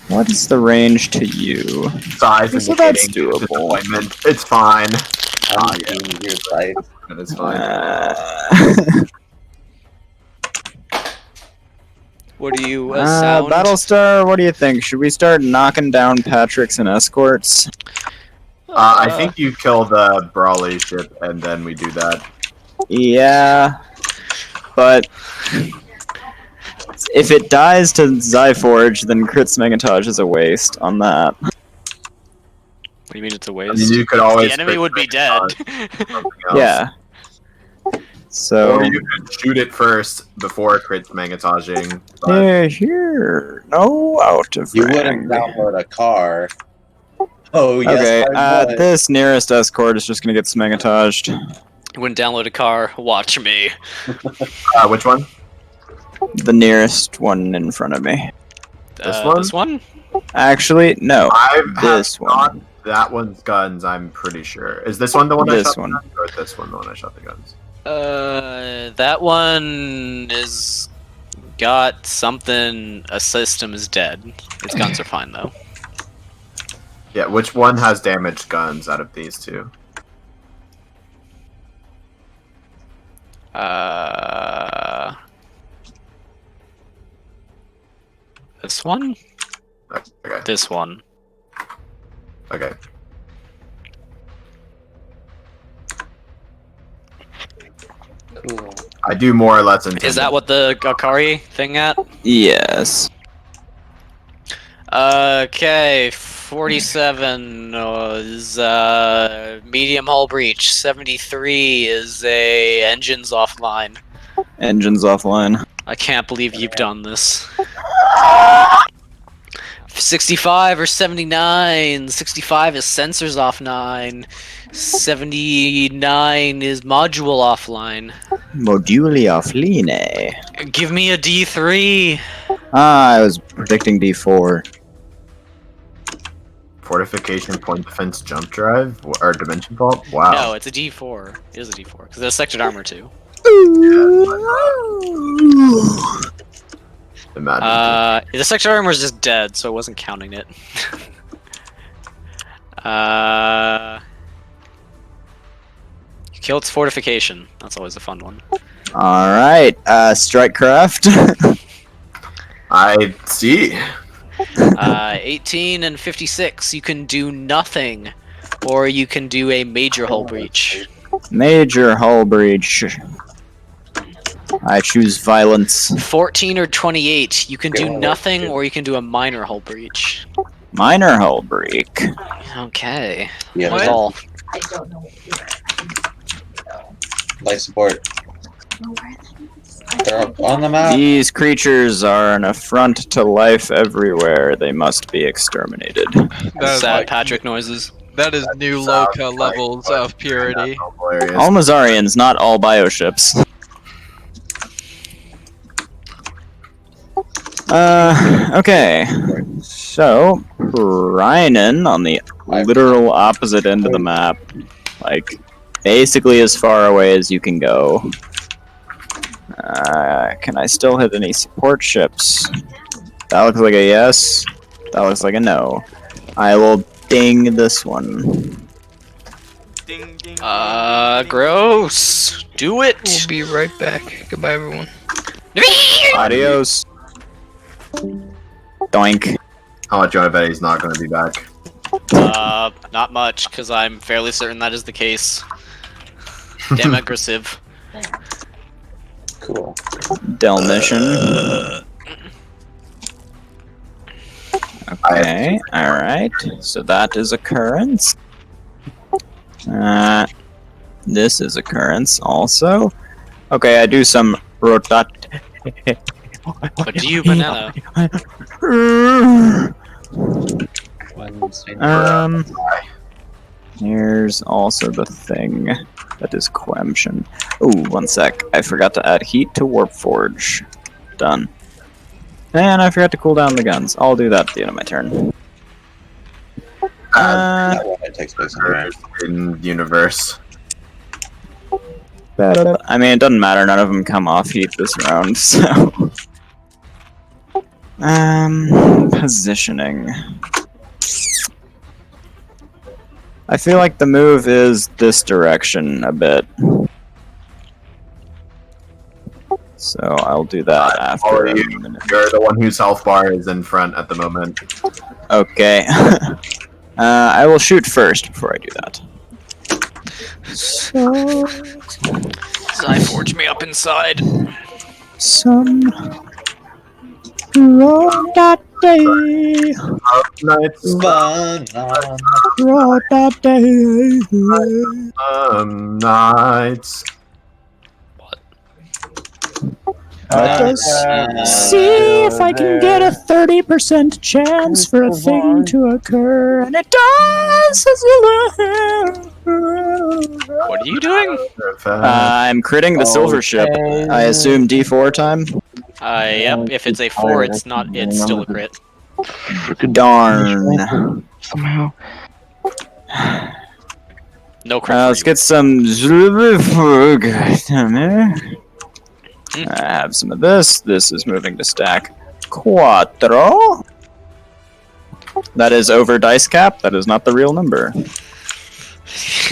What is the range to you? Size So that's indicating doable. disappointment. It's fine. I'm in your sight. That is fine. What do you sound? Battlestar, what do you think? Should we start knocking down Patricks and escorts? I think you kill the Brawley ship and then we do that. Yeah, but if it dies to Zyforge, then Crit's Megatage is a waste on that. What do you mean it's a I waste? mean, you could always The enemy crit would be Megatage dead. something else. Yeah. So Or you could shoot it first before crit Megataging. here, no out of You range. wouldn't download a car. Oh, yes, Okay, I would. this nearest escort is just gonna get Smegataged. You wouldn't download a car. Watch me. Which one? The nearest one in front of me. This one? This one? Actually, no. This one. Not that one's guns, I'm pretty sure. Is this one the one I This shot one. the guns? Or this one the one I shot the guns? That one is got something. A system is dead. Its guns are fine though. Yeah, which one has damaged guns out of these two? This one? Okay. This one. Okay. Cool. I do more or less intend. Is that what the Akari thing at? Yes. Okay, 47 is medium hull breach. 73 is a engines offline. Engines offline. I can't believe you've done this. 65 or 79. 65 is sensors offline. 79 is module offline. Moduli offline. Give me a D3. Ah, I was predicting D4. Fortification, point defense, jump drive, or dimension vault. Wow. No, it's a D4. It is a D4 because there's sectored armor too. Imagine. The sector armor is just dead, so I wasn't counting it. You kill its fortification. That's always a fun one. Alright, strike craft. I see. 18 and 56. You can do nothing, or you can do a major hull breach. Major hull breach. I choose violence. 14 or 28. You can do nothing, or you can do a minor hull breach. Minor hull break. Okay. Yeah. That's all. I don't know what you are. Life support. They're up on the map. These creatures are an affront to life everywhere. They must be exterminated. That is Sad like- Patrick noises. That is new Loka levels of purity. All Mazarians, not all bioships. Okay. So, Rhinen on the literal opposite end of the map. Like, basically as far away as you can go. Can I still hit any support ships? That looks like a yes. That looks like a no. I will ding this one. Gross. Do it. We'll be right back. Goodbye, everyone. Adios. Doink. How much do I bet he's not going to be back? Not much, because I'm fairly certain that is the case. Damn aggressive. Cool. Delmission. Okay, alright. So that is occurrence. This is occurrence also. Okay, I do some rotat. What do you, banana? Here's also the thing that is Quemtion. Ooh, one sec. I forgot to add heat to Warp Forge. Done. And I forgot to cool down the guns. I'll do that at the end of my turn. It takes place in universe. I mean, it doesn't matter. None of them come off heat this round, so... Positioning. I feel like the move is this direction a bit. So I'll do that after. You're the one whose health bar is in front at the moment. Okay. I will shoot first before I do that. So... Zyforge me up inside. Some... Road that day. Road that day. Nights. Just see if I can get a 30% chance for a thing to occur, and it does. What are you doing? I'm critting the silver ship. I assume D4 time. Yep. If it's a 4, it's not. It's still a crit. Darn. Somehow. No crit. Let's get some. I have some of this. This is moving to stack Quattro. That is over dice cap. That is not the real number.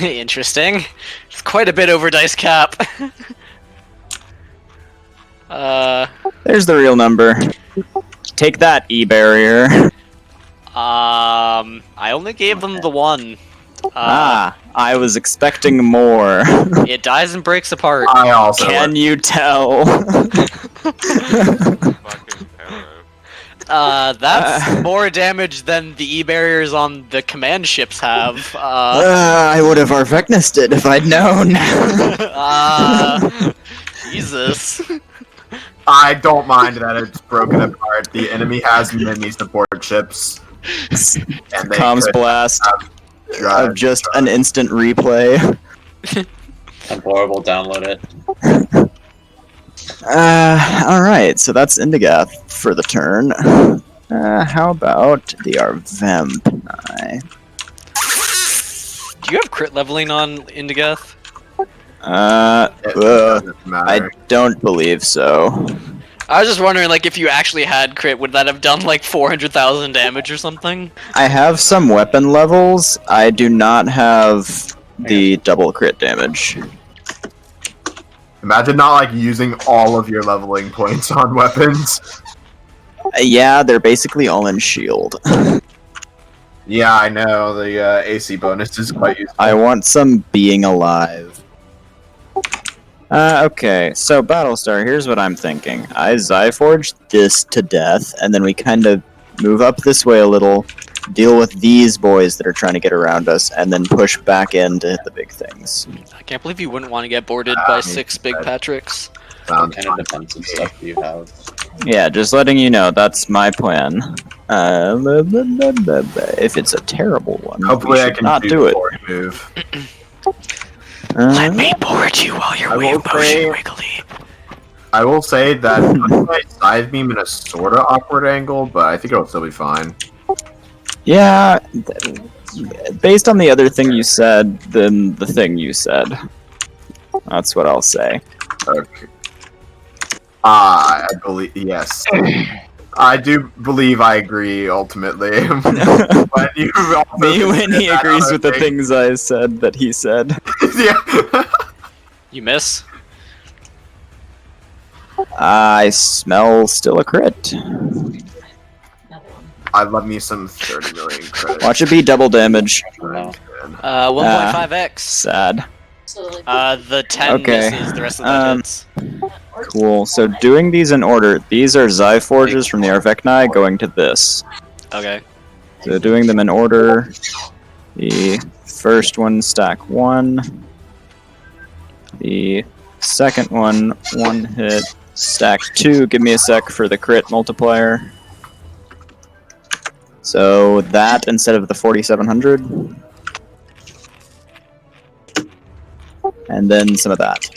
Interesting. It's quite a bit over dice cap. There's the real number. Take that, E-barrier. I only gave them the one. I was expecting more. It dies and breaks apart. I also. Can you tell? That's more damage than the E-barriers on the command ships have. I would have Arvecnused it if I'd known. Jesus. I don't mind that it's broken apart. The enemy has many support ships. And they Comms could blast have of just an instant replay. Horrible, download it. Alright, so that's Indigath for the turn. How about the Arvempni? Do you have crit leveling on Indigath? I don't believe so. I was just wondering, like, if you actually had crit, would that have done like 400,000 damage or something? I have some weapon levels. I do not have the double crit damage. Imagine not like using all of your leveling points on weapons. Yeah, they're basically all in shield. Yeah, I know. The AC bonus is quite useful. I want some being alive. Okay, so Battlestar, here's what I'm thinking. I Zyforge this to death, and then we kind of move up this way a little, deal with these boys that are trying to get around us, and then push back in to hit the big things. I can't believe you wouldn't want to get boarded by 6 big Patricks. What kind of defensive stuff do you have? Yeah, just letting you know, that's my plan. If it's a terrible one, Hopefully we I should can not do it. move. Let me board you while you're motion wiggly. I will say that my side beam in a sorta awkward angle, but I think it'll still be fine. Yeah, based on the other thing you said, then the thing you said. That's what I'll say. Okay. I believe yes. I do believe I agree ultimately. But you also Me when he that agrees other with the thing. things I said that he said. Yeah. You miss? I smell still a crit. I love me some 30 million credits. Watch it be double damage. 1.5x. Sad. The 10 Okay. misses, the rest of that hits. Cool. So doing these in order, these are Zyforges from the Arvecni going to this. Okay. So doing them in order, the first one stack 1. The second one, 1 hit, stack 2. Give me a sec for the crit multiplier. So that instead of the 4,700. And then some of that.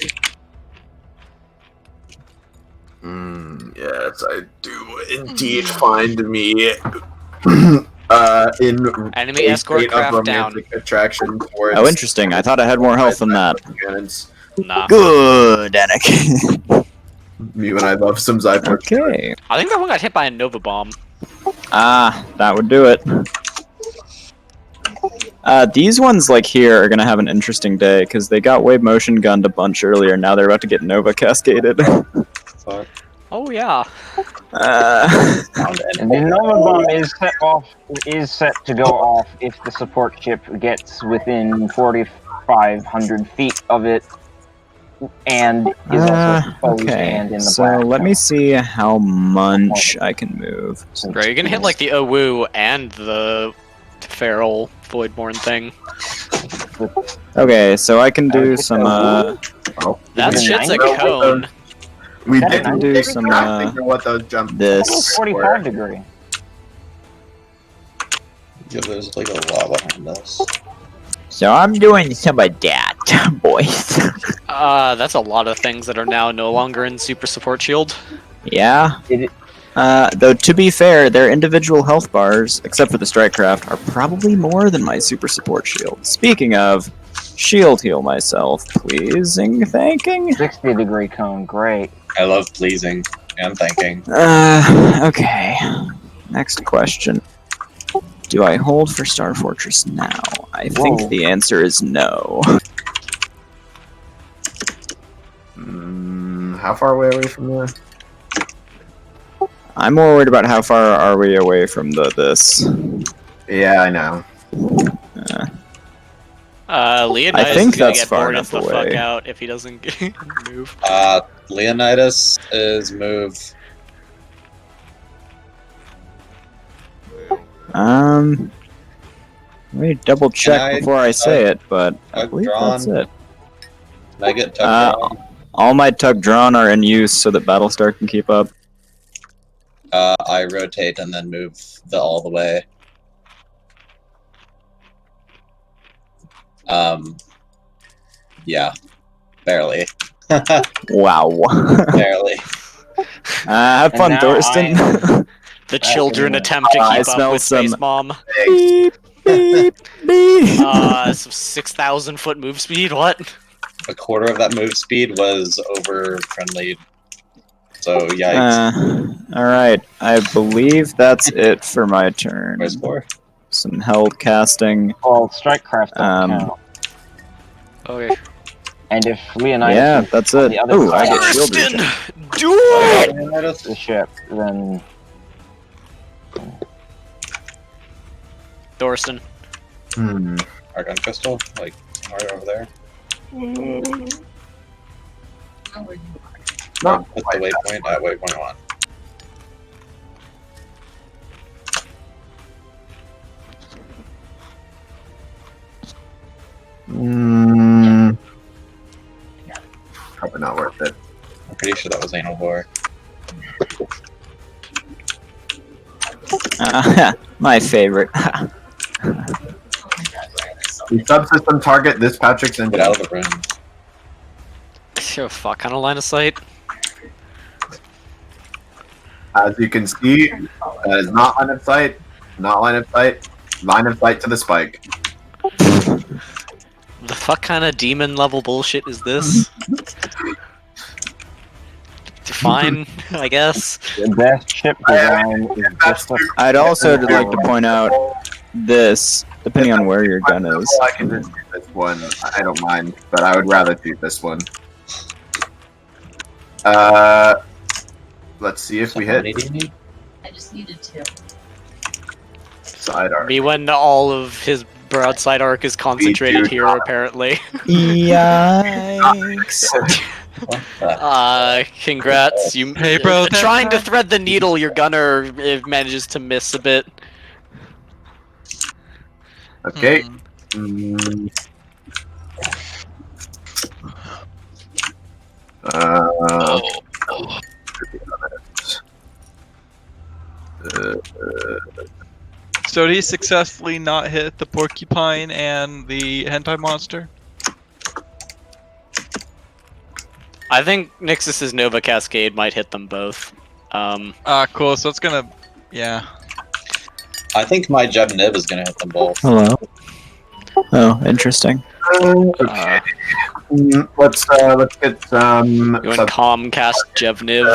Yes, I do indeed find me in Enemy a escort state of craft down. romantic attraction towards. Oh, interesting. I thought I had more health than that. Nah. Good, Anakin. Me when I love some Zyforge. Okay. I think that one got hit by a Nova Bomb. Ah, that would do it. These ones, like here, are gonna have an interesting day, because they got wave motion gunned a bunch earlier, now they're about to get Nova cascaded. Oh yeah. And the Nova Bomb is set to go off if the support ship gets within 4,500 feet of it, and is also exposed and in the so blast let zone. me see how much I can move. Bro, you're gonna hit like the Owu and the Feral Voidborn thing. Okay, so I can do some, That shit's a cone. We I did can do some, what those jump. this. 45 degree. Yeah, there's like a lot behind us. So I'm doing some of that, boys. That's a lot of things that are now no longer in Super Support Shield. Yeah. Though to be fair, their individual health bars, except for the Strikecraft, are probably more than my super support shield. Speaking of, shield heal myself, pleasing, thanking. 60 degree cone, great. I love pleasing and thanking. Okay. Next question. Do I hold for Star Fortress now? I think the answer is no. How far away are we from there? I'm more worried about how far are we away from this. Yeah, I know. Leonidas I think is gonna that's get far bored enough the fuck away. out if he doesn't move. Leonidas is move Let me double check before I say it, but I tug believe drawn? that's it. Can I get tug drawn? All my tug drawn are in use so that Battlestar can keep up. I rotate and then move all the way. Yeah, barely. Wow. Barely. Have fun, now Thorsten. The children attempt to I keep up smell with some Space Mom. beep, beep, beep. Some 6,000 foot move speed. What? A quarter of that move speed was over friendly. So yikes. Alright, I believe that's it for my turn. Where's 4? Some held casting. Well, Strikecraft don't count. Okay. And if Leonidas Yeah, is that's on it. the other Ooh, I side get shield Thorsten! regen. Do it! of the ship, then Thorsten. Argon crystal, like somewhere over there. No. Put the waypoint at waypoint 1. Probably not worth it. I'm pretty sure that was anal bore. My favorite. We subsystem target this Patrick's engine. Get out of the room. Oh, fuck kind of line of sight. As you can see, that is not line of sight. Not line of sight. Line of sight to the spike. The fuck kind of demon level bullshit is this? Fine, I guess. the best ship design is just a... I'd also like to point out this, depending on where your gun is. I can just shoot this one. I don't mind, but I would rather shoot this one. Let's see if we hit. I just needed 2. Side arc. Me when all of his broadside arc is concentrated here, apparently. Yikes. Congrats. You Hey, bro, trying to thread the needle, your gunner manages to miss a bit. Okay. So did he successfully not hit the porcupine and the hentai monster? I think Nixus's Nova Cascade might hit them both. Cool. So it's gonna, yeah. I think my Jeb Nib is gonna hit them both. Hello. Oh, interesting. Okay. Let's get some. You want Comcast Jevniv?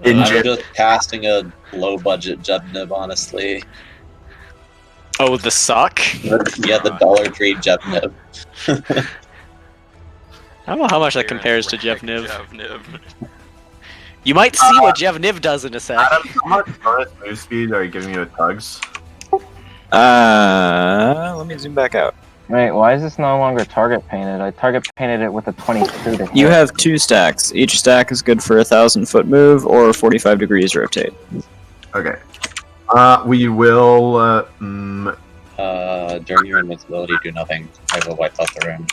I'm just casting a low budget Jeb Nib, honestly. Oh, the suck? Yeah, the $3 Jeb Nib. I don't know how much that compares to Jevniv. You might see what Jevniv does in a sec. Adam, how much bonus move speed are you giving me with tugs? Let me zoom back out. Wait, why is this no longer target painted? I target painted it with a 22 to hit. You have 2 stacks. Each stack is good for 1,000-foot move or 45 degrees rotate. Okay. We will. During your invincibility, do nothing. I will wipe out the room.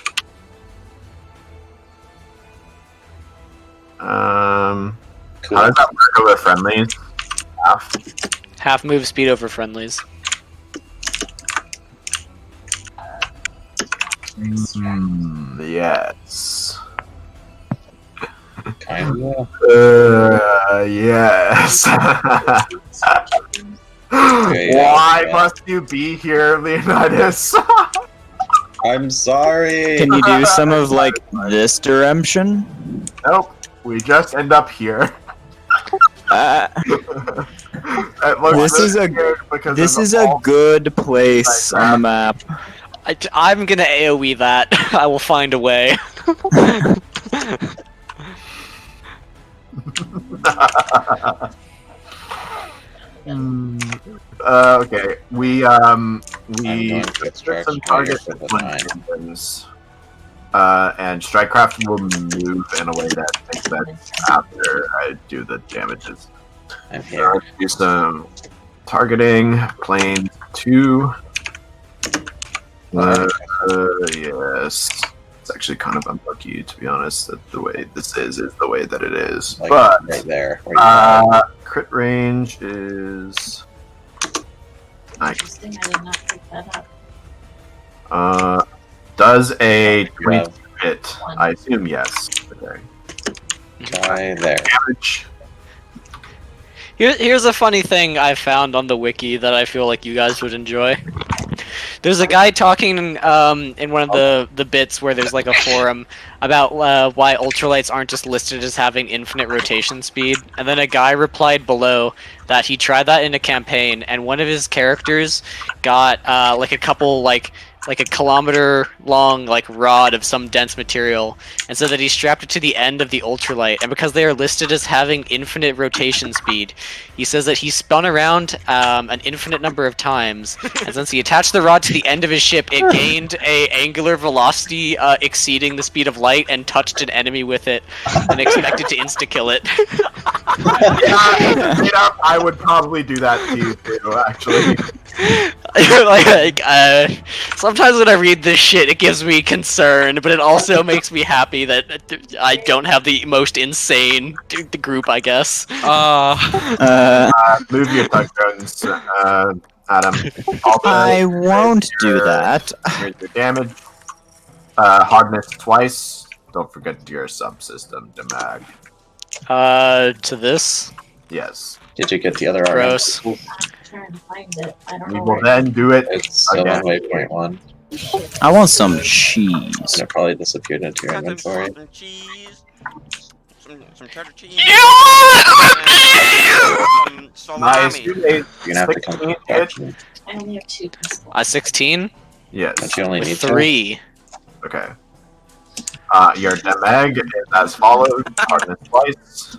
Cool. How does that work over friendlies? Half move speed over friendlies. Yes. Kinda. Yes. Okay, Why must you be here, Leonidas? I'm sorry. Can you do some of, like, this direction? Nope. We just end up here. This is a good place on the map. I'm gonna AoE that. I will find a way. Okay. We going to took extract some fire target for the engines. And Strikecraft will move in a way that makes sense after I do the damages. I'm here. Let's do some targeting, planes, 2. Yes. It's actually kind of unlucky, to be honest, that the way this is the way that it is. Like, but right there. Where you are. crit range is. Interesting. I did not pick that up. Does a 22 Yeah. hit? I assume yes. Okay. Try there. Damage. Here's a funny thing I found on the wiki that I feel like you guys would enjoy. There's a guy talking in one of the bits where there's like a forum about why ultralights aren't just listed as having infinite rotation speed, and then a guy replied below that he tried that in a campaign, and one of his characters got like a couple like a kilometer long like rod of some dense material, and so that he strapped it to the end of the ultralight, and because they are listed as having infinite rotation speed, he says that he spun around an infinite number of times, and since he attached the rod to the end of his ship, it gained a angular velocity exceeding the speed of light and touched an enemy with it and expected to insta-kill it. Yeah, straight up, I would probably do that to you too, actually. Sometimes when I read this shit, it gives me concern, but it also makes me happy that I don't have the most insane group, I guess. Move your tug drones, Adam. I won't do that. Here's your damage. Hardness twice. Don't forget your subsystem, Damag. To this? Yes. Did you get the other Gross. I'm trying to find it. I don't We know will where then do it It's still again. on waypoint 1. I want some cheese. It probably disappeared into your inventory. Some cheese. Some cheddar cheese. Some Nice. salami. You made You're gonna have to come 16 back hits. to me. I only have 2 pencils. 16? Yes. But you only need 3. Okay. Your Damag is as follows. Hardness twice.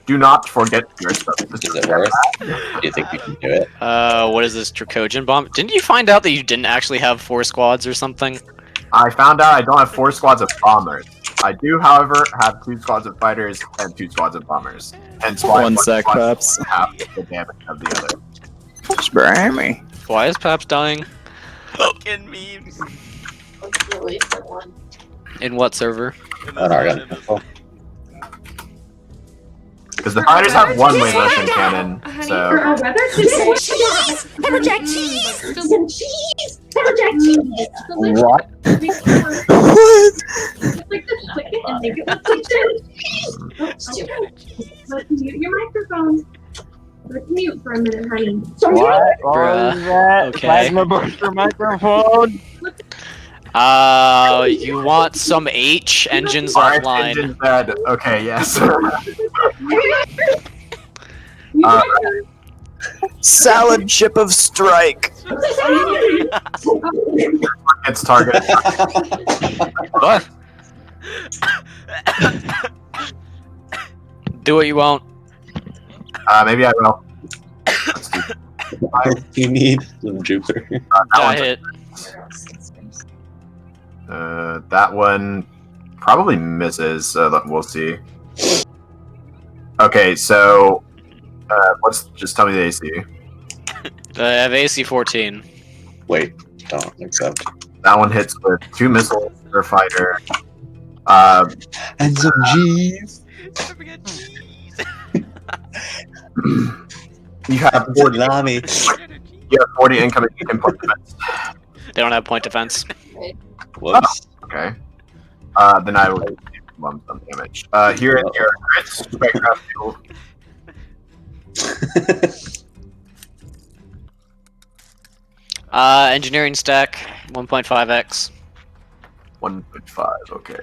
Do not forget your subsystem. Is it worth? Do you think you can do it? What is this Dracogen bomb? Didn't you find out that you didn't actually have 4 squads or something? I found out I don't have 4 squads of bombers. I do, however, have 2 squads of fighters and 2 squads of bombers. Hence why One sec, squad Paps. half the damage of the other. Spray me. Why is Paps dying? Fucking memes. Let's wait for one. In what server? Because the fighters have 1 way less than cannon, so... Pepperjack cheese! Some cheese! Pepperjack cheese! What? Mute your microphone. Let's mute for a minute, honey. What? What was that? Okay. Plasma booster microphone? You want some H engines Alright, offline. engine dead. Okay, yes. Salad chip of strike. It's target. What? Do what you want. Maybe I will. You need some Jupiter. Die hit. That one probably misses, so we'll see. Okay, so just tell me the AC. I have AC 14. Wait, don't accept. That one hits with 2 missiles per fighter. And some cheese. You have 40. Salami. You have 40 incoming input defense. They don't have point defense. Whoops. Okay. Then I will give lump sum damage. Here is your crits. Spectrum fuel. Engineering stack 1.5x. 1.5. Okay.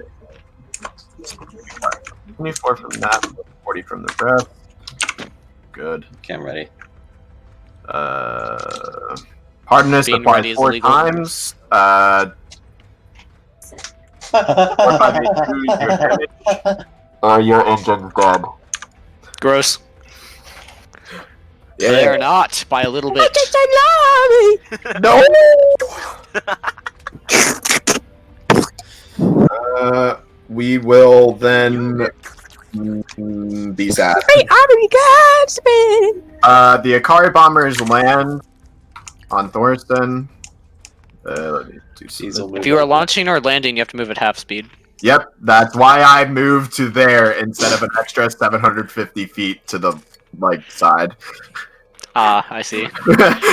24 from that. 40 from the rest. Good. Okay, I'm ready. Hardness Being ready applies is 4 illegal. times. 4, 5, 8, 2, your damage. Your engine's dead. Gross. Yeah. They are not by a little bit. No! We will then be sad. The Akari bombers land on Thorsten. Let me do something. If you are launching or landing, you have to move at half speed. Yep, that's why I moved to there instead of an extra 750 feet to the side. Ah, I see.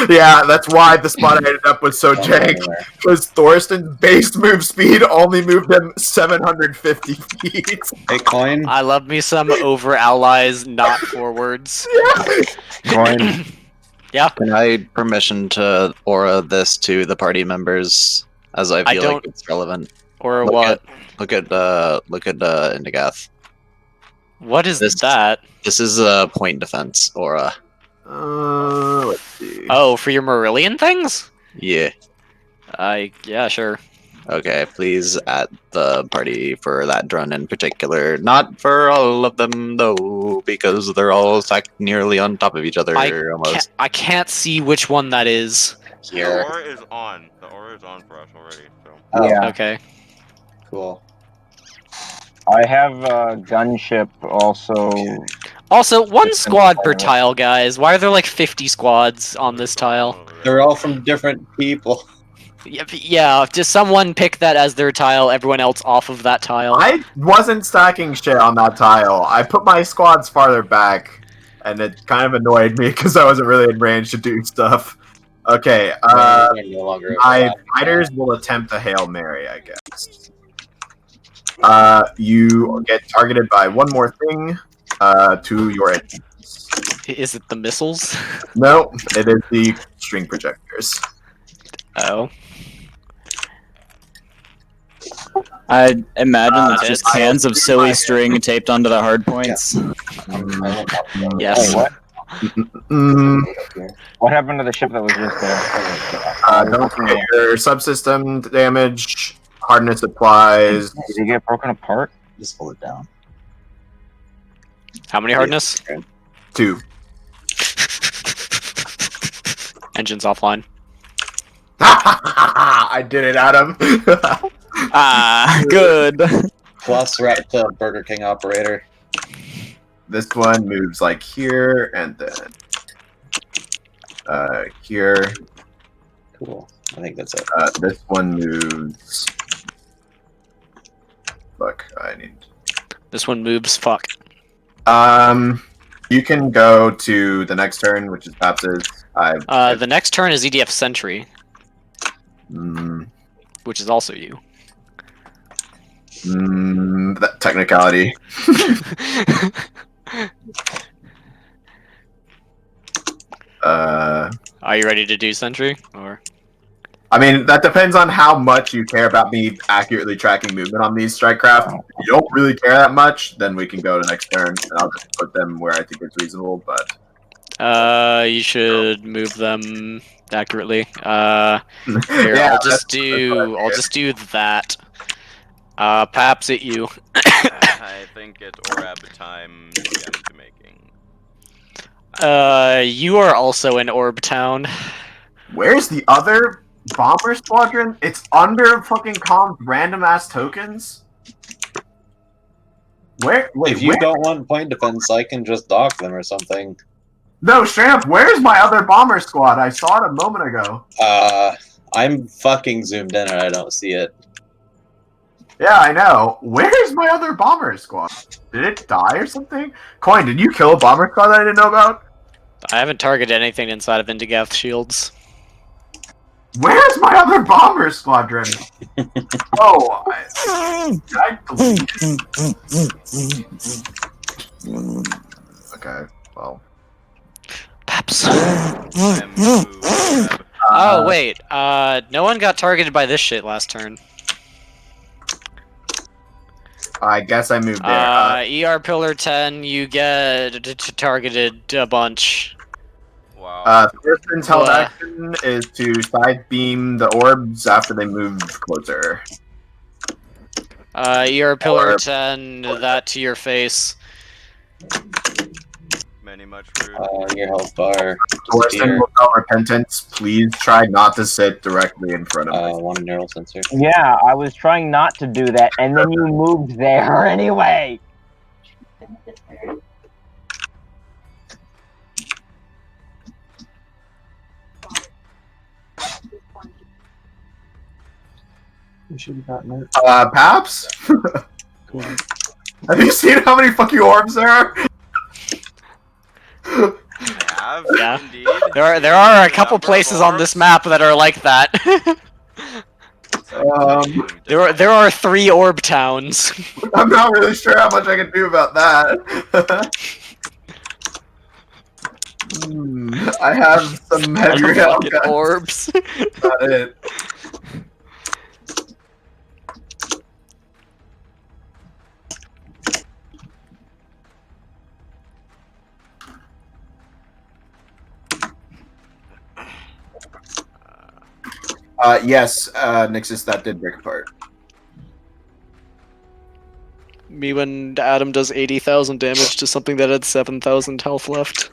Yeah, that's why the spot I ended up with so jank. Because Thorsten's base move speed only moved him 750 feet. Hey, Coin. I love me some over allies, not forwards. Coin. Yeah. Can I permission to aura this to the party members as I feel like it's relevant? Or what? Look at Indigath. What is that? This is a point defense aura. Let's see. Oh, for your Marillion things? Yeah. Yeah, sure. Okay, please add the party for that drone in particular. Not for all of them, though, because they're all stacked nearly on top of each other almost. I can't see which one that is. The aura is on. The aura is on for us already. So. Yeah. Okay. Cool. I have a gunship also. Also, one squad per tile, guys. Why are there like 50 squads on this tile? They're all from different people. Yeah, just someone pick that as their tile, everyone else off of that tile. I wasn't stacking shit on that tile. I put my squads farther back, and it kind of annoyed me because I wasn't really in range to do stuff. Okay, my fighters will attempt a Hail Mary, I guess. You get targeted by one more thing to your enemies. Is it the missiles? No, it is the string projectors. Oh. I imagine it's just cans of silly string taped onto the hard points. Yes. What? What happened to the ship that was just there? Don't forget your subsystem damage, hardness applies. Did you get broken apart? Just hold it down. How many hardness? 2. Engines offline. I did it, Adam. Good. Plus, right to Burger King operator. This one moves like here, and then here. Cool. I think that's it. This one moves. Fuck, I need. This one moves. Fuck. You can go to the next turn, which is Paps's. The next turn is EDF Sentry, which is also you. That technicality. Are you ready to do Sentry, or? I mean, that depends on how much you care about me accurately tracking movement on these strike craft. If you don't really care that much, then we can go to next turn, and I'll just put them where I think it's reasonable, but... You should move them accurately. Here, Yeah, I'll just do that. Paps at you. I think it's Orab time GM to making. You are also in Orb Town. Where's the other bomber squadron? It's under fucking comms random ass tokens? Where? Wait, If you don't want point defense, I can just dock them or something. No, straight up, where's my other bomber squad? I saw it a moment ago. I'm fucking zoomed in and I don't see it. Yeah, I know. Where's my other bomber squad? Did it die or something? Coin, did you kill a bomber squad that I didn't know about? I haven't targeted anything inside of Indigath shields. Where's my other bomber squadron? Oh, I okay, well. Paps. Oh wait, no one got targeted by this shit last turn. I guess I moved there. ER Pillar 10, you get targeted a bunch. Wow. Thurston's held action is to side beam the orbs after they move closer. ER Pillar 10, that to your face. Many much rude. Your health bar. Thurston, without repentance, please try not to sit directly in front of me. One neural sensor. Yeah, I was trying not to do that, and then you moved there anyway. We should have gotten it. Paps? Have you seen how many fucking orbs there are? I have. Yeah. Indeed. There are a couple places on this map that are like that. There are 3 orb towns. I'm not really sure how much I can do about that. I have some heavy rail Fucking guns. orbs. Not it. Yes, Nixus, that did break apart. Me when Adam does 80,000 damage to something that had 7,000 health left.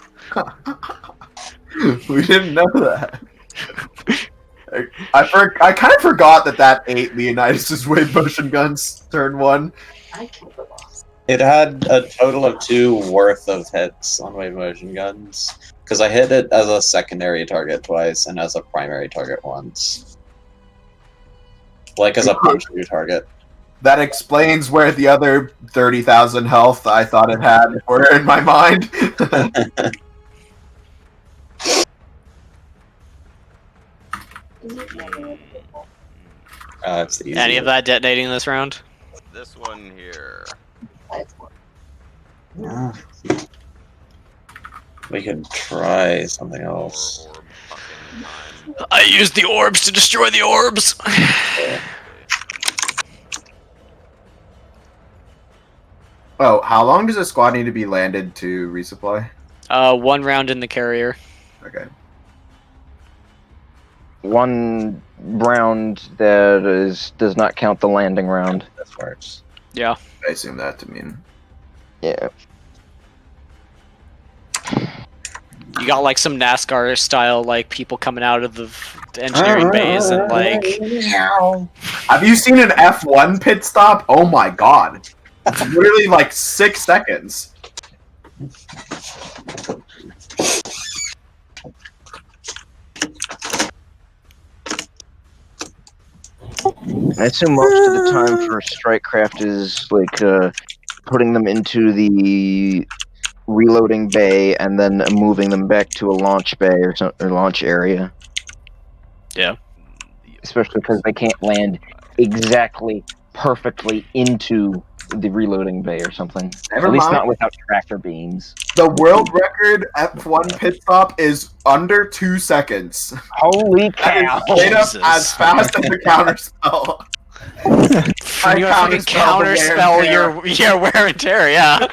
We didn't know that. I kind of forgot that ate Leonidas' wave motion guns turn 1. It had a total of 2 worth of hits on wave motion guns. Because I hit it as a secondary target twice and as a primary target once. Like as a punch through target. That explains where the other 30,000 health I thought it had were in my mind. It's easy. Any of that detonating this round? This one here. We could try something else. I used the orbs to destroy the orbs. Oh, how long does a squad need to be landed to resupply? 1 round in the carrier. Okay. 1 round that does not count the landing round. That's works. Yeah. I assume that to mean. Yeah. You got like some NASCAR style, like people coming out of the engineering bays and like. Have you seen an F1 pit stop? Oh my god. Literally like 6 seconds. I assume most of the time for Strikecraft is like putting them into the reloading bay and then moving them back to a launch bay or launch area. Yeah. Especially because they can't land exactly perfectly into the reloading bay or something. Never At least mind. not without tractor beams. The world record F1 pit stop is under 2 seconds. Holy cow! That is straight up Jesus. as fast as a counterspell. You fucking counter spell your wear and tear, yeah.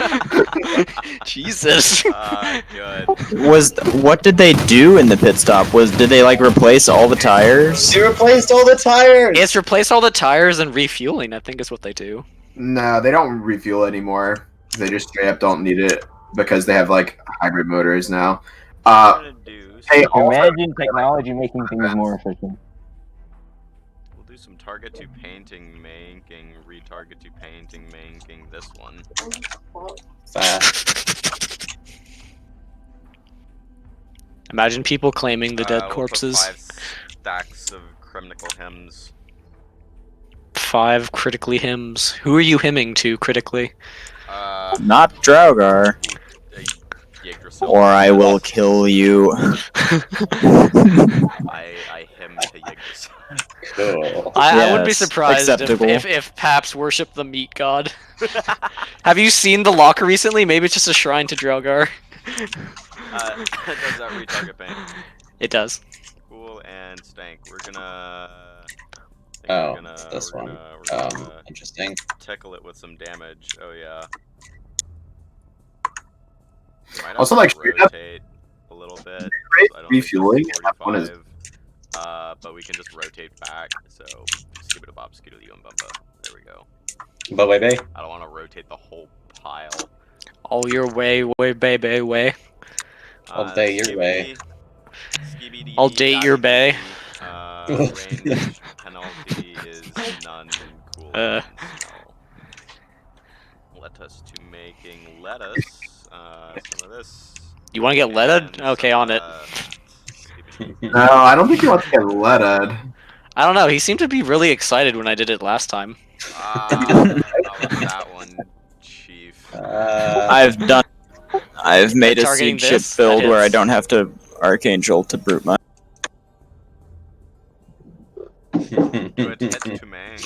Jesus. Good. What did they do in the pit stop? Did they like replace all the tires? You replaced all the tires! It's replace all the tires and refueling, I think is what they do. No, they don't refuel anymore. They just straight up don't need it because they have like hybrid motors now. Hey, Imagine technology making things more efficient. We'll do some target to painting, making, retarget to painting, making this one. Imagine people claiming the dead We'll put corpses. 5 stacks of criminal hymns. 5 critically hymns. Who are you hymning to critically? Not Draugr. Or I will kill you. I hymn to Yggdrasil. Cool. I wouldn't be Yes, surprised acceptable. if Paps worshipped the meat god. Have you seen the locker recently? Maybe it's just a shrine to Draugr. Does that retarget paint? It does. Cool, and Stank. We're gonna... Oh, this one. Interesting. Tickle it with some damage. Oh yeah. Might have Also, to like, straight up- rotate a little bit. Great I don't think refueling. it's F1 is 45, but we can just rotate back. So skip it a bop, skittle you and bumba. There we go. But wait, babe. I don't want to rotate the whole pile. All your way, baby, way. All day your way. I'll date your bay. Range penalty is none. Cool. Let us to making lettuce. Some of this. You want to get leaded? Okay, on it. No, I don't think you want to get leaded. I don't know. He seemed to be really excited when I did it last time. How was that one, Chief? I've made a Targeting siege ship this? build That where I hits. don't have to Archangel to brute my. Good hit to Mang.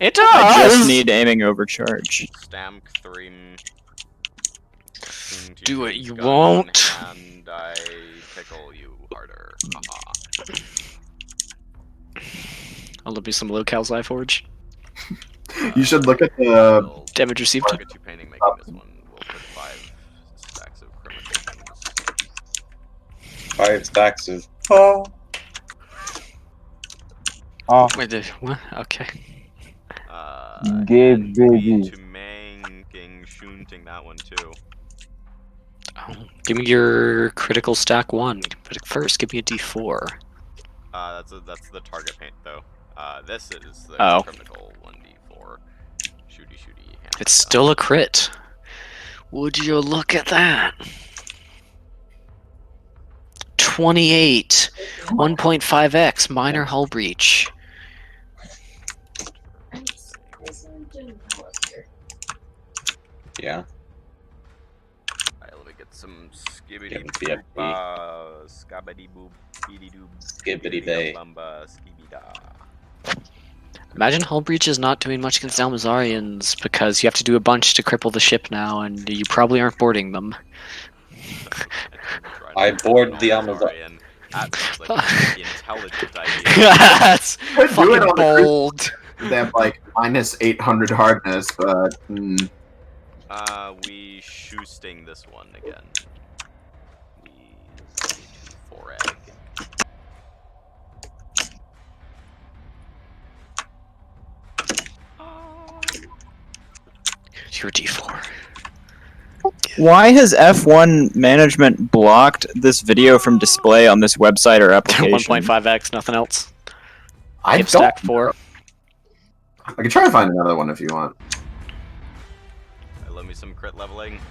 It I does! just need aiming overcharge. Stamp 3. Do it, you won't. And I tickle you harder. Haha. I'll let me some locales I forge. You should look at the Damage received. Target you painting making this one. We'll put 5 stacks of criminal things. 5 stacks of. Wait, what? Okay. Give baby. To Mang shooting that one too. Oh, give me your critical stack 1. But first, give me a D4. That's the target paint though. This is the critical 1d4. Shooty. It's still a crit. Would you look at that? 28. 1.5x minor hull breach. Yeah. Alright, let me get some skibbity Skibbity boop beady doob Skibbity day. bumba skibida. Imagine hull breach is not doing much against Almazarians because you have to do a bunch to cripple the ship now, and you probably aren't boarding them. I board the Amazon. That sounds like an intelligent idea. That's Do it fucking on the bold. They have like minus 800 hardness, but We shoe-sting this one again. We 4 egg. Your D4. Why has F1 management blocked this video from display on this website or application? 1.5x, nothing else. I Hip don't. stack 4. I can try to find another one if you want. Let me some crit leveling.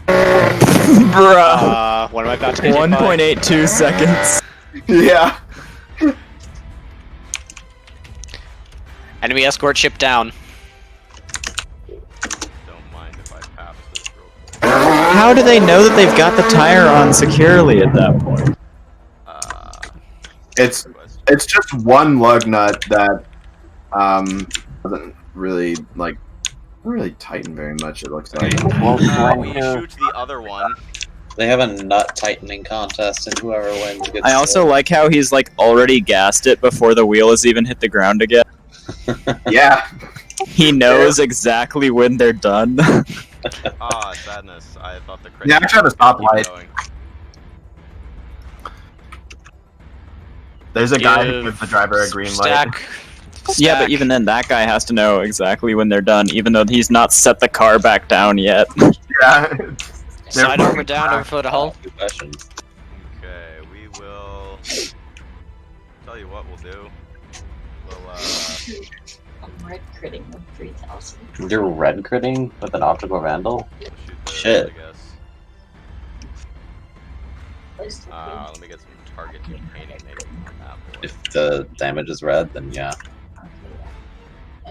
Bruh. What am I about to get? 1.82 seconds. Yeah. Enemy escort ship down. Don't mind if I pass this real quick. How do they know that they've got the tire on securely at that point? It's just one lug nut that doesn't really tighten very much. It looks like. We shoot the other one. They have a nut tightening contest, and whoever wins gets. I also like how he's like already gassed it before the wheel has even hit the ground again. Yeah. He knows exactly when they're done. Sadness. I thought the crit. Yeah, I tried to stop light. There's a guy who gives the driver a green light. Yeah, but even then, that guy has to know exactly when they're done, even though he's not set the car back down yet. Yeah. Side armor down, overflow to hull. Okay, we will. Tell you what we'll do. We'll I'm red critting with 3,000. You're red critting with an optical vandal? Shit. Let me get some target painting making on that boy. If the damage is red, then yeah.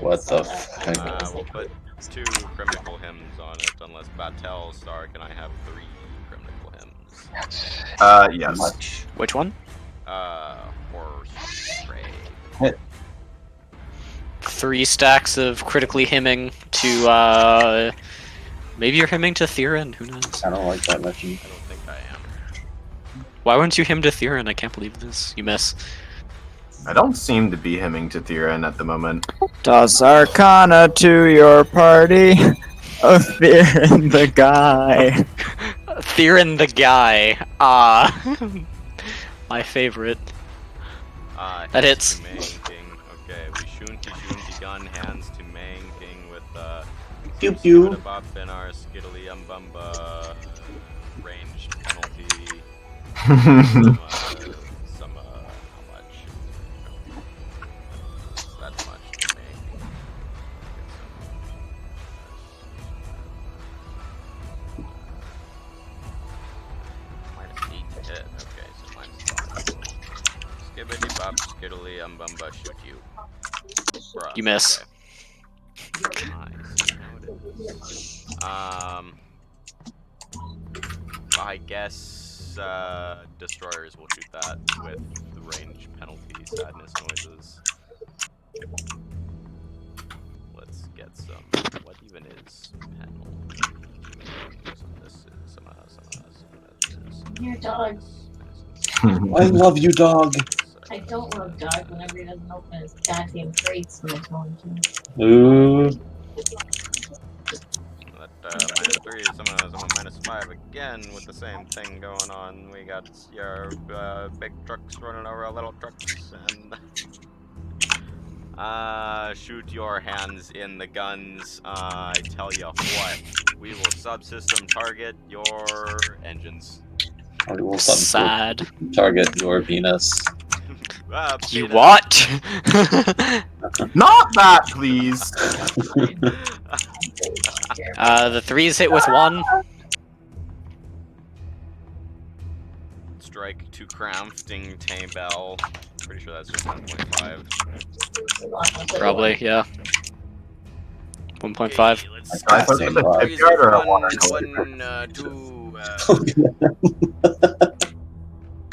What the fuck? We'll put 2 Crimnical Hymns on it, unless Battlestar can I have 3 Crimnical Hymns? Yes. Which one? Horror Spray. 3 stacks of critically hymning to, maybe you're hymning to Theron, who knows? I don't like that mission. I don't think I am. Why wouldn't you hymn to Theron? I can't believe this. You miss. I don't seem to be hymning to Theron at the moment. Toss Arcana to your party. Oh, Theron the guy. Theron the guy. My favorite. That hits. King. Okay, we shunty gun hands to Mang King with pew pew. In our skiddly umbumba ranged penalty. Some how much? That's much to Mang King. -8 to hit. Okay, so -5. Skibbity bop skiddly Umbumba shoot you. Bruh, You miss. okay. Nice. Noted. I guess destroyers will shoot that with the range penalty sadness noises. Let's get some. What even is penalty? Some of this is some of this. Your dog. I love you, dog. I don't love dog whenever he doesn't open his goddamn crates when I tell him to. Ooh. That -3 is some of -5 again with the same thing going on. We got your big trucks running over little trucks and shoot your hands in the guns. I tell you what, we will subsystem target your engines. Or we'll Sad. target your Venus. You what? Not that, please. The 3's hit with 1. Strike to crafting Taybell. Pretty sure that's just 1.5. Probably, yeah. 1.5. I thought it was a shipyard or a water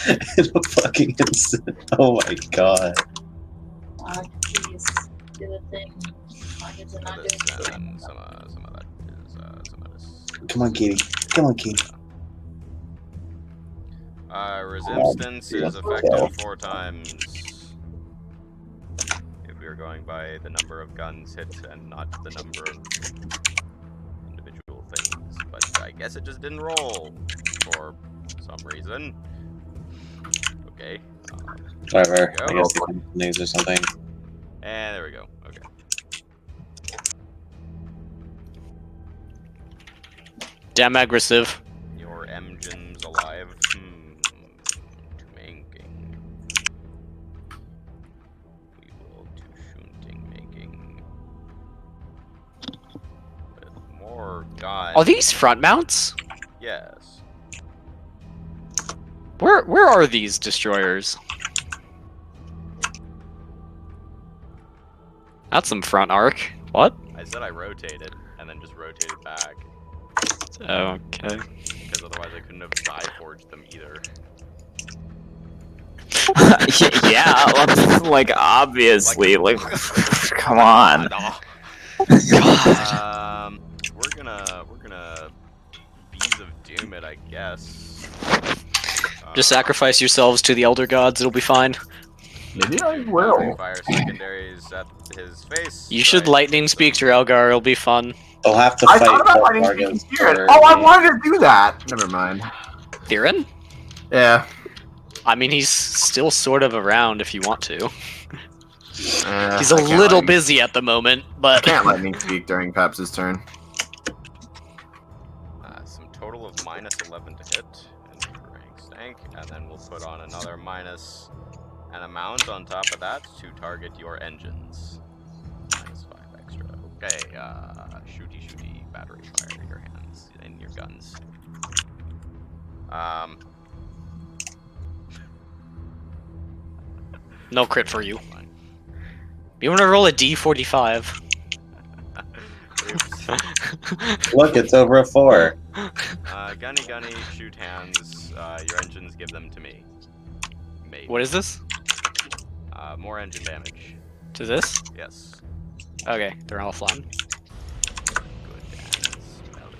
Fucking insane. Oh my god. Dog, please do the thing. Dog is not doing the thing. Some of that is some of this. Come on, Katie. Come on, Katie. Resistance is effective 4 times. If we are going by the number of guns hit and not the number of individual things. But I guess it just didn't roll for some reason. Okay. Whatever. I guess these or something. And there we go. Okay. Damn aggressive. Your engine's alive. Making. We will do shooting making. With more guys. Are these front mounts? Yes. Where are these destroyers? That's some front arc. What? I said I rotated, and then just rotated back. Okay. Because otherwise I couldn't have die-forged them either. Yeah, well, like obviously, like, come on. We're gonna Bees of Doom it, I guess. Just sacrifice yourselves to the Elder Gods, it'll be fine. Maybe I will. Fire secondaries at his face. You should lightning speak to Elgar, it'll be fun. They'll have to I fight thought about both lightning targets speaking Tyrion. for Oh, I the- wanted to do that. Never mind. Tyrion? Yeah. I mean, he's still sort of around if you want to. He's a I can't little lightning- busy at the moment, I but... can't lightning speak during Peps's turn. Some total of -11 to hit, and rank stank, and then we'll put on another minus an amount on top of that to target your engines. -5 extra. Okay, shooty, battery fire your hands and your guns. No crit for you. You wanna roll a D45? Look, it's over a 4. Gunny, shoot hands. Your engines, give them to me. Maybe. What is this? More engine damage. To this? Yes. Okay, they're all flying. Good and smelly.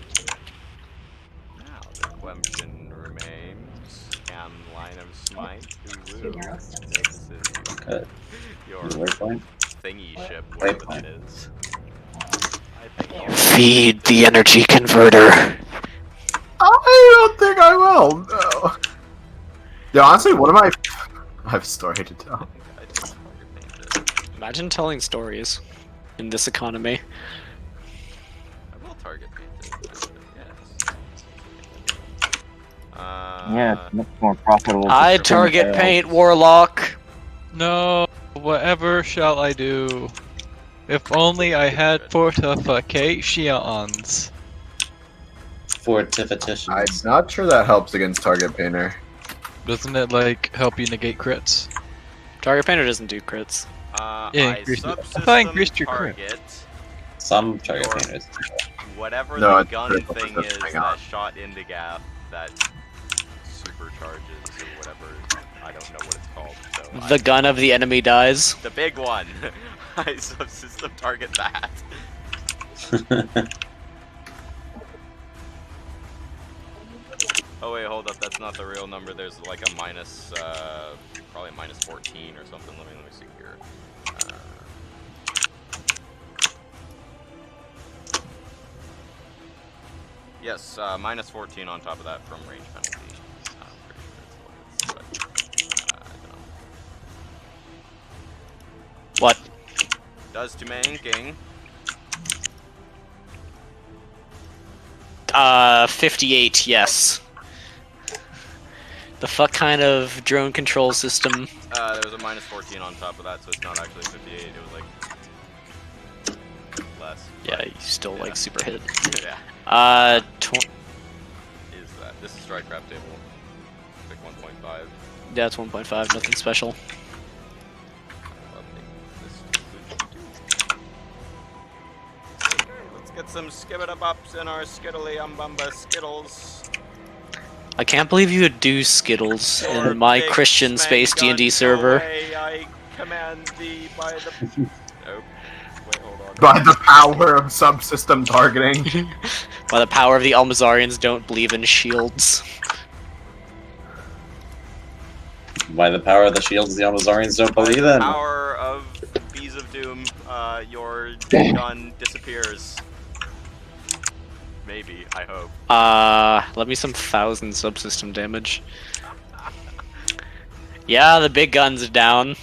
Now the question remains: can line of smite who Good. your Waypoint? thingy ship, whatever that is? I think Feed the energy converter. I don't think I will. No. Yeah, honestly, what am I? I have a story to tell. Imagine telling stories in this economy. I will target painted. Yes. Yeah, it's much more profitable. to I spin target tails. paint warlock. No, whatever shall I do? If only I had fortifications. Fortifications. I'm not sure that helps against target painter. Doesn't it like help you negate crits? Target painter doesn't do crits. Yeah, I increase it. I subsystem thought I increased your crit. target Some target your- painters. whatever No, the it's gun critical thing success is thing that on. shot into gap that supercharges or whatever. I don't know what it's called. So The gun of the enemy dies. the big one. I subsystem target that. Oh wait, hold up. That's not the real number. There's like a minus, probably a minus 14 or something. Let me see here. Yes, minus 14 on top of that from range penalty. I'm pretty sure that's what it is, but I don't know. What? Does to manking. 58, yes. The fuck kind of drone control system? There was a minus 14 on top of that, so it's not actually 58. It was like less. Yeah, you still like super hit. Yeah. Uh, Is that this is Strikecraft table? Like 1.5. Yeah, it's 1.5. Nothing special. Let's get some skibbida-bops in our skiddly-umbumba skittles. I can't believe you would do Skittles in my Big Christian smank Space gun, D&D go server. away, I command thee by the... Nope. Wait, hold on. By the power of subsystem targeting. By the power of the Almazarians, don't believe in shields. By the power of the shields, the Amazarians don't By believe the in. power of Bees of Doom, your gun disappears. Maybe, I hope. Let me some 1,000 subsystem damage. Yeah, the big gun's down.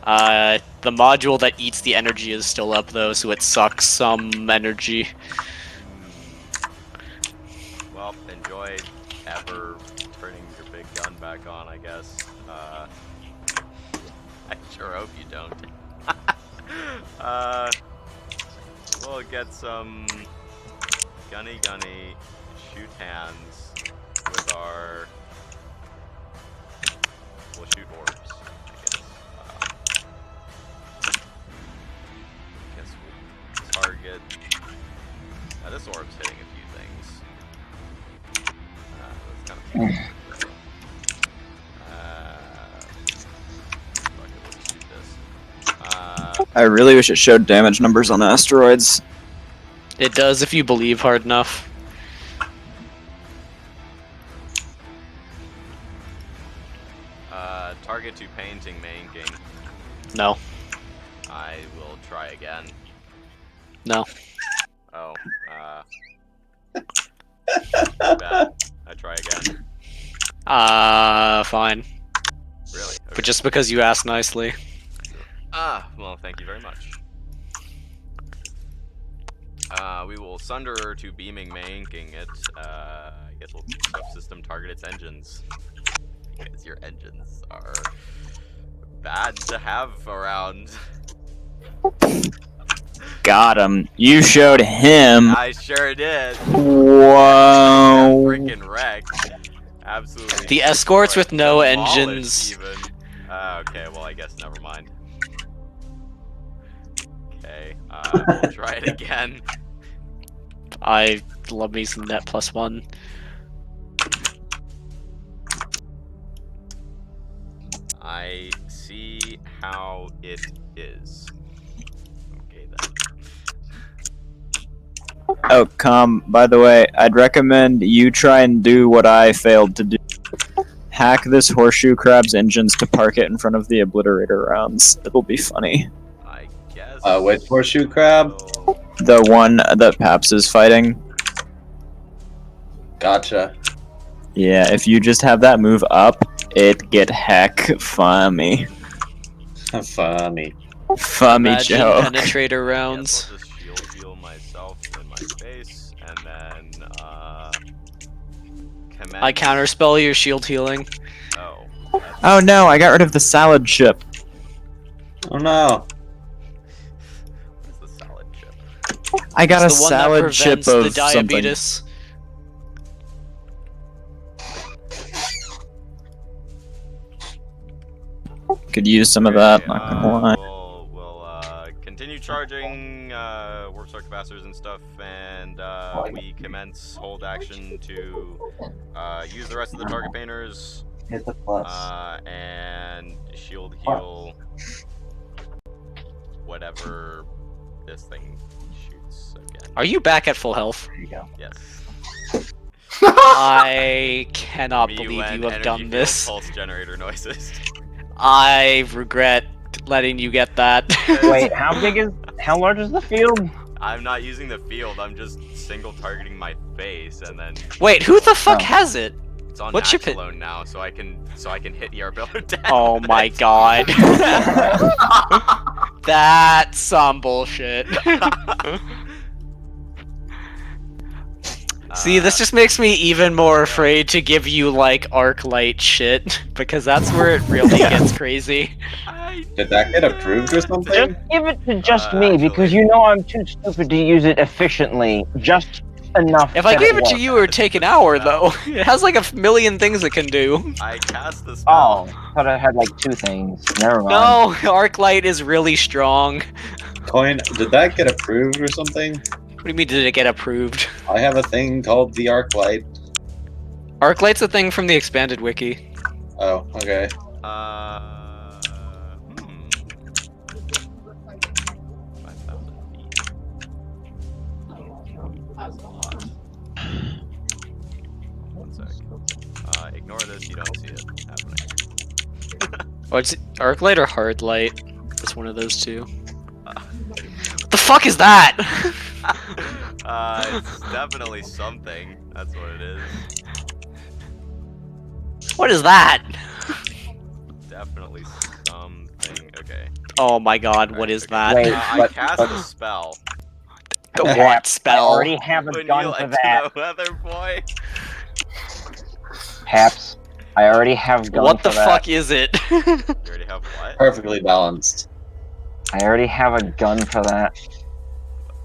The module that eats the energy is still up though, so it sucks some energy. Well, enjoy ever turning your big gun back on, I guess. I sure hope you don't. We'll get some gunny shoot hands with our... We'll shoot orbs, I guess. We'll target... this orb's hitting a few things. That's kind of... fuck it, let's shoot this. I really wish it showed damage numbers on asteroids. It does if you believe hard enough. Target to painting manking. No. I will try again. No. Oh, bad. I try again. Fine. Really? Okay. But just because you asked nicely. Well, thank you very much. We will sunder to beaming manking it. I guess we'll subsystem target its engines. Because your engines are bad to have around. Got him. You showed him. I sure did. Whoa. Freaking wrecked. Absolutely. The escorts with no demolished engines. Even. Okay, well, I guess never mind. Okay, we'll try it again. I love me some net +1. I see how it is. Okay then. Oh, by the way, I'd recommend you try and do what I failed to do. Hack this horseshoe crab's engines to park it in front of the obliterator rounds. It'll be funny. I guess. Which horseshoe crab? The one that Paps is fighting. Gotcha. Yeah, if you just have that move up, it get heck funny. Funny. Funny Imagine joke. penetrator rounds. I'll just shield heal myself in my space, and then commence. I counterspell your shield healing. Oh. Oh no, I got rid of the salad chip. Oh no. What's the salad chip? I got It's a the one that salad chip prevents of the diabetes. could use some of that. Not gonna lie. We'll continue charging warp star capacitors and stuff, and we commence hold action to use the rest of the target painters. Hit the plus. And shield heal whatever this thing shoots again. Are you back at full health? There you go. Yes. I cannot Me believe when you have energy done field this. Pulse generator noises. I regret letting you get that. Wait, how large is the field? I'm not using the field. I'm just single targeting my face, and then. Wait, who the fuck has it? It's on What ship it? alone now, so I can hit Yarbillo down. Oh my god. That's some bullshit. See, this just makes me even more afraid to give you, like, arc light shit, because that's where it really gets crazy. Did that get approved or something? Just give it to just me, because you know I'm too stupid to use it efficiently. Just enough. If I that gave it to works. you, it would take an hour, though. It has, like, a million things it can do. I cast the spell. Oh, thought I had like 2 things. Never mind. No, arc light is really strong. Coin, did that get approved or something? What do you mean, did it get approved? I have a thing called the Arclight. Arclight's a thing from the expanded wiki. Oh, okay. One sec. Ignore this. You don't see it happening. Oh, it's arclight or hard light? It's one of those two. What the fuck is that? It's definitely something. That's what it is. What is that? Definitely something. Okay. Oh my god, what is that? Wait, I cast a spell. What spell? I already have a When gun you for like that. the weather boy. Paps, I already have gun What the for that. fuck is it? You already have what? Perfectly balanced. I already have a gun for that.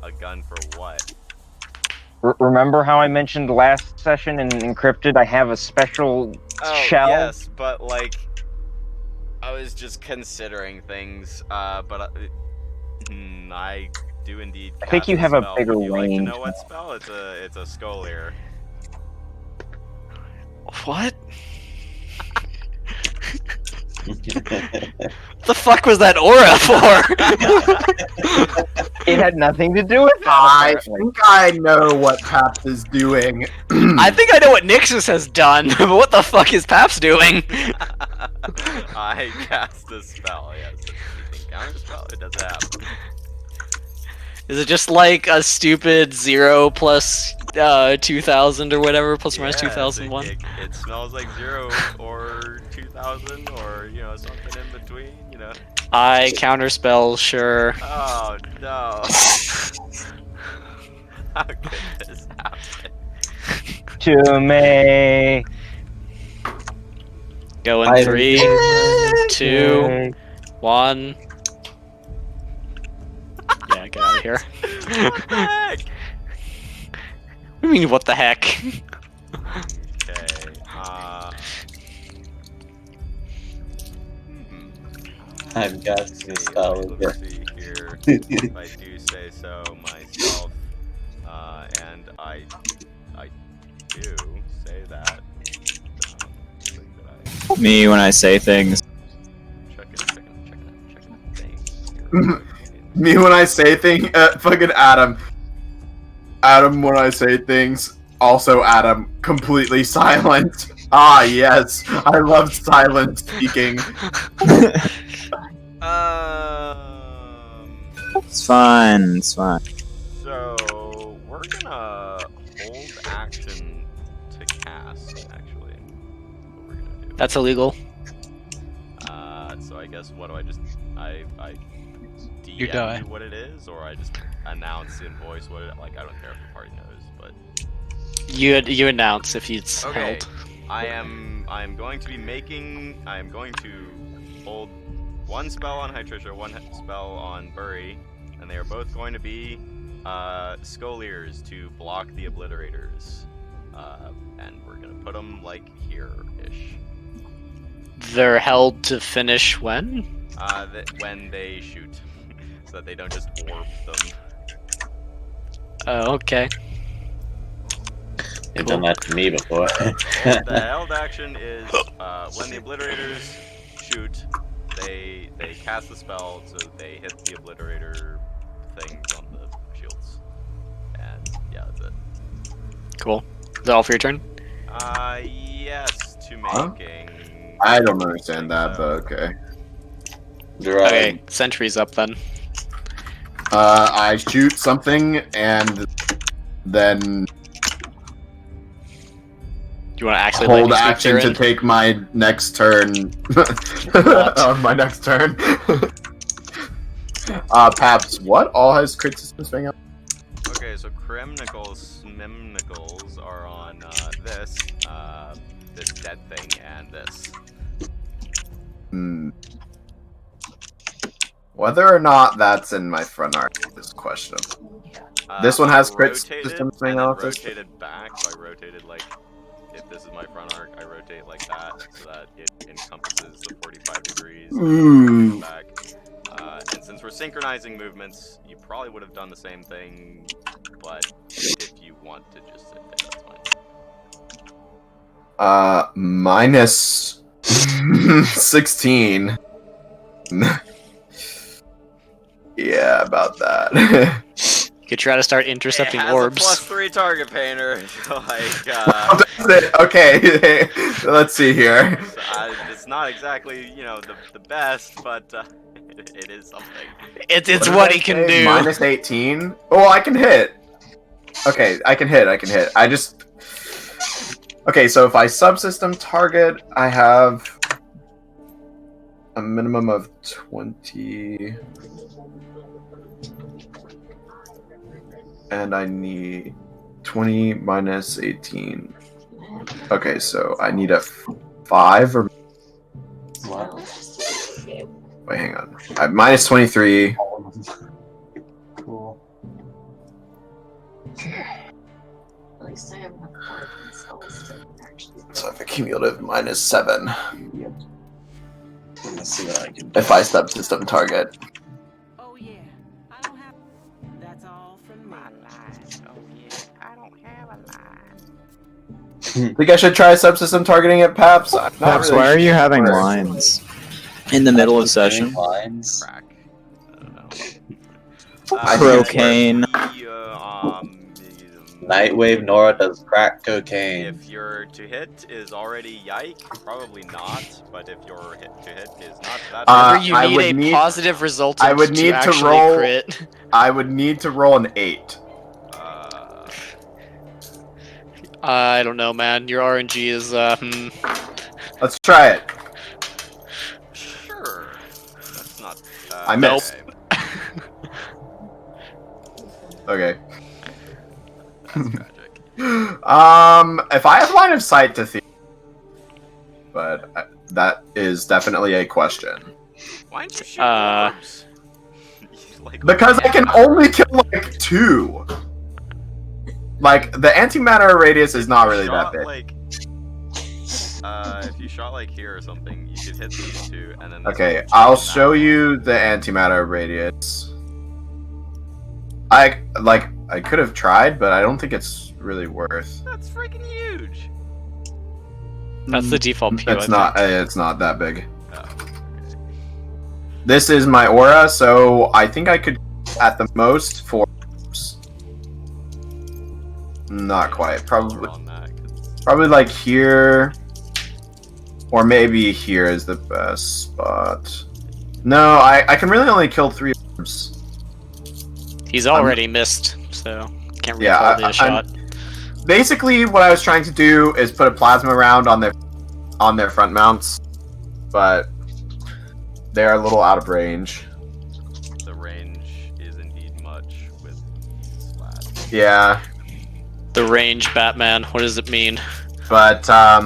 A gun for what? Remember how I mentioned last session in Encrypted I have a special shell? Yes, but like, I was just considering things. But I do indeed. I think cast you have a spell. bigger Would you like to range. know what spell? It's a Scolier. What? The fuck was that aura for? It had nothing to do with that. I apparently. think I know what Paps is doing. I think I know what Nixus has done, but what the fuck is Paps doing? I cast a spell. Yes, it's anything counter spell. It doesn't happen. Is it just like a stupid 0 plus 2000 or whatever, plus or minus Yeah, 2001? It smells like 0 or 2000 or something in between. I counterspell, sure. Oh no! How could this happen? To me. Go in I 3, didn't 2, 1. Yeah, get out of here. What the heck? What do you mean, what the heck? Okay. I've got to spell Let's again. see here. If I do say so myself, and I do say that. Me when I say things. Checking things. Me when I say things, fucking Adam. Adam when I say things. Also Adam, completely silent. Ah yes, I love silent speaking. It's fine. It's fine. So we're gonna hold action to cast. Actually, what we're gonna do. That's illegal. So I guess what do I just I DM You die. what it is, or I just announce in voice what it like. I don't care if the party knows, but You announce if it's okay. held. I am going to be making. I am going to hold one spell on Hytricia, one spell on Bury, and they are both going to be Scoliers to block the Obliterators. And we're gonna put them like here-ish. They're held to finish when? When they shoot, so that they don't just orb them. Oh, okay. You've done that to me before. The held action is when the obliterators shoot, they cast the spell, so they hit the obliterator things on the shields. And yeah, that's it. Cool. Is that all for your turn? Yes, to Huh? making. I don't understand that, but okay. Okay, sentry's up then. I shoot something and then You want to actually hold lightning speed action to Tyrion? take my next turn. My next turn. Paps, what? All has crit systems being up? Okay, so Kremnicles, Smimnicles are on this dead thing, and this. Whether or not that's in my front arc is questionable. This one has crit systems being and up. then rotated back, so I rotated like, if this is my front arc, I rotate like that, so that it encompasses the 45 degrees. Ooh. Back. And since we're synchronizing movements, you probably would have done the same thing, but if you want to just sit there, that's fine. Minus 16. Yeah, about that. You could try to start intercepting it has orbs. a +3 target painter, like, That's it. Okay, let's see here. it's not exactly, you know, the best, but it is something. It's what he can do. Minus 18? Oh, I can hit. Okay, I can hit. I just... Okay, so if I subsystem target, I have a minimum of 20... And I need 20 minus 18. Okay, so I need a 5 or... Wait, hang on. I have minus 23. Cool. At least I have enough cells to actually. So I have a cumulative minus 7. Let's see what I can do. If I subsystem target. Oh yeah, I don't have. That's all from my life. Oh yeah, I don't have a line. Think I should try subsystem targeting at Paps? I'm not Paps, really why are you sure. having lines in the middle of session? Lines. Cocaine. Nightwave Nora does crack cocaine. If your to hit is already yike, probably not. But if your hit to hit is not, that's Remember, you need a positive result I would need to actually roll. crit. I would need to roll an 8. I don't know, man. Your RNG is Let's try it. Sure. That's not. I missed. Okay. If I have line of sight to but that is definitely a question. Why didn't you shoot orbs? Because I can only kill like 2. Like the antimatter radius is not really that big. Like, if you shot like here or something, you could hit these 2, and then. This Okay, one I'll show you the antimatter radius. I could have tried, but I don't think it's really worth. That's freaking huge. That's the default PO. It's not. It's not that big. This is my aura, so I think I could, at the most, 4. Not quite. Probably like here, or maybe here is the best spot. No, I can really only kill 3 orbs. He's already missed, so can't really Yeah, call it a shot. Basically, what I was trying to do is put a plasma round on their front mounts, but they are a little out of range. The range is indeed much with these slats. Yeah. The range, Batman. What does it mean? But I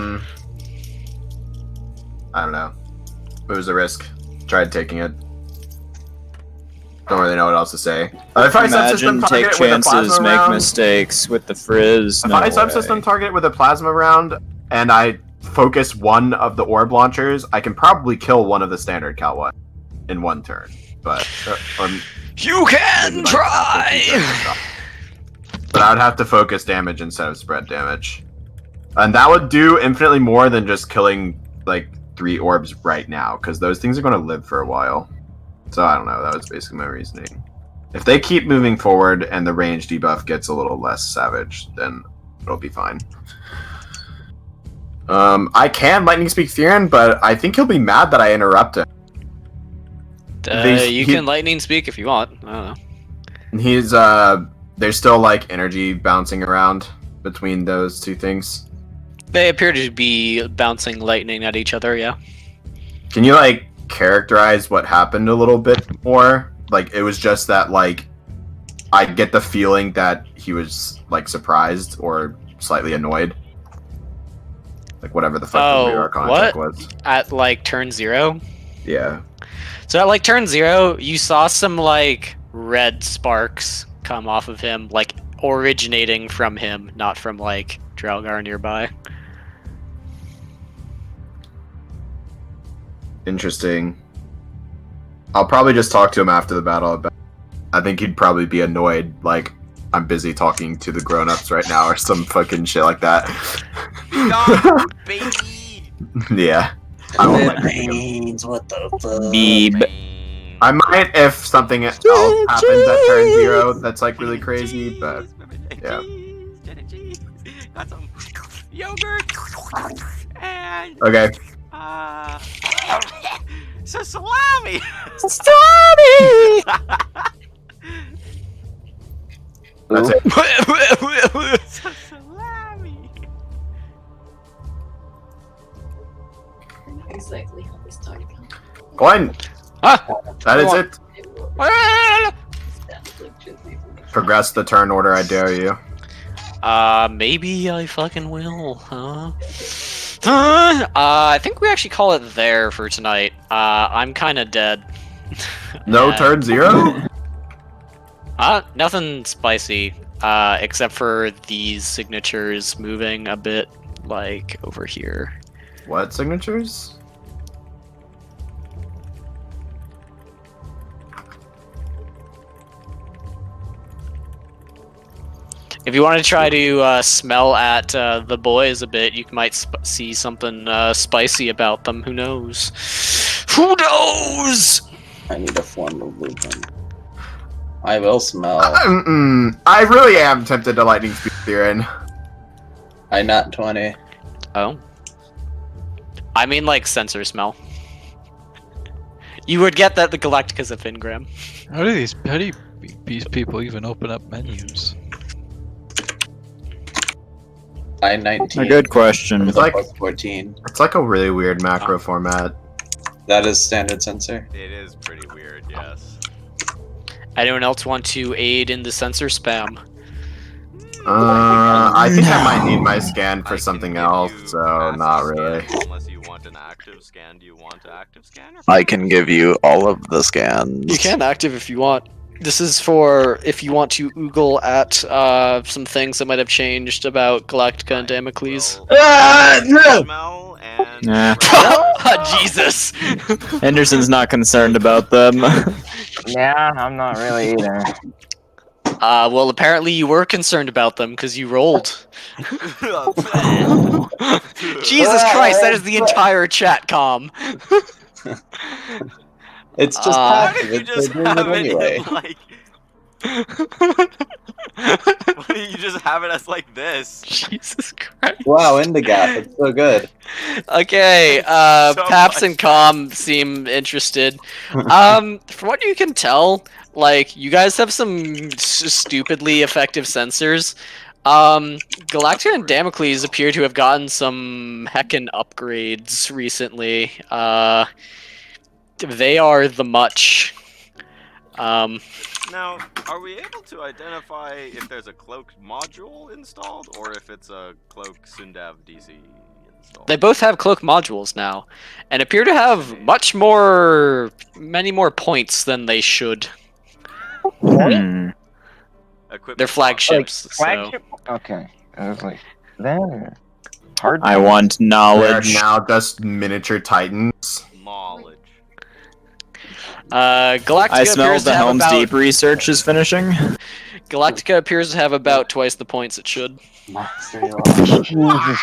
don't know. It was a risk. Tried taking it. Don't really know what else to say. If I Imagine, subsystem take target with a chances, plasma make round, mistakes with the frizz. if No I way. subsystem target with a plasma round and I focus one of the orb launchers, I can probably kill one of the standard Cal 1 in one turn. But you can try. But I would have to focus damage instead of spread damage, and that would do infinitely more than just killing like 3 orbs right now, because those things are going to live for a while. So I don't know. That was basically my reasoning. If they keep moving forward and the range debuff gets a little less savage, then it'll be fine. I can Lightning Speak Theron, but I think he'll be mad that I interrupt him. You can Lightning Speak if you want. I don't know. He's there's still like energy bouncing around between those two things. They appear to be bouncing lightning at each other. Yeah. Can you like characterize what happened a little bit more? Like it was just that like I get the feeling that he was like surprised or slightly annoyed. Like whatever the fuck the weird Arcana check was. At like turn 0? Yeah. So at like turn 0, you saw some like red sparks come off of him, like originating from him, not from like Draelgar nearby. Interesting. I'll probably just talk to him after the battle. I think he'd probably be annoyed, like, I'm busy talking to the grown-ups right now, or some fucking shit like that. Baby! Yeah. I won't let him. What the fuck? Beeb. I might if something else happens at turn 0 that's like really crazy, but yeah. Got some yogurt and Okay. So salami. Salami. That's it. So salami. Exactly how this started. Coin. That is it. Progress the turn order, I dare you. Maybe I fucking will, huh? I think we actually call it there for tonight. I'm kinda dead. No turn 0? Nothing spicy. Except for these signatures moving a bit, like, over here. What signatures? If you want to try to smell at the boys a bit, you might see something spicy about them. Who knows? Who knows? I need a form of blueprint. I will smell. I really am tempted to Lightning Speed Theron. I nat 20. Oh. I mean, like, sensor smell. You would get that the Galactica's a Fingram. How do these people even open up menus? I 19. A good question. It's like 14. It's like a really weird macro format. That is standard sensor. It is pretty weird, yes. Anyone else want to aid in the sensor spam? I think I might need my scan for something else, so not really. Unless you want an active scan, do you want an active scan? I can give you all of the scans. You can active if you want. This is for if you want to oogle at some things that might have changed about Galactica and Damocles. Nah. Jesus! Henderson's not concerned about them. Yeah, I'm not really either. Well, apparently you were concerned about them because you rolled. Jesus Christ, that is the entire chat com. It's just Why passive. did you just have it in, like... Why didn't you just have it as like this? Jesus Christ. Wow, in the gap. It's so good. Okay, Paps and Com seem interested. From what you can tell, like, you guys have some stupidly effective sensors. Galactica and Damocles appear to have gotten some heckin' upgrades recently. They are the much. Now, are we able to identify if there's a cloak module installed, or if it's a cloak Sundav DC installed? They both have cloak modules now, and appear to have many more points than they should. They're flagships. Flagship? Okay. I was like, there. Hard. I want They're knowledge. now just miniature titans. Knowledge. Galactica I smell appears the to have Helm's about Deep research is finishing. Galactica appears to have about twice the points it should. Jesus.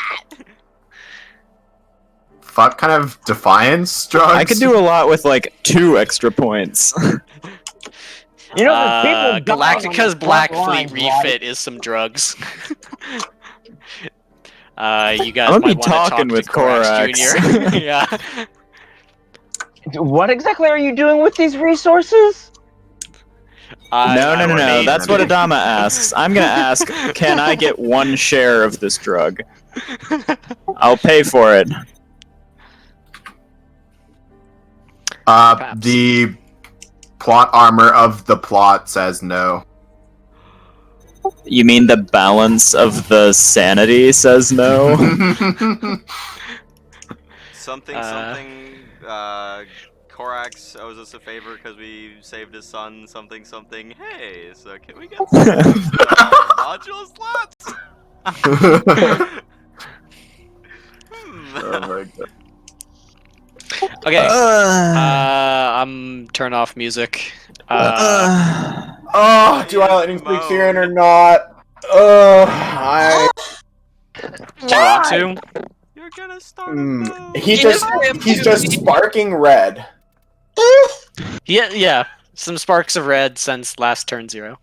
Fuck kind of defiance drugs? I could do a lot with like 2 extra points. You know, there's people dying on Galactica's the Black front Fleet lines, right? refit is some drugs. You guys I'm gonna might be want to talk talking to with Korax Korax. Jr. Yeah. What exactly are you doing with these resources? No. That's what Adama asks. I'm gonna ask, can I get 1 share of this drug? I'll pay for it. The plot armor of the plot says no. You mean the balance of the sanity says no? Something. Korax owes us a favor because we saved his son. Something. Hey, so can we get some module slots? Oh my god. Okay. I'm turn off music. Oh, do I let him speak Siren or not? I. Do you want to? You're gonna start. He's just sparking red. Yeah. Some sparks of red since last turn 0.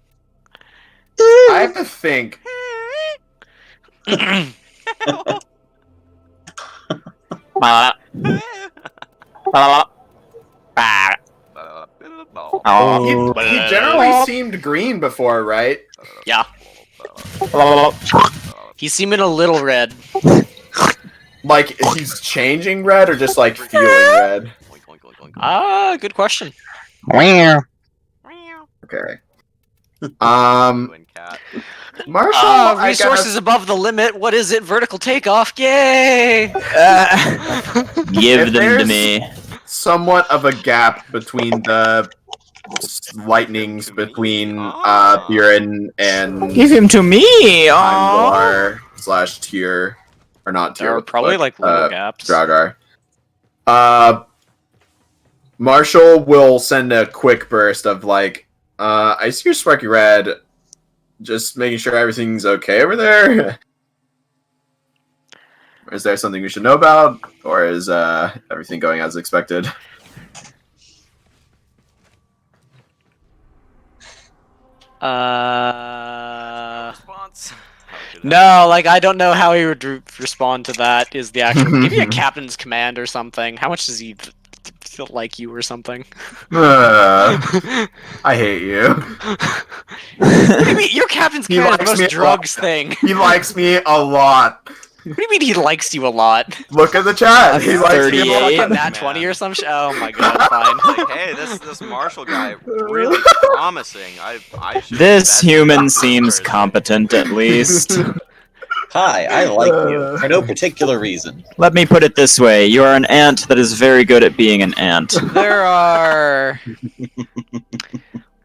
I have to think. He generally seemed green before, right? Yeah. He's seeming a little red. Like he's changing red or just like feeling red? Good question. Okay. Marshall, resources above the limit. What is it? Vertical takeoff. Yay! Give them to me. Somewhat of a gap between the lightnings between Buren and Give him to me. / Tyr, or not Tyr. There are probably like little gaps. Dragar. Marshall will send a quick burst of like, I see you're sparking red. Just making sure everything's okay over there. Is there something we should know about, or is everything going as expected? No, like I don't know how he would respond to that. Is the actual give me a captain's command or something? How much does he feel like you or something? I hate you. What do you mean? Your captain's command is the most drugs thing. He likes me a lot. What do you mean he likes you a lot? Look at the chat. He likes me a lot. Fucking nat 20 or some shit. Oh my god, fine. Like, hey, this Marshall guy really promising. I should. This human seems competent, at least. Hi, I like you for no particular reason. Let me put it this way: you are an ant that is very good at being an ant. There are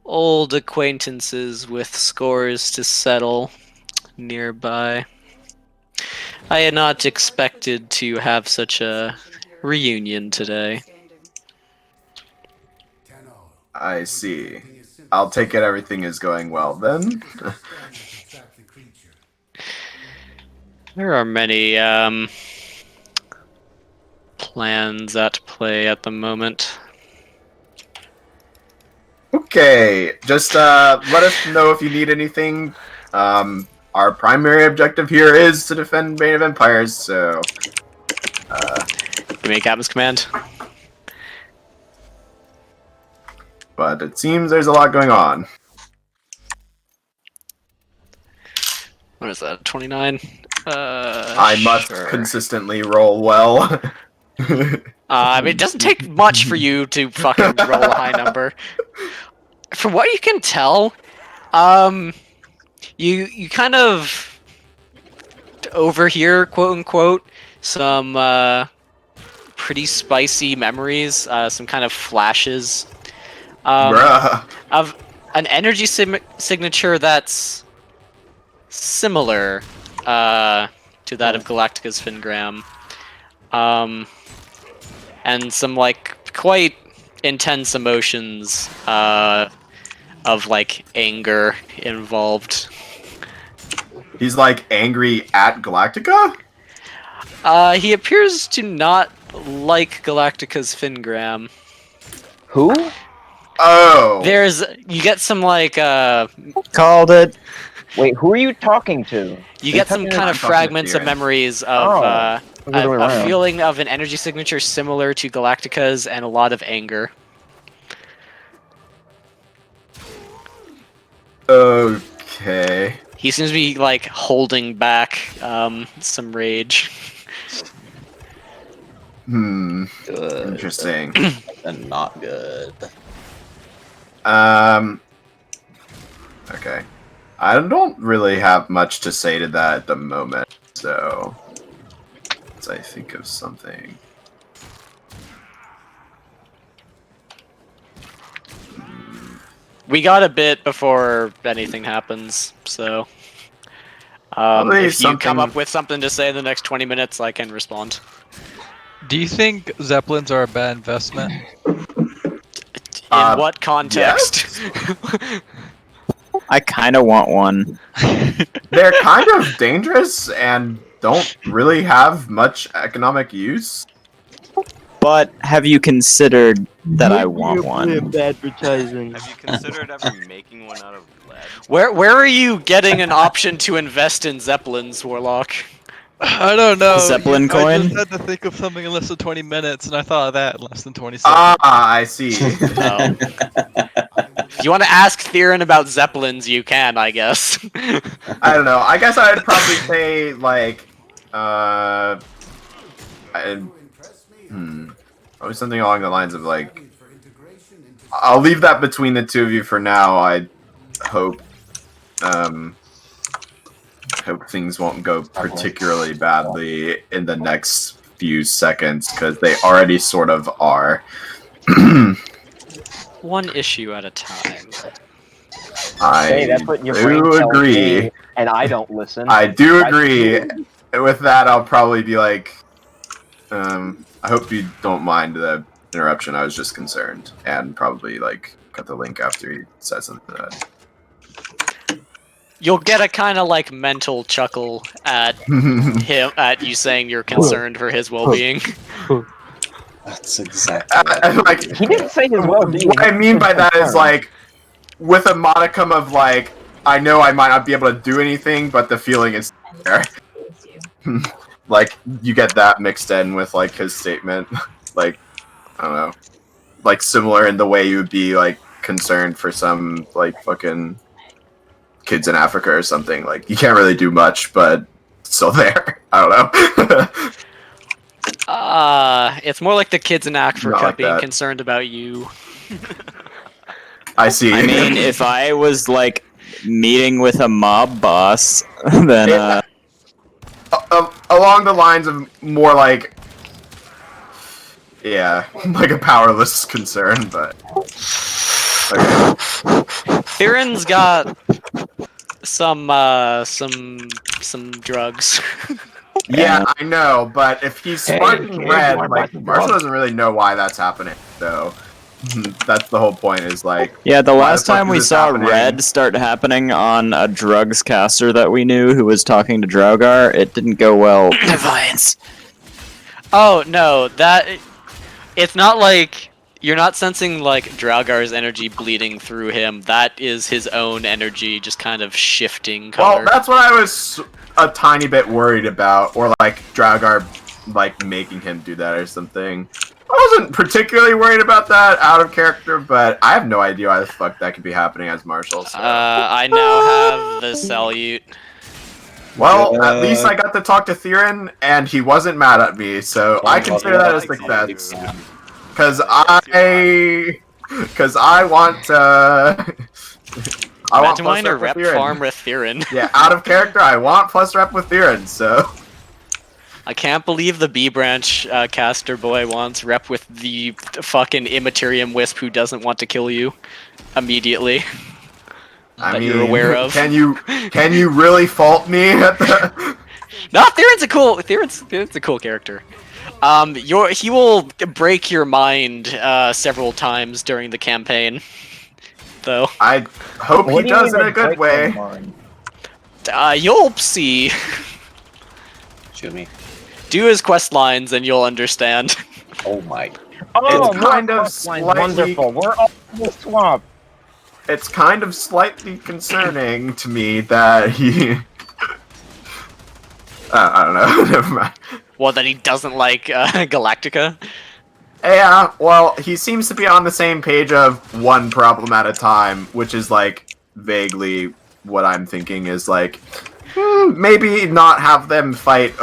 old acquaintances with scores to settle nearby. I had not expected to have such a reunion today. I see. I'll take it everything is going well then. There are many plans at play at the moment. Okay, just let us know if you need anything. Our primary objective here is to defend Bane of Empires, so... Give me a captain's command. But it seems there's a lot going on. What is that, 29? I must consistently roll well. I mean, it doesn't take much for you to fucking roll a high number. From what you can tell, you kind of overhear, quote unquote, some pretty spicy memories, some kind of flashes of an energy signature that's similar to that of Galactica's Fingram. And some like quite intense emotions of like anger involved. He's like angry at Galactica? He appears to not like Galactica's Fingram. Who? Oh. You get some like Called it. Wait, who are you talking to? You get some kind of fragments of memories of a feeling of an energy signature similar to Galactica's and a lot of anger. Okay. He seems to be like holding back some rage. Good. Interesting. And not good. Okay. I don't really have much to say to that at the moment, so as I think of something. We got a bit before anything happens, so if you come up with something to say in the next 20 minutes, I can respond. Do you think Zeppelins are a bad investment? In what context? Yes? I kind of want one. They're kind of dangerous and don't really have much economic use. But have you considered that I want one? Advertising. Have you considered ever making one out of lead? Where are you getting an option to invest in Zeppelins, Warlock? I don't know. Zeppelin I coin? just had to think of something in less than 20 minutes, and I thought of that in less than 20 seconds. Ah, I see. If you want to ask Theron about Zeppelins, you can, I guess. I don't know. I guess I'd probably say like probably something along the lines of like I'll leave that between the two of you for now. I hope hope things won't go particularly badly in the next few seconds because they already sort of are. One issue at a time. I that's what your brain do tells agree. me, and I don't listen. I do agree. With that, I'll probably be like, I hope you don't mind the interruption. I was just concerned, and probably like cut the link after he says something to that. You'll get a kind of like mental chuckle at him at you saying you're concerned for his well-being. That's exactly like, he didn't say his well-being. What I mean by that is like, with a modicum of like, I know I might not be able to do anything, but the feeling is there. Like, you get that mixed in with like his statement. Like, I don't know, like similar in the way you would be like concerned for some like fucking kids in Africa or something. Like, you can't really do much, but still there. I don't know. It's more like the kids in Africa like being that. concerned about you. I see. I mean, if I was like meeting with a mob boss, then along the lines of more like, yeah, like a powerless concern, but Theron's got some drugs. yeah, I know, but if he's sparking red, like Marshall doesn't really know why that's happening. So that's the whole point. Is like, yeah, the why last fuck time is we this saw happening? red start happening on a drugs caster that we knew who was talking to Drogar, it didn't go well. Defiance. Oh no, it's not like you're not sensing like Draugar's energy bleeding through him. That is his own energy just kind of shifting color. Well, that's what I was a tiny bit worried about, or like Draugar like making him do that or something. I wasn't particularly worried about that out of character, but I have no idea why the fuck that could be happening as Marshall. So. I now have the salute. Well, at least I got to talk to Theron, and he wasn't mad at me, so I consider that a success. Because I want I want plus Miner rep with rep Theron. farm with Theron. Yeah, out of character, I want plus rep with Theron, so. I can't believe the B branch caster boy wants rep with the fucking Immaterium Wisp who doesn't want to kill you immediately. I that mean, you're aware of. Can you really fault me at the? No, Theron's a cool character. He will break your mind several times during the campaign, though. I hope What he do you does mean in a by good break way. my mind? You'll see. Shoot me. Do his quest lines and you'll understand. Oh my. Oh, It's more kind of quest lines, slightly- wonderful. We're all in the swamp. It's kind of slightly concerning to me that he. I don't know. Never mind. Well, that he doesn't like Galactica. Yeah, well, he seems to be on the same page of one problem at a time, which is like vaguely what I'm thinking is like maybe not have them fight.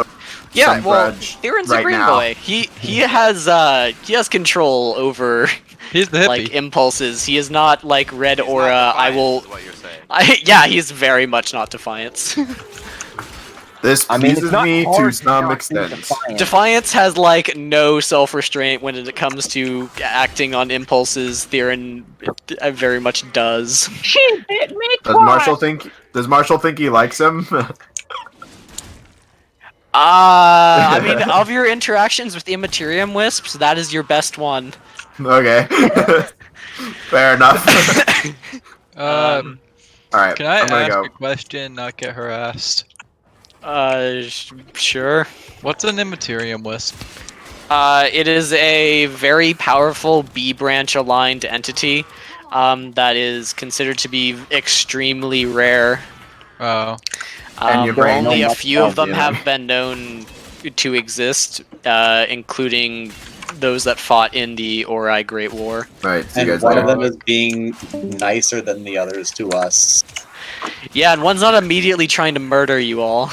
Yeah, some well, grudge Theron's right a green now. boy. He has control over He's the hippie. like impulses. He is not like red He's aura. not I defiant, will. is what you're saying. Yeah, he's very much not Defiance. This I mean, it's pleases not me to hard to some not be extent. defiant. Defiance has like no self-restraint when it comes to acting on impulses. Theron very much does. She bit me Does Marshall think he likes him? I mean, of your interactions with Immaterium Wisps, that is your best one. Okay. Fair enough. Alright, Can I I'm gonna ask go. a question, not get harassed? Sure. What's an Immaterium Wisp? It is a very powerful B branch aligned entity that is considered to be extremely rare. Oh. And your brain Only a knows few of them something. have been known to exist, including those that fought in the Ori Great War. Right, so you And guys one of later. them is being nicer than the others to us. Yeah, and one's not immediately trying to murder you all.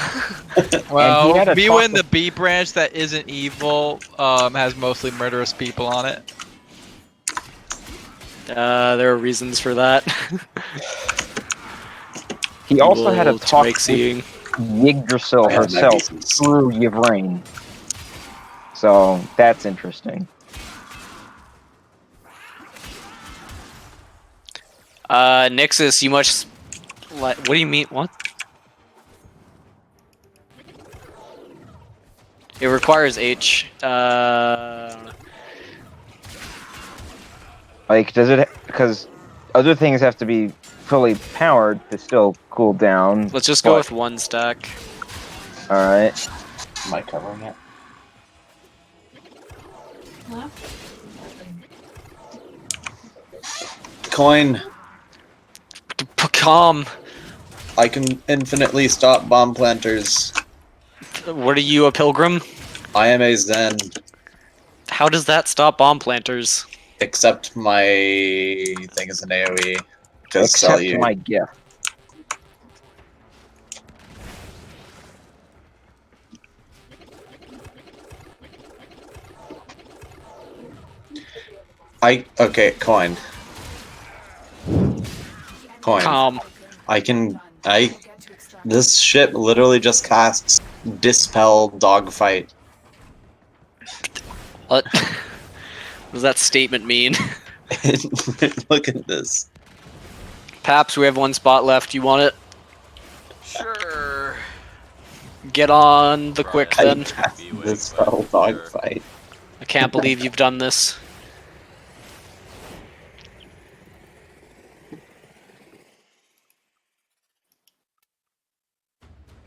Well, had a me talk when the with- B branch that isn't evil has mostly murderous people on it. There are reasons for that. He also had a Evil to talk make with seeing. Yggdrasil I have my herself reasons. through Yvrain. So that's interesting. Nixus, you must. What do you mean? What? It requires H. Like, does it? Because other things have to be fully powered to still cool down. Let's just go with one stack. All right. Am I covering it? Coin. Calm. I can infinitely stop bomb planters. What are you, a pilgrim? I am a Zen. How does that stop bomb planters? Except my thing is an AoE. To sell Except you. my gift. Okay, coin. Calm. This ship literally just casts Dispel Dogfight. What? What does that statement mean? Look at this. Paps, we have one spot left. You want it? Sure. Get on the quick then. Dispel Dogfight. I can't believe you've done this.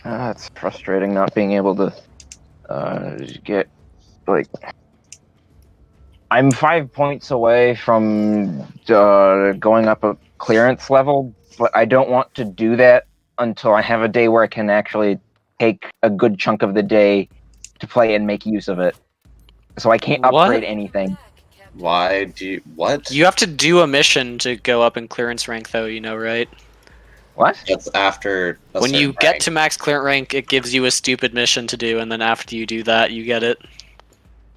It's frustrating not being able to get like. I'm 5 points away from going up a clearance level, but I don't want to do that until I have a day where I can actually take a good chunk of the day to play and make use of it. So I can't upgrade anything. Why do you... What? You have to do a mission to go up in clearance rank, though, you know, right? What? That's after... When you get to max clearance rank, it gives you a stupid mission to do, and then after you do that, you get it.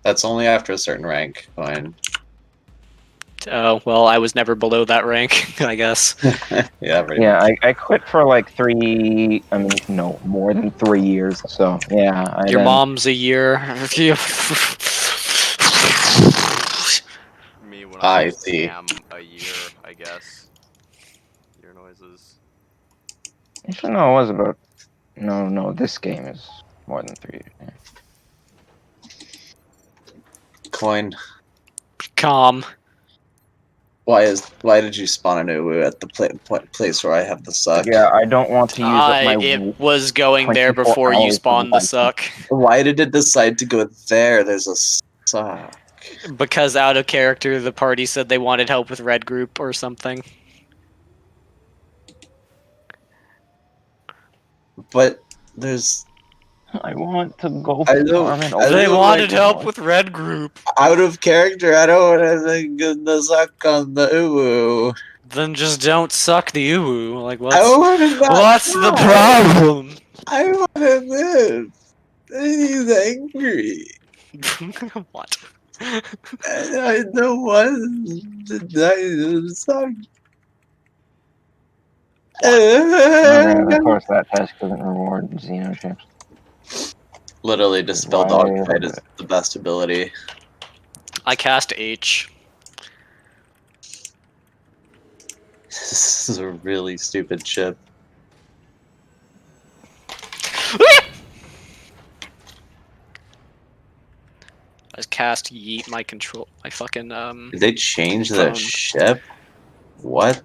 That's only after a certain rank. Fine. Oh, well, I was never below that rank, I guess. Yeah, pretty Yeah, much. I quit for like 3. I mean, no, more than 3 years. So yeah. Your mom's a year. Me when I see. am a year, I guess. Ear noises. Actually, no, it was about. No, this game is more than 3. Yeah. Coin. Calm. Why did you spawn a new at the place where I have the suck? Yeah, I don't want to use up my. It was going there 24 before you hours spawned the suck. Why did it decide to go there? There's a suck. Because out of character, the party said they wanted help with red group or something. But there's. I want to go I don't. farm and I They don't wanted like, help with red group. out of character. I don't want to think of the suck on the uwu. Then just don't suck the uwu. Like I want to not what's the try. problem? I want to live. He's angry. What? I don't want to die of suck. Okay, of course, that task doesn't reward xenoships. Literally, Dispel Dogfight is the best ability. I cast H. This is a really stupid chip. I cast Yeet my fucking Did they change the phone. ship? What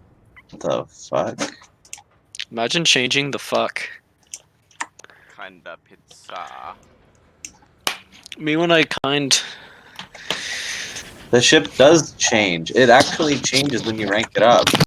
the fuck? Imagine changing the fuck. Kinda pizza. Me when I kind. The ship does change. It actually changes when you rank it up.